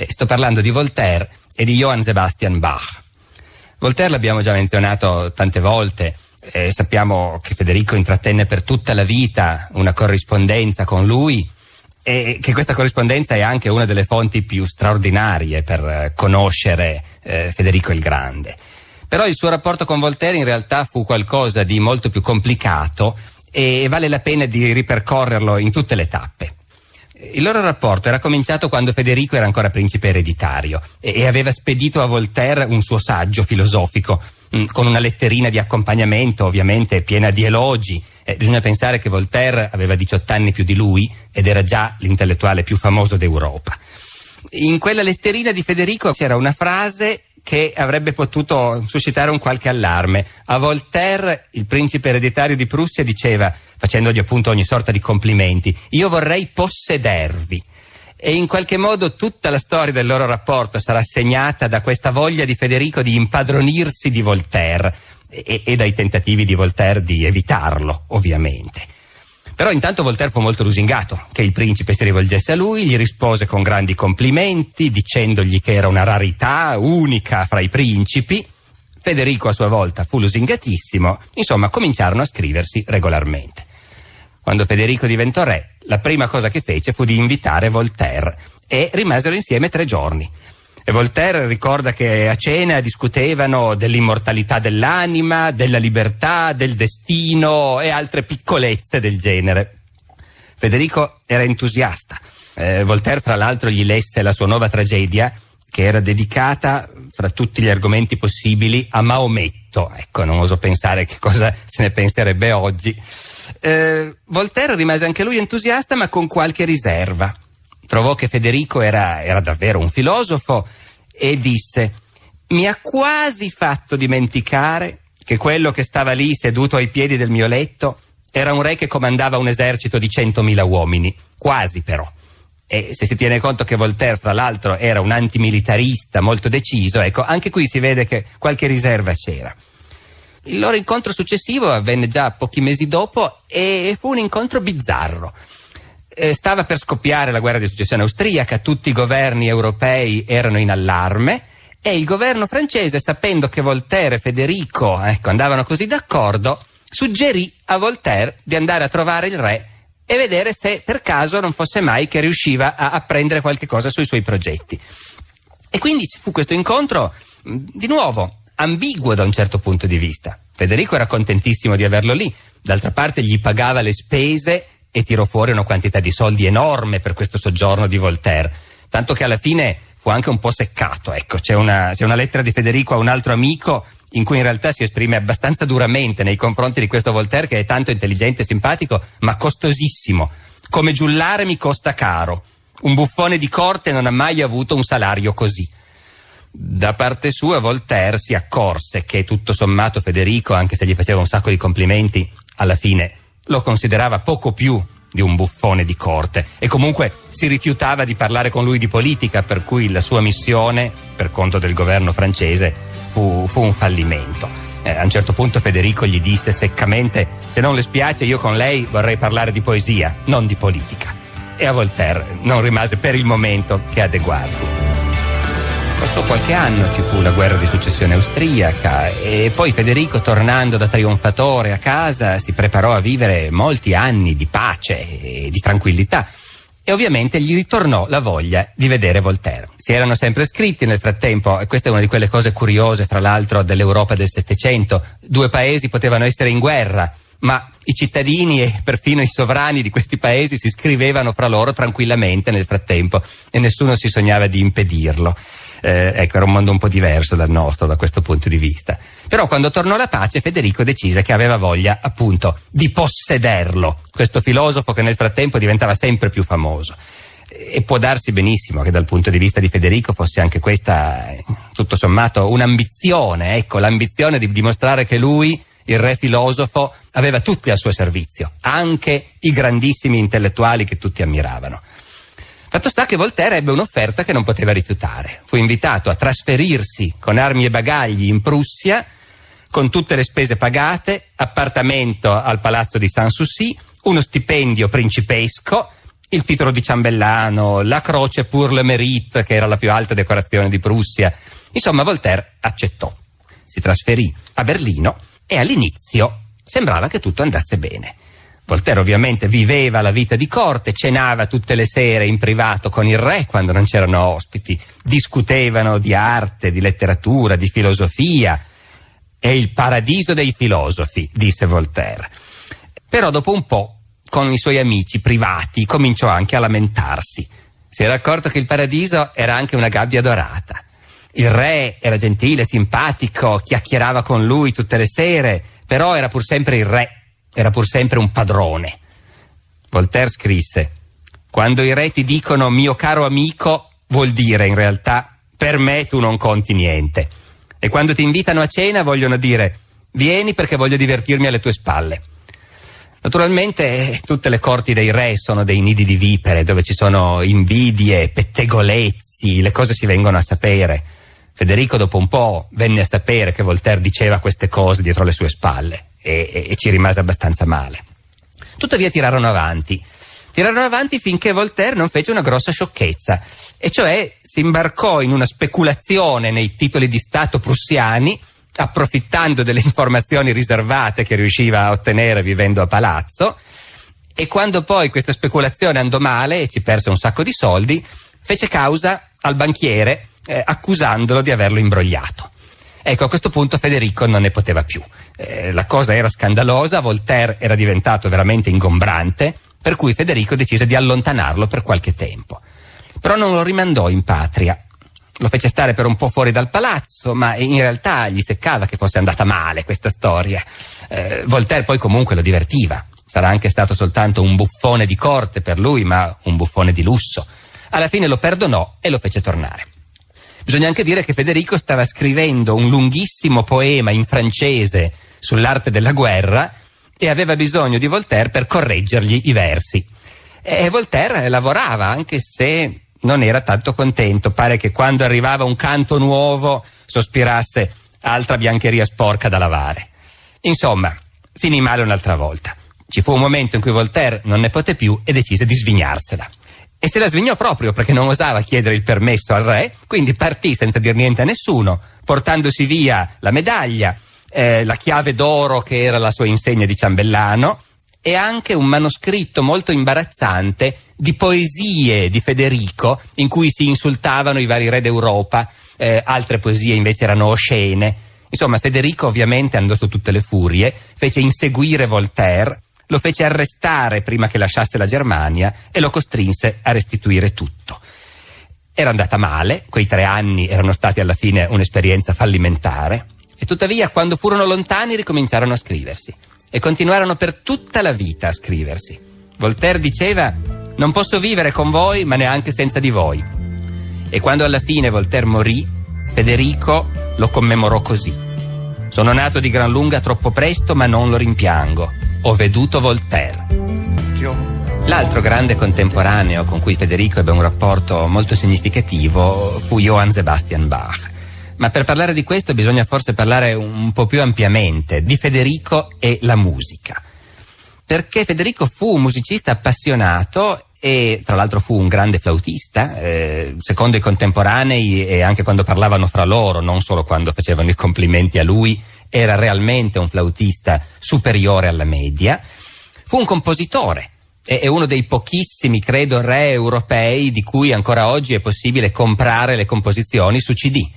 [SPEAKER 1] Sto parlando di Voltaire e di Johann Sebastian Bach. Voltaire l'abbiamo già menzionato tante volte. Sappiamo che Federico intrattenne per tutta la vita una corrispondenza con lui e che questa corrispondenza è anche una delle fonti più straordinarie per conoscere Federico il Grande. Però il suo rapporto con Voltaire in realtà fu qualcosa di molto più complicato e vale la pena di ripercorrerlo in tutte le tappe. Il loro rapporto era cominciato quando Federico era ancora principe ereditario e aveva spedito a Voltaire un suo saggio filosofico con una letterina di accompagnamento ovviamente piena di elogi. Bisogna pensare che Voltaire aveva 18 anni più di lui ed era già l'intellettuale più famoso d'Europa. In quella letterina di Federico c'era una frase che avrebbe potuto suscitare un qualche allarme. A Voltaire il principe ereditario di Prussia diceva, facendogli appunto ogni sorta di complimenti: io vorrei possedervi. E in qualche modo tutta la storia del loro rapporto sarà segnata da questa voglia di Federico di impadronirsi di Voltaire e dai tentativi di Voltaire di evitarlo, ovviamente. Però intanto Voltaire fu molto lusingato che il principe si rivolgesse a lui, gli rispose con grandi complimenti, dicendogli che era una rarità unica fra i principi. Federico a sua volta fu lusingatissimo, insomma cominciarono a scriversi regolarmente. Quando Federico diventò re, la prima cosa che fece fu di invitare Voltaire e rimasero insieme 3 giorni. E Voltaire ricorda che a cena discutevano dell'immortalità dell'anima, della libertà, del destino e altre piccolezze del genere. Federico era entusiasta. Voltaire, fra l'altro, gli lesse la sua nuova tragedia, che era dedicata, fra tutti gli argomenti possibili, a Maometto. Ecco, non oso pensare che cosa se ne penserebbe oggi. Voltaire rimase anche lui entusiasta, ma con qualche riserva. Trovò che Federico era davvero un filosofo e disse: mi ha quasi fatto dimenticare che quello che stava lì seduto ai piedi del mio letto era un re che comandava un esercito di 100.000 uomini. Quasi, però. E se si tiene conto che Voltaire, fra l'altro, era un antimilitarista molto deciso, ecco, anche qui si vede che qualche riserva c'era. Il loro incontro successivo avvenne già pochi mesi dopo e fu un incontro bizzarro. Stava per scoppiare la guerra di successione austriaca, tutti i governi europei erano in allarme e il governo francese, sapendo che Voltaire e Federico andavano così d'accordo, suggerì a Voltaire di andare a trovare il re e vedere se per caso non fosse mai che riusciva a apprendere qualche cosa sui suoi progetti. E quindi fu questo incontro, di nuovo, ambiguo da un certo punto di vista. Federico era contentissimo di averlo lì, d'altra parte gli pagava le spese e tirò fuori una quantità di soldi enorme per questo soggiorno di Voltaire, tanto che alla fine fu anche un po' seccato. Ecco, c'è una lettera di Federico a un altro amico in cui in realtà si esprime abbastanza duramente nei confronti di questo Voltaire, che è tanto intelligente e simpatico, ma costosissimo. Come giullare mi costa caro. Un buffone di corte non ha mai avuto un salario così. Da parte sua Voltaire si accorse che tutto sommato Federico, anche se gli faceva un sacco di complimenti, alla fine lo considerava poco più di un buffone di corte e comunque si rifiutava di parlare con lui di politica, per cui la sua missione, per conto del governo francese, fu un fallimento. A un certo punto Federico gli disse seccamente: se non le spiace, io con lei vorrei parlare di poesia, non di politica. E a Voltaire non rimase per il momento che adeguarsi. Passò qualche anno, ci fu la guerra di successione austriaca e poi Federico, tornando da trionfatore a casa, si preparò a vivere molti anni di pace e di tranquillità. E ovviamente gli ritornò la voglia di vedere Voltaire. Si erano sempre scritti nel frattempo, e questa è una di quelle cose curiose, fra l'altro, dell'Europa del Settecento. Due paesi potevano essere in guerra, ma i cittadini e perfino i sovrani di questi paesi si scrivevano fra loro tranquillamente nel frattempo e nessuno si sognava di impedirlo. Ecco, era un mondo un po' diverso dal nostro da questo punto di vista. Però quando tornò la pace, Federico decise che aveva voglia appunto di possederlo, questo filosofo che nel frattempo diventava sempre più famoso. E può darsi benissimo che dal punto di vista di Federico fosse anche questa, tutto sommato, un'ambizione, ecco, l'ambizione di dimostrare che lui, il re filosofo, aveva tutti al suo servizio, anche i grandissimi intellettuali che tutti ammiravano. Fatto sta che Voltaire ebbe un'offerta che non poteva rifiutare. Fu invitato a trasferirsi con armi e bagagli in Prussia, con tutte le spese pagate, appartamento al palazzo di Sanssouci, uno stipendio principesco, il titolo di ciambellano, la croce pour le mérite, che era la più alta decorazione di Prussia. Insomma, Voltaire accettò. Si trasferì a Berlino e all'inizio sembrava che tutto andasse bene. Voltaire ovviamente viveva la vita di corte, cenava tutte le sere in privato con il re quando non c'erano ospiti, discutevano di arte, di letteratura, di filosofia. È il paradiso dei filosofi, disse Voltaire. Però dopo un po', con i suoi amici privati, cominciò anche a lamentarsi. Si era accorto che il paradiso era anche una gabbia dorata. Il re era gentile, simpatico, chiacchierava con lui tutte le sere, però era pur sempre il re. Era pur sempre un padrone. Voltaire scrisse: quando i re ti dicono mio caro amico, vuol dire in realtà per me tu non conti niente. E quando ti invitano a cena vogliono dire vieni perché voglio divertirmi alle tue spalle. Naturalmente tutte le corti dei re sono dei nidi di vipere dove ci sono invidie, pettegolezzi, le cose si vengono a sapere. Federico dopo un po' venne a sapere che Voltaire diceva queste cose dietro le sue spalle. E ci rimase abbastanza male. Tuttavia tirarono avanti finché Voltaire non fece una grossa sciocchezza, e cioè si imbarcò in una speculazione nei titoli di Stato prussiani, approfittando delle informazioni riservate che riusciva a ottenere vivendo a palazzo, e quando poi questa speculazione andò male e ci perse un sacco di soldi, fece causa al banchiere accusandolo di averlo imbrogliato. Ecco, a questo punto Federico non ne poteva più. La cosa era scandalosa, Voltaire era diventato veramente ingombrante, per cui Federico decise di allontanarlo per qualche tempo. Però non lo rimandò in patria. Lo fece stare per un po' fuori dal palazzo, ma in realtà gli seccava che fosse andata male questa storia. Voltaire poi comunque lo divertiva. sarà anche stato soltanto un buffone di corte per lui, ma un buffone di lusso. Alla fine lo perdonò e lo fece tornare. Bisogna anche dire che Federico stava scrivendo un lunghissimo poema in francese sull'arte della guerra e aveva bisogno di Voltaire per correggergli i versi. E Voltaire lavorava, anche se non era tanto contento. Pare che quando arrivava un canto nuovo sospirasse: altra biancheria sporca da lavare. Insomma, finì male un'altra volta. Ci fu un momento in cui Voltaire non ne poté più e decise di svignarsela. E se la svignò proprio perché non osava chiedere il permesso al re, quindi partì senza dir niente a nessuno, portandosi via la medaglia, la chiave d'oro che era la sua insegna di ciambellano, e anche un manoscritto molto imbarazzante di poesie di Federico in cui si insultavano i vari re d'Europa, altre poesie invece erano oscene. Insomma, Federico ovviamente andò su tutte le furie, fece inseguire Voltaire, lo fece arrestare prima che lasciasse la Germania e lo costrinse a restituire tutto. Era andata male, quei 3 anni erano stati alla fine un'esperienza fallimentare, e tuttavia quando furono lontani ricominciarono a scriversi e continuarono per tutta la vita a scriversi. Voltaire diceva: non posso vivere con voi ma neanche senza di voi. E quando alla fine Voltaire morì, Federico lo commemorò così: sono nato di gran lunga troppo presto ma non lo rimpiango, ho veduto Voltaire. L'altro grande contemporaneo con cui Federico ebbe un rapporto molto significativo fu Johann Sebastian Bach. Ma per parlare di questo bisogna forse parlare un po' più ampiamente di Federico e la musica. Perché Federico fu un musicista appassionato e tra l'altro fu un grande flautista, secondo i contemporanei e anche quando parlavano fra loro, non solo quando facevano i complimenti a lui, era realmente un flautista superiore alla media. Fu un compositore, è uno dei pochissimi, credo, re europei di cui ancora oggi è possibile comprare le composizioni su CD.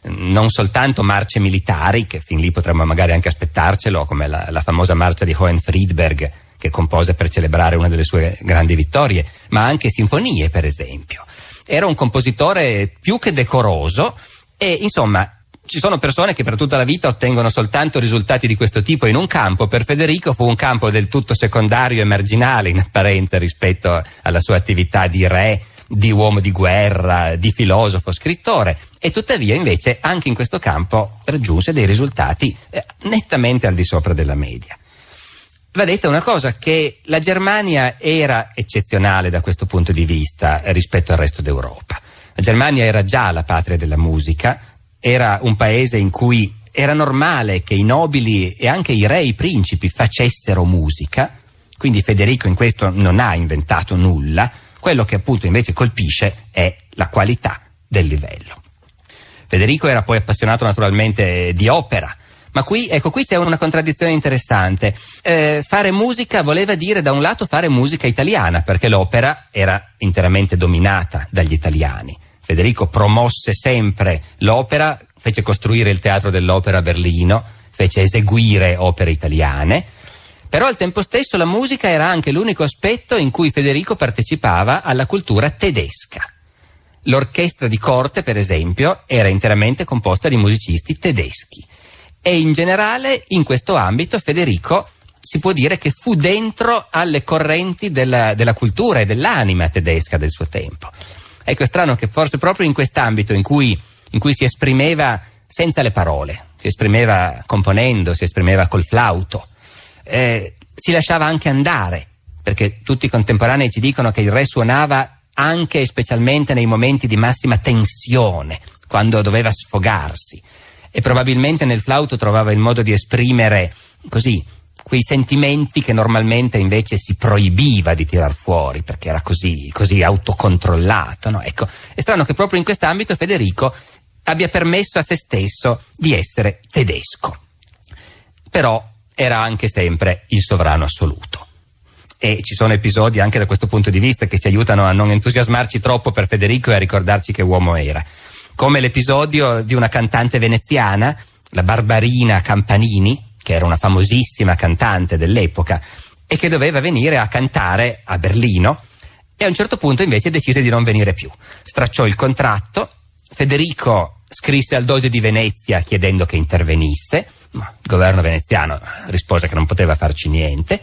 [SPEAKER 1] Non soltanto marce militari, che fin lì potremmo magari anche aspettarcelo, come la famosa marcia di Hohen Friedberg, che compose per celebrare una delle sue grandi vittorie, ma anche sinfonie, per esempio. Era un compositore più che decoroso e, insomma, ci sono persone che per tutta la vita ottengono soltanto risultati di questo tipo in un campo. Per Federico fu un campo del tutto secondario e marginale in apparenza rispetto alla sua attività di re, di uomo di guerra, di filosofo, scrittore, e tuttavia invece anche in questo campo raggiunse dei risultati nettamente al di sopra della media. Va detta una cosa, che la Germania era eccezionale da questo punto di vista rispetto al resto d'Europa. La Germania era già la patria della musica, era un paese in cui era normale che i nobili e anche i re e i principi facessero musica, quindi Federico in questo non ha inventato nulla. Quello che appunto invece colpisce è la qualità del livello. Federico era poi appassionato naturalmente di opera, ma qui c'è una contraddizione interessante. Fare musica voleva dire da un lato fare musica italiana, perché l'opera era interamente dominata dagli italiani. Federico promosse sempre l'opera, fece costruire il Teatro dell'Opera a Berlino, fece eseguire opere italiane, però al tempo stesso la musica era anche l'unico aspetto in cui Federico partecipava alla cultura tedesca. L'orchestra di corte, per esempio, era interamente composta di musicisti tedeschi. E in generale, in questo ambito, Federico si può dire che fu dentro alle correnti della cultura e dell'anima tedesca del suo tempo. Ecco, è strano che forse proprio in quest'ambito in cui si esprimeva senza le parole, si esprimeva componendo, si esprimeva col flauto, si lasciava anche andare, perché tutti i contemporanei ci dicono che il re suonava anche e specialmente nei momenti di massima tensione, quando doveva sfogarsi, e probabilmente nel flauto trovava il modo di esprimere così quei sentimenti che normalmente invece si proibiva di tirar fuori perché era così autocontrollato, no? Ecco, è strano che proprio in quest'ambito Federico abbia permesso a se stesso di essere tedesco, però era anche sempre il sovrano assoluto. E ci sono episodi anche da questo punto di vista che ci aiutano a non entusiasmarci troppo per Federico e a ricordarci che uomo era, come l'episodio di una cantante veneziana, la Barbarina Campanini, che era una famosissima cantante dell'epoca e che doveva venire a cantare a Berlino, e a un certo punto invece decise di non venire più. Stracciò il contratto, Federico scrisse al Doge di Venezia chiedendo che intervenisse, ma il governo veneziano rispose che non poteva farci niente.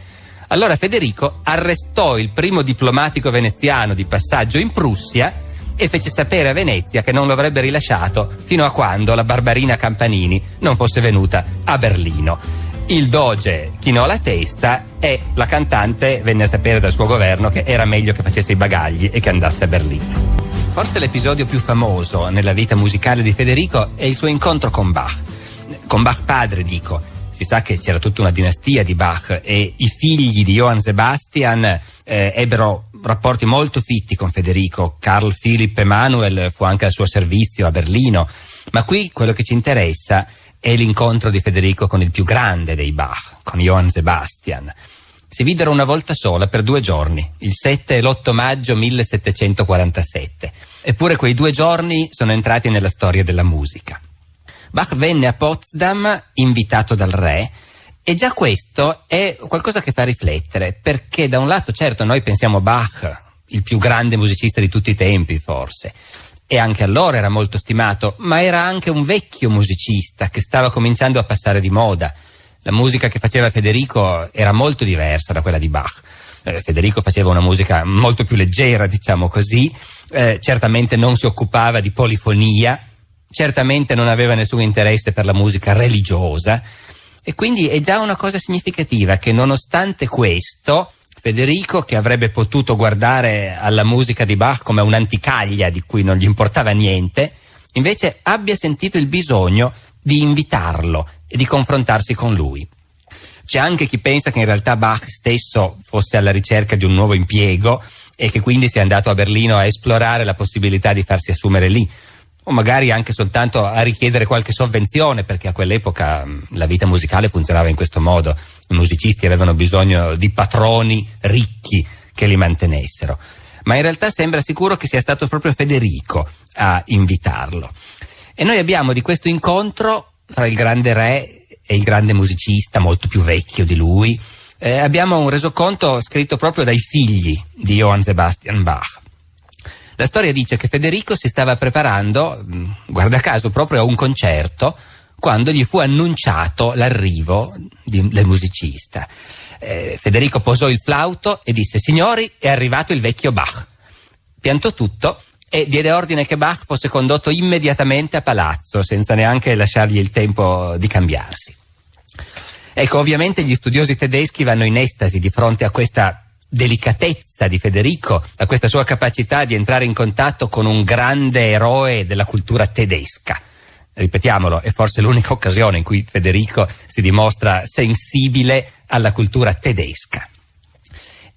[SPEAKER 1] Allora Federico arrestò il primo diplomatico veneziano di passaggio in Prussia e fece sapere a Venezia che non lo avrebbe rilasciato fino a quando la Barbarina Campanini non fosse venuta a Berlino. Il doge chinò la testa e la cantante venne a sapere dal suo governo che era meglio che facesse i bagagli e che andasse a Berlino. Forse l'episodio più famoso nella vita musicale di Federico è il suo incontro con Bach padre, dico. Si sa che c'era tutta una dinastia di Bach e i figli di Johann Sebastian ebbero rapporti molto fitti con Federico. Carl Philipp Emanuel fu anche al suo servizio a Berlino, ma qui quello che ci interessa è l'incontro di Federico con il più grande dei Bach, con Johann Sebastian. Si videro una volta sola per 2 giorni, il 7 e l'8 maggio 1747. Eppure quei 2 giorni sono entrati nella storia della musica. Bach venne a Potsdam invitato dal re e già questo è qualcosa che fa riflettere, perché da un lato certo noi pensiamo Bach, il più grande musicista di tutti i tempi forse, e anche allora era molto stimato, ma era anche un vecchio musicista che stava cominciando a passare di moda. La musica che faceva Federico era molto diversa da quella di Bach. Federico faceva una musica molto più leggera, diciamo così, certamente non si occupava di polifonia, certamente non aveva nessun interesse per la musica religiosa, e quindi è già una cosa significativa che nonostante questo Federico, che avrebbe potuto guardare alla musica di Bach come un'anticaglia di cui non gli importava niente, invece abbia sentito il bisogno di invitarlo e di confrontarsi con lui. C'è anche chi pensa che in realtà Bach stesso fosse alla ricerca di un nuovo impiego e che quindi sia andato a Berlino a esplorare la possibilità di farsi assumere lì, o magari anche soltanto a richiedere qualche sovvenzione, perché a quell'epoca la vita musicale funzionava in questo modo. I musicisti avevano bisogno di patroni ricchi che li mantenessero. Ma in realtà sembra sicuro che sia stato proprio Federico a invitarlo. E noi abbiamo di questo incontro tra il grande re e il grande musicista, molto più vecchio di lui, abbiamo un resoconto scritto proprio dai figli di Johann Sebastian Bach. La storia dice che Federico si stava preparando, guarda caso, proprio a un concerto, quando gli fu annunciato l'arrivo del musicista. Federico posò il flauto e disse: «Signori, è arrivato il vecchio Bach». Piantò tutto e diede ordine che Bach fosse condotto immediatamente a palazzo, senza neanche lasciargli il tempo di cambiarsi. Ecco, ovviamente gli studiosi tedeschi vanno in estasi di fronte a questa delicatezza di Federico, a questa sua capacità di entrare in contatto con un grande eroe della cultura tedesca. Ripetiamolo, è forse l'unica occasione in cui Federico si dimostra sensibile alla cultura tedesca.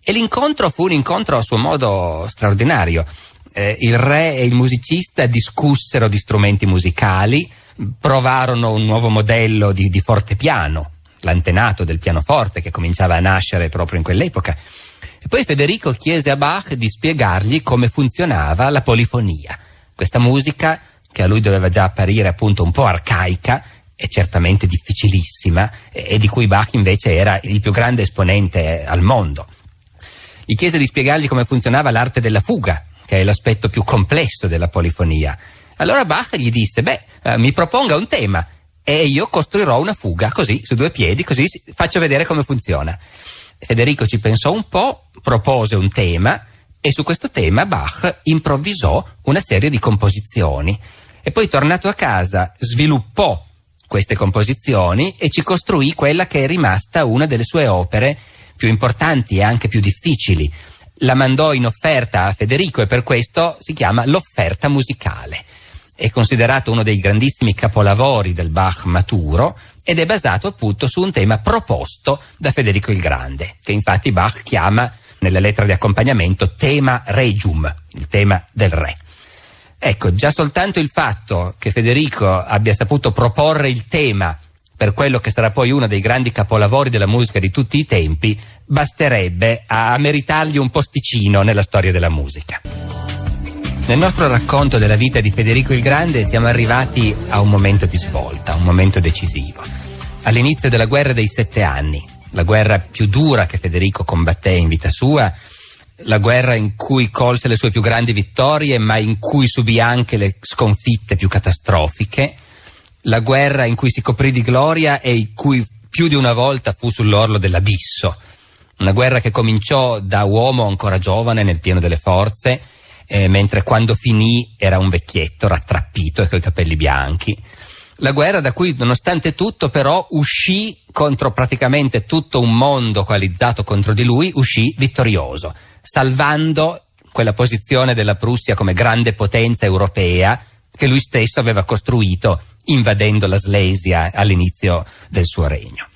[SPEAKER 1] E l'incontro fu un incontro a suo modo straordinario. Il re e il musicista discussero di strumenti musicali, provarono un nuovo modello di fortepiano, l'antenato del pianoforte che cominciava a nascere proprio in quell'epoca. E poi Federico chiese a Bach di spiegargli come funzionava la polifonia, questa musica che a lui doveva già apparire appunto un po' arcaica e certamente difficilissima, e di cui Bach invece era il più grande esponente al mondo. Gli chiese di spiegargli come funzionava l'arte della fuga, che è l'aspetto più complesso della polifonia. Allora Bach gli disse: mi proponga un tema e io costruirò una fuga così, su 2 piedi, così faccio vedere come funziona. Federico ci pensò un po', propose un tema e su questo tema Bach improvvisò una serie di composizioni e poi, tornato a casa, sviluppò queste composizioni e ci costruì quella che è rimasta una delle sue opere più importanti e anche più difficili. La mandò in offerta a Federico e per questo si chiama l'offerta musicale. È considerato uno dei grandissimi capolavori del Bach maturo ed è basato appunto su un tema proposto da Federico il Grande, che infatti Bach chiama nella lettera di accompagnamento tema regium, il tema del re. Ecco, già soltanto il fatto che Federico abbia saputo proporre il tema per quello che sarà poi uno dei grandi capolavori della musica di tutti i tempi basterebbe a meritargli un posticino nella storia della musica. Nel nostro racconto della vita di Federico il Grande siamo arrivati a un momento di svolta, un momento decisivo. All'inizio della guerra dei 7 anni, la guerra più dura che Federico combatté in vita sua, la guerra in cui colse le sue più grandi vittorie, ma in cui subì anche le sconfitte più catastrofiche, la guerra in cui si coprì di gloria e in cui più di una volta fu sull'orlo dell'abisso. Una guerra che cominciò da uomo ancora giovane, nel pieno delle forze, mentre quando finì era un vecchietto rattrappito e coi capelli bianchi. La guerra da cui, nonostante tutto, però, uscì contro praticamente tutto un mondo coalizzato contro di lui, uscì vittorioso, salvando quella posizione della Prussia come grande potenza europea che lui stesso aveva costruito invadendo la Slesia all'inizio del suo regno.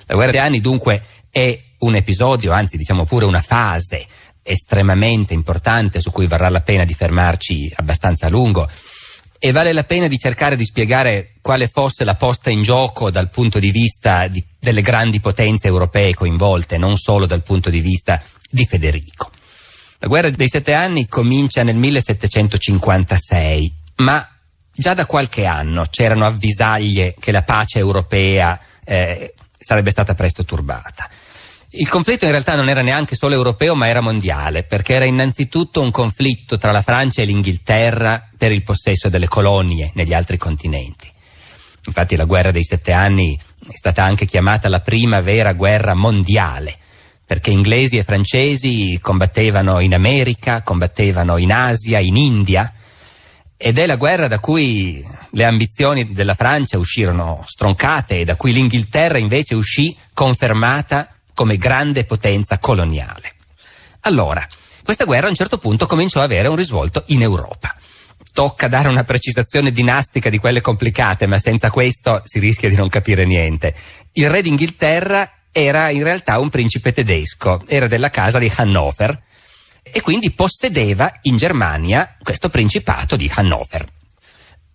[SPEAKER 1] La guerra dei anni dunque è un episodio, anzi diciamo pure una fase estremamente importante su cui varrà la pena di fermarci abbastanza a lungo, e vale la pena di cercare di spiegare quale fosse la posta in gioco dal punto di vista delle grandi potenze europee coinvolte, non solo dal punto di vista di Federico. La guerra dei 7 anni comincia nel 1756, ma già da qualche anno c'erano avvisaglie che la pace europea sarebbe stata presto turbata. Il conflitto in realtà non era neanche solo europeo, ma era mondiale, perché era innanzitutto un conflitto tra la Francia e l'Inghilterra per il possesso delle colonie negli altri continenti. Infatti la guerra dei 7 anni è stata anche chiamata la prima vera guerra mondiale, perché inglesi e francesi combattevano in America, combattevano in Asia, in India, ed è la guerra da cui le ambizioni della Francia uscirono stroncate e da cui l'Inghilterra invece uscì confermata come grande potenza coloniale. Allora, questa guerra a un certo punto cominciò ad avere un risvolto in Europa. Tocca dare una precisazione dinastica di quelle complicate, ma senza questo si rischia di non capire niente. Il re d'Inghilterra era in realtà un principe tedesco, era della casa di Hannover e quindi possedeva in Germania questo principato di Hannover.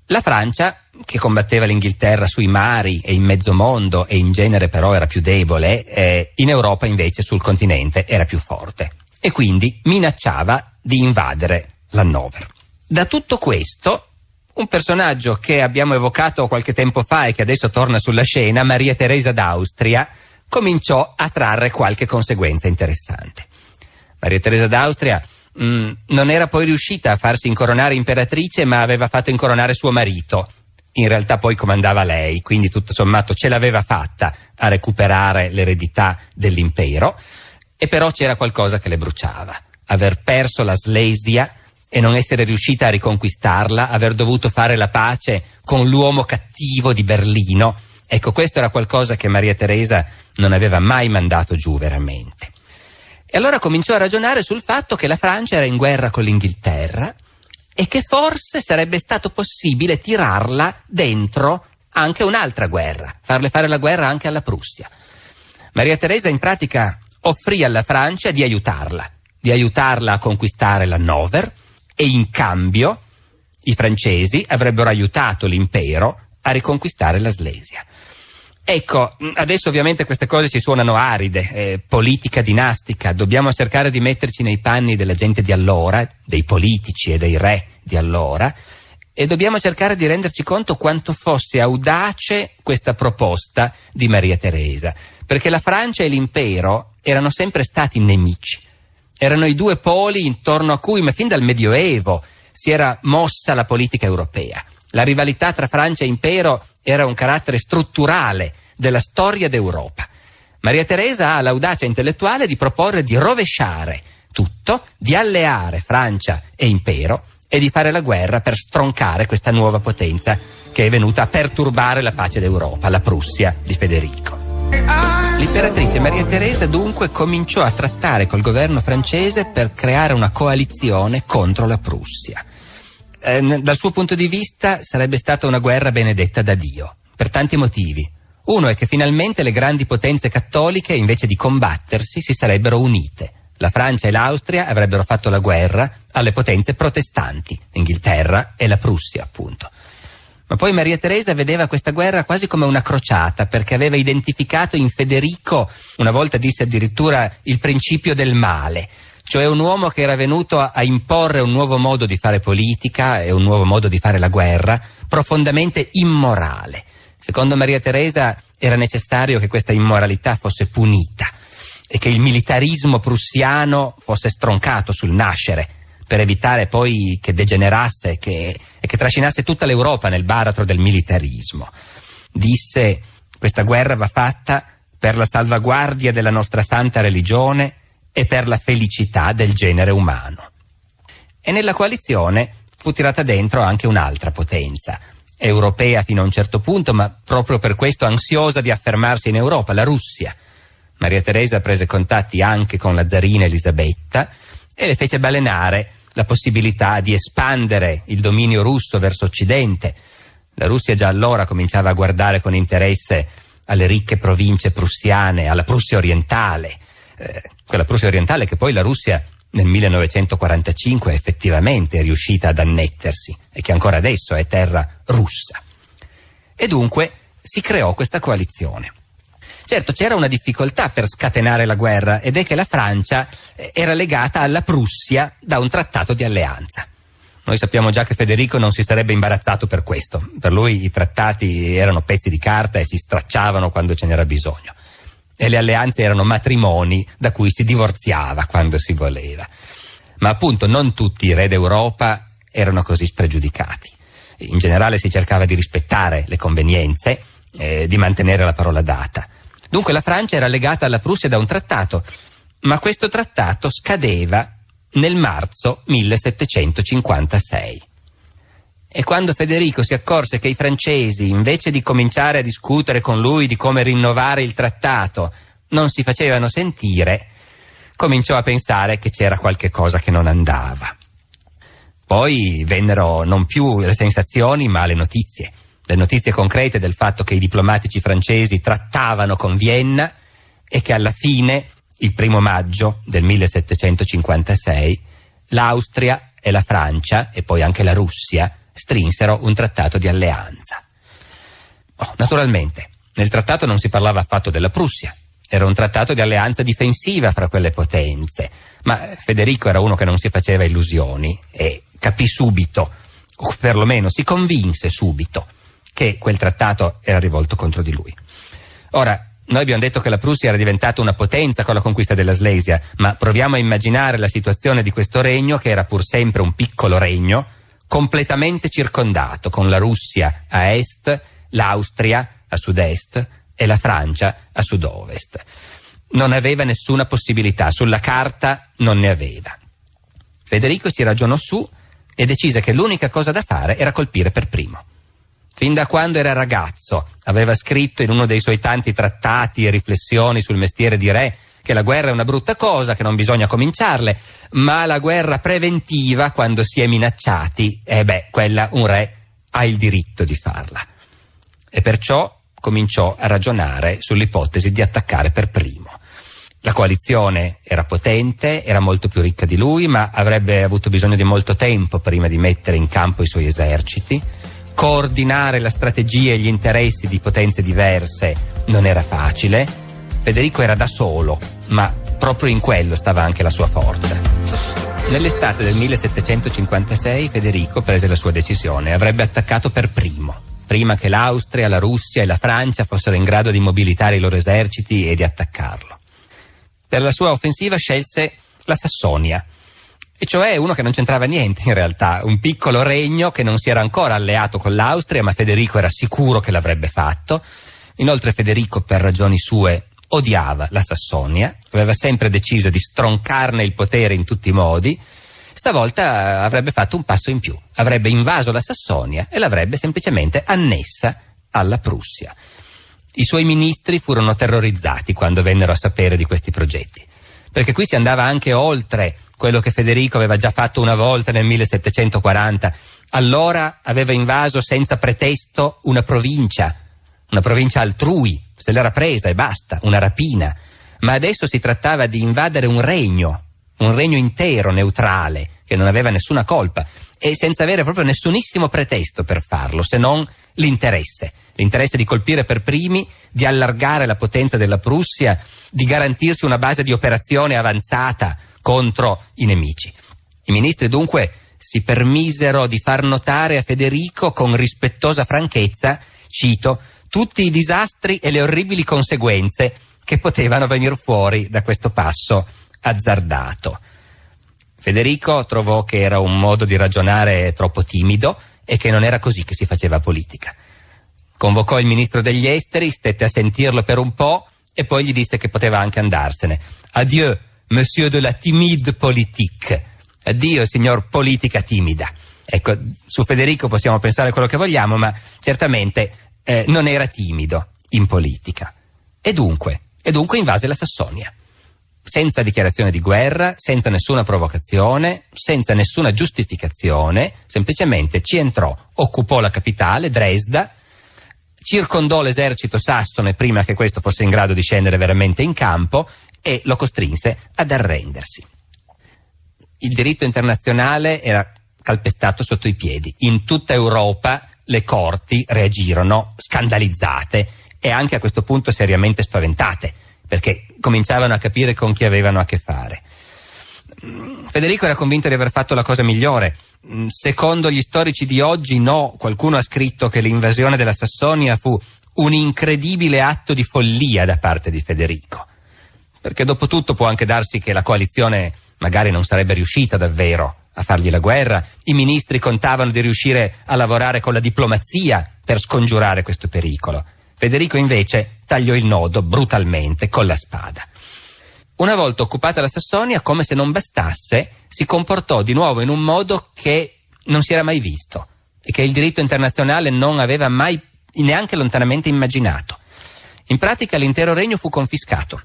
[SPEAKER 1] La Francia, che combatteva l'Inghilterra sui mari e in mezzo mondo e in genere però era più debole, in Europa invece sul continente era più forte e quindi minacciava di invadere l'Hannover. Da tutto questo, un personaggio che abbiamo evocato qualche tempo fa e che adesso torna sulla scena, Maria Teresa d'Austria, cominciò a trarre qualche conseguenza interessante. Maria Teresa d'Austria non era poi riuscita a farsi incoronare imperatrice, ma aveva fatto incoronare suo marito. In realtà poi comandava lei, quindi tutto sommato ce l'aveva fatta a recuperare l'eredità dell'impero, e però c'era qualcosa che le bruciava: aver perso la Slesia e non essere riuscita a riconquistarla, aver dovuto fare la pace con l'uomo cattivo di Berlino. Ecco, questo era qualcosa che Maria Teresa non aveva mai mandato giù veramente. E allora cominciò a ragionare sul fatto che la Francia era in guerra con l'Inghilterra e che forse sarebbe stato possibile tirarla dentro anche un'altra guerra, farle fare la guerra anche alla Prussia. Maria Teresa in pratica offrì alla Francia di aiutarla a conquistare l'Hannover, e in cambio i francesi avrebbero aiutato l'impero a riconquistare la Slesia. Ecco, adesso ovviamente queste cose ci suonano aride, politica dinastica, dobbiamo cercare di metterci nei panni della gente di allora, dei politici e dei re di allora, e dobbiamo cercare di renderci conto quanto fosse audace questa proposta di Maria Teresa, perché la Francia e l'impero erano sempre stati nemici, erano i due poli intorno a cui, ma fin dal Medioevo, si era mossa la politica europea. La rivalità tra Francia e impero era un carattere strutturale della storia d'Europa. Maria Teresa ha l'audacia intellettuale di proporre di rovesciare tutto, di alleare Francia e impero e di fare la guerra per stroncare questa nuova potenza che è venuta a perturbare la pace d'Europa, la Prussia di Federico. L'imperatrice Maria Teresa dunque cominciò a trattare col governo francese per creare una coalizione contro la Prussia. Dal suo punto di vista sarebbe stata una guerra benedetta da Dio, per tanti motivi. Uno è che finalmente le grandi potenze cattoliche, invece di combattersi, si sarebbero unite. La Francia e l'Austria avrebbero fatto la guerra alle potenze protestanti, l'Inghilterra e la Prussia, appunto. Ma poi Maria Teresa vedeva questa guerra quasi come una crociata, perché aveva identificato in Federico, una volta disse addirittura, il principio del male, cioè un uomo che era venuto a imporre un nuovo modo di fare politica e un nuovo modo di fare la guerra, profondamente immorale. Secondo Maria Teresa era necessario che questa immoralità fosse punita e che il militarismo prussiano fosse stroncato sul nascere, per evitare poi che degenerasse e che trascinasse tutta l'Europa nel baratro del militarismo. Disse: questa guerra va fatta per la salvaguardia della nostra santa religione e per la felicità del genere umano. E nella coalizione fu tirata dentro anche un'altra potenza, europea fino a un certo punto, ma proprio per questo ansiosa di affermarsi in Europa, la Russia. Maria Teresa prese contatti anche con la zarina Elisabetta e le fece balenare la possibilità di espandere il dominio russo verso Occidente. La Russia già allora cominciava a guardare con interesse alle ricche province prussiane, alla Prussia orientale, quella Prussia orientale che poi la Russia nel 1945 effettivamente è riuscita ad annettersi e che ancora adesso è terra russa. E dunque si creò questa coalizione. Certo, c'era una difficoltà per scatenare la guerra, ed è che la Francia era legata alla Prussia da un trattato di alleanza. Noi sappiamo già che Federico non si sarebbe imbarazzato per questo. Per lui i trattati erano pezzi di carta e si stracciavano quando ce n'era bisogno. E le alleanze erano matrimoni da cui si divorziava quando si voleva. Ma appunto non tutti i re d'Europa erano così spregiudicati. In generale si cercava di rispettare le convenienze, di mantenere la parola data. Dunque la Francia era legata alla Prussia da un trattato, ma questo trattato scadeva nel marzo 1756. E quando Federico si accorse che i francesi, invece di cominciare a discutere con lui di come rinnovare il trattato, non si facevano sentire, cominciò a pensare che c'era qualche cosa che non andava. Poi vennero non più le sensazioni, ma le notizie concrete del fatto che i diplomatici francesi trattavano con Vienna e che alla fine, il 1° maggio del 1756, l'Austria e la Francia, e poi anche la Russia, strinsero un trattato di alleanza. Naturalmente, nel trattato non si parlava affatto della Prussia, era un trattato di alleanza difensiva fra quelle potenze, ma Federico era uno che non si faceva illusioni e capì subito, o perlomeno si convinse subito, che quel trattato era rivolto contro di lui. Ora, noi abbiamo detto che la Prussia era diventata una potenza con la conquista della Slesia, ma proviamo a immaginare la situazione di questo regno, che era pur sempre un piccolo regno, completamente circondato, con la Russia a est, l'Austria a sud-est e la Francia a sud-ovest. Non aveva nessuna possibilità, sulla carta non ne aveva. Federico ci ragionò su e decise che l'unica cosa da fare era colpire per primo. Fin da quando era ragazzo aveva scritto in uno dei suoi tanti trattati e riflessioni sul mestiere di re che la guerra è una brutta cosa, che non bisogna cominciarle, ma la guerra preventiva, quando si è minacciati, quella un re ha il diritto di farla. E perciò cominciò a ragionare sull'ipotesi di attaccare per primo. La coalizione era potente, era molto più ricca di lui, ma avrebbe avuto bisogno di molto tempo prima di mettere in campo i suoi eserciti. Coordinare la strategia e gli interessi di potenze diverse non era facile. Federico era da solo, ma proprio in quello stava anche la sua forza. Nell'estate del 1756 Federico prese la sua decisione. Avrebbe attaccato per primo, prima che l'Austria, la Russia e la Francia fossero in grado di mobilitare i loro eserciti e di attaccarlo. Per la sua offensiva scelse la Sassonia, e cioè uno che non c'entrava niente in realtà, un piccolo regno che non si era ancora alleato con l'Austria, ma Federico era sicuro che l'avrebbe fatto. Inoltre Federico, per ragioni sue, odiava la Sassonia, aveva sempre deciso di stroncarne il potere in tutti i modi. Stavolta avrebbe fatto un passo in più, avrebbe invaso la Sassonia e l'avrebbe semplicemente annessa alla Prussia. I suoi ministri furono terrorizzati quando vennero a sapere di questi progetti, perché qui si andava anche oltre quello che Federico aveva già fatto una volta nel 1740. Allora aveva invaso senza pretesto una provincia altrui, se l'era presa e basta, una rapina. Ma adesso si trattava di invadere un regno intero, neutrale, che non aveva nessuna colpa, e senza avere proprio nessunissimo pretesto per farlo, se non l'interesse di colpire per primi, di allargare la potenza della Prussia, di garantirsi una base di operazione avanzata contro i nemici. I ministri dunque si permisero di far notare a Federico con rispettosa franchezza, cito, tutti i disastri e le orribili conseguenze che potevano venir fuori da questo passo azzardato. Federico trovò che era un modo di ragionare troppo timido e che non era così che si faceva politica. Convocò il ministro degli esteri, stette a sentirlo per un po' e poi gli disse che poteva anche andarsene. Adieu, monsieur de la timide politique. Addio, signor politica timida. Ecco, su Federico possiamo pensare quello che vogliamo, ma certamente non era timido in politica. E dunque invase la Sassonia. Senza dichiarazione di guerra, senza nessuna provocazione, senza nessuna giustificazione, semplicemente ci entrò, occupò la capitale, Dresda, circondò l'esercito sassone prima che questo fosse in grado di scendere veramente in campo e lo costrinse ad arrendersi. Il diritto internazionale era calpestato sotto i piedi. In tutta Europa le corti reagirono scandalizzate e anche a questo punto seriamente spaventate, perché cominciavano a capire con chi avevano a che fare. Federico era convinto di aver fatto la cosa migliore. Secondo gli storici di oggi, no, qualcuno ha scritto che l'invasione della Sassonia fu un incredibile atto di follia da parte di Federico, perché dopo tutto può anche darsi che la coalizione magari non sarebbe riuscita davvero a fargli la guerra, i ministri contavano di riuscire a lavorare con la diplomazia per scongiurare questo pericolo. Federico invece tagliò il nodo brutalmente con la spada. Una volta occupata la Sassonia, come se non bastasse, si comportò di nuovo in un modo che non si era mai visto e che il diritto internazionale non aveva mai neanche lontanamente immaginato. In pratica l'intero regno fu confiscato.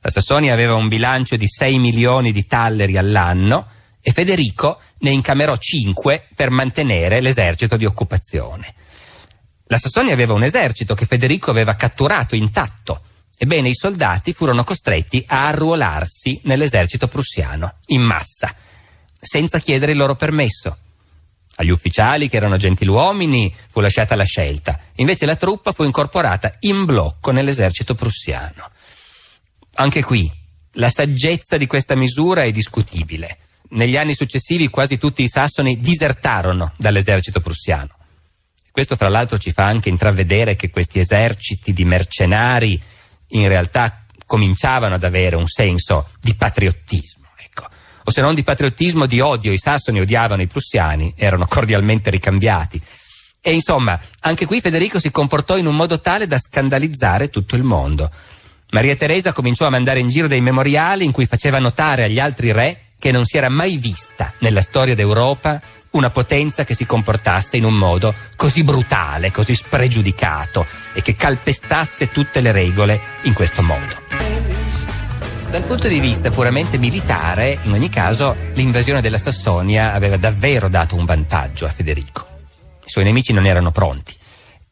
[SPEAKER 1] La Sassonia aveva un bilancio di 6 milioni di talleri all'anno e Federico ne incamerò 5 per mantenere l'esercito di occupazione. La Sassonia aveva un esercito che Federico aveva catturato intatto. Ebbene, i soldati furono costretti a arruolarsi nell'esercito prussiano, in massa, senza chiedere il loro permesso. Agli ufficiali, che erano gentiluomini, fu lasciata la scelta. Invece la truppa fu incorporata in blocco nell'esercito prussiano. Anche qui, la saggezza di questa misura è discutibile. Negli anni successivi quasi tutti i sassoni disertarono dall'esercito prussiano. Questo fra l'altro ci fa anche intravedere che questi eserciti di mercenari in realtà cominciavano ad avere un senso di patriottismo, ecco. O se non di patriottismo, di odio. I sassoni odiavano i prussiani, erano cordialmente ricambiati. E insomma, anche qui Federico si comportò in un modo tale da scandalizzare tutto il mondo. Maria Teresa cominciò a mandare in giro dei memoriali in cui faceva notare agli altri re che non si era mai vista nella storia d'Europa una potenza che si comportasse in un modo così brutale, così spregiudicato e che calpestasse tutte le regole in questo modo. Dal punto di vista puramente militare, in ogni caso, l'invasione della Sassonia aveva davvero dato un vantaggio a Federico. I suoi nemici non erano pronti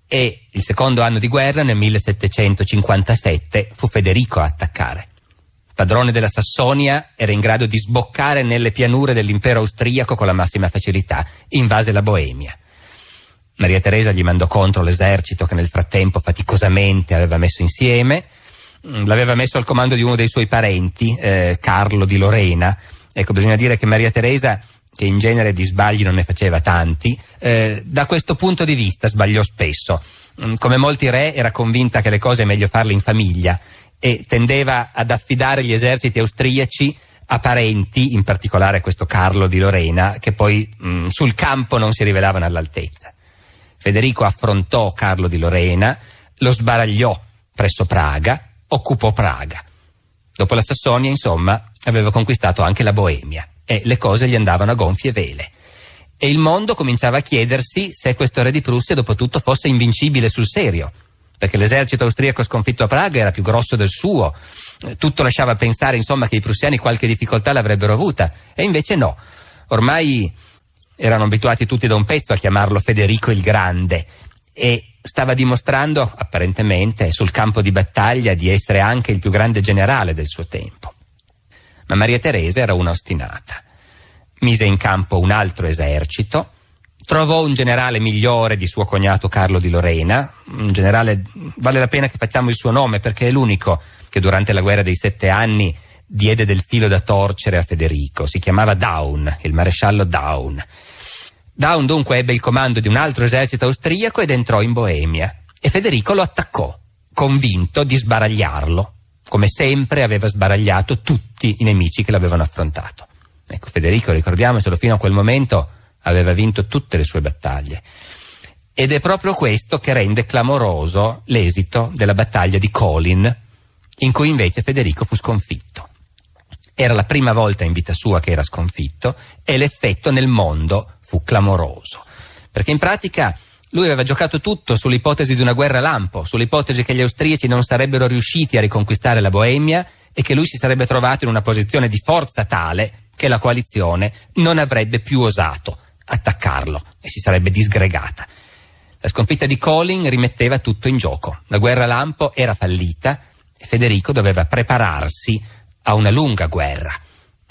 [SPEAKER 1] e il secondo anno di guerra, nel 1757, fu Federico a attaccare. Padrone della Sassonia, era in grado di sboccare nelle pianure dell'impero austriaco con la massima facilità, invase la Boemia. Maria Teresa gli mandò contro l'esercito che nel frattempo faticosamente aveva messo insieme, l'aveva messo al comando di uno dei suoi parenti, Carlo di Lorena. Ecco, bisogna dire che Maria Teresa, che in genere di sbagli non ne faceva tanti, da questo punto di vista sbagliò spesso. Come molti re era convinta che le cose è meglio farle in famiglia e tendeva ad affidare gli eserciti austriaci a parenti, in particolare questo Carlo di Lorena, che poi sul campo non si rivelavano all'altezza. Federico affrontò Carlo di Lorena, lo sbaragliò presso Praga, occupò Praga. Dopo la Sassonia, insomma, aveva conquistato anche la Boemia e le cose gli andavano a gonfie vele. E il mondo cominciava a chiedersi se questo re di Prussia dopo tutto fosse invincibile sul serio, perché l'esercito austriaco sconfitto a Praga era più grosso del suo. Tutto lasciava pensare, insomma, che i prussiani qualche difficoltà l'avrebbero avuta, e invece no. Ormai erano abituati tutti da un pezzo a chiamarlo Federico il Grande e stava dimostrando, apparentemente, sul campo di battaglia di essere anche il più grande generale del suo tempo. Ma Maria Teresa era una ostinata. Mise in campo un altro esercito, trovò un generale migliore di suo cognato Carlo di Lorena, un generale, vale la pena che facciamo il suo nome perché è l'unico che durante la guerra dei 7 anni diede del filo da torcere a Federico. Si chiamava Daun, il maresciallo Daun. Daun dunque ebbe il comando di un altro esercito austriaco ed entrò in Boemia e Federico lo attaccò, convinto di sbaragliarlo, come sempre aveva sbaragliato tutti i nemici che l'avevano affrontato. Ecco, Federico, ricordiamocelo, fino a quel momento aveva vinto tutte le sue battaglie. Ed è proprio questo che rende clamoroso l'esito della battaglia di Kolin, in cui invece Federico fu sconfitto. Era la prima volta in vita sua che era sconfitto e l'effetto nel mondo fu clamoroso, perché in pratica lui aveva giocato tutto sull'ipotesi di una guerra lampo, sull'ipotesi che gli austriaci non sarebbero riusciti a riconquistare la Boemia e che lui si sarebbe trovato in una posizione di forza tale che la coalizione non avrebbe più osato attaccarlo e si sarebbe disgregata. La sconfitta di Kolin rimetteva tutto in gioco. La guerra lampo era fallita e Federico doveva prepararsi a una lunga guerra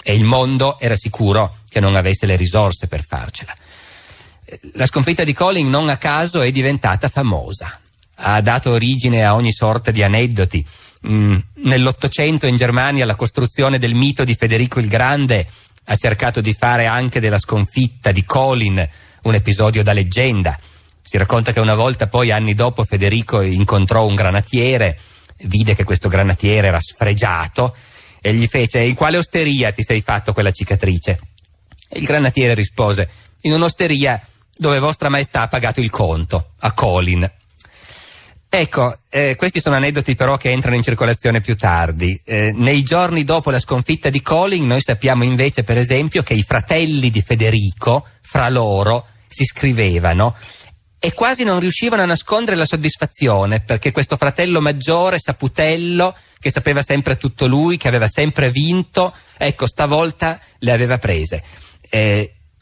[SPEAKER 1] e il mondo era sicuro che non avesse le risorse per farcela. La sconfitta di Kolin non a caso è diventata famosa, ha dato origine a ogni sorta di aneddoti. Nell'Ottocento in Germania la costruzione del mito di Federico il Grande ha cercato di fare anche della sconfitta di Kolin un episodio da leggenda. Si racconta che una volta poi, anni dopo, Federico incontrò un granatiere, vide che questo granatiere era sfregiato e gli fece: in quale osteria ti sei fatto quella cicatrice? E il granatiere rispose: in un'osteria dove vostra maestà ha pagato il conto, a Kolin. Ecco, questi sono aneddoti però che entrano in circolazione più tardi. Nei giorni dopo la sconfitta di Kolin noi sappiamo invece, per esempio, che i fratelli di Federico fra loro si scrivevano e quasi non riuscivano a nascondere la soddisfazione, perché questo fratello maggiore, Saputello, che sapeva sempre tutto lui, che aveva sempre vinto, ecco, stavolta le aveva prese.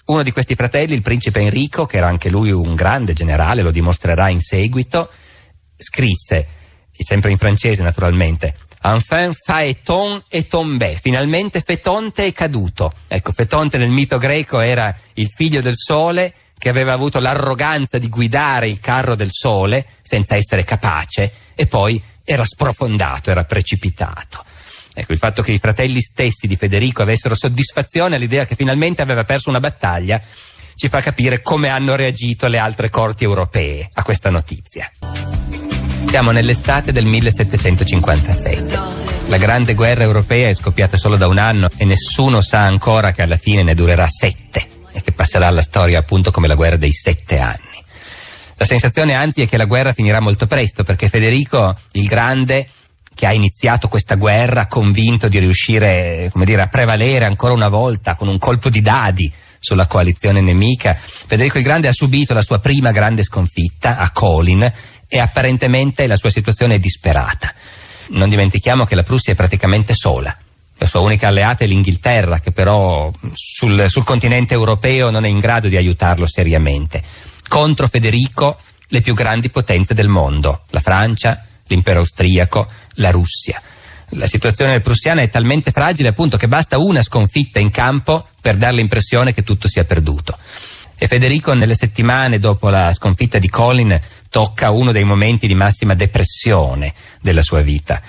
[SPEAKER 1] Uno di questi fratelli, il principe Enrico, che era anche lui un grande generale, lo dimostrerà in seguito, scrisse, sempre in francese naturalmente: enfin Phaéton est tombé, finalmente Fetonte è caduto. Ecco, Fetonte nel mito greco era il figlio del sole che aveva avuto l'arroganza di guidare il carro del sole senza essere capace e poi era sprofondato, era precipitato. Ecco, il fatto che i fratelli stessi di Federico avessero soddisfazione all'idea che finalmente aveva perso una battaglia ci fa capire come hanno reagito le altre corti europee a questa notizia. Siamo nell'estate del 1757. La grande guerra europea è scoppiata solo da un anno e nessuno sa ancora che alla fine ne durerà 7 e che passerà alla storia appunto come la guerra dei 7 anni. La sensazione anzi è che la guerra finirà molto presto, perché Federico il Grande, che ha iniziato questa guerra convinto di riuscire, come dire, a prevalere ancora una volta con un colpo di dadi sulla coalizione nemica, Federico il Grande ha subito la sua prima grande sconfitta a Kolin e apparentemente la sua situazione è disperata. Non dimentichiamo che la Prussia è praticamente sola. La sua unica alleata è l'Inghilterra, che però sul continente europeo non è in grado di aiutarlo seriamente. Contro Federico le più grandi potenze del mondo, la Francia, l'impero austriaco, la Russia. La situazione prussiana è talmente fragile appunto che basta una sconfitta in campo per dare l'impressione che tutto sia perduto. E Federico nelle settimane dopo la sconfitta di Kolin tocca uno dei momenti di massima depressione della sua vita.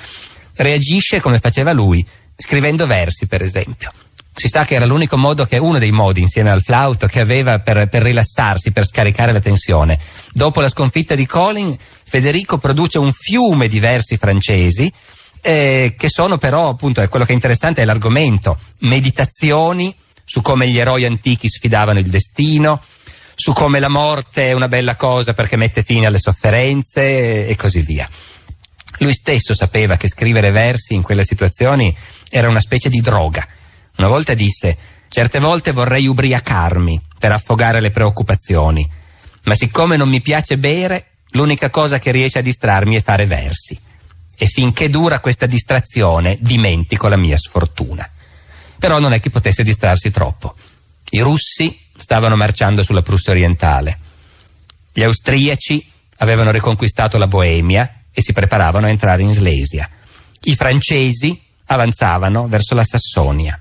[SPEAKER 1] Reagisce come faceva lui, scrivendo versi per esempio. Si sa che era l'unico modo, che uno dei modi insieme al flauto che aveva per rilassarsi, per scaricare la tensione. Dopo la sconfitta di Kolin, Federico produce un fiume di versi francesi che sono però, appunto, è quello che è interessante è l'argomento, meditazioni su come gli eroi antichi sfidavano il destino, su come la morte è una bella cosa perché mette fine alle sofferenze e così via. Lui stesso sapeva che scrivere versi in quelle situazioni era una specie di droga. Una volta disse: certe volte vorrei ubriacarmi per affogare le preoccupazioni, ma siccome non mi piace bere, l'unica cosa che riesce a distrarmi è fare versi. E finché dura questa distrazione dimentico la mia sfortuna. Però non è che potesse distrarsi troppo. I russi stavano marciando sulla Prussia orientale. Gli austriaci avevano riconquistato la Boemia e si preparavano a entrare in Slesia. I francesi avanzavano verso la Sassonia.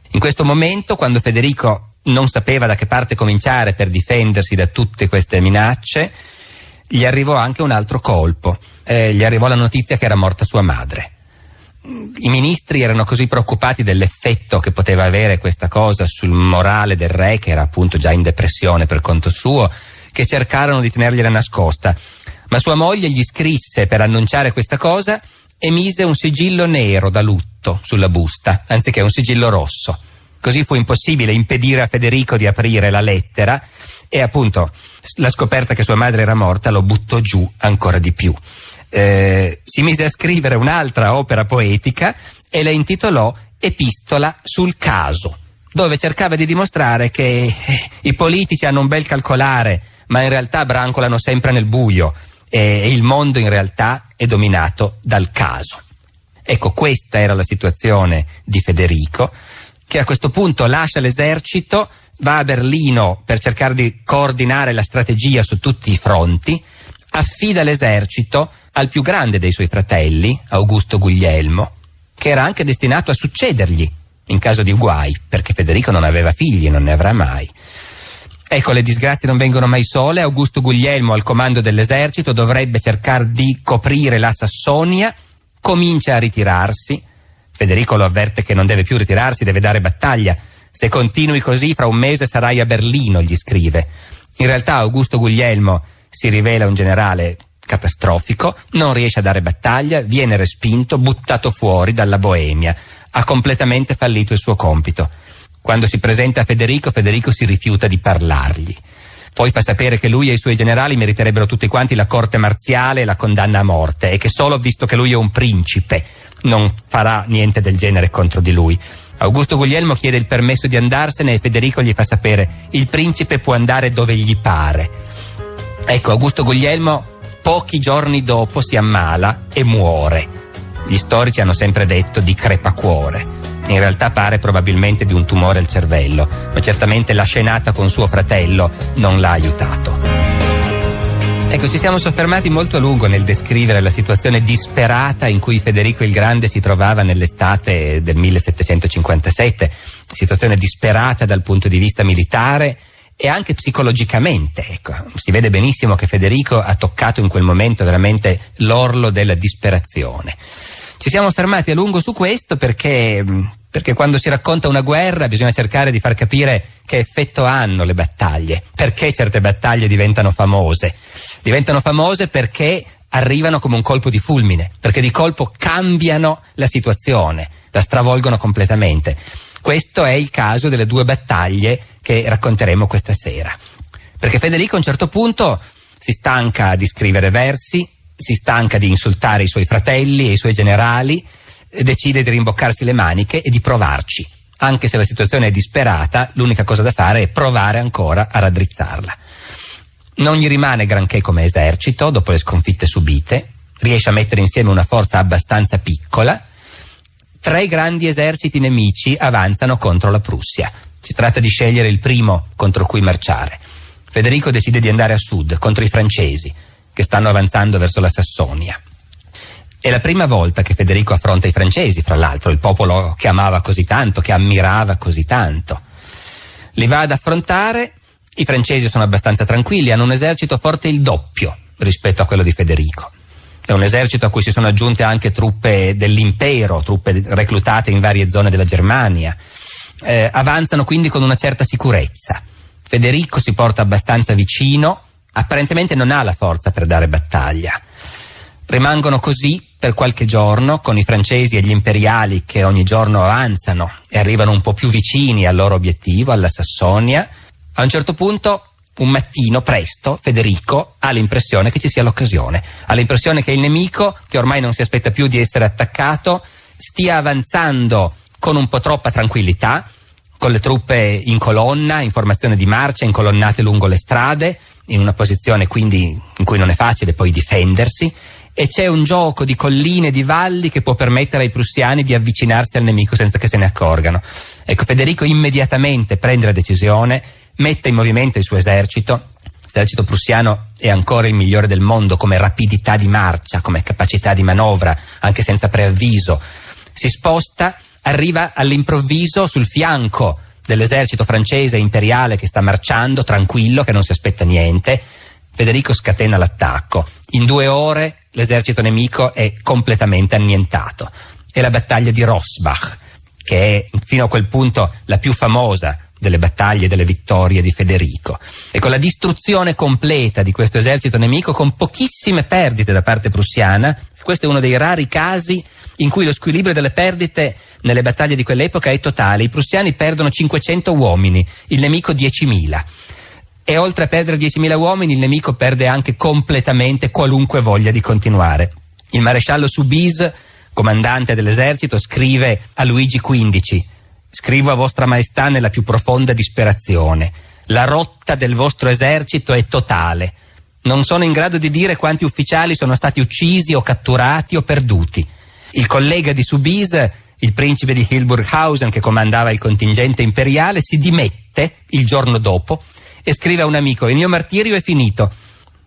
[SPEAKER 1] In questo momento, quando Federico non sapeva da che parte cominciare per difendersi da tutte queste minacce, gli arrivò anche un altro colpo. Gli arrivò la notizia che era morta sua madre. I ministri erano così preoccupati dell'effetto che poteva avere questa cosa sul morale del re, che era appunto già in depressione per conto suo, che cercarono di tenergliela nascosta. Ma sua moglie gli scrisse per annunciare questa cosa e mise un sigillo nero da lutto sulla busta, anziché un sigillo rosso. Così fu impossibile impedire a Federico di aprire la lettera e appunto la scoperta che sua madre era morta lo buttò giù ancora di più. si mise a scrivere un'altra opera poetica e la intitolò Epistola sul caso, dove cercava di dimostrare che i politici hanno un bel calcolare, ma in realtà brancolano sempre nel buio e il mondo in realtà è dominato dal caso. Ecco, questa era la situazione di Federico, che a questo punto lascia l'esercito, va a Berlino per cercare di coordinare la strategia su tutti i fronti, affida l'esercito al più grande dei suoi fratelli, Augusto Guglielmo, che era anche destinato a succedergli in caso di guai, perché Federico non aveva figli e non ne avrà mai. Ecco, le disgrazie non vengono mai sole. Augusto Guglielmo al comando dell'esercito dovrebbe cercare di coprire la Sassonia, comincia a ritirarsi. Federico lo avverte che non deve più ritirarsi, deve dare battaglia. Se continui così, fra un mese sarai a Berlino, gli scrive. In realtà Augusto Guglielmo si rivela un generale catastrofico, non riesce a dare battaglia, viene respinto, buttato fuori dalla Boemia, ha completamente fallito il suo compito. Quando si presenta a Federico, Federico si rifiuta di parlargli. Poi fa sapere che lui e i suoi generali meriterebbero tutti quanti la corte marziale e la condanna a morte, e che solo visto che lui è un principe non farà niente del genere contro di lui. Augusto Guglielmo chiede il permesso di andarsene e Federico gli fa sapere: il principe può andare dove gli pare. Ecco, Augusto Guglielmo pochi giorni dopo si ammala e muore. Gli storici hanno sempre detto di crepacuore. In realtà pare probabilmente di un tumore al cervello, ma certamente la scenata con suo fratello non l'ha aiutato. Ecco, ci siamo soffermati molto a lungo nel descrivere la situazione disperata in cui Federico il Grande si trovava nell'estate del 1757, situazione disperata dal punto di vista militare e anche psicologicamente. Ecco, si vede benissimo che Federico ha toccato in quel momento veramente l'orlo della disperazione. Ci siamo fermati a lungo su questo perché quando si racconta una guerra bisogna cercare di far capire che effetto hanno le battaglie, perché certe battaglie diventano famose. Diventano famose perché arrivano come un colpo di fulmine, perché di colpo cambiano la situazione, la stravolgono completamente. Questo è il caso delle due battaglie che racconteremo questa sera. Perché Federico a un certo punto si stanca di scrivere versi, si stanca di insultare i suoi fratelli e i suoi generali, decide di rimboccarsi le maniche e di provarci. Anche se la situazione è disperata, l'unica cosa da fare è provare ancora a raddrizzarla. Non gli rimane granché come esercito dopo le sconfitte subite, riesce a mettere insieme una forza abbastanza piccola. 3 grandi eserciti nemici avanzano contro la Prussia. Si tratta di scegliere il primo contro cui marciare. Federico decide di andare a sud, contro i francesi, che stanno avanzando verso la Sassonia. È la prima volta che Federico affronta i francesi, fra l'altro, il popolo che amava così tanto, che ammirava così tanto. Li va ad affrontare, i francesi sono abbastanza tranquilli, hanno un esercito forte il doppio rispetto a quello di Federico. È un esercito a cui si sono aggiunte anche truppe dell'impero, truppe reclutate in varie zone della Germania. Avanzano quindi con una certa sicurezza. Federico si porta abbastanza vicino, apparentemente non ha la forza per dare battaglia. Rimangono così per qualche giorno con i francesi e gli imperiali che ogni giorno avanzano e arrivano un po' più vicini al loro obiettivo, alla Sassonia. A un certo punto, un mattino presto, Federico ha l'impressione che ci sia l'occasione, ha l'impressione che il nemico, che ormai non si aspetta più di essere attaccato, stia avanzando con un po' troppa tranquillità, con le truppe in colonna, in formazione di marcia, incolonnate lungo le strade, in una posizione quindi in cui non è facile poi difendersi, e c'è un gioco di colline e di valli che può permettere ai prussiani di avvicinarsi al nemico senza che se ne accorgano. Ecco, Federico immediatamente prende la decisione, mette in movimento il suo esercito. L'esercito prussiano è ancora il migliore del mondo come rapidità di marcia, come capacità di manovra, anche senza preavviso. Si sposta, arriva all'improvviso sul fianco dell'esercito francese imperiale che sta marciando, tranquillo, che non si aspetta niente. Federico scatena l'attacco. In 2 ore l'esercito nemico è completamente annientato. È la battaglia di Rossbach, che è fino a quel punto la più famosa delle battaglie e delle vittorie di Federico. E con la distruzione completa di questo esercito nemico con pochissime perdite da parte prussiana. Questo è uno dei rari casi in cui lo squilibrio delle perdite nelle battaglie di quell'epoca è totale. I prussiani perdono 500 uomini, il nemico 10.000. E oltre a perdere 10.000 uomini, il nemico perde anche completamente qualunque voglia di continuare. Il maresciallo Soubise, comandante dell'esercito, scrive a Luigi XV: «Scrivo a vostra maestà nella più profonda disperazione. La rotta del vostro esercito è totale. Non sono in grado di dire quanti ufficiali sono stati uccisi o catturati o perduti». Il collega di Soubise, il principe di Hildburghausen, che comandava il contingente imperiale, si dimette il giorno dopo e scrive a un amico: «Il mio martirio è finito.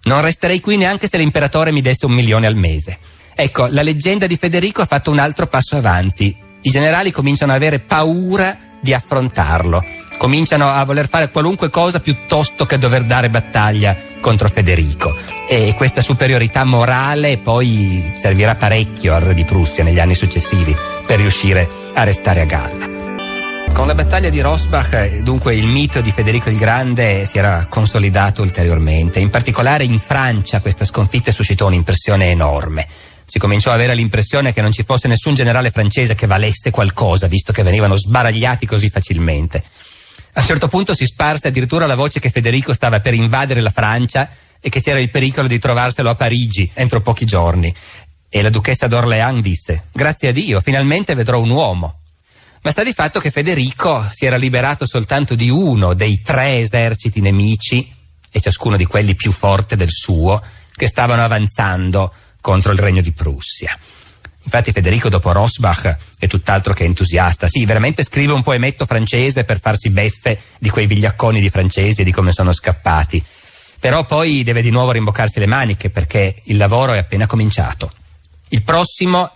[SPEAKER 1] Non resterei qui neanche se l'imperatore mi desse 1 milione al mese». Ecco, la leggenda di Federico ha fatto un altro passo avanti. I generali cominciano ad avere paura di affrontarlo, cominciano a voler fare qualunque cosa piuttosto che dover dare battaglia contro Federico, e questa superiorità morale poi servirà parecchio al re di Prussia negli anni successivi per riuscire a restare a galla. Con la battaglia di Rossbach, dunque, il mito di Federico il Grande si era consolidato ulteriormente. In particolare in Francia questa sconfitta suscitò un'impressione enorme. Si cominciò a avere l'impressione che non ci fosse nessun generale francese che valesse qualcosa, visto che venivano sbaragliati così facilmente. A un certo punto si sparse addirittura la voce che Federico stava per invadere la Francia e che c'era il pericolo di trovarselo a Parigi entro pochi giorni. E la duchessa d'Orléans disse: «Grazie a Dio, finalmente vedrò un uomo». Ma sta di fatto che Federico si era liberato soltanto di uno dei 3 eserciti nemici, e ciascuno di quelli più forte del suo, che stavano avanzando contro il regno di Prussia. Infatti Federico dopo Rossbach è tutt'altro che entusiasta. Sì, veramente scrive un poemetto francese per farsi beffe di quei vigliacconi di francesi e di come sono scappati. Però poi deve di nuovo rimboccarsi le maniche, perché il lavoro è appena cominciato. Il prossimo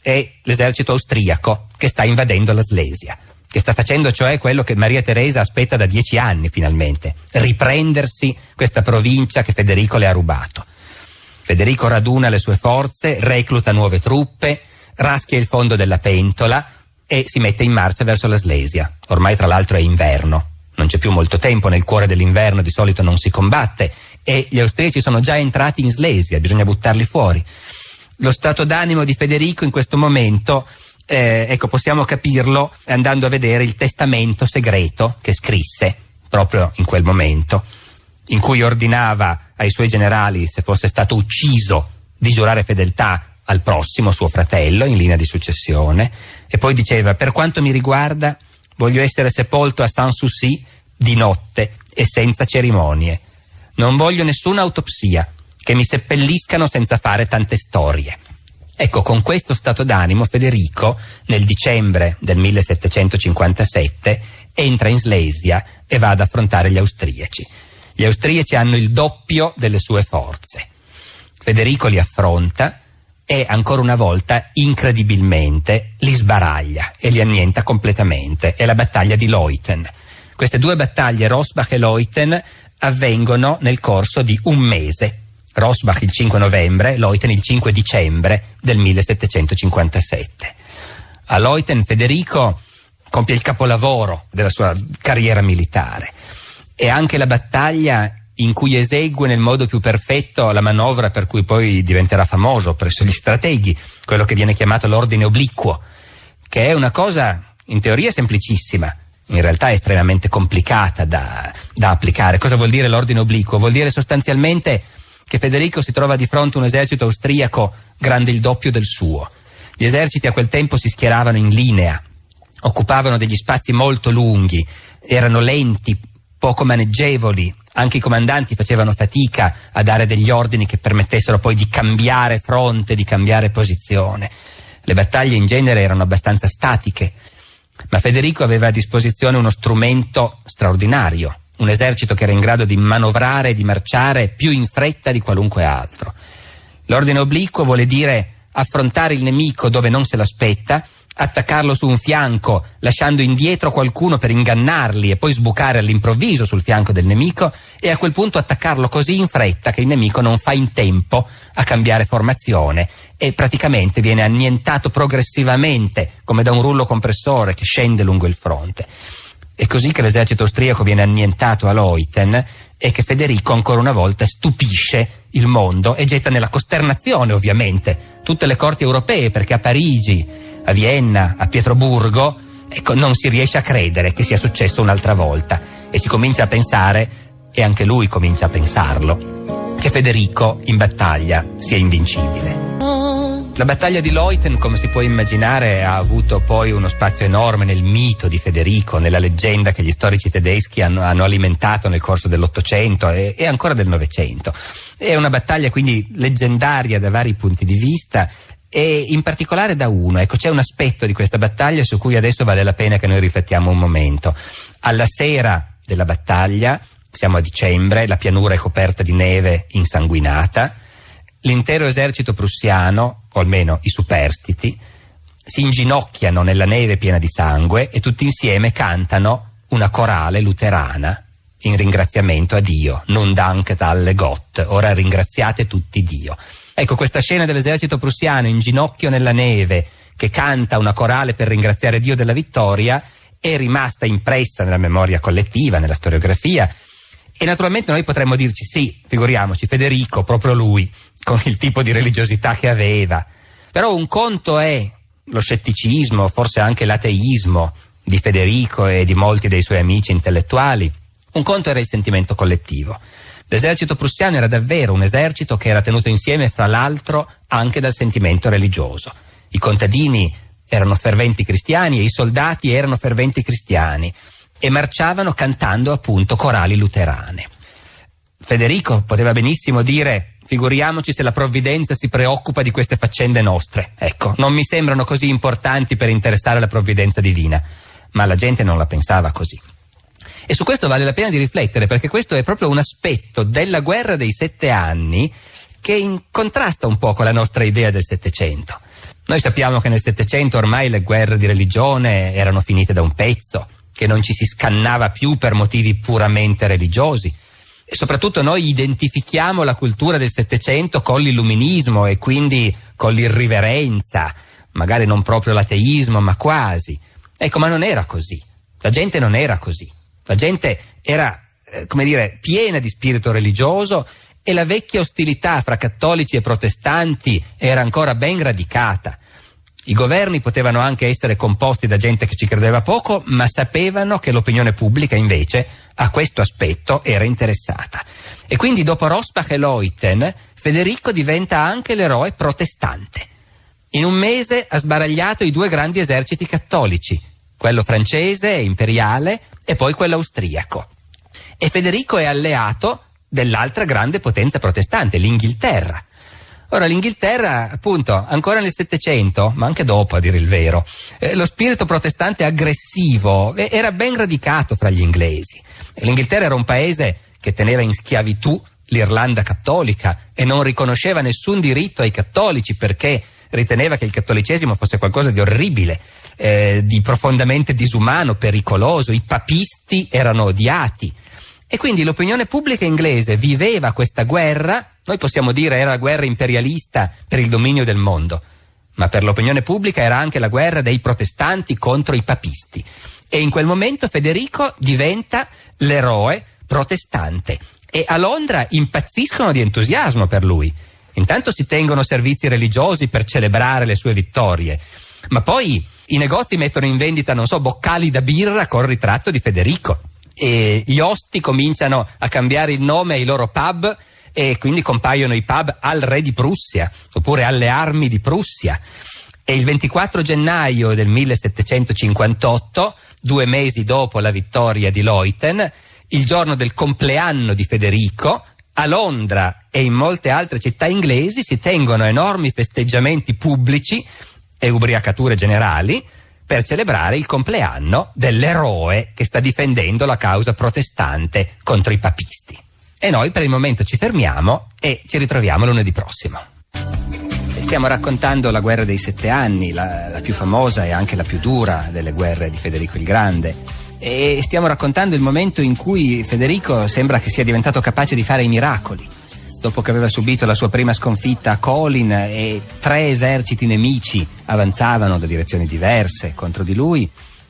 [SPEAKER 1] è l'esercito austriaco, che sta invadendo la Slesia, che sta facendo cioè quello che Maria Teresa aspetta da 10 anni finalmente: riprendersi questa provincia che Federico le ha rubato. Federico raduna le sue forze, recluta nuove truppe, raschia il fondo della pentola e si mette in marcia verso la Slesia. Ormai tra l'altro è inverno, non c'è più molto tempo, nel cuore dell'inverno di solito non si combatte, e gli austriaci sono già entrati in Slesia, bisogna buttarli fuori. Lo stato d'animo di Federico in questo momento, possiamo capirlo andando a vedere il testamento segreto che scrisse proprio in quel momento, in cui ordinava ai suoi generali, se fosse stato ucciso, di giurare fedeltà al prossimo suo fratello in linea di successione, e poi diceva: «Per quanto mi riguarda, voglio essere sepolto a Sanssouci di notte e senza cerimonie. Non voglio nessuna autopsia, che mi seppelliscano senza fare tante storie». Ecco, con questo stato d'animo Federico, nel dicembre del 1757, entra in Slesia e va ad affrontare gli austriaci. Gli austriaci hanno il doppio delle sue forze. Federico li affronta e ancora una volta, incredibilmente, li sbaraglia e li annienta completamente. È la battaglia di Leuthen. Queste 2 battaglie, Rossbach e Leuthen, avvengono nel corso di un mese. Rossbach il 5 novembre, Leuthen il 5 dicembre del 1757. A Leuthen Federico compie il capolavoro della sua carriera militare. È anche la battaglia in cui esegue nel modo più perfetto la manovra per cui poi diventerà famoso presso gli strateghi, quello che viene chiamato l'ordine obliquo, che è una cosa in teoria semplicissima, in realtà è estremamente complicata da applicare. Cosa vuol dire l'ordine obliquo? Vuol dire sostanzialmente che Federico si trova di fronte a un esercito austriaco grande il doppio del suo. Gli eserciti a quel tempo si schieravano in linea, occupavano degli spazi molto lunghi, erano lenti, poco maneggevoli, anche i comandanti facevano fatica a dare degli ordini che permettessero poi di cambiare fronte, di cambiare posizione. Le battaglie in genere erano abbastanza statiche, ma Federico aveva a disposizione uno strumento straordinario, un esercito che era in grado di manovrare e di marciare più in fretta di qualunque altro. L'ordine obliquo vuole dire affrontare il nemico dove non se l'aspetta, attaccarlo su un fianco lasciando indietro qualcuno per ingannarli e poi sbucare all'improvviso sul fianco del nemico, e a quel punto attaccarlo così in fretta che il nemico non fa in tempo a cambiare formazione e praticamente viene annientato progressivamente come da un rullo compressore che scende lungo il fronte. È così che l'esercito austriaco viene annientato a Leuthen e che Federico ancora una volta stupisce il mondo e getta nella costernazione ovviamente tutte le corti europee, perché a Parigi, a Vienna, a Pietroburgo, non si riesce a credere che sia successo un'altra volta, e si comincia a pensare, e anche lui comincia a pensarlo, che Federico in battaglia sia invincibile. La battaglia di Leuthen, come si può immaginare, ha avuto poi uno spazio enorme nel mito di Federico, nella leggenda che gli storici tedeschi hanno alimentato nel corso dell'Ottocento e ancora del Novecento. È una battaglia quindi leggendaria da vari punti di vista, e in particolare da uno. Ecco, c'è un aspetto di questa battaglia su cui adesso vale la pena che noi riflettiamo un momento. Alla sera della battaglia, siamo a dicembre, la pianura è coperta di neve insanguinata, l'intero esercito prussiano, o almeno i superstiti, si inginocchiano nella neve piena di sangue e tutti insieme cantano una corale luterana in ringraziamento a Dio. Nun danket alle Gott, ora ringraziate tutti Dio. Ecco, questa scena dell'esercito prussiano in ginocchio nella neve che canta una corale per ringraziare Dio della vittoria è rimasta impressa nella memoria collettiva, nella storiografia. E naturalmente noi potremmo dirci sì, figuriamoci, Federico, proprio lui, con il tipo di religiosità che aveva. Però un conto è lo scetticismo, forse anche l'ateismo di Federico e di molti dei suoi amici intellettuali. Un conto era il sentimento collettivo. L'esercito prussiano era davvero un esercito che era tenuto insieme, fra l'altro, anche dal sentimento religioso. I contadini erano ferventi cristiani e i soldati erano ferventi cristiani, e marciavano cantando appunto corali luterane. Federico poteva benissimo dire: figuriamoci se la provvidenza si preoccupa di queste faccende nostre. Ecco, non mi sembrano così importanti per interessare la provvidenza divina. Ma la gente non la pensava così. E su questo vale la pena di riflettere, perché questo è proprio un aspetto della guerra dei 7 anni che contrasta un po' con la nostra idea del Settecento. Noi sappiamo che nel Settecento ormai le guerre di religione erano finite da un pezzo, che non ci si scannava più per motivi puramente religiosi. E soprattutto noi identifichiamo la cultura del Settecento con l'illuminismo e quindi con l'irriverenza, magari non proprio l'ateismo, ma quasi. Ecco, ma non era così. La gente non era così. La gente era, piena di spirito religioso, e la vecchia ostilità fra cattolici e protestanti era ancora ben radicata. I governi potevano anche essere composti da gente che ci credeva poco, ma sapevano che l'opinione pubblica invece a questo aspetto era interessata. E quindi dopo Rossbach e Leuthen, Federico diventa anche l'eroe protestante. In un mese ha sbaragliato i 2 grandi eserciti cattolici, quello francese e imperiale e poi quello austriaco. E Federico è alleato dell'altra grande potenza protestante, l'Inghilterra. Ora, l'Inghilterra, appunto, ancora nel Settecento, ma anche dopo a dire il vero, lo spirito protestante aggressivo era ben radicato fra gli inglesi. L'Inghilterra era un paese che teneva in schiavitù l'Irlanda cattolica e non riconosceva nessun diritto ai cattolici, perché riteneva che il cattolicesimo fosse qualcosa di orribile, di profondamente disumano, pericoloso. I papisti erano odiati. E quindi l'opinione pubblica inglese viveva questa guerra. Noi possiamo dire era la guerra imperialista per il dominio del mondo, ma per l'opinione pubblica era anche la guerra dei protestanti contro i papisti. E in quel momento Federico diventa l'eroe protestante, e a Londra impazziscono di entusiasmo per lui. Intanto si tengono servizi religiosi per celebrare le sue vittorie, ma poi i negozi mettono in vendita, boccali da birra col ritratto di Federico, e gli osti cominciano a cambiare il nome ai loro pub, e quindi compaiono i pub al re di Prussia oppure alle armi di Prussia. E il 24 gennaio del 1758, 2 mesi dopo la vittoria di Leuthen, il giorno del compleanno di Federico, a Londra e in molte altre città inglesi si tengono enormi festeggiamenti pubblici e ubriacature generali per celebrare il compleanno dell'eroe che sta difendendo la causa protestante contro i papisti. E noi per il momento ci fermiamo e ci ritroviamo lunedì prossimo. Stiamo raccontando la guerra dei 7 anni, la più famosa e anche la più dura delle guerre di Federico il Grande. E stiamo raccontando il momento in cui Federico sembra che sia diventato capace di fare i miracoli. Dopo che aveva subito la sua prima sconfitta a Kolin e 3 eserciti nemici avanzavano da direzioni diverse contro di lui,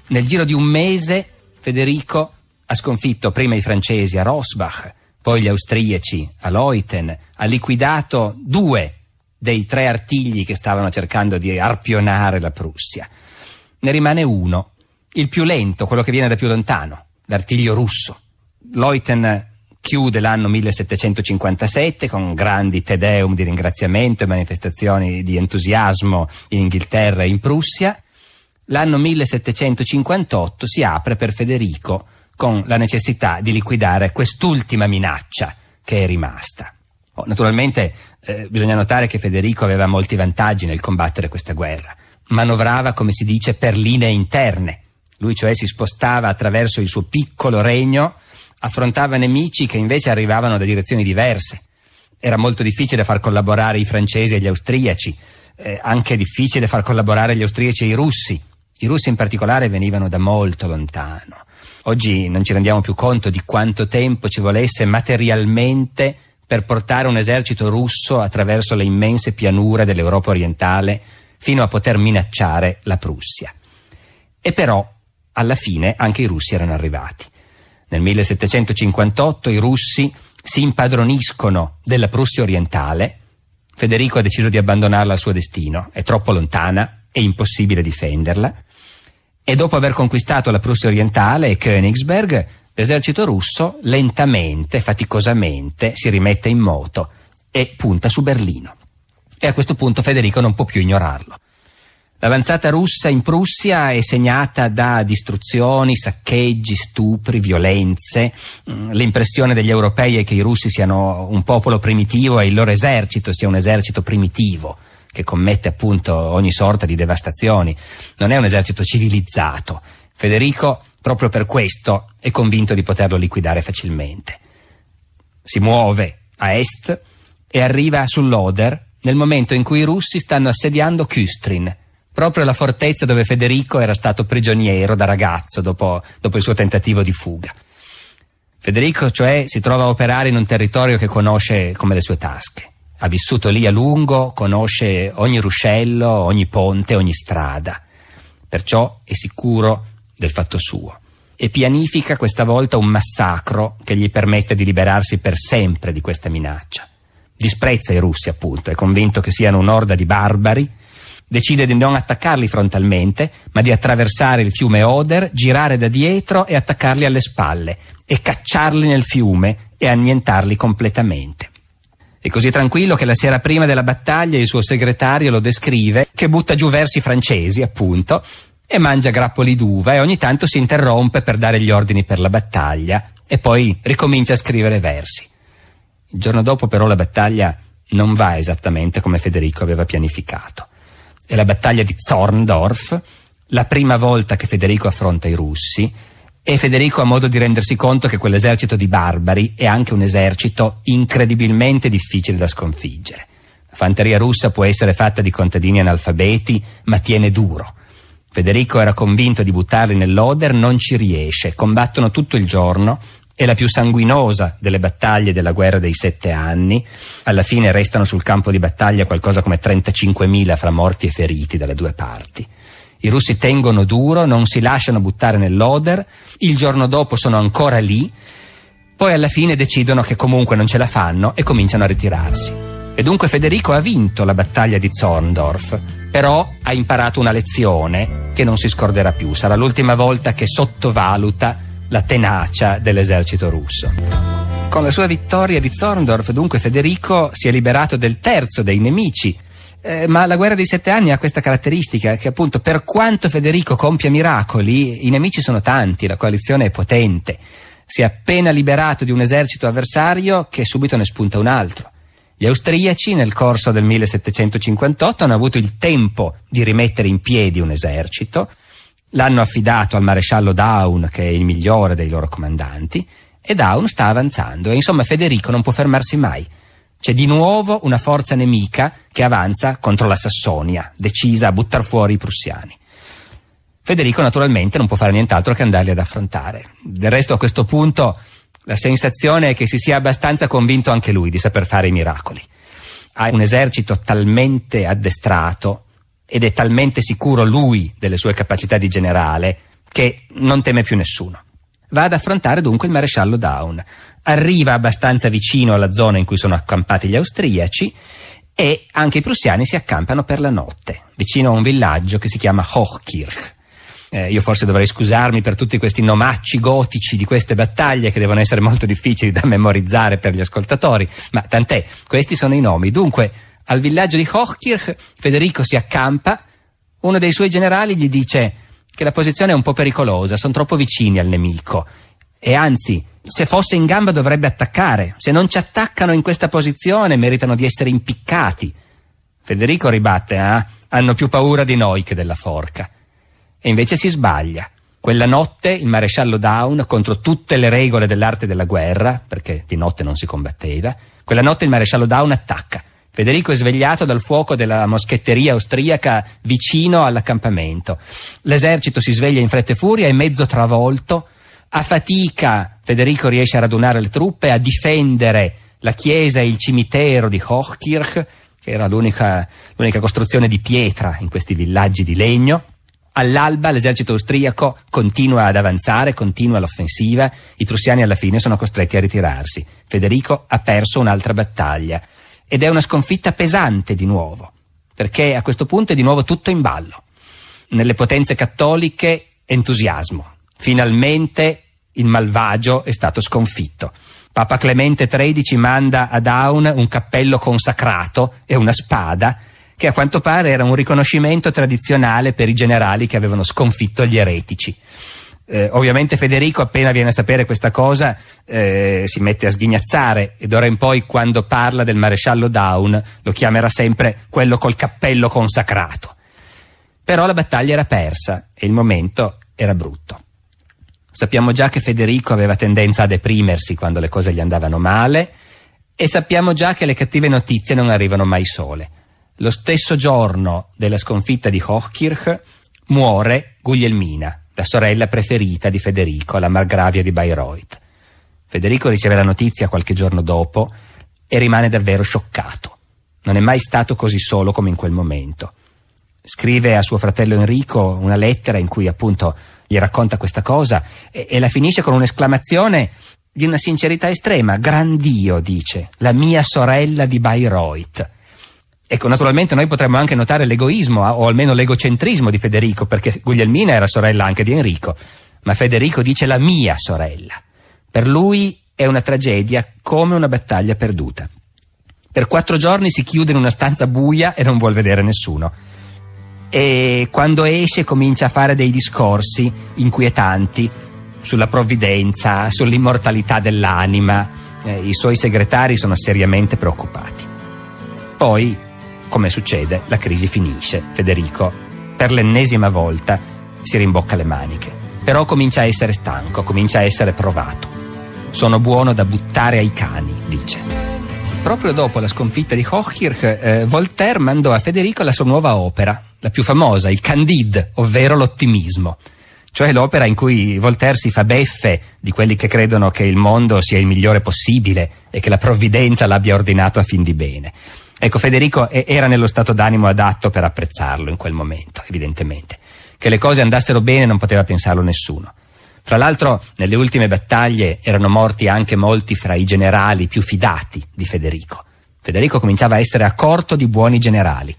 [SPEAKER 1] nel giro di un mese Federico ha sconfitto prima i francesi a Rossbach, poi gli austriaci a Leuthen, ha liquidato 2 dei 3 artigli che stavano cercando di arpionare la Prussia. Ne rimane uno, il più lento, quello che viene da più lontano, l'artiglio russo. Leuthen chiude l'anno 1757 con grandi te deum di ringraziamento e manifestazioni di entusiasmo in Inghilterra e in Prussia. L'anno 1758 si apre per Federico con la necessità di liquidare quest'ultima minaccia che è rimasta. Naturalmente bisogna notare che Federico aveva molti vantaggi nel combattere questa guerra. Manovrava, come si dice, per linee interne. Lui cioè si spostava attraverso il suo piccolo regno, affrontava nemici che invece arrivavano da direzioni diverse. Era molto difficile far collaborare i francesi e gli austriaci, anche difficile far collaborare gli austriaci e i russi. I russi in particolare venivano da molto lontano. Oggi non ci rendiamo più conto di quanto tempo ci volesse materialmente per portare un esercito russo attraverso le immense pianure dell'Europa orientale fino a poter minacciare la Prussia. E però, alla fine, anche i russi erano arrivati. Nel 1758 i russi si impadroniscono della Prussia orientale. Federico ha deciso di abbandonarla al suo destino, è troppo lontana, è impossibile difenderla. E dopo aver conquistato la Prussia orientale e Königsberg, l'esercito russo lentamente, faticosamente si rimette in moto e punta su Berlino. E a questo punto Federico non può più ignorarlo. L'avanzata russa in Prussia è segnata da distruzioni, saccheggi, stupri, violenze. L'impressione degli europei è che i russi siano un popolo primitivo e il loro esercito sia un esercito primitivo che commette appunto ogni sorta di devastazioni. Non è un esercito civilizzato. Federico, proprio per questo, è convinto di poterlo liquidare facilmente. Si muove a est e arriva sull'Oder nel momento in cui i russi stanno assediando Küstrin, proprio la fortezza dove Federico era stato prigioniero da ragazzo dopo il suo tentativo di fuga. Federico, cioè, si trova a operare in un territorio che conosce come le sue tasche. Ha vissuto lì a lungo, conosce ogni ruscello, ogni ponte, ogni strada. Perciò è sicuro del fatto suo. E pianifica questa volta un massacro che gli permette di liberarsi per sempre di questa minaccia. Disprezza i russi, appunto, è convinto che siano un'orda di barbari. Decide di non attaccarli frontalmente, ma di attraversare il fiume Oder, girare da dietro e attaccarli alle spalle, e cacciarli nel fiume e annientarli completamente. È così tranquillo che la sera prima della battaglia il suo segretario lo descrive che butta giù versi francesi, appunto, e mangia grappoli d'uva e ogni tanto si interrompe per dare gli ordini per la battaglia e poi ricomincia a scrivere versi. Il giorno dopo però la battaglia non va esattamente come Federico aveva pianificato. È la battaglia di Zorndorf, la prima volta che Federico affronta i russi, e Federico ha modo di rendersi conto che quell'esercito di barbari è anche un esercito incredibilmente difficile da sconfiggere. La fanteria russa può essere fatta di contadini analfabeti, ma tiene duro. Federico era convinto di buttarli nell'Oder, non ci riesce, combattono tutto il giorno. È la più sanguinosa delle battaglie della guerra dei 7 anni. Alla fine restano sul campo di battaglia qualcosa come 35.000 fra morti e feriti dalle due parti. I russi tengono duro, non si lasciano buttare nell'Oder, il giorno dopo sono ancora lì, poi alla fine decidono che comunque non ce la fanno e cominciano a ritirarsi. E dunque Federico ha vinto la battaglia di Zorndorf, però ha imparato una lezione che non si scorderà più. Sarà l'ultima volta che sottovaluta la tenacia dell'esercito russo. Con la sua vittoria di Zorndorf, dunque, Federico si è liberato del terzo dei nemici, ma la guerra dei 7 anni ha questa caratteristica che appunto per quanto Federico compia miracoli, i nemici sono tanti, la coalizione è potente. Si è appena liberato di un esercito avversario che subito ne spunta un altro. Gli austriaci nel corso del 1758 hanno avuto il tempo di rimettere in piedi un esercito, l'hanno affidato al maresciallo Daun, che è il migliore dei loro comandanti, e Daun sta avanzando e insomma Federico non può fermarsi mai. C'è di nuovo una forza nemica che avanza contro la Sassonia, decisa a buttar fuori i prussiani. Federico naturalmente non può fare nient'altro che andarli ad affrontare. Del resto a questo punto la sensazione è che si sia abbastanza convinto anche lui di saper fare i miracoli. Ha un esercito talmente addestrato ed è talmente sicuro lui delle sue capacità di generale che non teme più nessuno. Va ad affrontare dunque il maresciallo Daun. Arriva abbastanza vicino alla zona in cui sono accampati gli austriaci e anche i prussiani si accampano per la notte, vicino a un villaggio che si chiama Hochkirch. Io forse dovrei scusarmi per tutti questi nomacci gotici di queste battaglie che devono essere molto difficili da memorizzare per gli ascoltatori, ma tant'è, questi sono i nomi. Dunque, al villaggio di Hochkirch Federico si accampa, uno dei suoi generali gli dice che la posizione è un po' pericolosa, sono troppo vicini al nemico e anzi, se fosse in gamba dovrebbe attaccare, se non ci attaccano in questa posizione meritano di essere impiccati. Federico ribatte, hanno più paura di noi che della forca. E invece si sbaglia. Quella notte il maresciallo Daun, contro tutte le regole dell'arte della guerra, perché di notte non si combatteva, quella notte il maresciallo Daun attacca. Federico è svegliato dal fuoco della moschetteria austriaca vicino all'accampamento. L'esercito si sveglia in fretta e furia, è mezzo travolto. A fatica Federico riesce a radunare le truppe, a difendere la chiesa e il cimitero di Hochkirch, che era l'unica costruzione di pietra in questi villaggi di legno. All'alba l'esercito austriaco continua ad avanzare, continua l'offensiva, i prussiani alla fine sono costretti a ritirarsi. Federico ha perso un'altra battaglia ed è una sconfitta pesante di nuovo, perché a questo punto è di nuovo tutto in ballo. Nelle potenze cattoliche entusiasmo, finalmente il malvagio è stato sconfitto. Papa Clemente XIII manda a Daun un cappello consacrato e una spada, che a quanto pare era un riconoscimento tradizionale per i generali che avevano sconfitto gli eretici. Ovviamente Federico, appena viene a sapere questa cosa, si mette a sghignazzare e d'ora in poi, quando parla del maresciallo Daun, lo chiamerà sempre quello col cappello consacrato. Però la battaglia era persa e il momento era brutto. Sappiamo già che Federico aveva tendenza a deprimersi quando le cose gli andavano male e sappiamo già che le cattive notizie non arrivano mai sole. Lo stesso giorno della sconfitta di Hochkirch muore Guglielmina, la sorella preferita di Federico, la margravia di Bayreuth. Federico riceve la notizia qualche giorno dopo e rimane davvero scioccato. Non è mai stato così solo come in quel momento. Scrive a suo fratello Enrico una lettera in cui appunto gli racconta questa cosa e la finisce con un'esclamazione di una sincerità estrema. Gran Dio, dice, la mia sorella di Bayreuth. Ecco, naturalmente noi potremmo anche notare l'egoismo o almeno l'egocentrismo di Federico, perché Guglielmina era sorella anche di Enrico, ma Federico dice la mia sorella. Per lui è una tragedia come una battaglia perduta. Per 4 giorni si chiude in una stanza buia e non vuol vedere nessuno. E quando esce comincia a fare dei discorsi inquietanti sulla provvidenza, sull'immortalità dell'anima. I suoi segretari sono seriamente preoccupati. Poi, come succede, la crisi finisce. Federico, per l'ennesima volta, si rimbocca le maniche. Però comincia a essere stanco, comincia a essere provato. Sono buono da buttare ai cani, dice. Proprio dopo la sconfitta di Hochkirch, Voltaire mandò a Federico la sua nuova opera, la più famosa, il Candide, ovvero l'ottimismo. Cioè l'opera in cui Voltaire si fa beffe di quelli che credono che il mondo sia il migliore possibile e che la provvidenza l'abbia ordinato a fin di bene. Ecco, Federico era nello stato d'animo adatto per apprezzarlo in quel momento, evidentemente. Che le cose andassero bene non poteva pensarlo nessuno. Tra l'altro, nelle ultime battaglie erano morti anche molti fra i generali più fidati di Federico. Federico cominciava a essere a corto di buoni generali.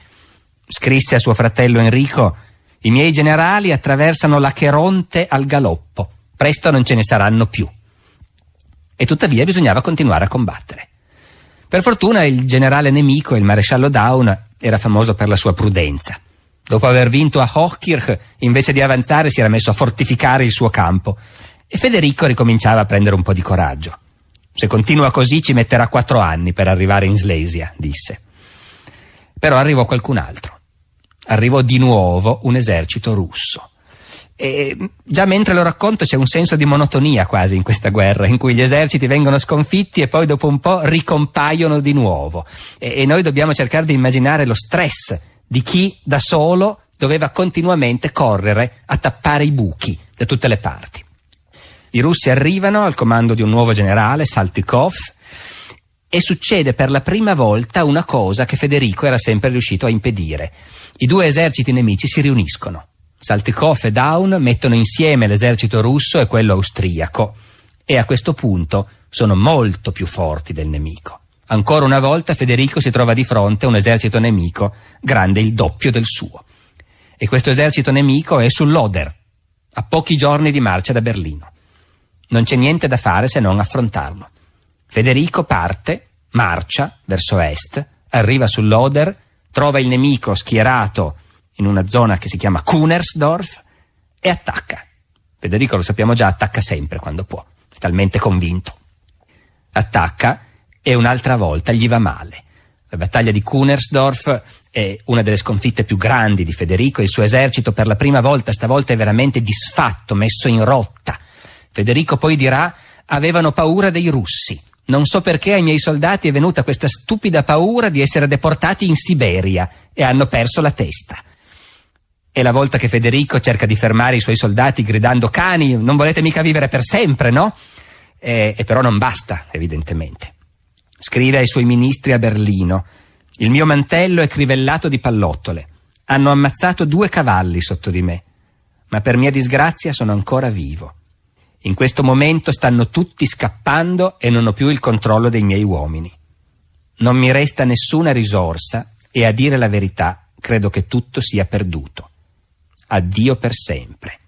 [SPEAKER 1] Scrisse a suo fratello Enrico: i miei generali attraversano l'Acheronte al galoppo, presto non ce ne saranno più. E tuttavia bisognava continuare a combattere. Per fortuna il generale nemico, il maresciallo Daun, era famoso per la sua prudenza. Dopo aver vinto a Hochkirch, invece di avanzare, si era messo a fortificare il suo campo e Federico ricominciava a prendere un po' di coraggio. Se continua così ci metterà 4 anni per arrivare in Slesia, disse. Però arrivò qualcun altro. Arrivò di nuovo un esercito russo. E già mentre lo racconto c'è un senso di monotonia quasi in questa guerra, in cui gli eserciti vengono sconfitti e poi dopo un po' ricompaiono di nuovo. E noi dobbiamo cercare di immaginare lo stress di chi da solo doveva continuamente correre a tappare i buchi da tutte le parti. I russi arrivano al comando di un nuovo generale, Saltykov, e succede per la prima volta una cosa che Federico era sempre riuscito a impedire. I 2 eserciti nemici si riuniscono. Saltykov e Daun mettono insieme l'esercito russo e quello austriaco e a questo punto sono molto più forti del nemico. Ancora una volta Federico si trova di fronte a un esercito nemico grande il doppio del suo. E questo esercito nemico è sull'Oder, a pochi giorni di marcia da Berlino. Non c'è niente da fare se non affrontarlo. Federico parte, marcia verso est, arriva sull'Oder, trova il nemico schierato in una zona che si chiama Kunersdorf e attacca. Federico, lo sappiamo già, attacca sempre quando può, è talmente convinto. Attacca e un'altra volta gli va male. La battaglia di Kunersdorf è una delle sconfitte più grandi di Federico. Il suo esercito per la prima volta, stavolta, è veramente disfatto, messo in rotta. Federico poi dirà: avevano paura dei russi. Non so perché ai miei soldati è venuta questa stupida paura di essere deportati in Siberia e hanno perso la testa. È la volta che Federico cerca di fermare i suoi soldati gridando: cani, non volete mica vivere per sempre, no? E però non basta, evidentemente. Scrive ai suoi ministri a Berlino: il mio mantello è crivellato di pallottole. Hanno ammazzato 2 cavalli sotto di me, ma per mia disgrazia sono ancora vivo. In questo momento stanno tutti scappando e non ho più il controllo dei miei uomini. Non mi resta nessuna risorsa e, a dire la verità, credo che tutto sia perduto. Addio per sempre.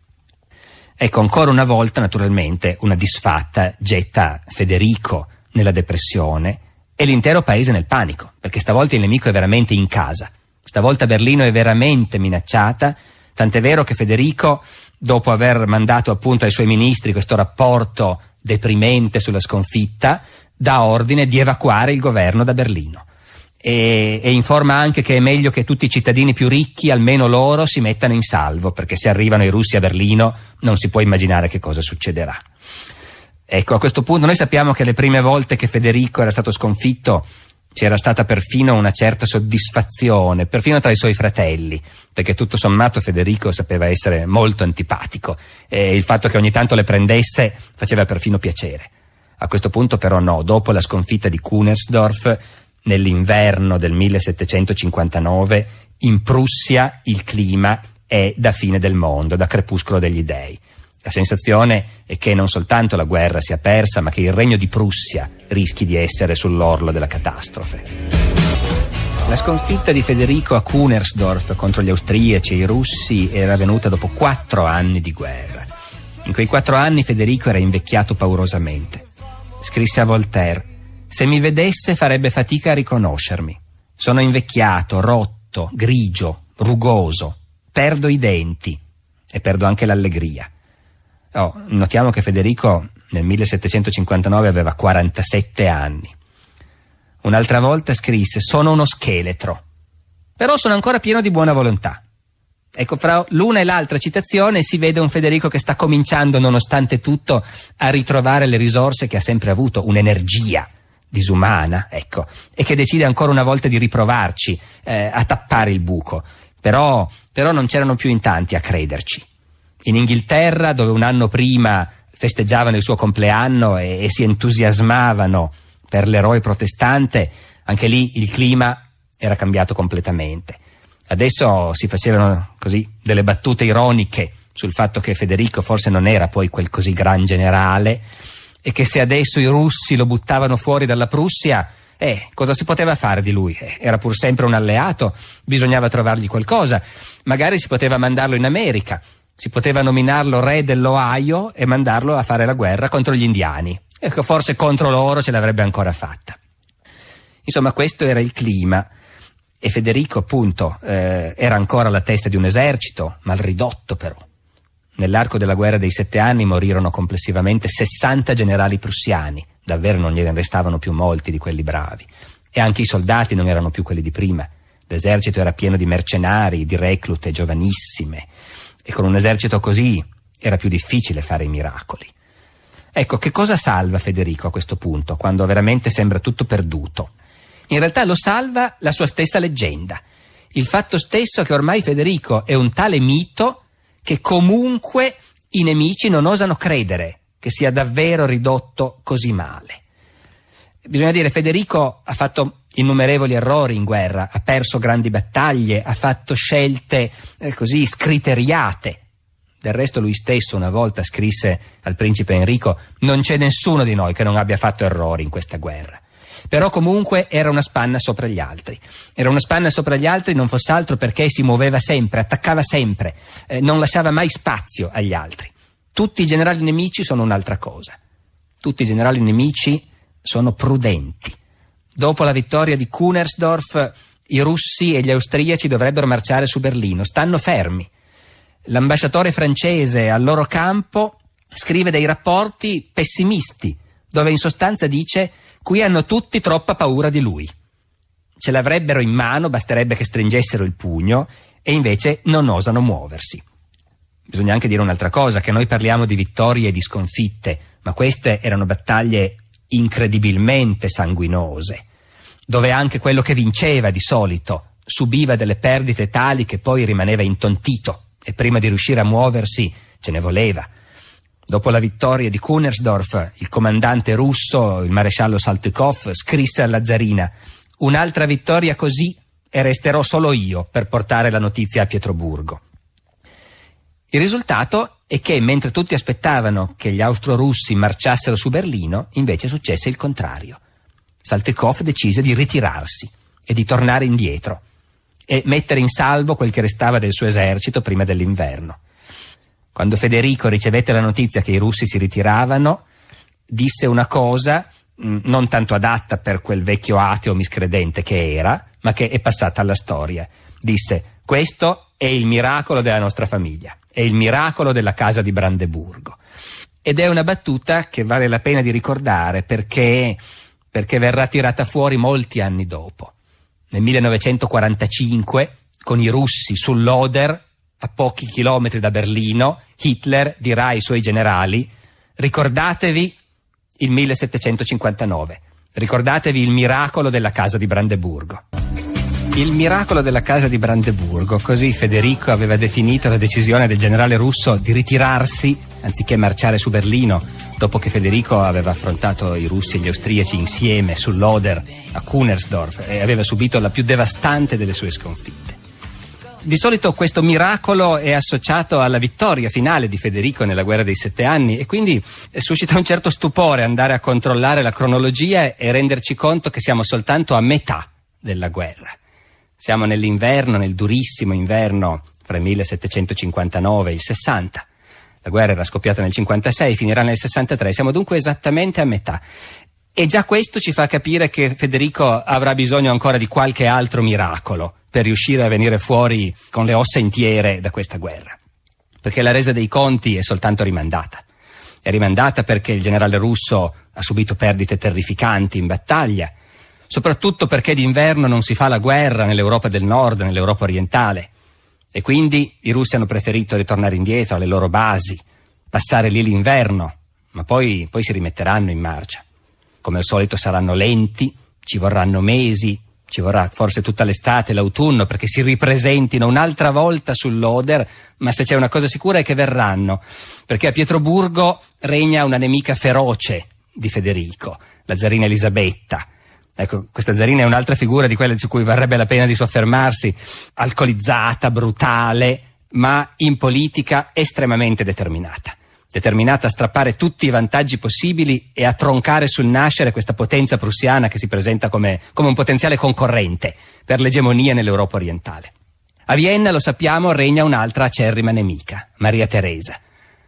[SPEAKER 1] Ecco, ancora una volta, naturalmente, una disfatta getta Federico nella depressione e l'intero paese nel panico, perché stavolta il nemico è veramente in casa. Stavolta Berlino è veramente minacciata, tant'è vero che Federico, dopo aver mandato appunto ai suoi ministri questo rapporto deprimente sulla sconfitta, dà ordine di evacuare il governo da Berlino e informa anche che è meglio che tutti i cittadini più ricchi, almeno loro, si mettano in salvo, perché se arrivano i russi a Berlino non si può immaginare che cosa succederà. Ecco, a questo punto noi sappiamo che le prime volte che Federico era stato sconfitto c'era stata perfino una certa soddisfazione, perfino tra i suoi fratelli, perché tutto sommato Federico sapeva essere molto antipatico e il fatto che ogni tanto le prendesse faceva perfino piacere. A questo punto però no, dopo la sconfitta di Kunersdorf, nell'inverno del 1759, in Prussia il clima è da fine del mondo, da crepuscolo degli dei. La sensazione è che non soltanto la guerra sia persa, ma che il regno di Prussia rischi di essere sull'orlo della catastrofe. La sconfitta di Federico a Kunersdorf contro gli austriaci e i russi era venuta dopo 4 anni di guerra. In quei 4 anni Federico era invecchiato paurosamente. Scrisse a Voltaire: se mi vedesse farebbe fatica a riconoscermi. Sono invecchiato, rotto, grigio, rugoso, perdo i denti e perdo anche l'allegria. Notiamo che Federico nel 1759 aveva 47 anni. Un'altra volta scrisse: sono uno scheletro, però sono ancora pieno di buona volontà. Ecco, fra l'una e l'altra citazione si vede un Federico che sta cominciando, nonostante tutto, a ritrovare le risorse che ha sempre avuto, un'energia disumana, ecco, e che decide ancora una volta di riprovarci a tappare il buco. Però non c'erano più in tanti a crederci. In Inghilterra, dove un anno prima festeggiavano il suo compleanno e si entusiasmavano per l'eroe protestante, anche lì il clima era cambiato completamente. Adesso si facevano così delle battute ironiche sul fatto che Federico forse non era poi quel così gran generale e che se adesso i russi lo buttavano fuori dalla Prussia, cosa si poteva fare di lui? Era pur sempre un alleato, bisognava trovargli qualcosa. Magari si poteva mandarlo in America. Si poteva nominarlo re dell'Ohio e mandarlo a fare la guerra contro gli indiani. Ecco, forse contro loro ce l'avrebbe ancora fatta. Insomma, questo era il clima e Federico, appunto, era ancora alla testa di un esercito, mal ridotto però. Nell'arco della guerra dei 7 anni morirono complessivamente 60 generali prussiani, davvero non gliene restavano più molti di quelli bravi. E anche i soldati non erano più quelli di prima. L'esercito era pieno di mercenari, di reclute giovanissime. E con un esercito così era più difficile fare i miracoli. Ecco, che cosa salva Federico a questo punto, quando veramente sembra tutto perduto? In realtà lo salva la sua stessa leggenda, il fatto stesso che ormai Federico è un tale mito che comunque i nemici non osano credere che sia davvero ridotto così male. Bisogna dire, Federico ha fatto innumerevoli errori in guerra, ha perso grandi battaglie, ha fatto scelte così scriteriate. Del resto lui stesso una volta scrisse al principe Enrico: non c'è nessuno di noi che non abbia fatto errori in questa guerra. Però comunque era una spanna sopra gli altri. Era una spanna sopra gli altri non fosse altro perché si muoveva sempre, attaccava sempre, non lasciava mai spazio agli altri. Tutti i generali nemici sono un'altra cosa. Tutti i generali nemici sono prudenti. Dopo la vittoria di Kunersdorf, i russi e gli austriaci dovrebbero marciare su Berlino. Stanno fermi. L'ambasciatore francese al loro campo scrive dei rapporti pessimisti, dove in sostanza dice: qui hanno tutti troppa paura di lui. Ce l'avrebbero in mano, basterebbe che stringessero il pugno, e invece non osano muoversi. Bisogna anche dire un'altra cosa, che noi parliamo di vittorie e di sconfitte, ma queste erano battaglie incredibilmente sanguinose, dove anche quello che vinceva di solito subiva delle perdite tali che poi rimaneva intontito e prima di riuscire a muoversi ce ne voleva. Dopo la vittoria di Kunersdorf, il comandante russo, il maresciallo Saltykov, scrisse alla zarina: un'altra vittoria così e resterò solo io per portare la notizia a Pietroburgo. Il risultato è che mentre tutti aspettavano che gli austro-russi marciassero su Berlino, invece successe il contrario. Saltykov decise di ritirarsi e di tornare indietro e mettere in salvo quel che restava del suo esercito prima dell'inverno. Quando Federico ricevette la notizia che i russi si ritiravano, disse una cosa non tanto adatta per quel vecchio ateo miscredente che era, ma che è passata alla storia. Disse: questo è il miracolo della nostra famiglia, è il miracolo della casa di Brandeburgo. Ed è una battuta che vale la pena di ricordare perché verrà tirata fuori molti anni dopo. Nel 1945, con i russi sull'Oder, a pochi chilometri da Berlino, Hitler dirà ai suoi generali: ricordatevi il 1759, ricordatevi il miracolo della casa di Brandeburgo. Il miracolo della casa di Brandeburgo, così Federico aveva definito la decisione del generale russo di ritirarsi anziché marciare su Berlino, dopo che Federico aveva affrontato i russi e gli austriaci insieme sull'Oder a Kunersdorf e aveva subito la più devastante delle sue sconfitte. Di solito questo miracolo è associato alla vittoria finale di Federico nella guerra dei 7 anni e quindi suscita un certo stupore andare a controllare la cronologia e renderci conto che siamo soltanto a metà della guerra. Siamo nell'inverno, nel durissimo inverno fra il 1759 e il 60. La guerra era scoppiata nel 56, finirà nel 63, siamo dunque esattamente a metà. E già questo ci fa capire che Federico avrà bisogno ancora di qualche altro miracolo per riuscire a venire fuori con le ossa intiere da questa guerra. Perché la resa dei conti è soltanto rimandata. È rimandata perché il generale russo ha subito perdite terrificanti in battaglia, soprattutto perché d'inverno non si fa la guerra nell'Europa del Nord, nell'Europa orientale. E quindi i russi hanno preferito ritornare indietro alle loro basi, passare lì l'inverno, ma poi si rimetteranno in marcia. Come al solito saranno lenti, ci vorranno mesi, ci vorrà forse tutta l'estate, l'autunno, perché si ripresentino un'altra volta sull'Oder, ma se c'è una cosa sicura è che verranno, perché a Pietroburgo regna una nemica feroce di Federico, la zarina Elisabetta. Ecco, questa zarina è un'altra figura di quelle su cui varrebbe la pena di soffermarsi, alcolizzata, brutale, ma in politica estremamente determinata a strappare tutti i vantaggi possibili e a troncare sul nascere questa potenza prussiana che si presenta come un potenziale concorrente per l'egemonia nell'Europa orientale. A Vienna, lo sappiamo, regna un'altra acerrima nemica, Maria Teresa,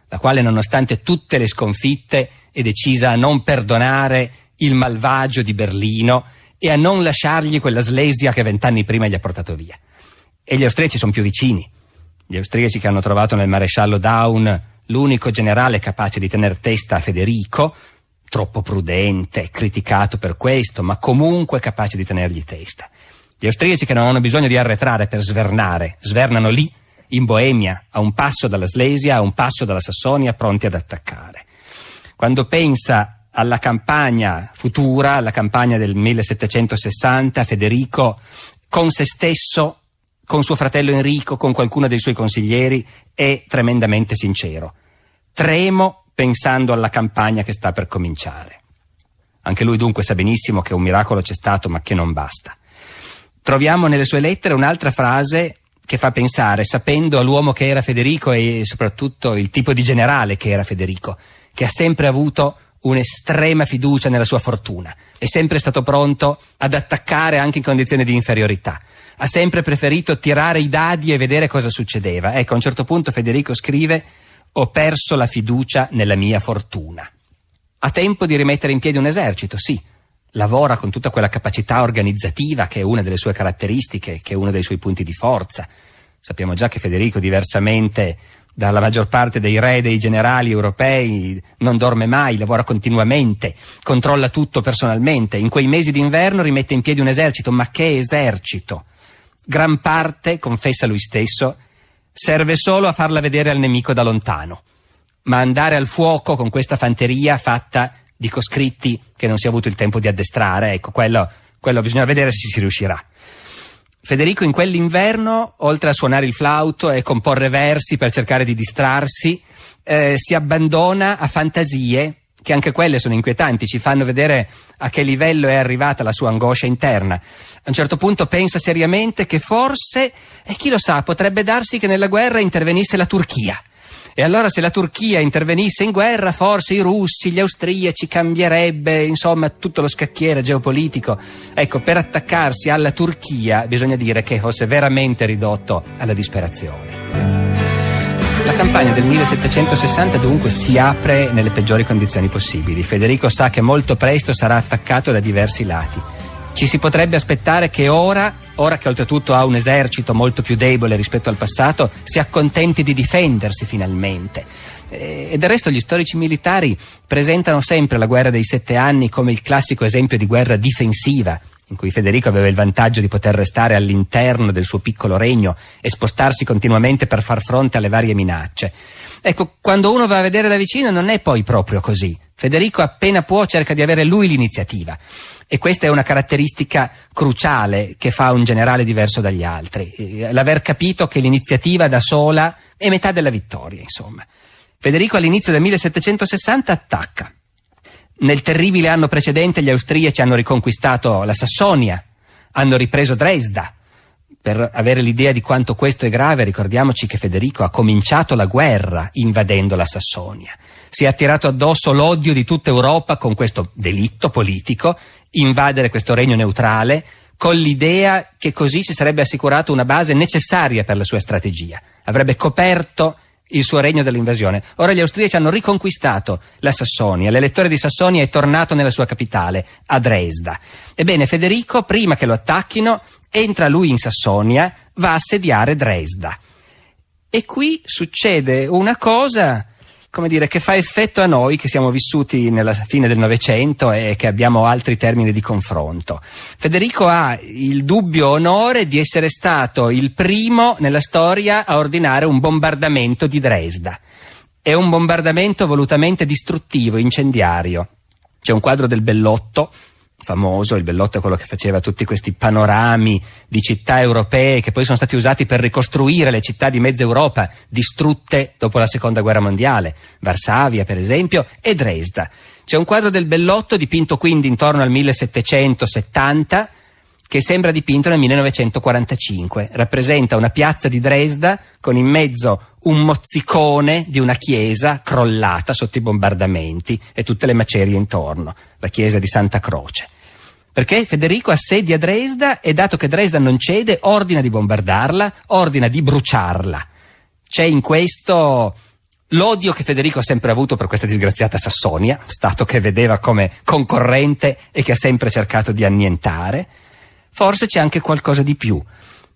[SPEAKER 1] la quale nonostante tutte le sconfitte è decisa a non perdonare il malvagio di Berlino e a non lasciargli quella Slesia che 20 anni prima gli ha portato via. E gli austriaci sono più vicini. Gli austriaci che hanno trovato nel maresciallo Daun l'unico generale capace di tener testa a Federico, troppo prudente, criticato per questo, ma comunque capace di tenergli testa. Gli austriaci che non hanno bisogno di arretrare per svernare, svernano lì, in Boemia, a un passo dalla Slesia, a un passo dalla Sassonia, pronti ad attaccare. Quando pensa alla campagna futura, alla campagna del 1760, Federico, con se stesso, con suo fratello Enrico, con qualcuno dei suoi consiglieri, è tremendamente sincero. Tremo pensando alla campagna che sta per cominciare. Anche lui dunque sa benissimo che un miracolo c'è stato, ma che non basta. Troviamo nelle sue lettere un'altra frase che fa pensare, sapendo all'uomo che era Federico e soprattutto il tipo di generale che era Federico, che ha sempre avuto un'estrema fiducia nella sua fortuna, è sempre stato pronto ad attaccare anche in condizioni di inferiorità, ha sempre preferito tirare i dadi e vedere cosa succedeva. Ecco, a un certo punto Federico scrive: ho perso la fiducia nella mia fortuna. Ha tempo di rimettere in piedi un esercito, sì, lavora con tutta quella capacità organizzativa che è una delle sue caratteristiche, che è uno dei suoi punti di forza. Sappiamo già che Federico, diversamente dalla maggior parte dei re e dei generali europei, non dorme mai, lavora continuamente, controlla tutto personalmente. In quei mesi d'inverno rimette in piedi un esercito, ma che esercito! Gran parte, confessa lui stesso, serve solo a farla vedere al nemico da lontano, ma andare al fuoco con questa fanteria fatta di coscritti che non si è avuto il tempo di addestrare, ecco, quello bisogna vedere se ci si riuscirà. Federico in quell'inverno, oltre a suonare il flauto e comporre versi per cercare di distrarsi, si abbandona a fantasie che anche quelle sono inquietanti, ci fanno vedere a che livello è arrivata la sua angoscia interna. A un certo punto pensa seriamente che forse, e chi lo sa, potrebbe darsi che nella guerra intervenisse la Turchia. E allora se la Turchia intervenisse in guerra, forse i russi, gli austriaci, cambierebbe, insomma, tutto lo scacchiere geopolitico. Ecco, per attaccarsi alla Turchia bisogna dire che fosse veramente ridotto alla disperazione. La campagna del 1760 dunque si apre nelle peggiori condizioni possibili. Federico sa che molto presto sarà attaccato da diversi lati. Ci si potrebbe aspettare che ora che oltretutto ha un esercito molto più debole rispetto al passato, si accontenti di difendersi finalmente. E del resto gli storici militari presentano sempre la guerra dei 7 anni come il classico esempio di guerra difensiva, in cui Federico aveva il vantaggio di poter restare all'interno del suo piccolo regno e spostarsi continuamente per far fronte alle varie minacce. Ecco, quando uno va a vedere da vicino non è poi proprio così. Federico appena può cerca di avere lui l'iniziativa. E questa è una caratteristica cruciale che fa un generale diverso dagli altri, l'aver capito che l'iniziativa da sola è metà della vittoria, insomma. Federico all'inizio del 1760 attacca. Nel terribile anno precedente gli austriaci hanno riconquistato la Sassonia, hanno ripreso Dresda. Per avere l'idea di quanto questo è grave, ricordiamoci che Federico ha cominciato la guerra invadendo la Sassonia. Si è attirato addosso l'odio di tutta Europa con questo delitto politico, invadere questo regno neutrale, con l'idea che così si sarebbe assicurato una base necessaria per la sua strategia. Avrebbe coperto il suo regno dall'invasione. Ora gli austriaci hanno riconquistato la Sassonia, l'elettore di Sassonia è tornato nella sua capitale, a Dresda. Ebbene, Federico, prima che lo attacchino, entra lui in Sassonia, va a assediare Dresda. E qui succede una cosa, come dire, che fa effetto a noi che siamo vissuti nella fine del Novecento e che abbiamo altri termini di confronto. Federico ha il dubbio onore di essere stato il primo nella storia a ordinare un bombardamento di Dresda. È un bombardamento volutamente distruttivo, incendiario. C'è un quadro del Bellotto, famoso, il Bellotto è quello che faceva tutti questi panorami di città europee che poi sono stati usati per ricostruire le città di mezza Europa distrutte dopo la seconda guerra mondiale, Varsavia per esempio e Dresda. C'è un quadro del Bellotto dipinto quindi intorno al 1770 che sembra dipinto nel 1945, rappresenta una piazza di Dresda con in mezzo un mozzicone di una chiesa crollata sotto i bombardamenti e tutte le macerie intorno, la chiesa di Santa Croce. Perché Federico assedia Dresda e, dato che Dresda non cede, ordina di bombardarla, ordina di bruciarla. C'è in questo l'odio che Federico ha sempre avuto per questa disgraziata Sassonia, stato che vedeva come concorrente e che ha sempre cercato di annientare. Forse c'è anche qualcosa di più,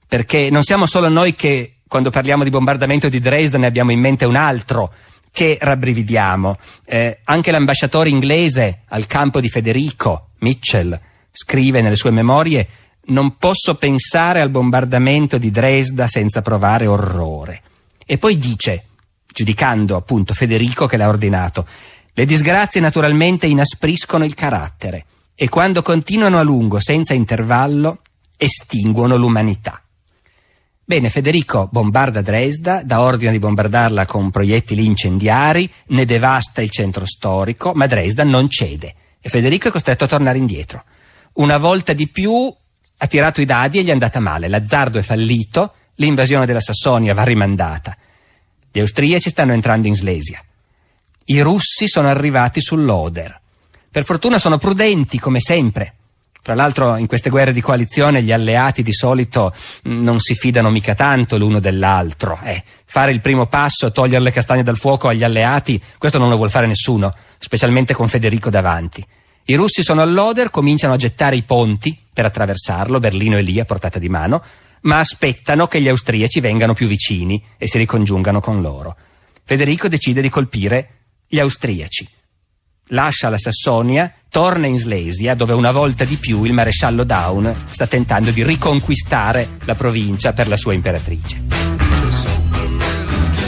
[SPEAKER 1] perché non siamo solo noi che, quando parliamo di bombardamento di Dresda, ne abbiamo in mente un altro che rabbrividiamo. Anche l'ambasciatore inglese al campo di Federico, Mitchell, scrive nelle sue memorie: non posso pensare al bombardamento di Dresda senza provare orrore. E poi dice, giudicando appunto Federico che l'ha ordinato: le disgrazie naturalmente inaspriscono il carattere e quando continuano a lungo senza intervallo estinguono l'umanità. Bene, Federico bombarda Dresda, dà ordine di bombardarla con proiettili incendiari, ne devasta il centro storico, ma Dresda non cede e Federico è costretto a tornare indietro. Una volta di più ha tirato i dadi e gli è andata male, l'azzardo è fallito, l'invasione della Sassonia va rimandata. Gli austriaci stanno entrando in Slesia. I russi sono arrivati sull'Oder. Per fortuna sono prudenti, come sempre. Tra l'altro in queste guerre di coalizione gli alleati di solito non si fidano mica tanto l'uno dell'altro. Fare il primo passo, togliere le castagne dal fuoco agli alleati, questo non lo vuol fare nessuno, specialmente con Federico davanti. I russi sono all'Oder, cominciano a gettare i ponti per attraversarlo, Berlino è lì a portata di mano, ma aspettano che gli austriaci vengano più vicini e si ricongiungano con loro. Federico decide di colpire gli austriaci. Lascia la Sassonia, torna in Slesia, dove una volta di più il maresciallo Daun sta tentando di riconquistare la provincia per la sua imperatrice.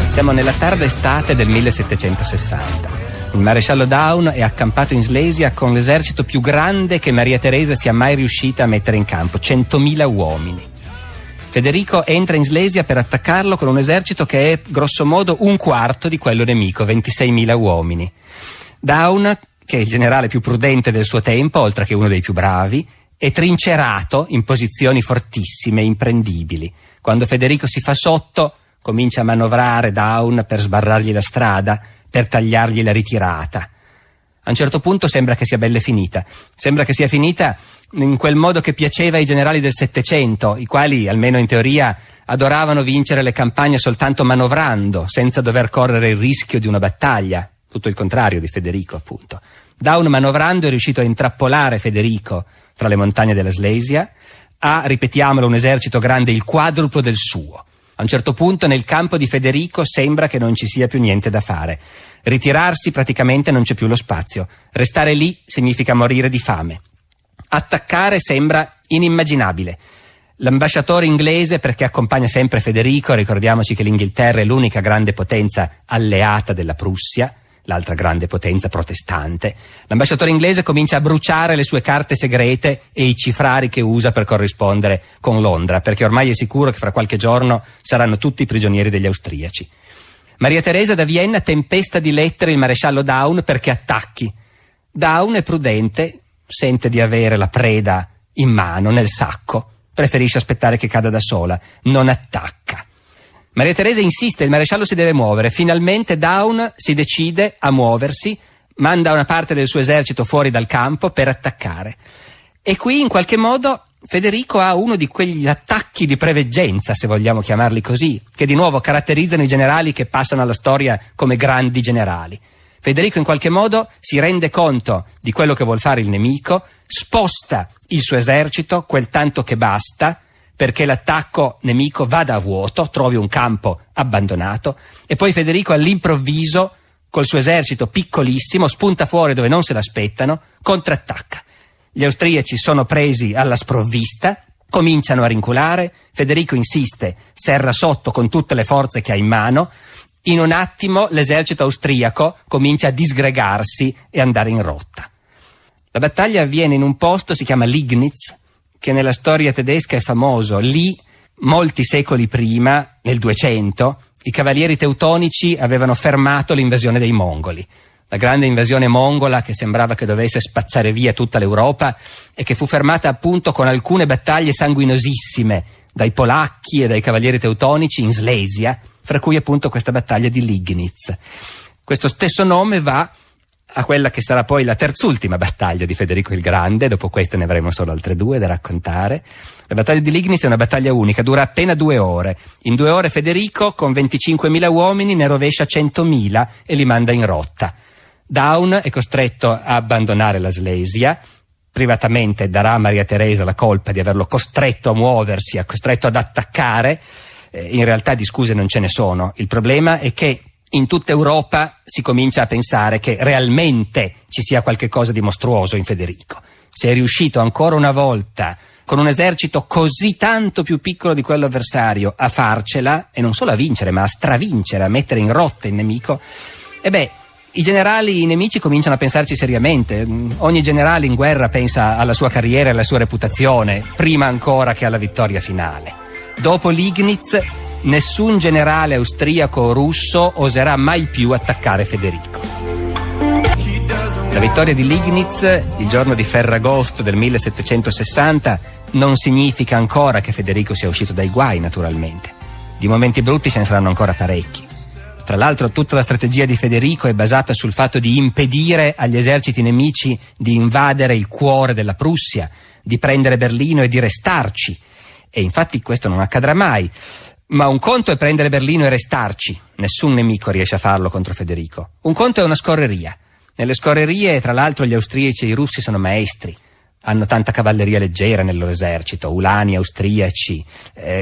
[SPEAKER 1] Siamo nella tarda estate del 1760. Il maresciallo Daun è accampato in Slesia con l'esercito più grande che Maria Teresa sia mai riuscita a mettere in campo, 100.000 uomini. Federico entra in Slesia per attaccarlo con un esercito che è grosso modo un quarto di quello nemico, 26.000 uomini. Daun, che è il generale più prudente del suo tempo, oltre che uno dei più bravi, è trincerato in posizioni fortissime, imprendibili. Quando Federico si fa sotto, comincia a manovrare Daun per sbarrargli la strada, per tagliargli la ritirata. A un certo punto sembra che sia belle finita. Sembra che sia finita in quel modo che piaceva ai generali del Settecento, i quali, almeno in teoria, adoravano vincere le campagne soltanto manovrando, senza dover correre il rischio di una battaglia. Tutto il contrario di Federico, appunto. Daun, manovrando, è riuscito a intrappolare Federico fra le montagne della Slesia, ha, ripetiamolo, un esercito grande il quadruplo del suo. A un certo punto nel campo di Federico sembra che non ci sia più niente da fare. Ritirarsi praticamente non c'è più lo spazio. Restare lì significa morire di fame. Attaccare sembra inimmaginabile. L'ambasciatore inglese, perché accompagna sempre Federico, ricordiamoci che l'Inghilterra è l'unica grande potenza alleata della Prussia, l'altra grande potenza protestante, l'ambasciatore inglese comincia a bruciare le sue carte segrete e i cifrari che usa per corrispondere con Londra, perché ormai è sicuro che fra qualche giorno saranno tutti prigionieri degli austriaci. Maria Teresa da Vienna tempesta di lettere il maresciallo Daun perché attacchi. Daun è prudente, sente di avere la preda in mano, nel sacco, preferisce aspettare che cada da sola, non attacca. Maria Teresa insiste, il maresciallo si deve muovere. Finalmente Daun si decide a muoversi, manda una parte del suo esercito fuori dal campo per attaccare. E qui in qualche modo Federico ha uno di quegli attacchi di preveggenza, se vogliamo chiamarli così, che di nuovo caratterizzano i generali che passano alla storia come grandi generali. Federico in qualche modo si rende conto di quello che vuol fare il nemico, sposta il suo esercito quel tanto che basta perché l'attacco nemico vada a vuoto, trovi un campo abbandonato, e poi Federico all'improvviso, col suo esercito piccolissimo, spunta fuori dove non se l'aspettano, contrattacca. Gli austriaci sono presi alla sprovvista, cominciano a rinculare, Federico insiste, serra sotto con tutte le forze che ha in mano. In un attimo l'esercito austriaco comincia a disgregarsi e andare in rotta. La battaglia avviene in un posto, si chiama Liegnitz, che nella storia tedesca è famoso. Lì, molti secoli prima, nel 200, i cavalieri teutonici avevano fermato l'invasione dei mongoli. La grande invasione mongola che sembrava che dovesse spazzare via tutta l'Europa e che fu fermata appunto con alcune battaglie sanguinosissime dai polacchi e dai cavalieri teutonici in Slesia, fra cui appunto questa battaglia di Liegnitz. Questo stesso nome va a quella che sarà poi la terzultima battaglia di Federico il Grande. Dopo queste ne avremo solo altre due da raccontare. La battaglia di Liegnitz è una battaglia unica, dura appena 2 ore. In 2 ore Federico, con 25.000 uomini, ne rovescia 100.000 e li manda in rotta. Daun è costretto a abbandonare la Slesia, privatamente darà a Maria Teresa la colpa di averlo costretto a muoversi, costretto ad attaccare. In realtà di scuse non ce ne sono. Il problema è che in tutta Europa si comincia a pensare che realmente ci sia qualche cosa di mostruoso in Federico. Se è riuscito ancora una volta, con un esercito così tanto più piccolo di quello avversario, a farcela, e non solo a vincere, ma a stravincere, a mettere in rotta il nemico, i generali, i nemici cominciano a pensarci seriamente. Ogni generale in guerra pensa alla sua carriera e alla sua reputazione, prima ancora che alla vittoria finale. Dopo Liegnitz, nessun generale austriaco o russo oserà mai più attaccare Federico. La vittoria di Liegnitz, il giorno di Ferragosto del 1760, non significa ancora che Federico sia uscito dai guai, naturalmente. Di momenti brutti ce ne saranno ancora parecchi. Tra l'altro tutta la strategia di Federico è basata sul fatto di impedire agli eserciti nemici di invadere il cuore della Prussia, di prendere Berlino e di restarci. E infatti questo non accadrà mai. Ma un conto è prendere Berlino e restarci. Nessun nemico riesce a farlo contro Federico. Un conto è una scorreria. Nelle scorrerie, tra l'altro, gli austriaci e i russi sono maestri. Hanno tanta cavalleria leggera nel loro esercito, ulani austriaci,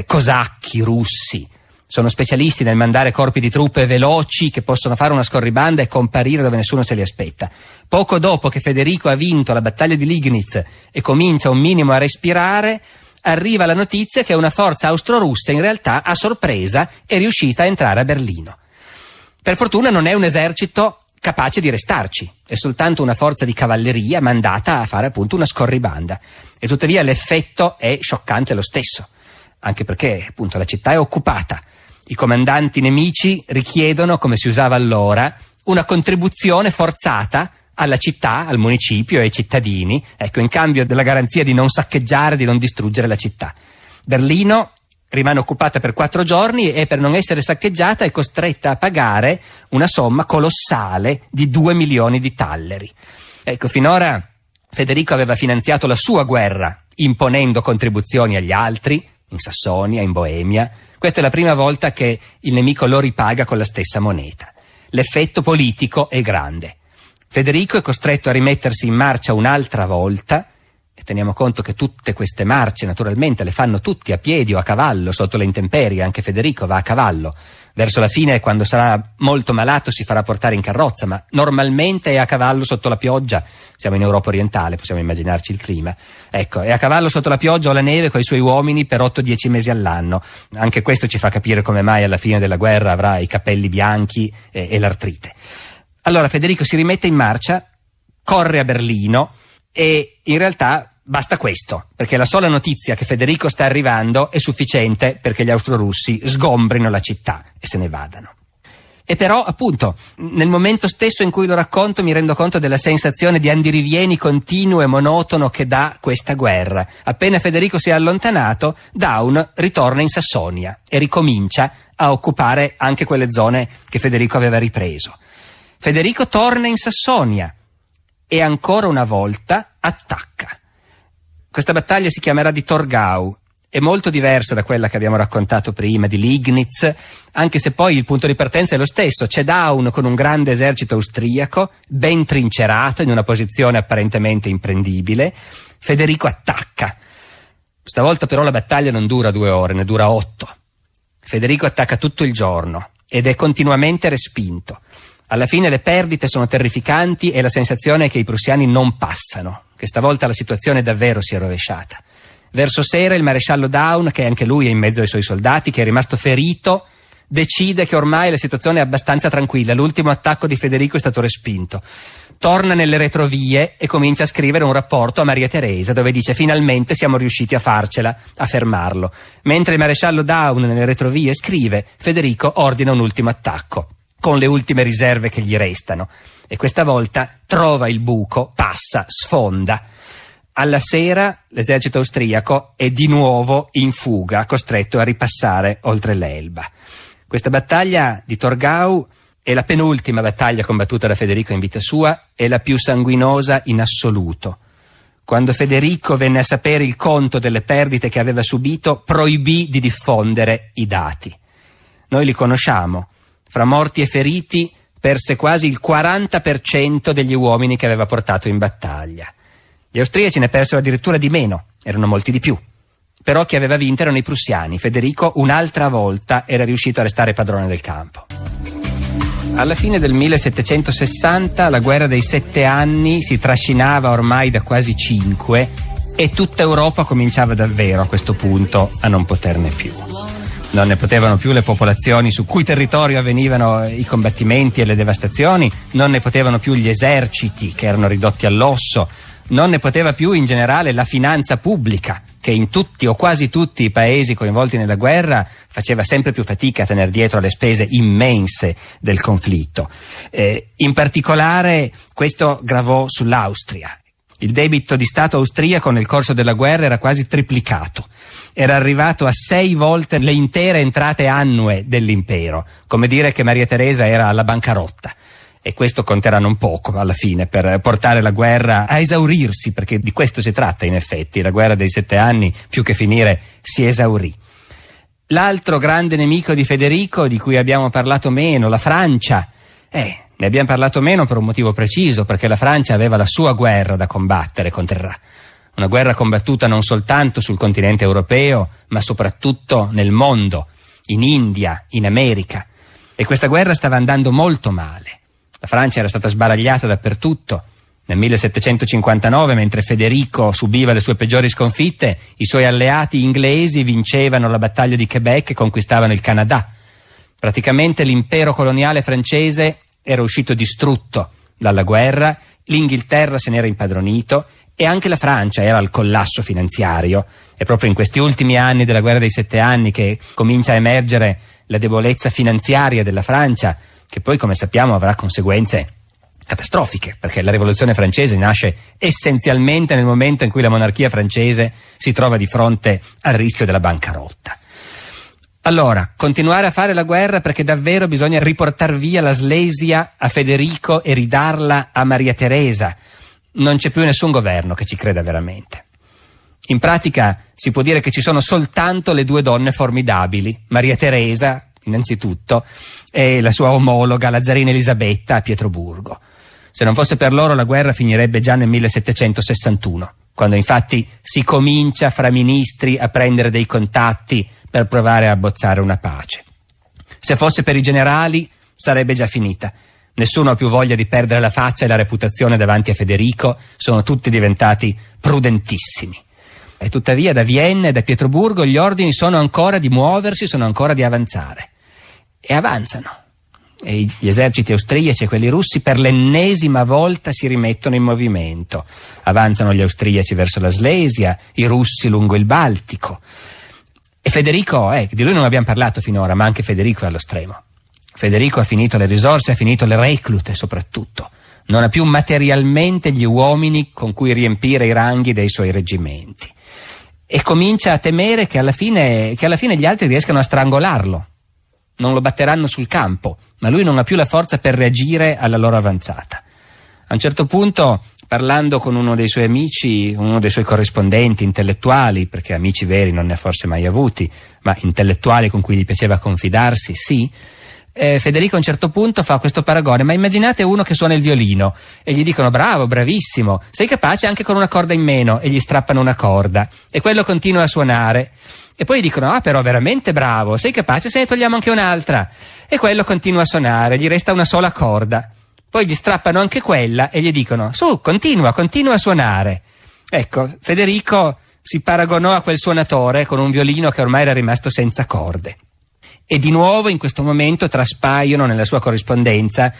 [SPEAKER 1] cosacchi russi. Sono specialisti nel mandare corpi di truppe veloci che possono fare una scorribanda e comparire dove nessuno se li aspetta. Poco dopo che Federico ha vinto la battaglia di Liegnitz e comincia un minimo a respirare, arriva la notizia che una forza austro-russa in realtà a sorpresa è riuscita a entrare a Berlino. Per fortuna non è un esercito capace di restarci, è soltanto una forza di cavalleria mandata a fare appunto una scorribanda. E tuttavia l'effetto è scioccante lo stesso, anche perché appunto la città è occupata. I comandanti nemici richiedono, come si usava allora, una contribuzione forzata alla città, al municipio e ai cittadini, ecco, in cambio della garanzia di non saccheggiare, di non distruggere la città. Berlino rimane occupata per 4 giorni e per non essere saccheggiata è costretta a pagare una somma colossale di 2 milioni di talleri. Ecco, finora Federico aveva finanziato la sua guerra imponendo contribuzioni agli altri, in Sassonia, in Boemia. Questa è la prima volta che il nemico lo ripaga con la stessa moneta. L'effetto politico è grande. Federico è costretto a rimettersi in marcia un'altra volta, e teniamo conto che tutte queste marce naturalmente le fanno tutti a piedi o a cavallo sotto le intemperie, anche Federico va a cavallo. Verso la fine, quando sarà molto malato, si farà portare in carrozza, ma normalmente è a cavallo sotto la pioggia. Siamo in Europa orientale, possiamo immaginarci il clima. Ecco, è a cavallo sotto la pioggia o la neve con i suoi uomini per 8-10 mesi all'anno. Anche questo ci fa capire come mai alla fine della guerra avrà i capelli bianchi e l'artrite. Allora Federico si rimette in marcia, corre a Berlino e in realtà basta questo, perché la sola notizia che Federico sta arrivando è sufficiente perché gli austro-russi sgombrino la città e se ne vadano. E però, appunto, nel momento stesso in cui lo racconto mi rendo conto della sensazione di andirivieni continuo e monotono che dà questa guerra. Appena Federico si è allontanato, Daun ritorna in Sassonia e ricomincia a occupare anche quelle zone che Federico aveva ripreso. Federico torna in Sassonia e ancora una volta attacca. Questa battaglia si chiamerà di Torgau, è molto diversa da quella che abbiamo raccontato prima, di Liegnitz, anche se poi il punto di partenza è lo stesso. C'è Daun con un grande esercito austriaco, ben trincerato, in una posizione apparentemente imprendibile. Federico attacca. Stavolta però la battaglia non dura 2 ore, ne dura 8. Federico attacca tutto il giorno ed è continuamente respinto. Alla fine le perdite sono terrificanti e la sensazione è che i prussiani non passano, che stavolta la situazione davvero si è rovesciata. Verso sera il maresciallo Daun, che anche lui è in mezzo ai suoi soldati, che è rimasto ferito, decide che ormai la situazione è abbastanza tranquilla, l'ultimo attacco di Federico è stato respinto. Torna nelle retrovie e comincia a scrivere un rapporto a Maria Teresa dove dice: finalmente siamo riusciti a farcela, a fermarlo. Mentre il maresciallo Daun nelle retrovie scrive, Federico ordina un ultimo attacco con le ultime riserve che gli restano, e questa volta trova il buco, passa, sfonda. Alla sera l'esercito austriaco è di nuovo in fuga, costretto a ripassare oltre l'Elba. Questa battaglia di Torgau è la penultima battaglia combattuta da Federico in vita sua e la più sanguinosa in assoluto. Quando Federico venne a sapere il conto delle perdite che aveva subito, proibì di diffondere i dati. Noi li conosciamo. Fra morti e feriti perse quasi il 40% degli uomini che aveva portato in battaglia. Gli austriaci ne persero addirittura di meno, erano molti di più. Però chi aveva vinto erano i prussiani. Federico un'altra volta era riuscito a restare padrone del campo. Alla fine del 1760 la guerra dei 7 anni si trascinava ormai da quasi 5 e tutta Europa cominciava davvero a questo punto a non poterne più. Non ne potevano più le popolazioni su cui territorio avvenivano i combattimenti e le devastazioni, non ne potevano più gli eserciti che erano ridotti all'osso, non ne poteva più in generale la finanza pubblica che in tutti o quasi tutti i paesi coinvolti nella guerra faceva sempre più fatica a tenere dietro alle spese immense del conflitto. In particolare questo gravò sull'Austria. Il debito di Stato austriaco nel corso della guerra era quasi triplicato. Era arrivato a 6 volte le intere entrate annue dell'impero, come dire che Maria Teresa era alla bancarotta. E questo conterà non poco alla fine per portare la guerra a esaurirsi, perché di questo si tratta in effetti. La guerra dei 7 anni, più che finire, si esaurì. L'altro grande nemico di Federico, di cui abbiamo parlato meno, la Francia, ne abbiamo parlato meno per un motivo preciso, perché la Francia aveva la sua guerra da combattere contro il Re. Una guerra combattuta non soltanto sul continente europeo, ma soprattutto nel mondo, in India, in America. E questa guerra stava andando molto male. La Francia era stata sbaragliata dappertutto. Nel 1759, mentre Federico subiva le sue peggiori sconfitte, i suoi alleati inglesi vincevano la battaglia di Quebec e conquistavano il Canada. Praticamente l'impero coloniale francese era uscito distrutto dalla guerra, l'Inghilterra se n'era impadronito e anche la Francia era al collasso finanziario. È proprio in questi ultimi anni della guerra dei 7 anni che comincia a emergere la debolezza finanziaria della Francia, che poi, come sappiamo, avrà conseguenze catastrofiche, perché la rivoluzione francese nasce essenzialmente nel momento in cui la monarchia francese si trova di fronte al rischio della bancarotta. Allora, continuare a fare la guerra perché davvero bisogna riportar via la Slesia a Federico e ridarla a Maria Teresa. Non c'è più nessun governo che ci creda veramente. In pratica si può dire che ci sono soltanto le 2 donne formidabili, Maria Teresa innanzitutto e la sua omologa, la zarina Elisabetta, a Pietroburgo. Se non fosse per loro la guerra finirebbe già nel 1761, quando infatti si comincia fra ministri a prendere dei contatti per provare a abbozzare una pace. Se fosse per i generali sarebbe già finita. Nessuno ha più voglia di perdere la faccia e la reputazione davanti a Federico, sono tutti diventati prudentissimi. E tuttavia da Vienna e da Pietroburgo gli ordini sono ancora di muoversi, sono ancora di avanzare. E avanzano. E gli eserciti austriaci e quelli russi per l'ennesima volta si rimettono in movimento. Avanzano gli austriaci verso la Slesia, i russi lungo il Baltico. E Federico, di lui non abbiamo parlato finora, ma anche Federico è allo stremo. Federico ha finito le risorse, ha finito le reclute soprattutto. Non ha più materialmente gli uomini con cui riempire i ranghi dei suoi reggimenti. E comincia a temere che alla fine gli altri riescano a strangolarlo. Non lo batteranno sul campo, ma lui non ha più la forza per reagire alla loro avanzata. A un certo punto, parlando con uno dei suoi amici, uno dei suoi corrispondenti intellettuali, perché amici veri non ne ha forse mai avuti, ma intellettuali con cui gli piaceva confidarsi, sì, Federico a un certo punto fa questo paragone: ma immaginate uno che suona il violino e gli dicono bravo, bravissimo, sei capace anche con una corda in meno, e gli strappano una corda e quello continua a suonare. E poi dicono, però veramente bravo, sei capace se ne togliamo anche un'altra, e quello continua a suonare, gli resta una sola corda. Poi gli strappano anche quella e gli dicono, su, continua a suonare. Ecco, Federico si paragonò a quel suonatore con un violino che ormai era rimasto senza corde. E di nuovo in questo momento traspaiono nella sua corrispondenza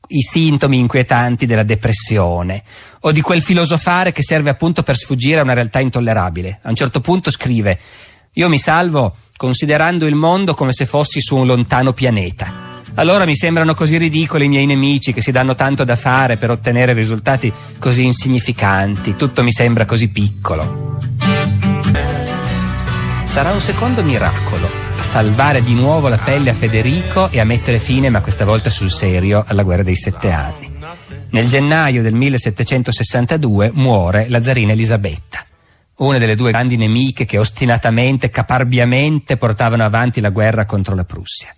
[SPEAKER 1] i sintomi inquietanti della depressione o di quel filosofare che serve appunto per sfuggire a una realtà intollerabile. A un certo punto scrive: io mi salvo considerando il mondo come se fossi su un lontano pianeta. Allora mi sembrano così ridicoli i miei nemici che si danno tanto da fare per ottenere risultati così insignificanti. Tutto mi sembra così piccolo. Sarà un secondo miracolo a salvare di nuovo la pelle a Federico e a mettere fine, ma questa volta sul serio, alla guerra dei 7 anni. Nel gennaio del 1762 muore la zarina Elisabetta, una delle 2 grandi nemiche che ostinatamente, caparbiamente portavano avanti la guerra contro la Prussia.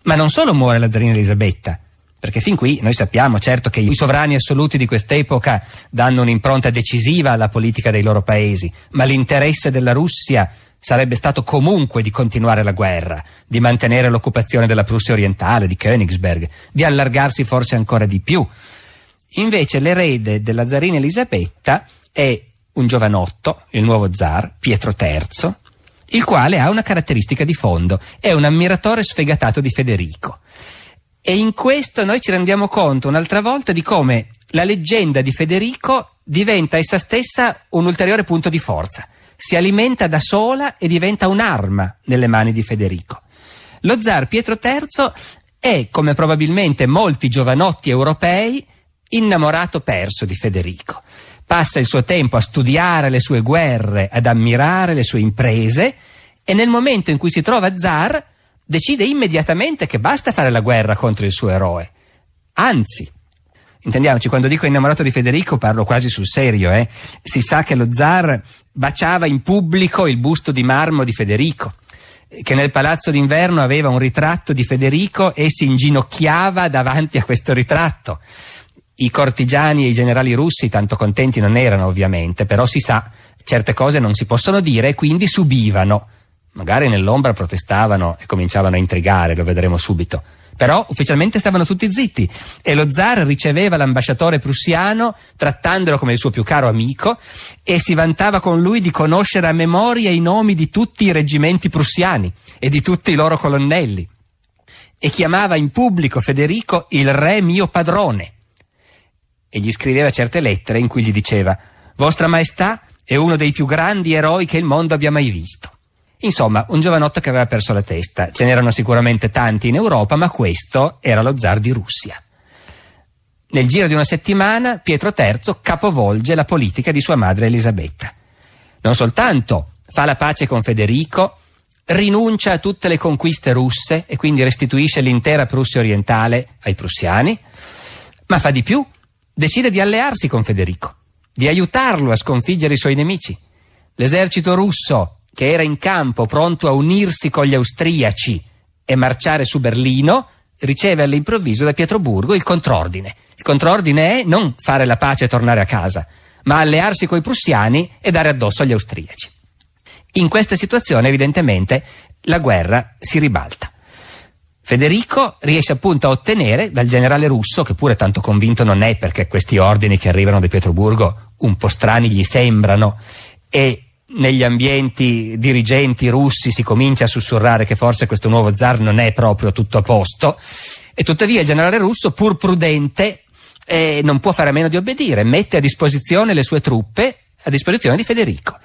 [SPEAKER 1] Ma non solo muore la zarina Elisabetta, perché fin qui noi sappiamo certo che i sovrani assoluti di quest'epoca danno un'impronta decisiva alla politica dei loro paesi, ma l'interesse della Russia sarebbe stato comunque di continuare la guerra, di mantenere l'occupazione della Prussia orientale, di Königsberg, di allargarsi forse ancora di più. Invece l'erede della zarina Elisabetta è un giovanotto, il nuovo zar, Pietro III, il quale ha una caratteristica di fondo: è un ammiratore sfegatato di Federico. E in questo noi ci rendiamo conto un'altra volta di come la leggenda di Federico diventa essa stessa un ulteriore punto di forza. Si alimenta da sola e diventa un'arma nelle mani di Federico. Lo zar Pietro III è, come probabilmente molti giovanotti europei, innamorato perso di Federico. passa il suo tempo a studiare le sue guerre, ad ammirare le sue imprese, e nel momento in cui si trova zar decide immediatamente che basta fare la guerra contro il suo eroe. Anzi, intendiamoci, quando dico innamorato di Federico parlo quasi sul serio, Si sa che lo zar baciava in pubblico il busto di marmo di Federico, che nel palazzo d'inverno aveva un ritratto di Federico e si inginocchiava davanti a questo ritratto. I cortigiani e i generali russi tanto contenti non erano, ovviamente, però si sa, certe cose non si possono dire e quindi subivano. Magari nell'ombra protestavano e cominciavano a intrigare, lo vedremo subito. Però ufficialmente stavano tutti zitti e lo zar riceveva l'ambasciatore prussiano trattandolo come il suo più caro amico e si vantava con lui di conoscere a memoria i nomi di tutti i reggimenti prussiani e di tutti i loro colonnelli, e chiamava in pubblico Federico il re mio padrone, e gli scriveva certe lettere in cui gli diceva: Vostra Maestà è uno dei più grandi eroi che il mondo abbia mai visto. Insomma, un giovanotto che aveva perso la testa. Ce n'erano sicuramente tanti in Europa, ma questo era lo zar di Russia. Nel giro di una settimana Pietro III capovolge la politica di sua madre Elisabetta. Non soltanto fa la pace con Federico, rinuncia a tutte le conquiste russe e quindi restituisce l'intera Prussia orientale ai prussiani, ma fa di più, decide di allearsi con Federico, di aiutarlo a sconfiggere i suoi nemici. L'esercito russo, che era in campo pronto a unirsi con gli austriaci e marciare su Berlino, riceve all'improvviso da Pietroburgo il contrordine. Il contrordine è non fare la pace e tornare a casa, ma allearsi coi prussiani e dare addosso agli austriaci. In questa situazione, evidentemente, la guerra si ribalta. Federico riesce appunto a ottenere dal generale russo, che pure tanto convinto non è, perché questi ordini che arrivano da Pietroburgo un po' strani gli sembrano, e negli ambienti dirigenti russi si comincia a sussurrare che forse questo nuovo zar non è proprio tutto a posto, e tuttavia il generale russo, pur prudente, non può fare a meno di obbedire, mette a disposizione le sue truppe a disposizione di Federico.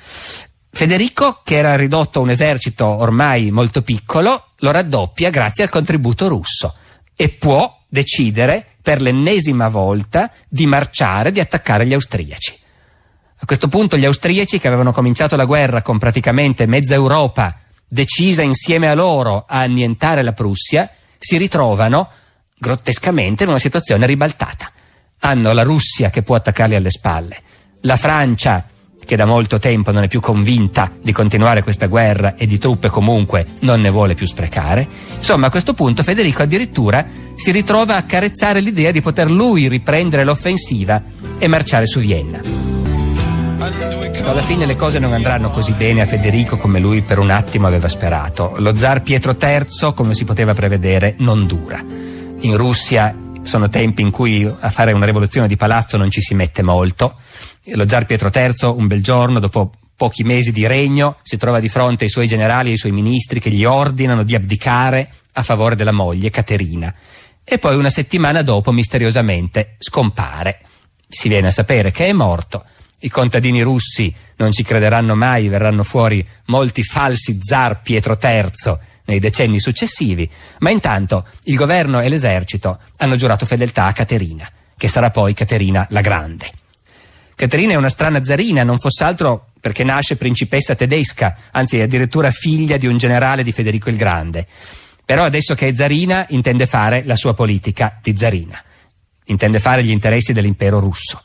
[SPEAKER 1] Federico, che era ridotto a un esercito ormai molto piccolo, lo raddoppia grazie al contributo russo e può decidere per l'ennesima volta di marciare, di attaccare gli austriaci. A questo punto gli austriaci, che avevano cominciato la guerra con praticamente mezza Europa decisa insieme a loro a annientare la Prussia, si ritrovano grottescamente in una situazione ribaltata. Hanno la Russia che può attaccarli alle spalle, la Francia che da molto tempo non è più convinta di continuare questa guerra e di truppe comunque non ne vuole più sprecare. Insomma, a questo punto Federico addirittura si ritrova a accarezzare l'idea di poter lui riprendere l'offensiva e marciare su Vienna. Alla fine le cose non andranno così bene a Federico come lui per un attimo aveva sperato. Lo zar Pietro III, come si poteva prevedere, non dura. In Russia sono tempi in cui a fare una rivoluzione di palazzo non ci si mette molto. Lo zar Pietro III, un bel giorno, dopo pochi mesi di regno, si trova di fronte ai suoi generali e ai suoi ministri che gli ordinano di abdicare a favore della moglie Caterina. E poi una settimana dopo misteriosamente scompare. Si viene a sapere che è morto. I contadini russi non ci crederanno mai, verranno fuori molti falsi zar Pietro III nei decenni successivi, ma intanto il governo e l'esercito hanno giurato fedeltà a Caterina, che sarà poi Caterina la Grande. Caterina è una strana zarina, non fosse altro perché nasce principessa tedesca, anzi è addirittura figlia di un generale di Federico il Grande. Però adesso che è zarina intende fare la sua politica di zarina, intende fare gli interessi dell'impero russo.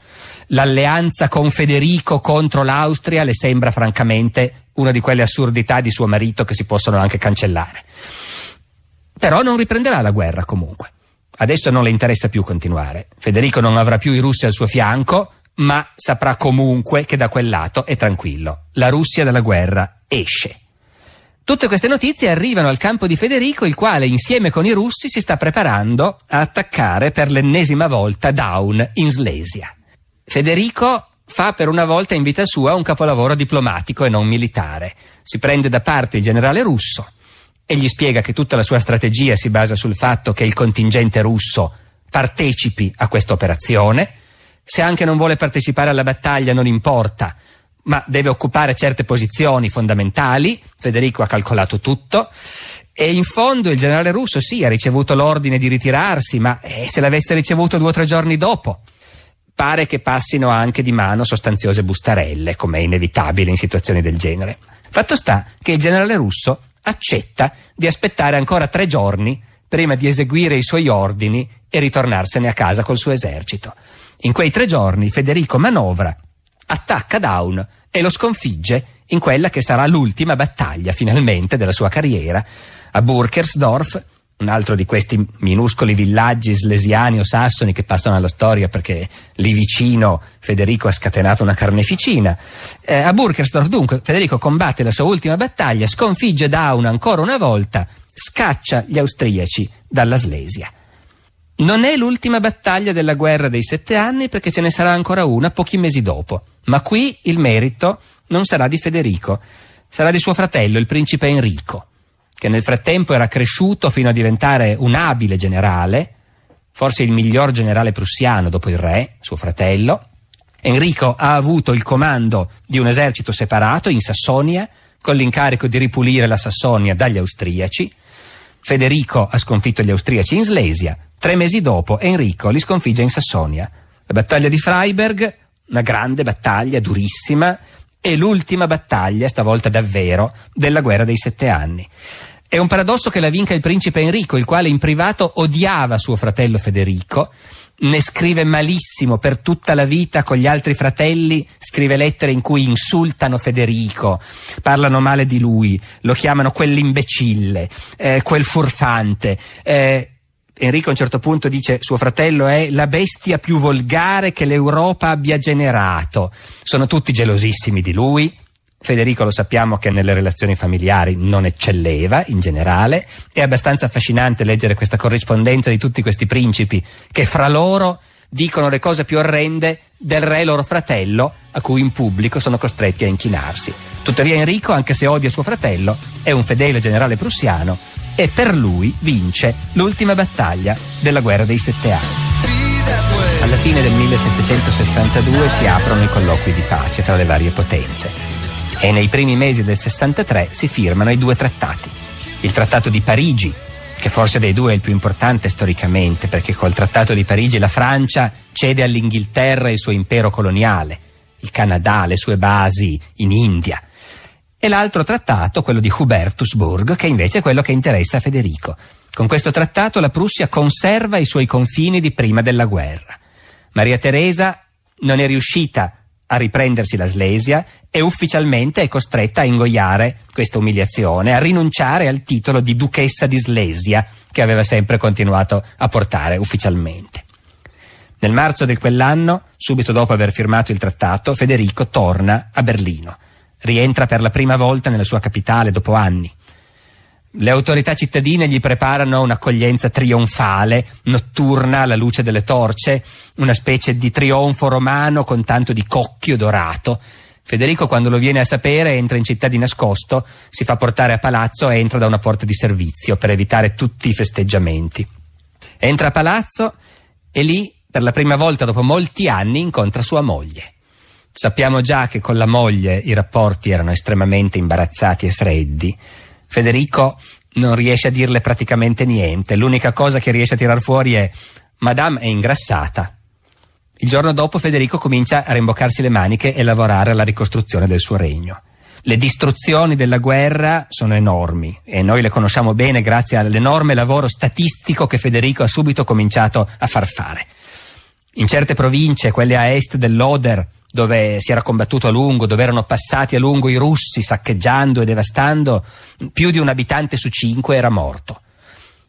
[SPEAKER 1] L'alleanza con Federico contro l'Austria le sembra francamente una di quelle assurdità di suo marito che si possono anche cancellare. Però non riprenderà la guerra comunque. Adesso non le interessa più continuare. Federico non avrà più i russi al suo fianco, ma saprà comunque che da quel lato è tranquillo. La Russia dalla guerra esce. Tutte queste notizie arrivano al campo di Federico, il quale insieme con i russi si sta preparando a attaccare per l'ennesima volta Daun in Slesia. Federico fa per una volta in vita sua un capolavoro diplomatico e non militare. Si prende da parte il generale russo e gli spiega che tutta la sua strategia si basa sul fatto che il contingente russo partecipi a questa operazione. Se anche non vuole partecipare alla battaglia non importa, ma deve occupare certe posizioni fondamentali. Federico ha calcolato tutto e in fondo il generale russo sì, ha ricevuto l'ordine di ritirarsi, ma se l'avesse ricevuto 2 o 3 giorni dopo. pare che passino anche di mano sostanziose bustarelle, come è inevitabile in situazioni del genere. Fatto sta che il generale russo accetta di aspettare ancora 3 giorni prima di eseguire i suoi ordini e ritornarsene a casa col suo esercito. In quei 3 giorni Federico manovra, attacca Daun e lo sconfigge in quella che sarà l'ultima battaglia finalmente della sua carriera, a Burkersdorf, un altro di questi minuscoli villaggi slesiani o sassoni che passano alla storia perché lì vicino Federico ha scatenato una carneficina. A Burkersdorf dunque Federico combatte la sua ultima battaglia, sconfigge Daun ancora una volta, scaccia gli austriaci dalla Slesia. Non è l'ultima battaglia della guerra dei 7 anni, perché ce ne sarà ancora una pochi mesi dopo, ma qui il merito non sarà di Federico, sarà di suo fratello, il principe Enrico, che nel frattempo era cresciuto fino a diventare un abile generale, forse il miglior generale prussiano dopo il re, suo fratello. Enrico ha avuto il comando di un esercito separato in Sassonia, con l'incarico di ripulire la Sassonia dagli austriaci. Federico ha sconfitto gli austriaci in Slesia. 3 mesi dopo Enrico li sconfigge in Sassonia. La battaglia di Freiberg, una grande battaglia, durissima, è l'ultima battaglia, stavolta davvero, della guerra dei 7 anni. È un paradosso che la vinca il principe Enrico, il quale in privato odiava suo fratello Federico, ne scrive malissimo per tutta la vita con gli altri fratelli, scrive lettere in cui insultano Federico, parlano male di lui, lo chiamano quell'imbecille, quel furfante. Enrico a un certo punto dice: suo fratello è la bestia più volgare che l'Europa abbia generato. Sono tutti gelosissimi di lui. Federico, lo sappiamo che nelle relazioni familiari non eccelleva in generale. È abbastanza affascinante leggere questa corrispondenza di tutti questi principi che fra loro dicono le cose più orrende del re loro fratello, a cui in pubblico sono costretti a inchinarsi. Tuttavia Enrico, anche se odia suo fratello, è un fedele generale prussiano e per lui vince l'ultima battaglia della guerra dei 7 anni. Alla fine del 1762 si aprono i colloqui di pace tra le varie potenze e nei primi mesi del 63 si firmano i 2 trattati. Il trattato di Parigi, che forse dei 2 è il più importante storicamente, perché col trattato di Parigi la Francia cede all'Inghilterra il suo impero coloniale, il Canada, le sue basi in India. E l'altro trattato, quello di Hubertusburg, che invece è quello che interessa a Federico. Con questo trattato la Prussia conserva i suoi confini di prima della guerra. Maria Teresa non è riuscita a riprendersi la Slesia e ufficialmente è costretta a ingoiare questa umiliazione, a rinunciare al titolo di duchessa di Slesia che aveva sempre continuato a portare ufficialmente. Nel marzo di quell'anno, subito dopo aver firmato il trattato, Federico torna a Berlino. Rientra per la prima volta nella sua capitale dopo anni. Le autorità cittadine gli preparano un'accoglienza trionfale, notturna alla luce delle torce, una specie di trionfo romano con tanto di cocchio dorato. Federico, quando lo viene a sapere, entra in città di nascosto, si fa portare a palazzo e entra da una porta di servizio per evitare tutti i festeggiamenti. Entra a palazzo e lì, per la prima volta dopo molti anni, incontra sua moglie. Sappiamo già che con la moglie i rapporti erano estremamente imbarazzati e freddi. Federico non riesce a dirle praticamente niente. L'unica cosa che riesce a tirar fuori è: Madame è ingrassata. Il giorno dopo Federico comincia a rimboccarsi le maniche e lavorare alla ricostruzione del suo regno. Le distruzioni della guerra sono enormi e noi le conosciamo bene grazie all'enorme lavoro statistico che Federico ha subito cominciato a far fare. In certe province, quelle a est dell'Oder, dove si era combattuto a lungo, dove erano passati a lungo i russi saccheggiando e devastando, più di un abitante su 5 era morto.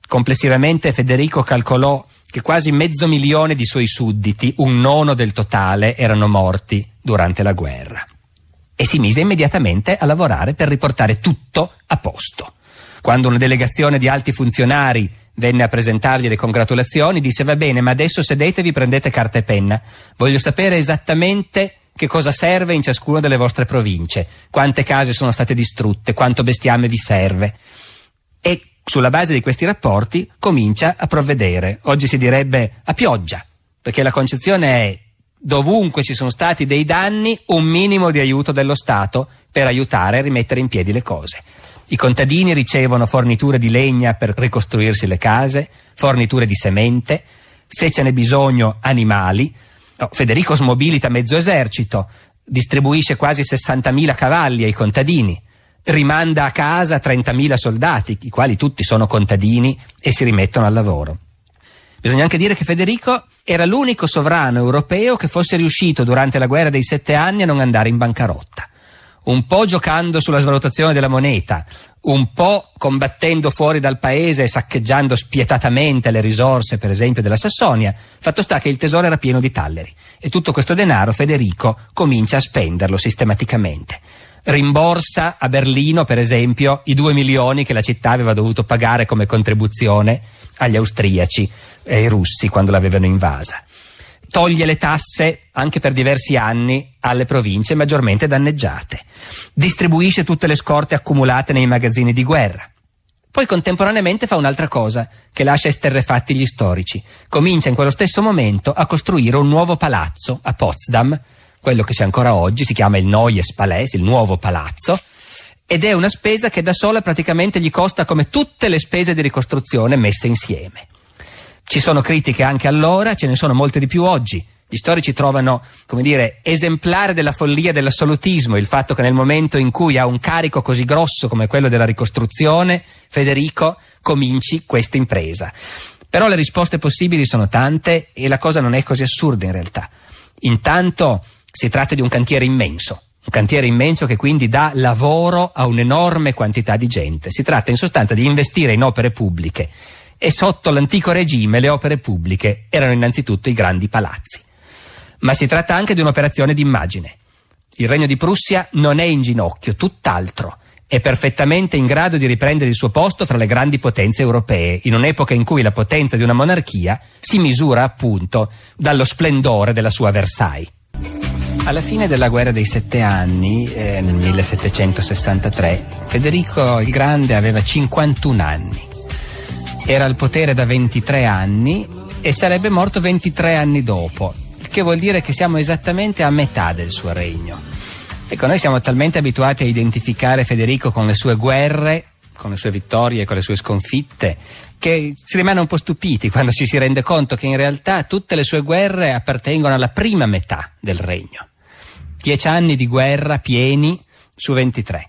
[SPEAKER 1] Complessivamente Federico calcolò che quasi 500.000 di suoi sudditi, 1/9 del totale, erano morti durante la guerra. E si mise immediatamente a lavorare per riportare tutto a posto. Quando una delegazione di alti funzionari venne a presentargli le congratulazioni, disse: va bene, ma adesso sedetevi, prendete carta e penna. Voglio sapere esattamente che cosa serve in ciascuna delle vostre province, quante case sono state distrutte, quanto bestiame vi serve. E sulla base di questi rapporti comincia a provvedere. Oggi si direbbe a pioggia, perché la concezione è: dovunque ci sono stati dei danni, un minimo di aiuto dello Stato per aiutare a rimettere in piedi le cose. I contadini ricevono forniture di legna per ricostruirsi le case, forniture di semente, se ce n'è bisogno animali. Federico smobilita mezzo esercito, distribuisce quasi 60.000 cavalli ai contadini, rimanda a casa 30.000 soldati, i quali tutti sono contadini e si rimettono al lavoro. Bisogna anche dire che Federico era l'unico sovrano europeo che fosse riuscito durante la guerra dei 7 anni a non andare in bancarotta. Un po' giocando sulla svalutazione della moneta, un po' combattendo fuori dal paese e saccheggiando spietatamente le risorse, per esempio, della Sassonia. Fatto sta che il tesoro era pieno di talleri e tutto questo denaro Federico comincia a spenderlo sistematicamente. Rimborsa a Berlino, per esempio, i 2 milioni che la città aveva dovuto pagare come contribuzione agli austriaci e ai russi quando l'avevano invasa. Toglie le tasse anche per diversi anni alle province maggiormente danneggiate. Distribuisce tutte le scorte accumulate nei magazzini di guerra. Poi contemporaneamente fa un'altra cosa che lascia esterrefatti gli storici. Comincia in quello stesso momento a costruire un nuovo palazzo a Potsdam, quello che c'è ancora oggi, si chiama il Neues Palais, il nuovo palazzo, ed è una spesa che da sola praticamente gli costa come tutte le spese di ricostruzione messe insieme. Ci sono critiche anche allora, ce ne sono molte di più oggi. Gli storici trovano, come dire, esemplare della follia e dell'assolutismo il fatto che nel momento in cui ha un carico così grosso come quello della ricostruzione, Federico cominci questa impresa. Però le risposte possibili sono tante e la cosa non è così assurda in realtà. Intanto si tratta di un cantiere immenso che quindi dà lavoro a un'enorme quantità di gente. Si tratta in sostanza di investire in opere pubbliche. E sotto l'antico regime le opere pubbliche erano innanzitutto i grandi palazzi. Ma si tratta anche di un'operazione d'immagine. Il Regno di Prussia non è in ginocchio, tutt'altro. È perfettamente in grado di riprendere il suo posto fra le grandi potenze europee, in un'epoca in cui la potenza di una monarchia si misura appunto dallo splendore della sua Versailles. Alla fine della guerra dei 7 anni, nel 1763, Federico il Grande aveva 51 anni. Era al potere da 23 anni e sarebbe morto 23 anni dopo, il che vuol dire che siamo esattamente a metà del suo regno. Ecco, noi siamo talmente abituati a identificare Federico con le sue guerre, con le sue vittorie, con le sue sconfitte, che si rimane un po' stupiti quando ci si rende conto che in realtà tutte le sue guerre appartengono alla prima metà del regno. 10 anni di guerra pieni su 23.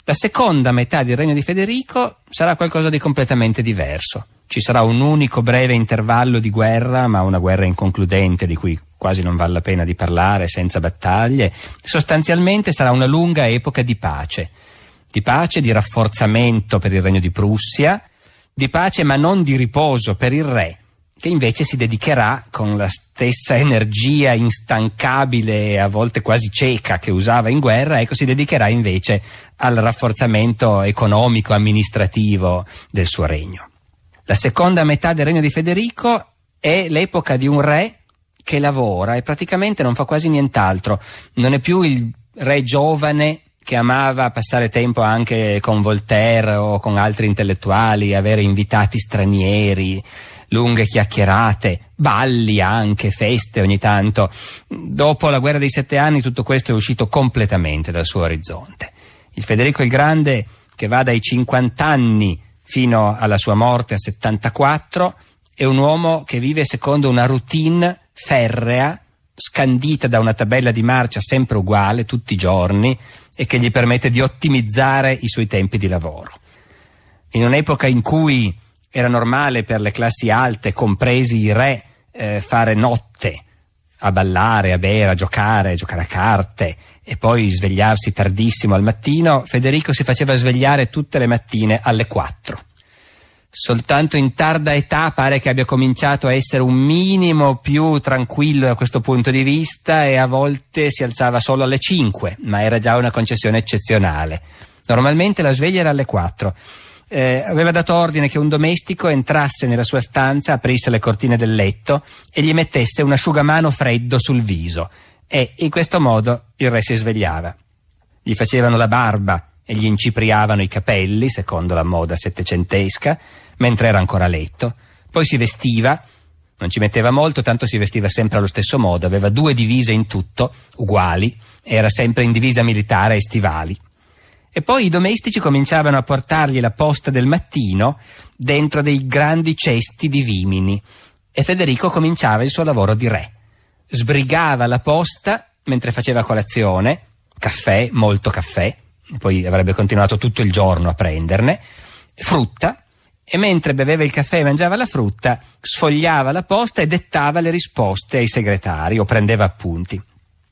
[SPEAKER 1] La seconda metà del regno di Federico sarà qualcosa di completamente diverso. Ci sarà un unico breve intervallo di guerra, ma una guerra inconcludente di cui quasi non vale la pena di parlare, senza battaglie. Sostanzialmente sarà una lunga epoca di pace, di rafforzamento per il regno di Prussia, di pace ma non di riposo per il re, che invece si dedicherà con la stessa energia instancabile e a volte quasi cieca che usava in guerra, si dedicherà invece al rafforzamento economico, amministrativo del suo regno. La seconda metà del regno di Federico è l'epoca di un re che lavora e praticamente non fa quasi nient'altro. Non è più il re giovane che amava passare tempo anche con Voltaire o con altri intellettuali, avere invitati stranieri, lunghe chiacchierate, balli anche, feste ogni tanto. Dopo la guerra dei 7 anni tutto questo è uscito completamente dal suo orizzonte. Il Federico il Grande, che va dai 50 anni fino alla sua morte a 74, è un uomo che vive secondo una routine ferrea, scandita da una tabella di marcia sempre uguale tutti i giorni e che gli permette di ottimizzare i suoi tempi di lavoro. In un'epoca in cui era normale per le classi alte, compresi i re, fare notte, a ballare, a bere, a giocare a carte e poi svegliarsi tardissimo al mattino, Federico si faceva svegliare tutte le mattine alle 4. Soltanto in tarda età pare che abbia cominciato a essere un minimo più tranquillo da questo punto di vista e a volte si alzava solo alle 5, ma era già una concessione eccezionale. Normalmente la sveglia era alle 4. Aveva dato ordine che un domestico entrasse nella sua stanza, aprisse le cortine del letto e gli mettesse un asciugamano freddo sul viso e in questo modo il re si svegliava. Gli facevano la barba e gli incipriavano i capelli, secondo la moda settecentesca, mentre era ancora a letto. Poi si vestiva, non ci metteva molto, tanto si vestiva sempre allo stesso modo, aveva 2 divise in tutto, uguali, era sempre in divisa militare e stivali. E poi i domestici cominciavano a portargli la posta del mattino dentro dei grandi cesti di vimini e Federico cominciava il suo lavoro di re. sbrigava la posta mentre faceva colazione, caffè, molto caffè, poi avrebbe continuato tutto il giorno a prenderne, frutta, e mentre beveva il caffè e mangiava la frutta, sfogliava la posta e dettava le risposte ai segretari o prendeva appunti.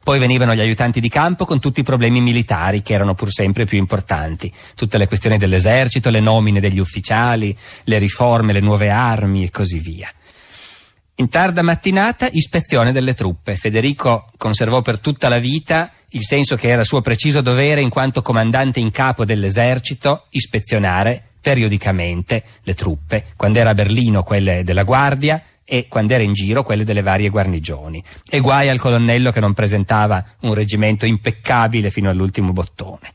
[SPEAKER 1] Poi venivano gli aiutanti di campo con tutti i problemi militari, che erano pur sempre più importanti, tutte le questioni dell'esercito, le nomine degli ufficiali, le riforme, le nuove armi e così via. In tarda mattinata, ispezione delle truppe. Federico conservò per tutta la vita il senso che era suo preciso dovere, in quanto comandante in capo dell'esercito, ispezionare periodicamente le truppe, quando era a Berlino quelle della guardia e quando era in giro quelle delle varie guarnigioni. E guai al colonnello che non presentava un reggimento impeccabile fino all'ultimo bottone.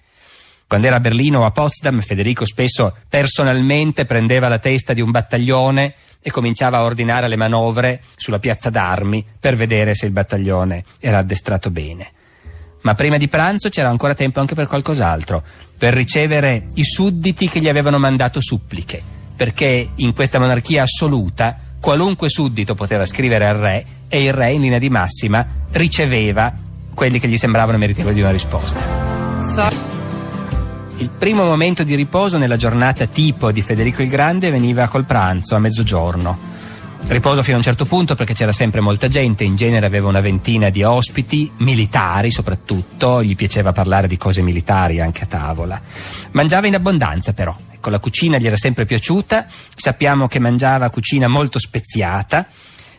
[SPEAKER 1] Quando era a Berlino o a Potsdam, Federico spesso personalmente prendeva la testa di un battaglione e cominciava a ordinare le manovre sulla piazza d'armi per vedere se il battaglione era addestrato bene. Ma prima di pranzo c'era ancora tempo anche per qualcos'altro, per ricevere i sudditi che gli avevano mandato suppliche, perché in questa monarchia assoluta qualunque suddito poteva scrivere al re e il re in linea di massima riceveva quelli che gli sembravano meritevoli di una risposta. Il primo momento di riposo nella giornata tipo di Federico il Grande veniva col pranzo, a mezzogiorno. Riposo fino a un certo punto perché c'era sempre molta gente, in genere aveva una ventina di ospiti, militari soprattutto, gli piaceva parlare di cose militari anche a tavola. Mangiava in abbondanza però, ecco, la cucina gli era sempre piaciuta, sappiamo che mangiava cucina molto speziata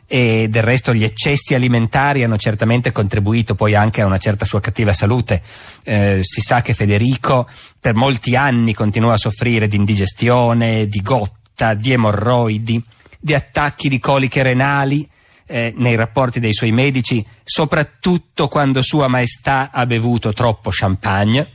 [SPEAKER 1] e del resto gli eccessi alimentari hanno certamente contribuito poi anche a una certa sua cattiva salute. Si sa che Federico per molti anni continuò a soffrire di indigestione, di gotta, di emorroidi, di attacchi di coliche renali nei rapporti dei suoi medici, soprattutto quando Sua Maestà ha bevuto troppo champagne,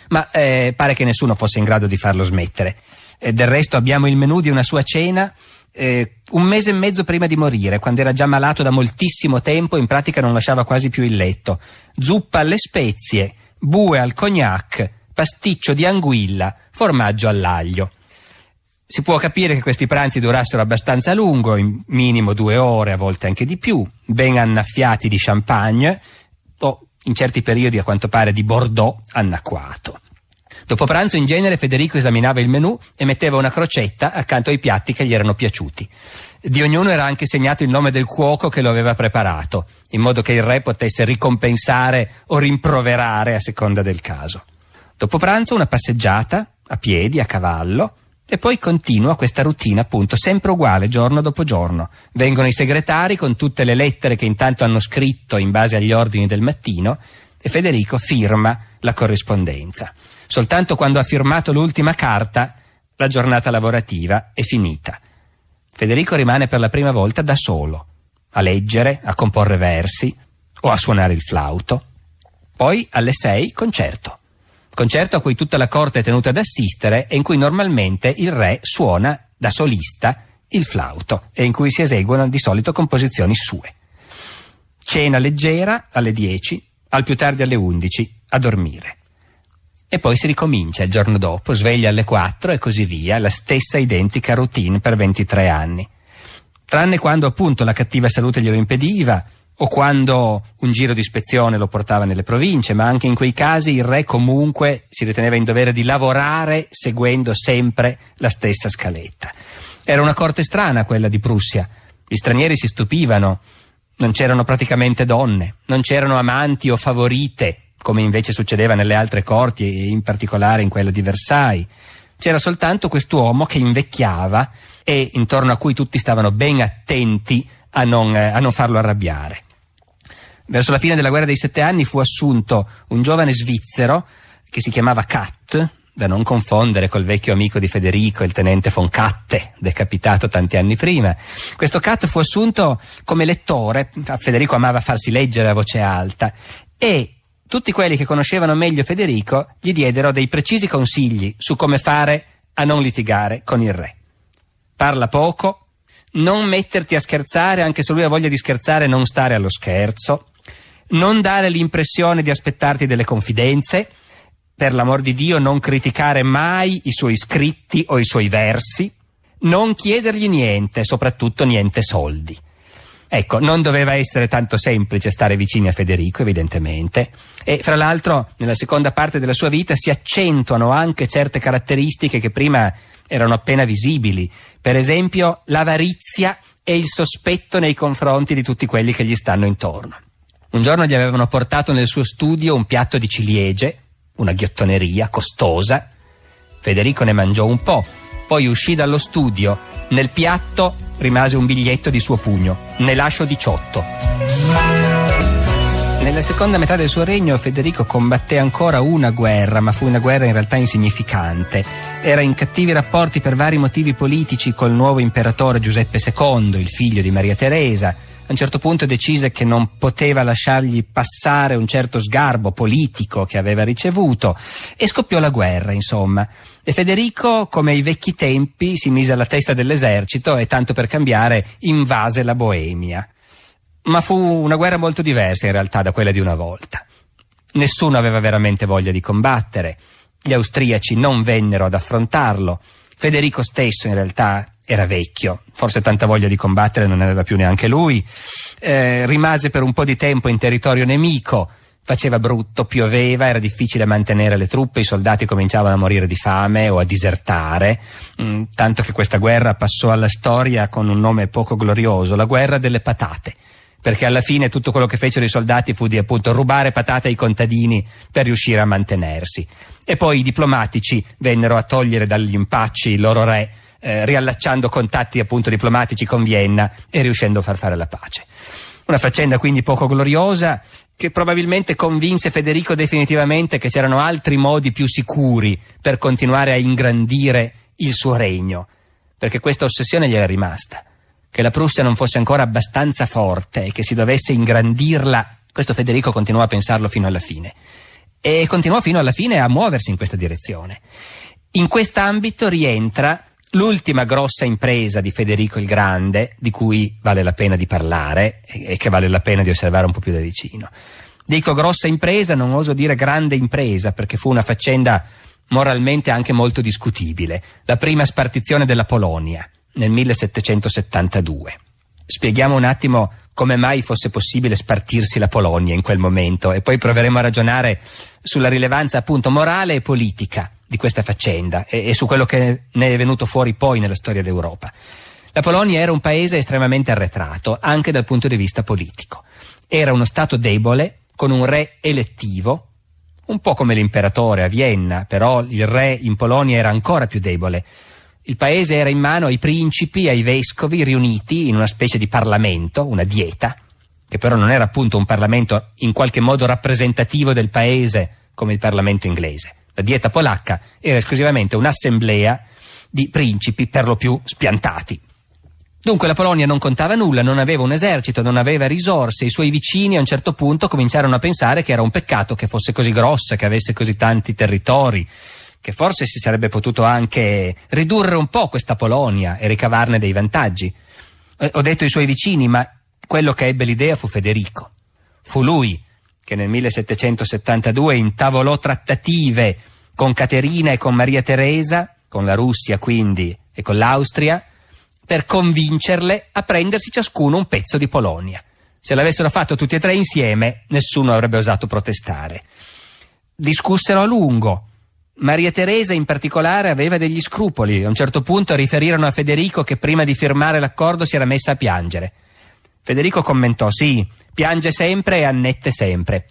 [SPEAKER 1] ma pare che nessuno fosse in grado di farlo smettere. Del resto abbiamo il menù di una sua cena un mese e mezzo prima di morire, quando era già malato da moltissimo tempo, in pratica non lasciava quasi più il letto. Zuppa alle spezie, bue al cognac, pasticcio di anguilla, formaggio all'aglio. Si può capire che questi pranzi durassero abbastanza a lungo, in minimo 2 ore, a volte anche di più, ben annaffiati di champagne o in certi periodi a quanto pare di Bordeaux annacquato. Dopo pranzo in genere Federico esaminava il menù e metteva una crocetta accanto ai piatti che gli erano piaciuti. Di ognuno era anche segnato il nome del cuoco che lo aveva preparato, in modo che il re potesse ricompensare o rimproverare a seconda del caso. Dopo pranzo una passeggiata, a piedi, a cavallo, e poi continua questa routine appunto sempre uguale giorno dopo giorno. Vengono i segretari con tutte le lettere che intanto hanno scritto in base agli ordini del mattino e Federico firma la corrispondenza. Soltanto quando ha firmato l'ultima carta la giornata lavorativa è finita. Federico rimane per la prima volta da solo, a leggere, a comporre versi o a suonare il flauto. Poi alle 6 concerto a cui tutta la corte è tenuta ad assistere e in cui normalmente il re suona da solista il flauto e in cui si eseguono di solito composizioni sue. Cena leggera alle 10, al più tardi alle 11, a dormire. E poi si ricomincia il giorno dopo, sveglia alle 4 e così via, la stessa identica routine per 23 anni. Tranne quando appunto la cattiva salute glielo impediva o quando un giro di ispezione lo portava nelle province, ma anche in quei casi il re comunque si riteneva in dovere di lavorare seguendo sempre la stessa scaletta. Era una corte strana quella di Prussia, gli stranieri si stupivano, non c'erano praticamente donne, non c'erano amanti o favorite, come invece succedeva nelle altre corti e in particolare in quella di Versailles. C'era soltanto quest'uomo che invecchiava e intorno a cui tutti stavano ben attenti a non farlo arrabbiare. Verso la fine della guerra dei 7 anni fu assunto un giovane svizzero che si chiamava Katt, da non confondere col vecchio amico di Federico, il tenente von Katte, decapitato tanti anni prima. Questo Katt fu assunto come lettore, Federico amava farsi leggere a voce alta, e tutti quelli che conoscevano meglio Federico gli diedero dei precisi consigli su come fare a non litigare con il re. Parla poco, non metterti a scherzare, anche se lui ha voglia di scherzare non stare allo scherzo, non dare l'impressione di aspettarti delle confidenze, per l'amor di Dio non criticare mai i suoi scritti o i suoi versi, non chiedergli niente, soprattutto niente soldi. Ecco, non doveva essere tanto semplice stare vicini a Federico, evidentemente, e fra l'altro nella seconda parte della sua vita si accentuano anche certe caratteristiche che prima erano appena visibili, per esempio l'avarizia e il sospetto nei confronti di tutti quelli che gli stanno intorno. Un giorno gli avevano portato nel suo studio un piatto di ciliegie, una ghiottoneria costosa. Federico ne mangiò un po', poi uscì dallo studio. Nel piatto rimase un biglietto di suo pugno: ne lascio 18. Nella seconda metà del suo regno Federico combatté ancora una guerra, ma fu una guerra in realtà insignificante. Era in cattivi rapporti per vari motivi politici col nuovo imperatore Giuseppe II, il figlio di Maria Teresa. A un certo punto decise che non poteva lasciargli passare un certo sgarbo politico che aveva ricevuto e scoppiò la guerra, insomma. E Federico, come ai vecchi tempi, si mise alla testa dell'esercito e, tanto per cambiare, invase la Boemia. Ma fu una guerra molto diversa in realtà da quella di una volta. Nessuno aveva veramente voglia di combattere. Gli austriaci non vennero ad affrontarlo. Federico stesso in realtà era vecchio, forse tanta voglia di combattere non ne aveva più neanche lui. Rimase per un po' di tempo in territorio nemico, faceva brutto, pioveva, era difficile mantenere le truppe, i soldati cominciavano a morire di fame o a disertare, tanto che questa guerra passò alla storia con un nome poco glorioso, la guerra delle patate, perché alla fine tutto quello che fecero i soldati fu di appunto rubare patate ai contadini per riuscire a mantenersi. E poi i diplomatici vennero a togliere dagli impacci il loro re, riallacciando contatti appunto diplomatici con Vienna e riuscendo a far fare la pace. Una faccenda quindi poco gloriosa, che probabilmente convinse Federico definitivamente che c'erano altri modi più sicuri per continuare a ingrandire il suo regno, perché questa ossessione gli era rimasta, che la Prussia non fosse ancora abbastanza forte e che si dovesse ingrandirla. Questo Federico continuò a pensarlo fino alla fine e continuò fino alla fine a muoversi in questa direzione. In quest'ambito rientra l'ultima grossa impresa di Federico il Grande, di cui vale la pena di parlare e che vale la pena di osservare un po' più da vicino. Dico grossa impresa, non oso dire grande impresa, perché fu una faccenda moralmente anche molto discutibile. La prima spartizione della Polonia nel 1772. Spieghiamo un attimo come mai fosse possibile spartirsi la Polonia in quel momento e poi proveremo a ragionare sulla rilevanza appunto morale e politica di questa faccenda e su quello che ne è venuto fuori poi nella storia d'Europa. La Polonia era un paese estremamente arretrato anche dal punto di vista politico. Era uno stato debole con un re elettivo, un po' come l'imperatore a Vienna, però il re in Polonia era ancora più debole. Il paese era in mano ai principi, ai vescovi riuniti in una specie di parlamento, una dieta, che però non era appunto un parlamento in qualche modo rappresentativo del paese come il Parlamento inglese. La dieta polacca era esclusivamente un'assemblea di principi per lo più spiantati. Dunque la Polonia non contava nulla, non aveva un esercito, non aveva risorse. I suoi vicini a un certo punto cominciarono a pensare che era un peccato che fosse così grossa, che avesse così tanti territori, che forse si sarebbe potuto anche ridurre un po' questa Polonia e ricavarne dei vantaggi. Ho detto i suoi vicini, ma quello che ebbe l'idea fu Federico. Fu lui che nel 1772 intavolò trattative con Caterina e con Maria Teresa, con la Russia quindi e con l'Austria, per convincerle a prendersi ciascuno un pezzo di Polonia. Se l'avessero fatto tutti e tre insieme, nessuno avrebbe osato protestare. Discussero a lungo. Maria Teresa in particolare aveva degli scrupoli. A un certo punto riferirono a Federico che prima di firmare l'accordo si era messa a piangere. Federico commentò: sì, piange sempre e annette sempre.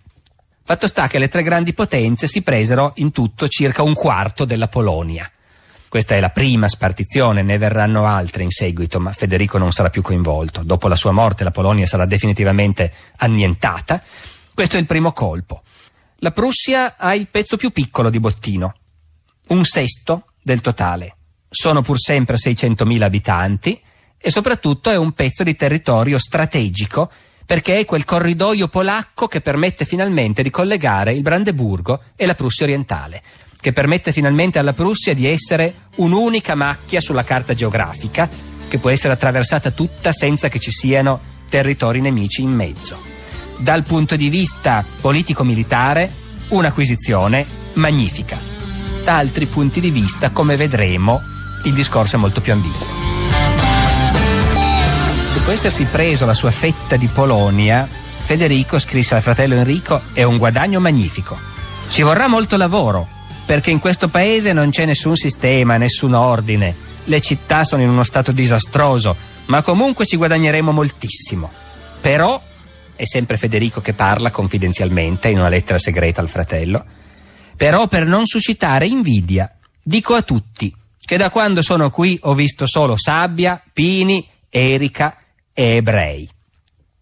[SPEAKER 1] Fatto sta che le tre grandi potenze si presero in tutto circa un quarto della Polonia. Questa è la prima spartizione, ne verranno altre in seguito, ma Federico non sarà più coinvolto. Dopo la sua morte la Polonia sarà definitivamente annientata. Questo è il primo colpo. La Prussia ha il pezzo più piccolo di bottino, 1/6 del totale. Sono pur sempre 600.000 abitanti e soprattutto è un pezzo di territorio strategico perché è quel corridoio polacco che permette finalmente di collegare il Brandeburgo e la Prussia orientale, che permette finalmente alla Prussia di essere un'unica macchia sulla carta geografica che può essere attraversata tutta senza che ci siano territori nemici in mezzo. Dal punto di vista politico-militare, un'acquisizione magnifica. Da altri punti di vista, come vedremo, il discorso è molto più ambiguo. Dopo essersi preso la sua fetta di Polonia, Federico scrisse al fratello Enrico: è un guadagno magnifico. Ci vorrà molto lavoro, perché in questo paese non c'è nessun sistema, nessun ordine. Le città sono in uno stato disastroso, ma comunque ci guadagneremo moltissimo. Però, è sempre Federico che parla confidenzialmente in una lettera segreta al fratello, però per non suscitare invidia, dico a tutti che da quando sono qui ho visto solo sabbia, pini, erica e ebrei.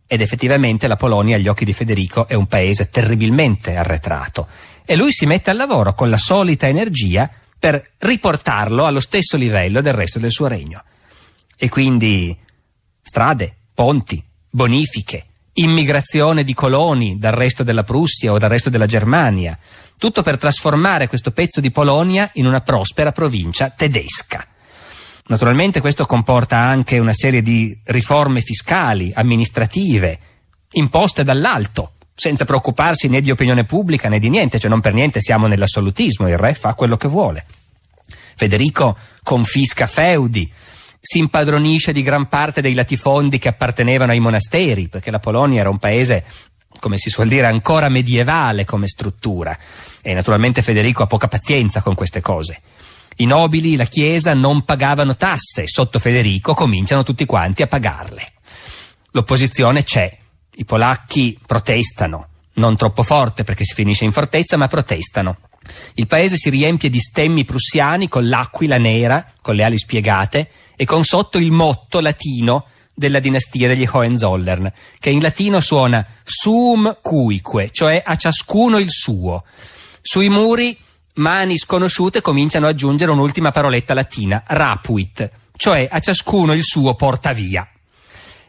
[SPEAKER 1] Ed effettivamente la Polonia agli occhi di Federico è un paese terribilmente arretrato e lui si mette al lavoro con la solita energia per riportarlo allo stesso livello del resto del suo regno. E quindi strade, ponti, bonifiche, immigrazione di coloni dal resto della Prussia o dal resto della Germania, tutto per trasformare questo pezzo di Polonia in una prospera provincia tedesca. Naturalmente questo comporta anche una serie di riforme fiscali, amministrative, imposte dall'alto, senza preoccuparsi né di opinione pubblica né di niente, cioè non per niente siamo nell'assolutismo, il re fa quello che vuole. Federico confisca feudi, si impadronisce di gran parte dei latifondi che appartenevano ai monasteri, perché la Polonia era un paese, come si suol dire, ancora medievale come struttura, e naturalmente Federico ha poca pazienza con queste cose. I nobili, la Chiesa non pagavano tasse, sotto Federico cominciano tutti quanti a pagarle. L'opposizione c'è, i polacchi protestano, non troppo forte perché si finisce in fortezza, ma protestano. Il paese si riempie di stemmi prussiani con l'aquila nera, con le ali spiegate, e con sotto il motto latino della dinastia degli Hohenzollern, che in latino suona sum cuique, cioè a ciascuno il suo. Sui muri mani sconosciute cominciano ad aggiungere un'ultima paroletta latina, rapuit, cioè a ciascuno il suo porta via.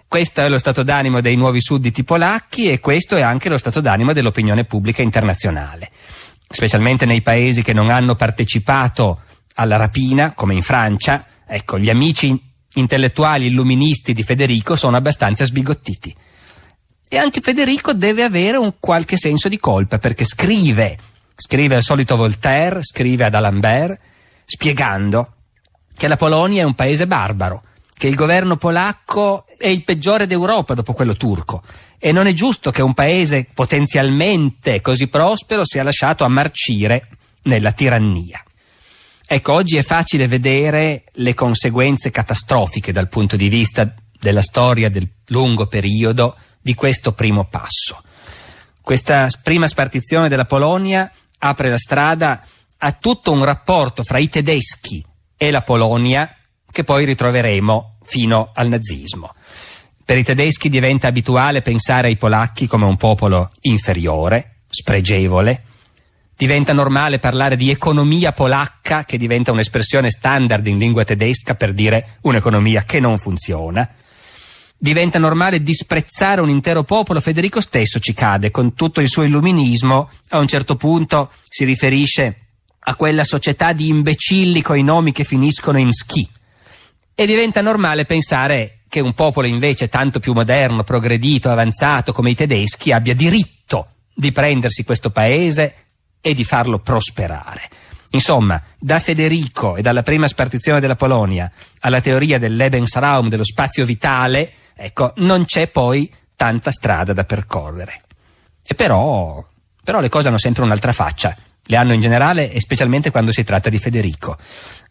[SPEAKER 1] Questo è lo stato d'animo dei nuovi sudditi polacchi e questo è anche lo stato d'animo dell'opinione pubblica internazionale, specialmente nei paesi che non hanno partecipato alla rapina, come in Francia. Ecco, gli amici intellettuali illuministi di Federico sono abbastanza sbigottiti. E anche Federico deve avere un qualche senso di colpa, perché scrive al solito Voltaire, scrive ad D'Alembert, spiegando che la Polonia è un paese barbaro, che il governo polacco è il peggiore d'Europa dopo quello turco, e non è giusto che un paese potenzialmente così prospero sia lasciato a marcire nella tirannia. Ecco, oggi è facile vedere le conseguenze catastrofiche dal punto di vista della storia del lungo periodo di questo primo passo. Questa prima spartizione della Polonia apre la strada a tutto un rapporto fra i tedeschi e la Polonia che poi ritroveremo fino al nazismo. Per i tedeschi diventa abituale pensare ai polacchi come un popolo inferiore, spregevole. Diventa normale parlare di economia polacca, che diventa un'espressione standard in lingua tedesca per dire un'economia che non funziona. Diventa normale disprezzare un intero popolo. Federico stesso ci cade con tutto il suo illuminismo. A un certo punto si riferisce a quella società di imbecilli coi nomi che finiscono in schi. E diventa normale pensare che un popolo invece tanto più moderno, progredito, avanzato come i tedeschi abbia diritto di prendersi questo paese e di farlo prosperare. Insomma, da Federico e dalla prima spartizione della Polonia alla teoria del Lebensraum, dello spazio vitale, ecco, non c'è poi tanta strada da percorrere. E però le cose hanno sempre un'altra faccia. Le hanno in generale e specialmente quando si tratta di Federico.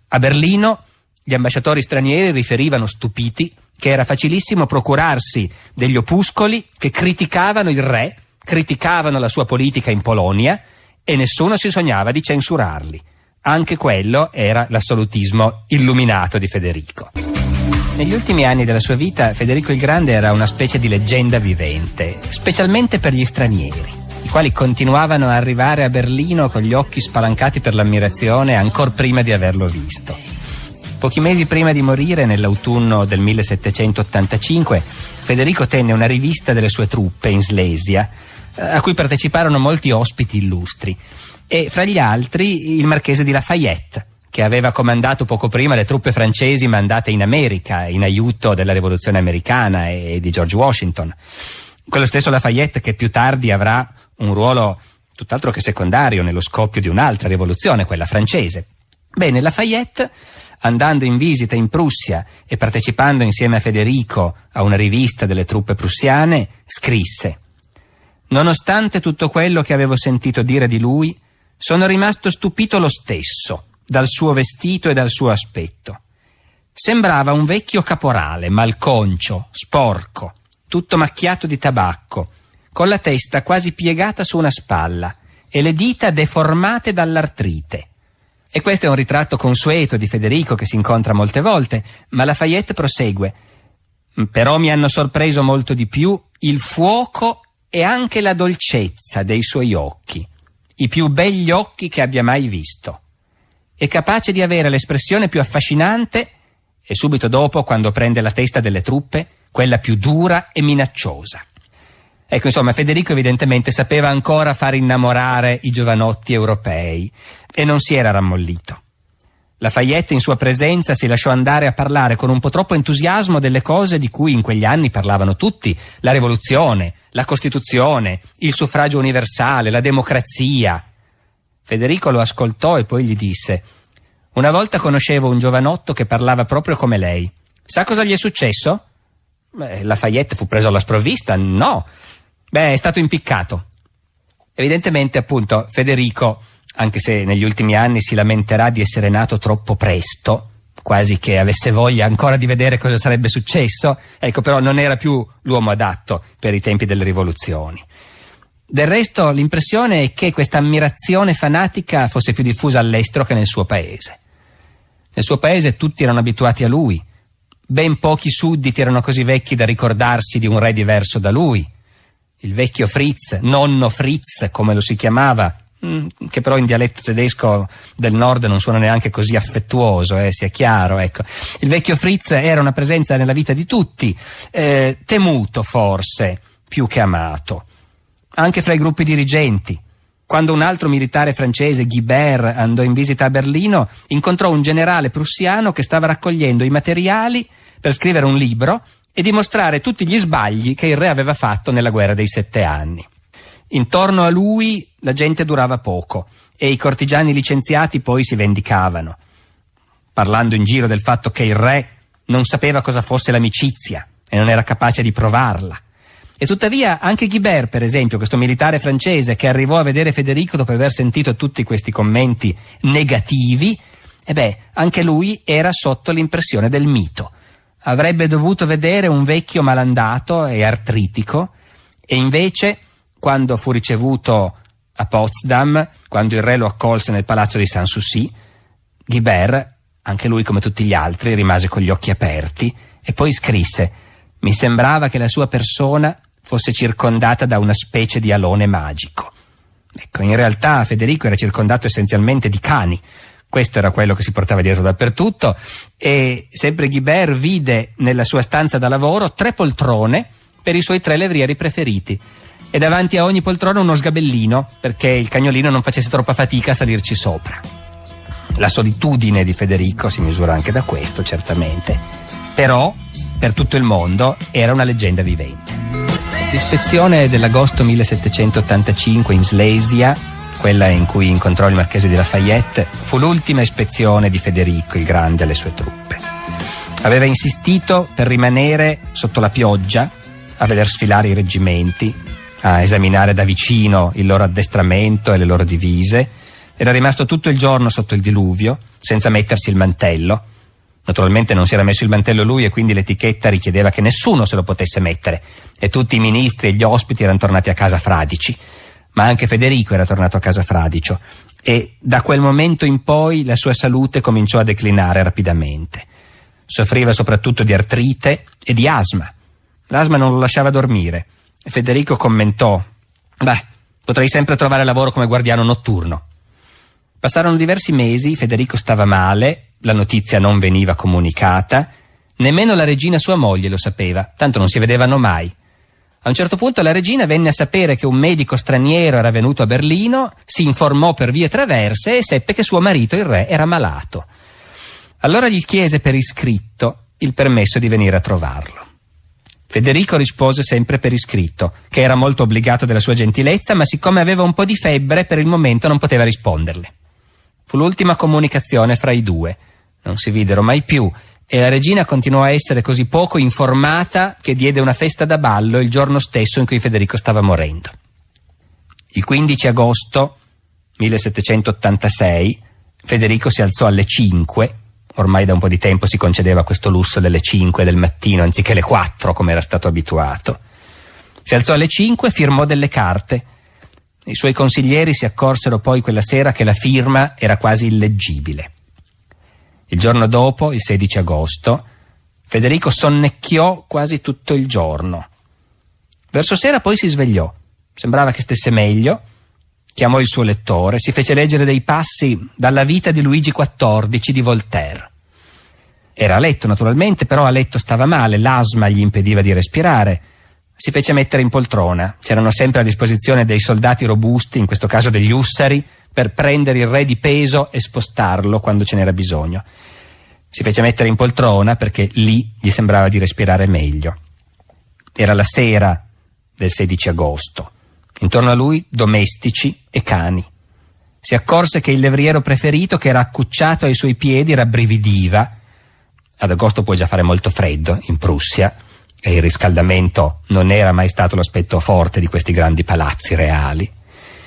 [SPEAKER 1] A Berlino gli ambasciatori stranieri riferivano stupiti che era facilissimo procurarsi degli opuscoli che criticavano il re, criticavano la sua politica in Polonia, e nessuno si sognava di censurarli. Anche quello era l'assolutismo illuminato di Federico. Negli ultimi anni della sua vita Federico il Grande era una specie di leggenda vivente, specialmente per gli stranieri, i quali continuavano a arrivare a Berlino con gli occhi spalancati per l'ammirazione ancor prima di averlo visto. Pochi mesi prima di morire, nell'autunno del 1785, Federico tenne una rivista delle sue truppe in Slesia, a cui parteciparono molti ospiti illustri, e fra gli altri il marchese di Lafayette, che aveva comandato poco prima le truppe francesi mandate in America in aiuto della rivoluzione americana e di George Washington. Quello stesso Lafayette che più tardi avrà un ruolo tutt'altro che secondario nello scoppio di un'altra rivoluzione, quella francese. Bene, Lafayette andando in visita in Prussia e partecipando insieme a Federico a una rivista delle truppe prussiane, scrisse: «Nonostante tutto quello che avevo sentito dire di lui, sono rimasto stupito lo stesso dal suo vestito e dal suo aspetto. Sembrava un vecchio caporale, malconcio, sporco, tutto macchiato di tabacco, con la testa quasi piegata su una spalla e le dita deformate dall'artrite». E questo è un ritratto consueto di Federico che si incontra molte volte, ma Lafayette prosegue: «Però mi hanno sorpreso molto di più il fuoco e anche la dolcezza dei suoi occhi, i più begli occhi che abbia mai visto. È capace di avere l'espressione più affascinante e subito dopo, quando prende la testa delle truppe, quella più dura e minacciosa». Ecco, insomma, Federico evidentemente sapeva ancora far innamorare i giovanotti europei e non si era rammollito. Lafayette in sua presenza si lasciò andare a parlare con un po' troppo entusiasmo delle cose di cui in quegli anni parlavano tutti: la rivoluzione, la Costituzione, il suffragio universale, la democrazia. Federico lo ascoltò e poi gli disse: «Una volta conoscevo un giovanotto che parlava proprio come lei. Sa cosa gli è successo?» Lafayette fu preso alla sprovvista. «No, è stato impiccato». Evidentemente, appunto, Federico, anche se negli ultimi anni si lamenterà di essere nato troppo presto, quasi che avesse voglia ancora di vedere cosa sarebbe successo, ecco, però non era più l'uomo adatto per i tempi delle rivoluzioni. Del resto, l'impressione è che questa ammirazione fanatica fosse più diffusa all'estero che nel suo paese. Nel suo paese tutti erano abituati a lui. Ben pochi sudditi erano così vecchi da ricordarsi di un re diverso da lui. Il vecchio Fritz, nonno Fritz, come lo si chiamava, che però in dialetto tedesco del nord non suona neanche così affettuoso, sia chiaro, ecco. Il vecchio Fritz era una presenza nella vita di tutti, temuto forse, più che amato. Anche fra i gruppi dirigenti. Quando un altro militare francese, Guibert, andò in visita a Berlino, incontrò un generale prussiano che stava raccogliendo i materiali per scrivere un libro e dimostrare tutti gli sbagli che il re aveva fatto nella guerra dei 7 anni. Intorno a lui la gente durava poco e i cortigiani licenziati poi si vendicavano, parlando in giro del fatto che il re non sapeva cosa fosse l'amicizia e non era capace di provarla. E tuttavia anche Guibert, per esempio, questo militare francese che arrivò a vedere Federico dopo aver sentito tutti questi commenti negativi, anche lui era sotto l'impressione del mito. Avrebbe dovuto vedere un vecchio malandato e artritico, e invece, quando fu ricevuto a Potsdam, quando il re lo accolse nel palazzo di Sanssouci, Guibert, anche lui come tutti gli altri, rimase con gli occhi aperti e poi scrisse: «Mi sembrava che la sua persona fosse circondata da una specie di alone magico». Ecco, in realtà Federico era circondato essenzialmente di cani. Questo era quello che si portava dietro dappertutto, e sempre Guibert vide nella sua stanza da lavoro 3 poltrone per i suoi 3 levrieri preferiti, e davanti a ogni poltrona uno sgabellino perché il cagnolino non facesse troppa fatica a salirci sopra. La solitudine di Federico si misura anche da questo, certamente, però per tutto il mondo era una leggenda vivente. L'ispezione dell'agosto 1785 in Slesia, quella in cui incontrò il marchese di Lafayette, fu l'ultima ispezione di Federico il Grande alle sue truppe. Aveva insistito per rimanere sotto la pioggia a veder sfilare i reggimenti, a esaminare da vicino il loro addestramento e le loro divise. Era rimasto tutto il giorno sotto il diluvio, senza mettersi il mantello. Naturalmente non si era messo il mantello lui, e quindi l'etichetta richiedeva che nessuno se lo potesse mettere, e tutti i ministri e gli ospiti erano tornati a casa fradici. Ma anche Federico era tornato a casa fradicio, e da quel momento in poi la sua salute cominciò a declinare rapidamente. Soffriva soprattutto di artrite e di asma. L'asma non lo lasciava dormire. Federico commentò: potrei sempre trovare lavoro come guardiano notturno. Passarono diversi mesi, Federico stava male, la notizia non veniva comunicata, nemmeno la regina sua moglie lo sapeva, tanto non si vedevano mai. A un certo punto la regina venne a sapere che un medico straniero era venuto a Berlino, si informò per vie traverse e seppe che suo marito, il re, era malato. Allora gli chiese per iscritto il permesso di venire a trovarlo. Federico rispose sempre per iscritto, che era molto obbligato della sua gentilezza, ma siccome aveva un po' di febbre per il momento non poteva risponderle. Fu l'ultima comunicazione fra i due. Non si videro mai più e la regina continuò a essere così poco informata che diede una festa da ballo il giorno stesso in cui Federico stava morendo. Il 15 agosto 1786 Federico si alzò alle 5, ormai da un po' di tempo si concedeva questo lusso delle 5 del mattino anziché le 4 come era stato abituato. Si alzò alle 5 e firmò delle carte. I suoi consiglieri si accorsero poi quella sera che la firma era quasi illeggibile. Il giorno dopo, il 16 agosto, Federico sonnecchiò quasi tutto il giorno. Verso sera poi si svegliò, sembrava che stesse meglio, chiamò il suo lettore, si fece leggere dei passi dalla vita di Luigi XIV di Voltaire. Era a letto naturalmente, però a letto stava male, l'asma gli impediva di respirare. Si fece mettere in poltrona, c'erano sempre a disposizione dei soldati robusti, in questo caso degli ussari, per prendere il re di peso e spostarlo quando ce n'era bisogno. Si fece mettere in poltrona perché lì gli sembrava di respirare meglio. Era la sera del 16 agosto. Intorno a lui domestici e cani. Si accorse che il levriero preferito, che era accucciato ai suoi piedi, rabbrividiva. Ad agosto può già fare molto freddo in Prussia e il riscaldamento non era mai stato l'aspetto forte di questi grandi palazzi reali.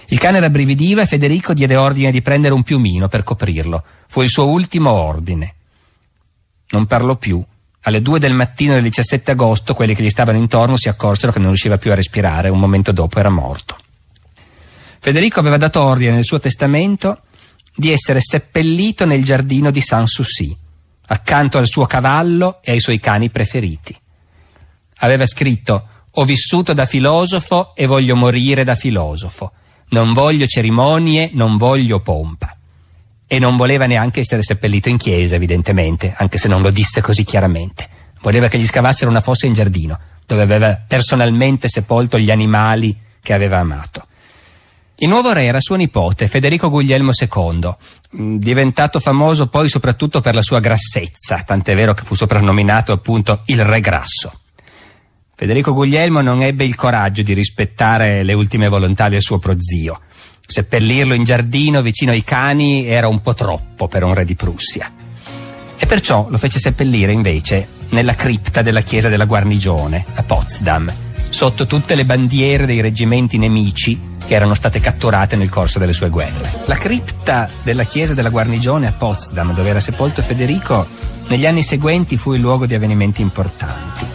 [SPEAKER 1] Il cane rabbrividiva e Federico diede ordine di prendere un piumino per coprirlo. Fu il suo ultimo ordine. Non parlò più. Alle 2 del mattino del 17 agosto quelli che gli stavano intorno si accorsero che non riusciva più a respirare, un momento dopo era morto. Federico aveva dato ordine nel suo testamento di essere seppellito nel giardino di Sanssouci, accanto al suo cavallo e ai suoi cani preferiti. Aveva scritto: «Ho vissuto da filosofo e voglio morire da filosofo. Non voglio cerimonie, non voglio pompa». E non voleva neanche essere seppellito in chiesa, evidentemente, anche se non lo disse così chiaramente. Voleva che gli scavassero una fossa in giardino, dove aveva personalmente sepolto gli animali che aveva amato. Il nuovo re era suo nipote, Federico Guglielmo II, diventato famoso poi soprattutto per la sua grassezza, tant'è vero che fu soprannominato appunto il re grasso. Federico Guglielmo non ebbe il coraggio di rispettare le ultime volontà del suo prozio. Seppellirlo in giardino vicino ai cani era un po' troppo per un re di Prussia. E perciò lo fece seppellire invece nella cripta della chiesa della Guarnigione a Potsdam, sotto tutte le bandiere dei reggimenti nemici che erano state catturate nel corso delle sue guerre. La cripta della chiesa della Guarnigione a Potsdam, dove era sepolto Federico, negli anni seguenti fu il luogo di avvenimenti importanti.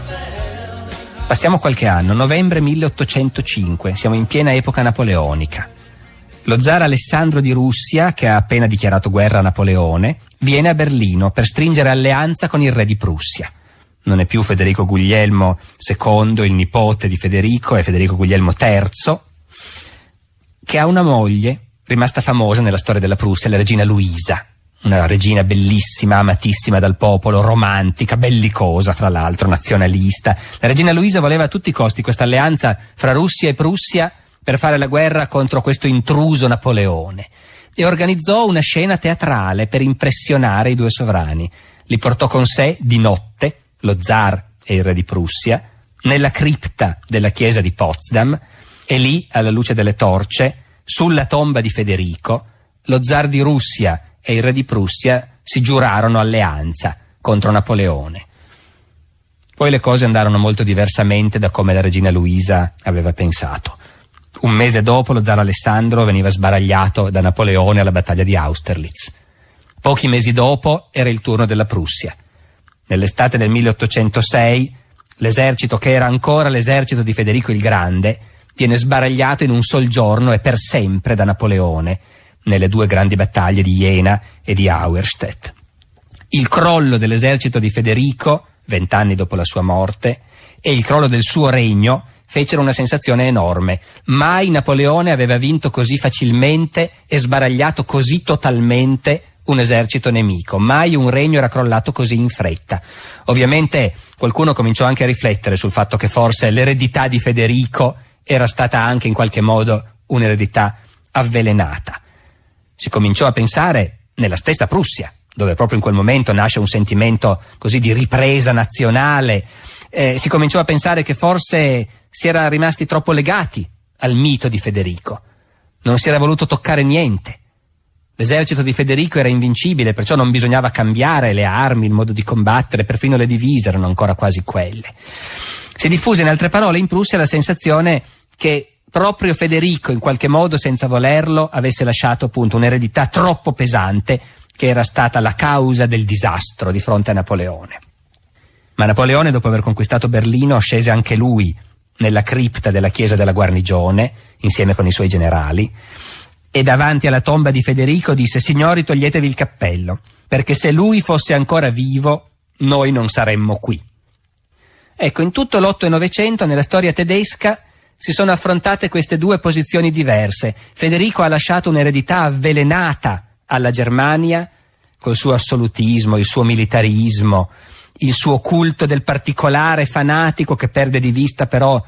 [SPEAKER 1] Passiamo qualche anno, novembre 1805, siamo in piena epoca napoleonica. Lo zar Alessandro di Russia, che ha appena dichiarato guerra a Napoleone, viene a Berlino per stringere alleanza con il re di Prussia. Non è più Federico Guglielmo II, il nipote di Federico, è Federico Guglielmo III, che ha una moglie rimasta famosa nella storia della Prussia, la regina Luisa, una regina bellissima, amatissima dal popolo, romantica, bellicosa fra l'altro, nazionalista. La regina Luisa voleva a tutti i costi questa alleanza fra Russia e Prussia per fare la guerra contro questo intruso Napoleone, e organizzò una scena teatrale per impressionare i due sovrani. Li portò con sé di notte, lo zar e il re di Prussia, nella cripta della chiesa di Potsdam, e lì, alla luce delle torce, sulla tomba di Federico, lo zar di Russia e il re di Prussia si giurarono alleanza contro Napoleone. Poi le cose andarono molto diversamente da come la regina Luisa aveva pensato. Un mese dopo lo zar Alessandro veniva sbaragliato da Napoleone alla battaglia di Austerlitz. Pochi mesi dopo era il turno della Prussia. Nell'estate del 1806 l'esercito, che era ancora l'esercito di Federico il Grande, viene sbaragliato in un sol giorno e per sempre da Napoleone nelle due grandi battaglie di Jena e di Auerstedt. Il crollo dell'esercito di Federico, 20 anni dopo la sua morte, e il crollo del suo regno fecero una sensazione enorme. Mai Napoleone aveva vinto così facilmente e sbaragliato così totalmente un esercito nemico. Mai un regno era crollato così in fretta. Ovviamente qualcuno cominciò anche a riflettere sul fatto che forse l'eredità di Federico era stata anche in qualche modo un'eredità avvelenata. Si cominciò a pensare nella stessa Prussia, dove proprio in quel momento nasce un sentimento così di ripresa nazionale, si cominciò a pensare che forse si era rimasti troppo legati al mito di Federico. Non si era voluto toccare niente. L'esercito di Federico era invincibile, perciò non bisognava cambiare le armi, il modo di combattere, perfino le divise erano ancora quasi quelle. Si diffuse in altre parole in Prussia la sensazione che proprio Federico, in qualche modo senza volerlo, avesse lasciato appunto un'eredità troppo pesante che era stata la causa del disastro di fronte a Napoleone. Ma Napoleone, dopo aver conquistato Berlino, scese anche lui nella cripta della chiesa della guarnigione, insieme con i suoi generali, e davanti alla tomba di Federico disse: signori, toglietevi il cappello, perché se lui fosse ancora vivo, noi non saremmo qui. Ecco, in tutto l'8 e 900 nella storia tedesca si sono affrontate queste due posizioni diverse. Federico ha lasciato un'eredità avvelenata alla Germania, col suo assolutismo, il suo militarismo, il suo culto del particolare fanatico che perde di vista però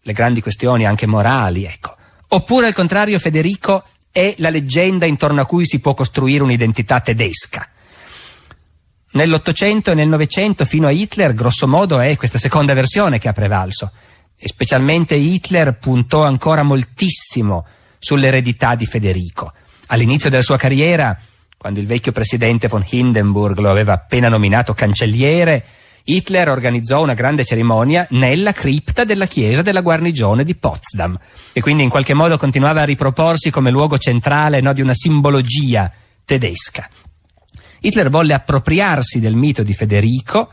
[SPEAKER 1] le grandi questioni anche morali, ecco. Oppure al contrario Federico è la leggenda intorno a cui si può costruire un'identità tedesca. Nell'Ottocento e nel Novecento fino a Hitler grosso modo è questa seconda versione che ha prevalso, e specialmente Hitler puntò ancora moltissimo sull'eredità di Federico. All'inizio della sua carriera, quando il vecchio presidente von Hindenburg lo aveva appena nominato cancelliere, Hitler organizzò una grande cerimonia nella cripta della chiesa della guarnigione di Potsdam, e quindi in qualche modo continuava a riproporsi come luogo centrale, no, di una simbologia tedesca. Hitler volle appropriarsi del mito di Federico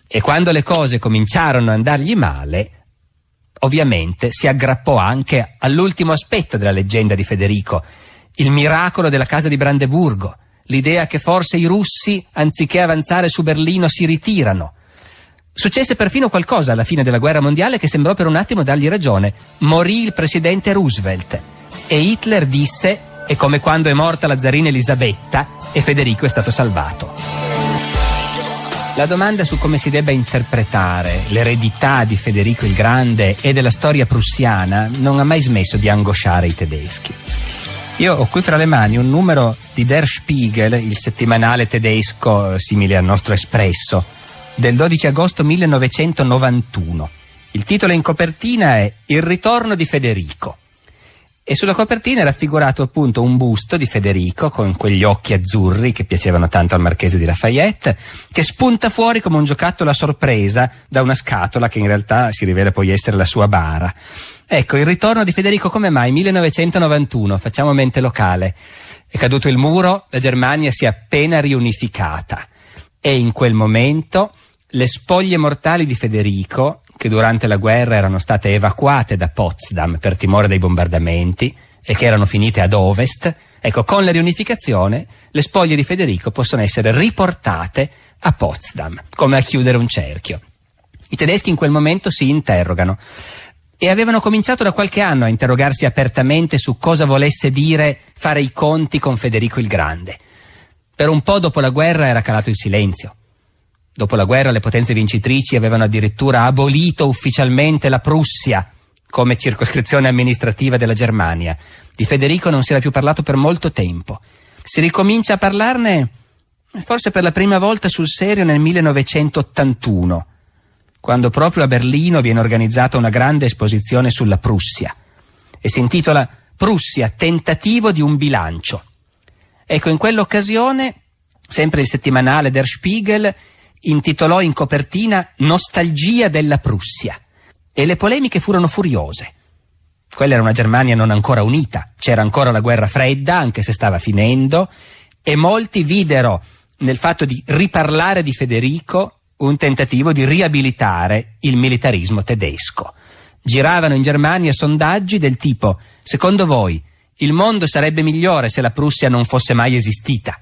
[SPEAKER 1] e quando le cose cominciarono a andargli male, ovviamente si aggrappò anche all'ultimo aspetto della leggenda di Federico, il miracolo della casa di Brandeburgo, l'idea che forse i russi, anziché avanzare su Berlino, si ritirano. Successe perfino qualcosa alla fine della guerra mondiale che sembrò per un attimo dargli ragione. Morì il presidente Roosevelt e Hitler disse: è come quando è morta la zarina Elisabetta e Federico è stato salvato. La domanda su come si debba interpretare l'eredità di Federico il Grande e della storia prussiana non ha mai smesso di angosciare i tedeschi. Io ho qui fra le mani un numero di Der Spiegel, il settimanale tedesco simile al nostro Espresso, del 12 agosto 1991. Il titolo in copertina è Il ritorno di Federico. E sulla copertina è raffigurato appunto un busto di Federico con quegli occhi azzurri che piacevano tanto al marchese di Lafayette, che spunta fuori come un giocattolo a sorpresa da una scatola che in realtà si rivela poi essere la sua bara. Ecco, il ritorno di Federico come mai? 1991, facciamo mente locale. È caduto il muro, la Germania si è appena riunificata e in quel momento le spoglie mortali di Federico, che durante la guerra erano state evacuate da Potsdam per timore dei bombardamenti e che erano finite ad ovest, ecco, con la riunificazione le spoglie di Federico possono essere riportate a Potsdam, come a chiudere un cerchio. I tedeschi in quel momento si interrogano e avevano cominciato da qualche anno a interrogarsi apertamente su cosa volesse dire fare i conti con Federico il Grande. Per un po' dopo la guerra era calato il silenzio. Dopo la guerra le potenze vincitrici avevano addirittura abolito ufficialmente la Prussia come circoscrizione amministrativa della Germania. Di Federico non si era più parlato per molto tempo. Si ricomincia a parlarne forse per la prima volta sul serio nel 1981, quando proprio a Berlino viene organizzata una grande esposizione sulla Prussia e si intitola Prussia, tentativo di un bilancio. Ecco, in quell'occasione, sempre il settimanale Der Spiegel intitolò in copertina Nostalgia della Prussia e le polemiche furono furiose. Quella era una Germania non ancora unita, c'era ancora la guerra fredda, anche se stava finendo, e molti videro nel fatto di riparlare di Federico un tentativo di riabilitare il militarismo tedesco. Giravano in Germania sondaggi del tipo: secondo voi il mondo sarebbe migliore se la Prussia non fosse mai esistita?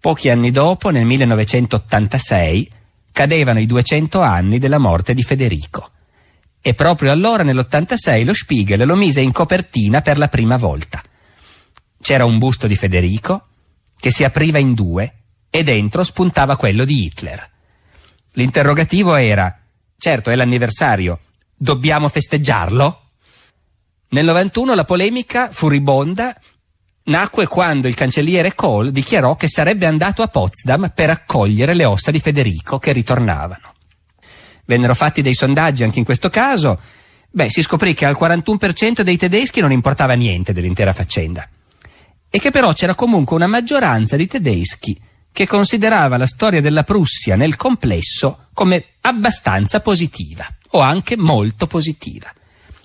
[SPEAKER 1] Pochi anni dopo, nel 1986, cadevano i 200 anni della morte di Federico. E proprio allora, nell'86, lo Spiegel lo mise in copertina per la prima volta. C'era un busto di Federico che si apriva in due e dentro spuntava quello di Hitler. L'interrogativo era: certo, è l'anniversario, dobbiamo festeggiarlo? Nel 91 la polemica furibonda nacque quando il cancelliere Kohl dichiarò che sarebbe andato a Potsdam per accogliere le ossa di Federico che ritornavano. Vennero fatti dei sondaggi anche in questo caso. Si scoprì che al 41% dei tedeschi non importava niente dell'intera faccenda. e che però c'era comunque una maggioranza di tedeschi che considerava la storia della Prussia nel complesso come abbastanza positiva, o anche molto positiva.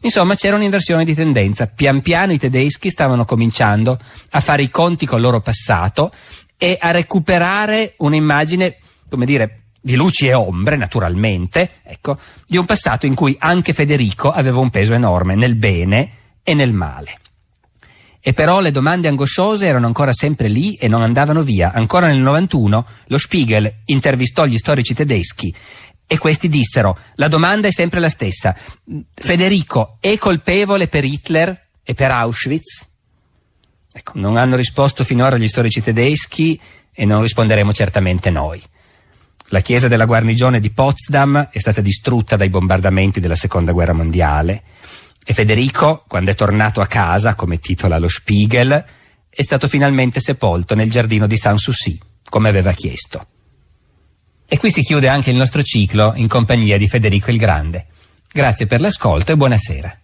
[SPEAKER 1] Insomma, c'era un'inversione di tendenza. Pian piano i tedeschi stavano cominciando a fare i conti col loro passato e a recuperare un'immagine, come dire, di luci e ombre, naturalmente, ecco, di un passato in cui anche Federico aveva un peso enorme nel bene e nel male. E però le domande angosciose erano ancora sempre lì e non andavano via. Ancora nel 91 lo Spiegel intervistò gli storici tedeschi e questi dissero: la domanda è sempre la stessa. Federico è colpevole per Hitler e per Auschwitz? Ecco, non hanno risposto finora gli storici tedeschi e non risponderemo certamente noi. La chiesa della guarnigione di Potsdam è stata distrutta dai bombardamenti della Seconda Guerra Mondiale e Federico, quando è tornato a casa, come titola lo Spiegel, è stato finalmente sepolto nel giardino di Sanssouci, come aveva chiesto. E qui si chiude anche il nostro ciclo in compagnia di Federico il Grande. Grazie per l'ascolto e buonasera.